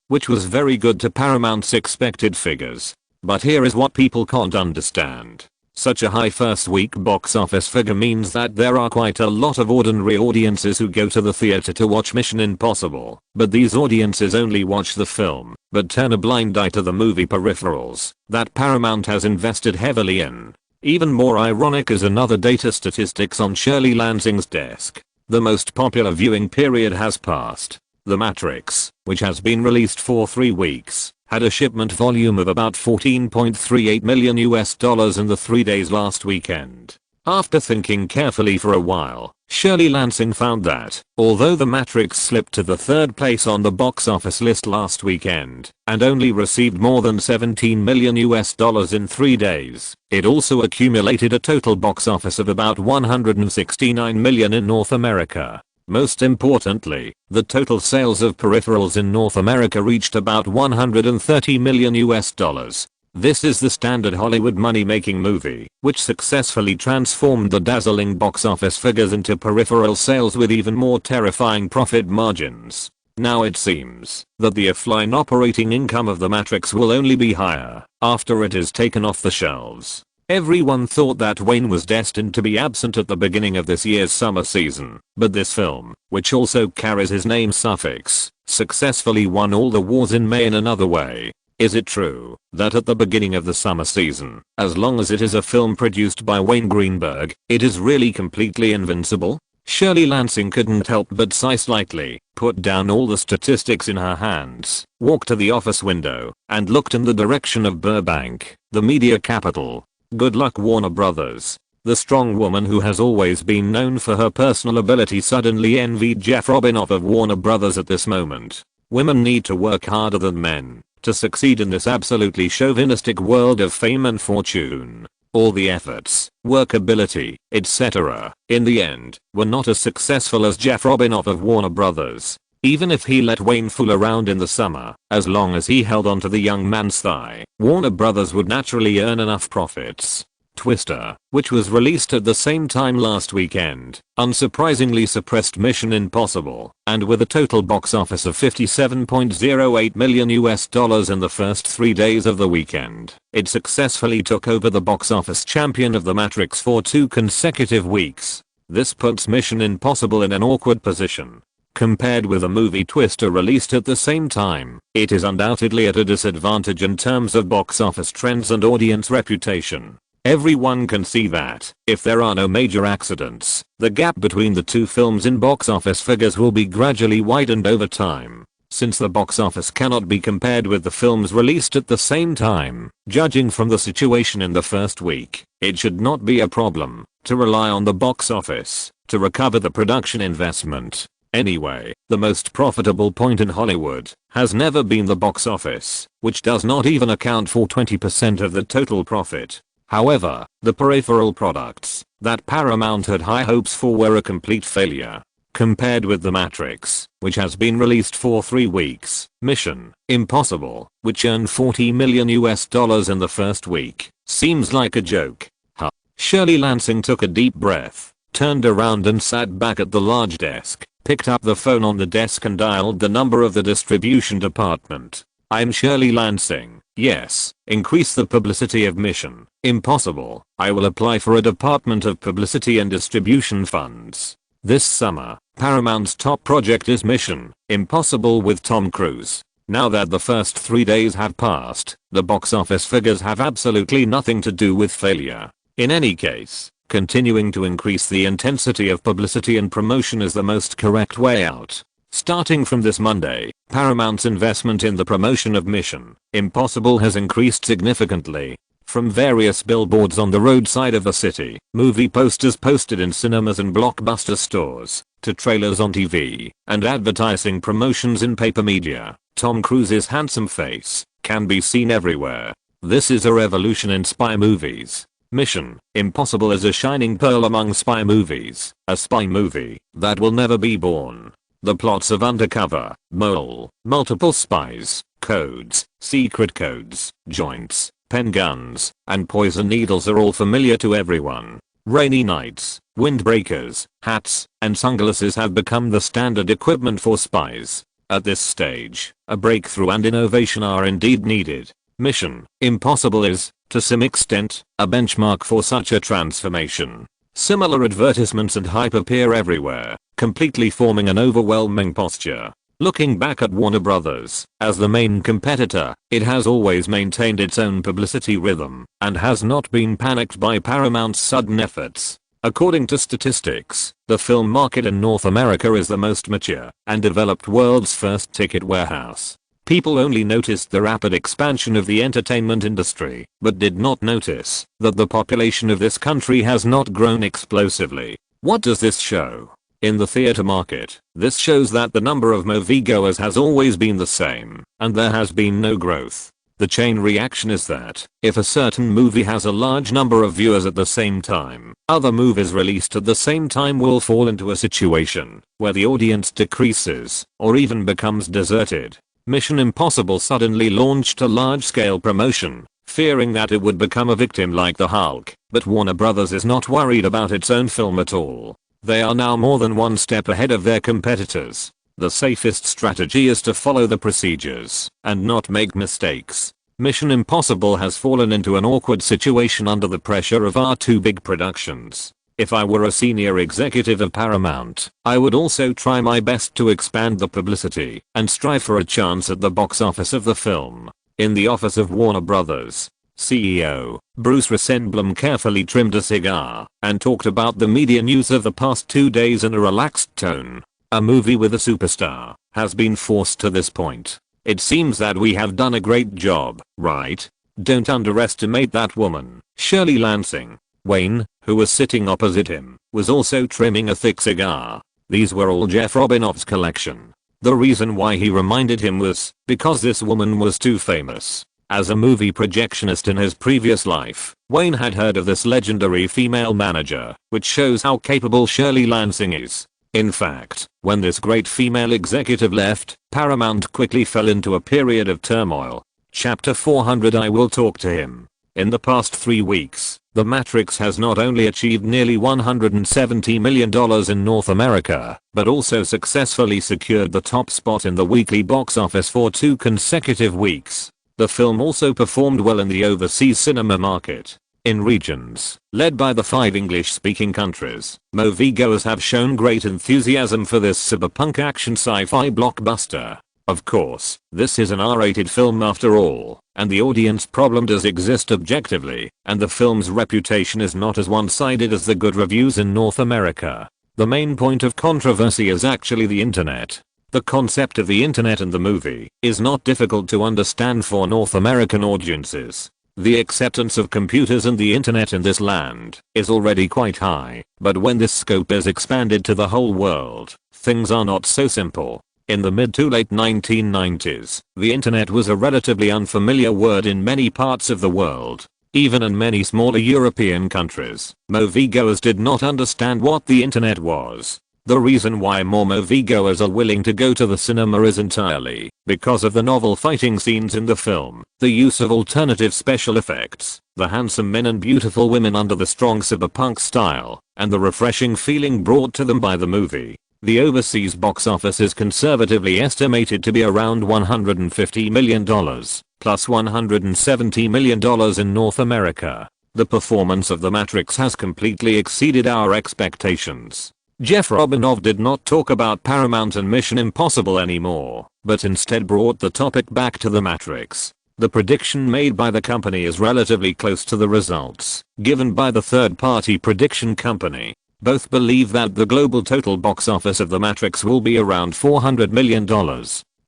Speaker 1: which was very good to Paramount's expected figures. But here is what people can't understand. Such a high first week box office figure means that there are quite a lot of ordinary audiences who go to the theater to watch Mission Impossible, but these audiences only watch the film, but turn a blind eye to the movie peripherals that Paramount has invested heavily in. Even more ironic is another data statistics on Shirley Lansing's desk. The most popular viewing period has passed. The Matrix, which has been released for 3 weeks, had a shipment volume of about $14.38 million in the 3 days last weekend. After thinking carefully for a while, Shirley Lansing found that, although The Matrix slipped to the 3rd place on the box office list last weekend, and only received more than $17 million in 3 days, it also accumulated a total box office of about $169 million in North America. Most importantly, the total sales of peripherals in North America reached about $130 million. This is the standard Hollywood money-making movie, which successfully transformed the dazzling box office figures into peripheral sales with even more terrifying profit margins. Now it seems that the offline operating income of The Matrix will only be higher after it is taken off the shelves. Everyone thought that Wayne was destined to be absent at the beginning of this year's summer season, but this film, which also carries his name suffix, successfully won all the wars in May in another way. Is it true that at the beginning of the summer season, as long as it is a film produced by Wayne Greenberg, it is really completely invincible? Shirley Lansing couldn't help but sigh slightly, put down all the statistics in her hands, walked to the office window, and looked in the direction of Burbank, the media capital. Good luck, Warner Brothers. The strong woman who has always been known for her personal ability suddenly envied Jeff Robinoff of Warner Brothers at this moment. Women need to work harder than men to succeed in this absolutely chauvinistic world of fame and fortune. All the efforts, workability, etc., in the end, were not as successful as Jeff Robinoff of Warner Brothers. Even if he let Wayne fool around in the summer, as long as he held onto the young man's thigh, Warner Brothers would naturally earn enough profits. Twister, which was released at the same time last weekend, unsurprisingly suppressed Mission Impossible, and with a total box office of $57.08 million in the first 3 days of the weekend, it successfully took over the box office champion of The Matrix for 2 consecutive weeks. This puts Mission Impossible in an awkward position. Compared with a movie Twister released at the same time, it is undoubtedly at a disadvantage in terms of box office trends and audience reputation. Everyone can see that, if there are no major accidents, the gap between the two films in box office figures will be gradually widened over time. Since the box office cannot be compared with the films released at the same time, judging from the situation in the first week, it should not be a problem to rely on the box office to recover the production investment. Anyway, the most profitable point in Hollywood has never been the box office, which does not even account for 20% of the total profit. However, the peripheral products that Paramount had high hopes for were a complete failure. Compared with The Matrix, which has been released for 3 weeks, Mission Impossible, which earned $40 million in the first week, seems like a joke. Huh. Shirley Lansing took a deep breath, turned around and sat back at the large desk, picked up the phone on the desk and dialed the number of the distribution department. "I'm Shirley Lansing. Yes, increase the publicity of Mission Impossible. I will apply for a Department of Publicity and Distribution funds. This summer, Paramount's top project is Mission Impossible with Tom Cruise." Now that the first 3 days have passed, the box office figures have absolutely nothing to do with failure. In any case, continuing to increase the intensity of publicity and promotion is the most correct way out. Starting from this Monday, Paramount's investment in the promotion of Mission Impossible has increased significantly. From various billboards on the roadside of the city, movie posters posted in cinemas and blockbuster stores, to trailers on TV, and advertising promotions in paper media, Tom Cruise's handsome face can be seen everywhere. This is a revolution in spy movies. Mission Impossible is a shining pearl among spy movies, a spy movie that will never be born. The plots of Undercover, Mole, multiple spies, codes, secret codes, joints, pen guns, and poison needles are all familiar to everyone. Rainy nights, windbreakers, hats, and sunglasses have become the standard equipment for spies. At this stage, a breakthrough and innovation are indeed needed. Mission Impossible is, to some extent, a benchmark for such a transformation. Similar advertisements and hype appear everywhere, completely forming an overwhelming posture. Looking back at Warner Bros. As the main competitor, it has always maintained its own publicity rhythm and has not been panicked by Paramount's sudden efforts. According to statistics, the film market in North America is the most mature and developed world's first ticket warehouse. People only noticed the rapid expansion of the entertainment industry, but did not notice that the population of this country has not grown explosively. What does this show? In the theater market, this shows that the number of moviegoers has always been the same, and there has been no growth. The chain reaction is that, if a certain movie has a large number of viewers at the same time, other movies released at the same time will fall into a situation where the audience decreases, or even becomes deserted. Mission Impossible suddenly launched a large-scale promotion, fearing that it would become a victim like the Hulk, but Warner Bros. Is not worried about its own film at all. They are now more than one step ahead of their competitors. The safest strategy is to follow the procedures and not make mistakes. Mission Impossible has fallen into an awkward situation under the pressure of our two big productions. If I were a senior executive of Paramount, I would also try my best to expand the publicity and strive for a chance at the box office of the film. In the office of Warner Bros. CEO Bruce Rosenblum carefully trimmed a cigar and talked about the media news of the past 2 days in a relaxed tone. A movie with a superstar has been forced to this point. It seems that we have done a great job, right? Don't underestimate that woman, Shirley Lansing. Wayne, who was sitting opposite him, was also trimming a thick cigar. These were all Jeff Robinoff's collection. The reason why he reminded him was because this woman was too famous. As a movie projectionist in his previous life, Wayne had heard of this legendary female manager, which shows how capable Shirley Lansing is. In fact, when this great female executive left, Paramount quickly fell into a period of turmoil. Chapter 400 I Will Talk to Him. In the past 3 weeks, The Matrix has not only achieved nearly $170 million in North America, but also successfully secured the top spot in the weekly box office for 2 consecutive weeks. The film also performed well in the overseas cinema market. In regions led by the 5 English-speaking countries, moviegoers have shown great enthusiasm for this cyberpunk action sci-fi blockbuster. Of course, this is an R-rated film after all, and the audience problem does exist objectively, and the film's reputation is not as one-sided as the good reviews in North America. The main point of controversy is actually the internet. The concept of the internet and the movie is not difficult to understand for North American audiences. The acceptance of computers and the internet in this land is already quite high, but when this scope is expanded to the whole world, things are not so simple. In the mid to late 1990s, the internet was a relatively unfamiliar word in many parts of the world. Even in many smaller European countries, moviegoers did not understand what the internet was. The reason why more moviegoers are willing to go to the cinema is entirely because of the novel fighting scenes in the film, the use of alternative special effects, the handsome men and beautiful women under the strong cyberpunk style, and the refreshing feeling brought to them by the movie. The overseas box office is conservatively estimated to be around $150 million, plus $170 million in North America. The performance of The Matrix has completely exceeded our expectations. Jeff Robinov did not talk about Paramount and Mission Impossible anymore, but instead brought the topic back to The Matrix. The prediction made by the company is relatively close to the results given by the third-party prediction company. Both believe that the global total box office of The Matrix will be around $400 million.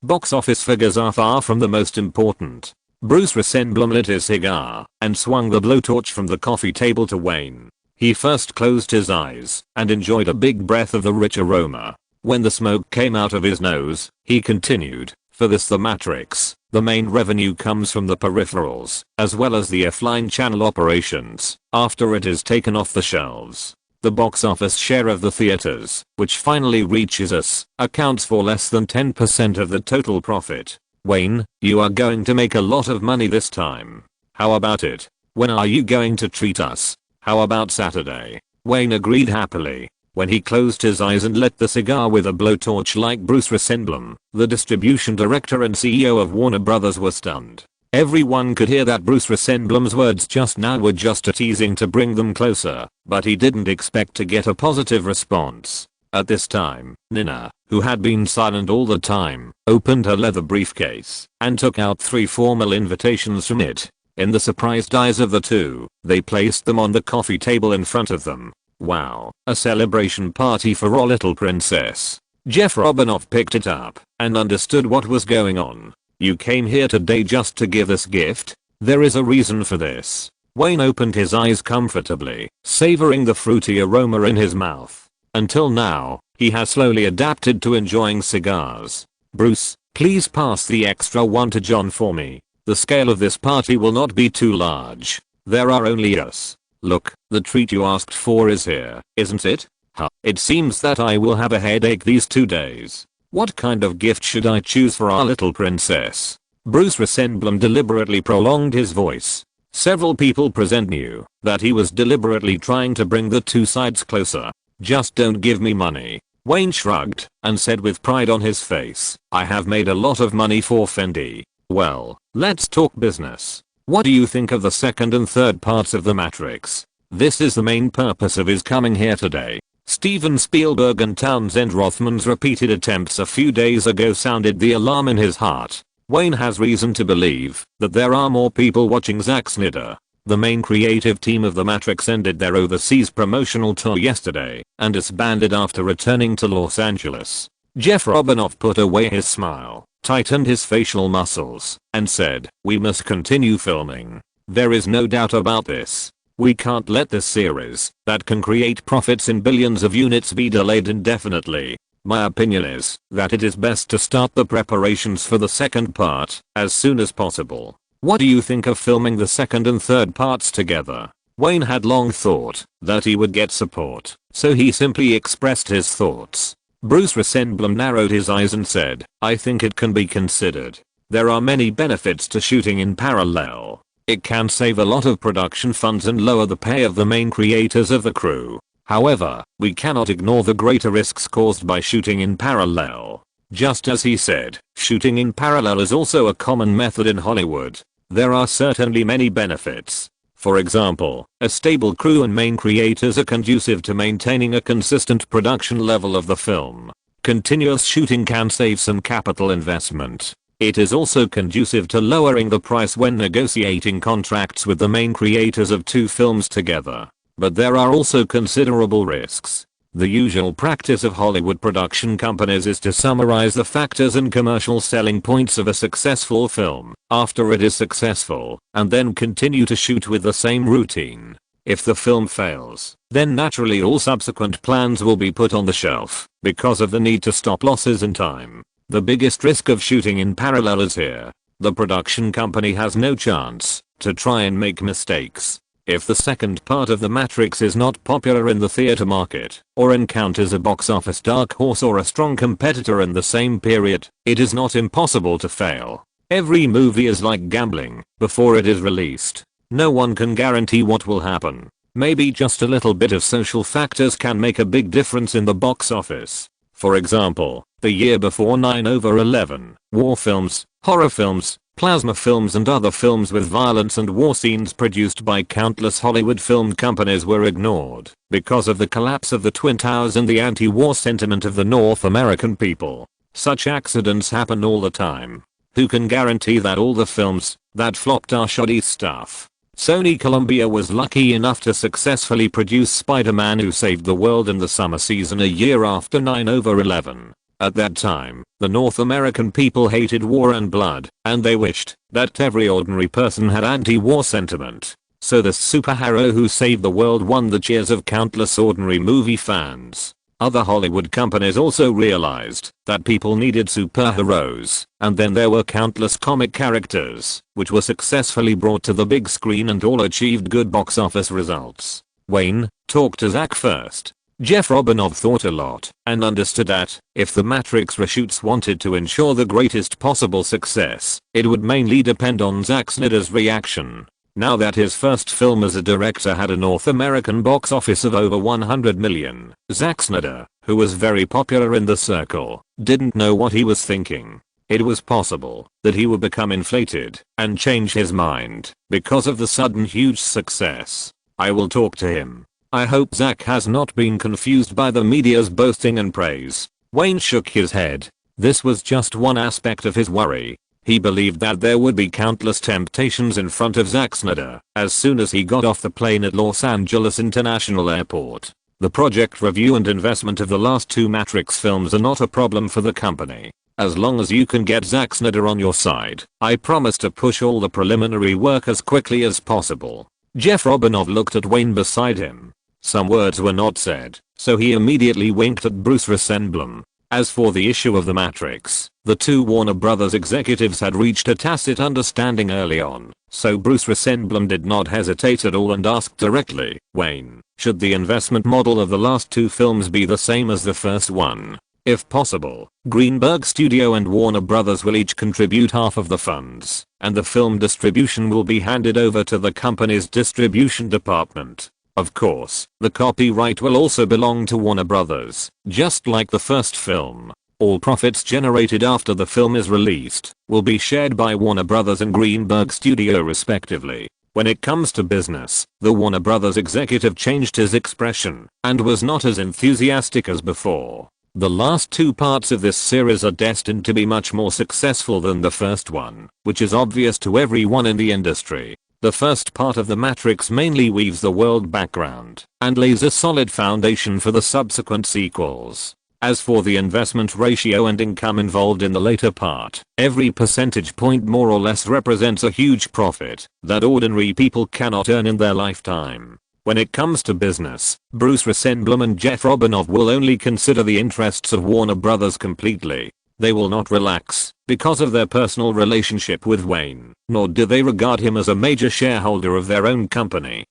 Speaker 1: Box office figures are far from the most important. Bruce Rosenblum lit his cigar and swung the blowtorch from the coffee table to Wayne. He first closed his eyes and enjoyed a big breath of the rich aroma. When the smoke came out of his nose, he continued, "For this The Matrix, the main revenue comes from the peripherals, as well as the offline channel operations, after it is taken off the shelves. The box office share of the theaters, which finally reaches us, accounts for less than 10% of the total profit. Wayne, you are going to make a lot of money this time. How about it? When are you going to treat us? How about Saturday?" Wayne agreed happily. When he closed his eyes and lit the cigar with a blowtorch like Bruce Rosenblum, the distribution director and CEO of Warner Brothers was stunned. Everyone could hear that Bruce Rosenblum's words just now were just a teasing to bring them closer, but he didn't expect to get a positive response. At this time, Nina, who had been silent all the time, opened her leather briefcase and took out 3 formal invitations from it. In the surprised eyes of the two, they placed them on the coffee table in front of them. Wow, a celebration party for our little princess. Jeff Robinov picked it up and understood what was going on. "You came here today just to give this gift? There is a reason for this." Wayne opened his eyes comfortably, savoring the fruity aroma in his mouth. Until now, he has slowly adapted to enjoying cigars. "Bruce, please pass the extra one to John for me. The scale of this party will not be too large. There are only us. Look, the treat you asked for is here, isn't it? Huh, it seems that I will have a headache these 2 days. What kind of gift should I choose for our little princess?" Bruce Rosenblum deliberately prolonged his voice. Several people present knew that he was deliberately trying to bring the two sides closer. "Just don't give me money." Wayne shrugged and said with pride on his face, "I have made a lot of money for Fendi. Well, let's talk business. What do you think of the second and third parts of The Matrix? This is the main purpose of his coming here today." Steven Spielberg and Townsend Rothman's repeated attempts a few days ago sounded the alarm in his heart. Wayne has reason to believe that there are more people watching Zack Snyder. The main creative team of The Matrix ended their overseas promotional tour yesterday and disbanded after returning to Los Angeles. Jeff Robinov put away his smile, tightened his facial muscles, and said, "We must continue filming. There is no doubt about this. We can't let this series, that can create profits in billions of units, be delayed indefinitely. My opinion is that it is best to start the preparations for the second part as soon as possible. What do you think of filming the second and third parts together?" Wayne had long thought that he would get support, so he simply expressed his thoughts. Bruce Rosenblum narrowed his eyes and said, "I think it can be considered. There are many benefits to shooting in parallel. It can save a lot of production funds and lower the pay of the main creators of the crew. However, we cannot ignore the greater risks caused by shooting in parallel." Just as he said, shooting in parallel is also a common method in Hollywood. There are certainly many benefits. For example, a stable crew and main creators are conducive to maintaining a consistent production level of the film. Continuous shooting can save some capital investment. It is also conducive to lowering the price when negotiating contracts with the main creators of two films together. But there are also considerable risks. The usual practice of Hollywood production companies is to summarize the factors and commercial selling points of a successful film after it is successful, and then continue to shoot with the same routine. If the film fails, then naturally all subsequent plans will be put on the shelf because of the need to stop losses in time. The biggest risk of shooting in parallel is here. The production company has no chance to try and make mistakes. If the second part of The Matrix is not popular in the theater market, or encounters a box office dark horse or a strong competitor in the same period, it is not impossible to fail. Every movie is like gambling before it is released. No one can guarantee what will happen. Maybe just a little bit of social factors can make a big difference in the box office. For example, the year before 9/11, war films, horror films, plasma films and other films with violence and war scenes produced by countless Hollywood film companies were ignored because of the collapse of the Twin Towers and the anti-war sentiment of the North American people. Such accidents happen all the time. Who can guarantee that all the films that flopped are shoddy stuff? Sony Columbia was lucky enough to successfully produce Spider-Man Who Saved the World in the summer season a year after 9/11. At that time, the North American people hated war and blood, and they wished that every ordinary person had anti-war sentiment. So the superhero who saved the world won the cheers of countless ordinary movie fans. Other Hollywood companies also realized that people needed superheroes, and then there were countless comic characters, which were successfully brought to the big screen and all achieved good box office results. Wayne, talk to Zack first. Jeff Robinov thought a lot and understood that if the Matrix reshoots wanted to ensure the greatest possible success, it would mainly depend on Zack Snyder's reaction. Now that his first film as a director had a North American box office of over 100 million, Zack Snyder, who was very popular in the circle, didn't know what he was thinking. It was possible that he would become inflated and change his mind because of the sudden huge success. I will talk to him. I hope Zack has not been confused by the media's boasting and praise. Wayne shook his head. This was just one aspect of his worry. He believed that there would be countless temptations in front of Zack Snyder as soon as he got off the plane at Los Angeles International Airport. The project review and investment of the last two Matrix films are not a problem for the company. As long as you can get Zack Snyder on your side, I promise to push all the preliminary work as quickly as possible. Jeff Robinov looked at Wayne beside him. Some words were not said, so he immediately winked at Bruce Rosenblum. As for the issue of The Matrix, the two Warner Brothers executives had reached a tacit understanding early on, so Bruce Rosenblum did not hesitate at all and asked directly, Wayne, should the investment model of the last two films be the same as the first one? If possible, Greenberg Studio and Warner Brothers will each contribute half of the funds, and the film distribution will be handed over to the company's distribution department. Of course, the copyright will also belong to Warner Brothers, just like the first film. All profits generated after the film is released will be shared by Warner Brothers and Greenberg Studio respectively. When it comes to business, the Warner Brothers executive changed his expression and was not as enthusiastic as before. The last two parts of this series are destined to be much more successful than the first one, which is obvious to everyone in the industry. The first part of The Matrix mainly weaves the world background and lays a solid foundation for the subsequent sequels. As for the investment ratio and income involved in the later part, every percentage point more or less represents a huge profit that ordinary people cannot earn in their lifetime. When it comes to business, Bruce Rosenblum and Jeff Robinov will only consider the interests of Warner Brothers completely. They will not relax because of their personal relationship with Wayne, nor do they regard him as a major shareholder of their own company.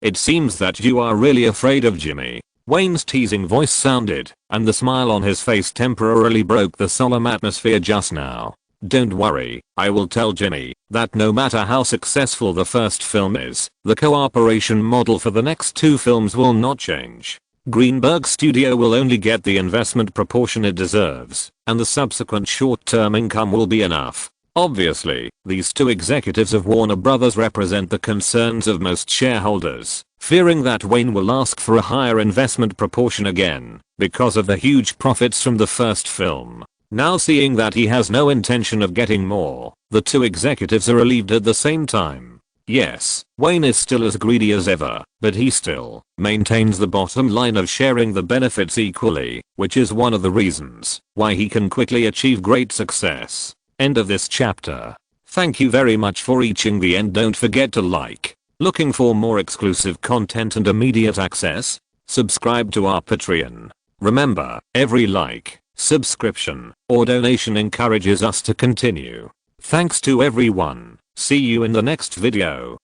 Speaker 1: It seems that you are really afraid of Jimmy. Wayne's teasing voice sounded, and the smile on his face temporarily broke the solemn atmosphere just now. Don't worry, I will tell Jimmy that no matter how successful the first film is, the cooperation model for the next two films will not change. Greenberg Studio will only get the investment proportion it deserves, and the subsequent short-term income will be enough. Obviously, these two executives of Warner Brothers represent the concerns of most shareholders, fearing that Wayne will ask for a higher investment proportion again because of the huge profits from the first film. Now seeing that he has no intention of getting more, the two executives are relieved at the same time. Yes, Wayne is still as greedy as ever, but he still maintains the bottom line of sharing the benefits equally, which is one of the reasons why he can quickly achieve great success. End of this chapter. Thank you very much for reaching the end. Don't forget to like. Looking for more exclusive content and immediate access? Subscribe to our Patreon. Remember, every like, subscription, or donation encourages us to continue. Thanks to everyone. See you in the next video.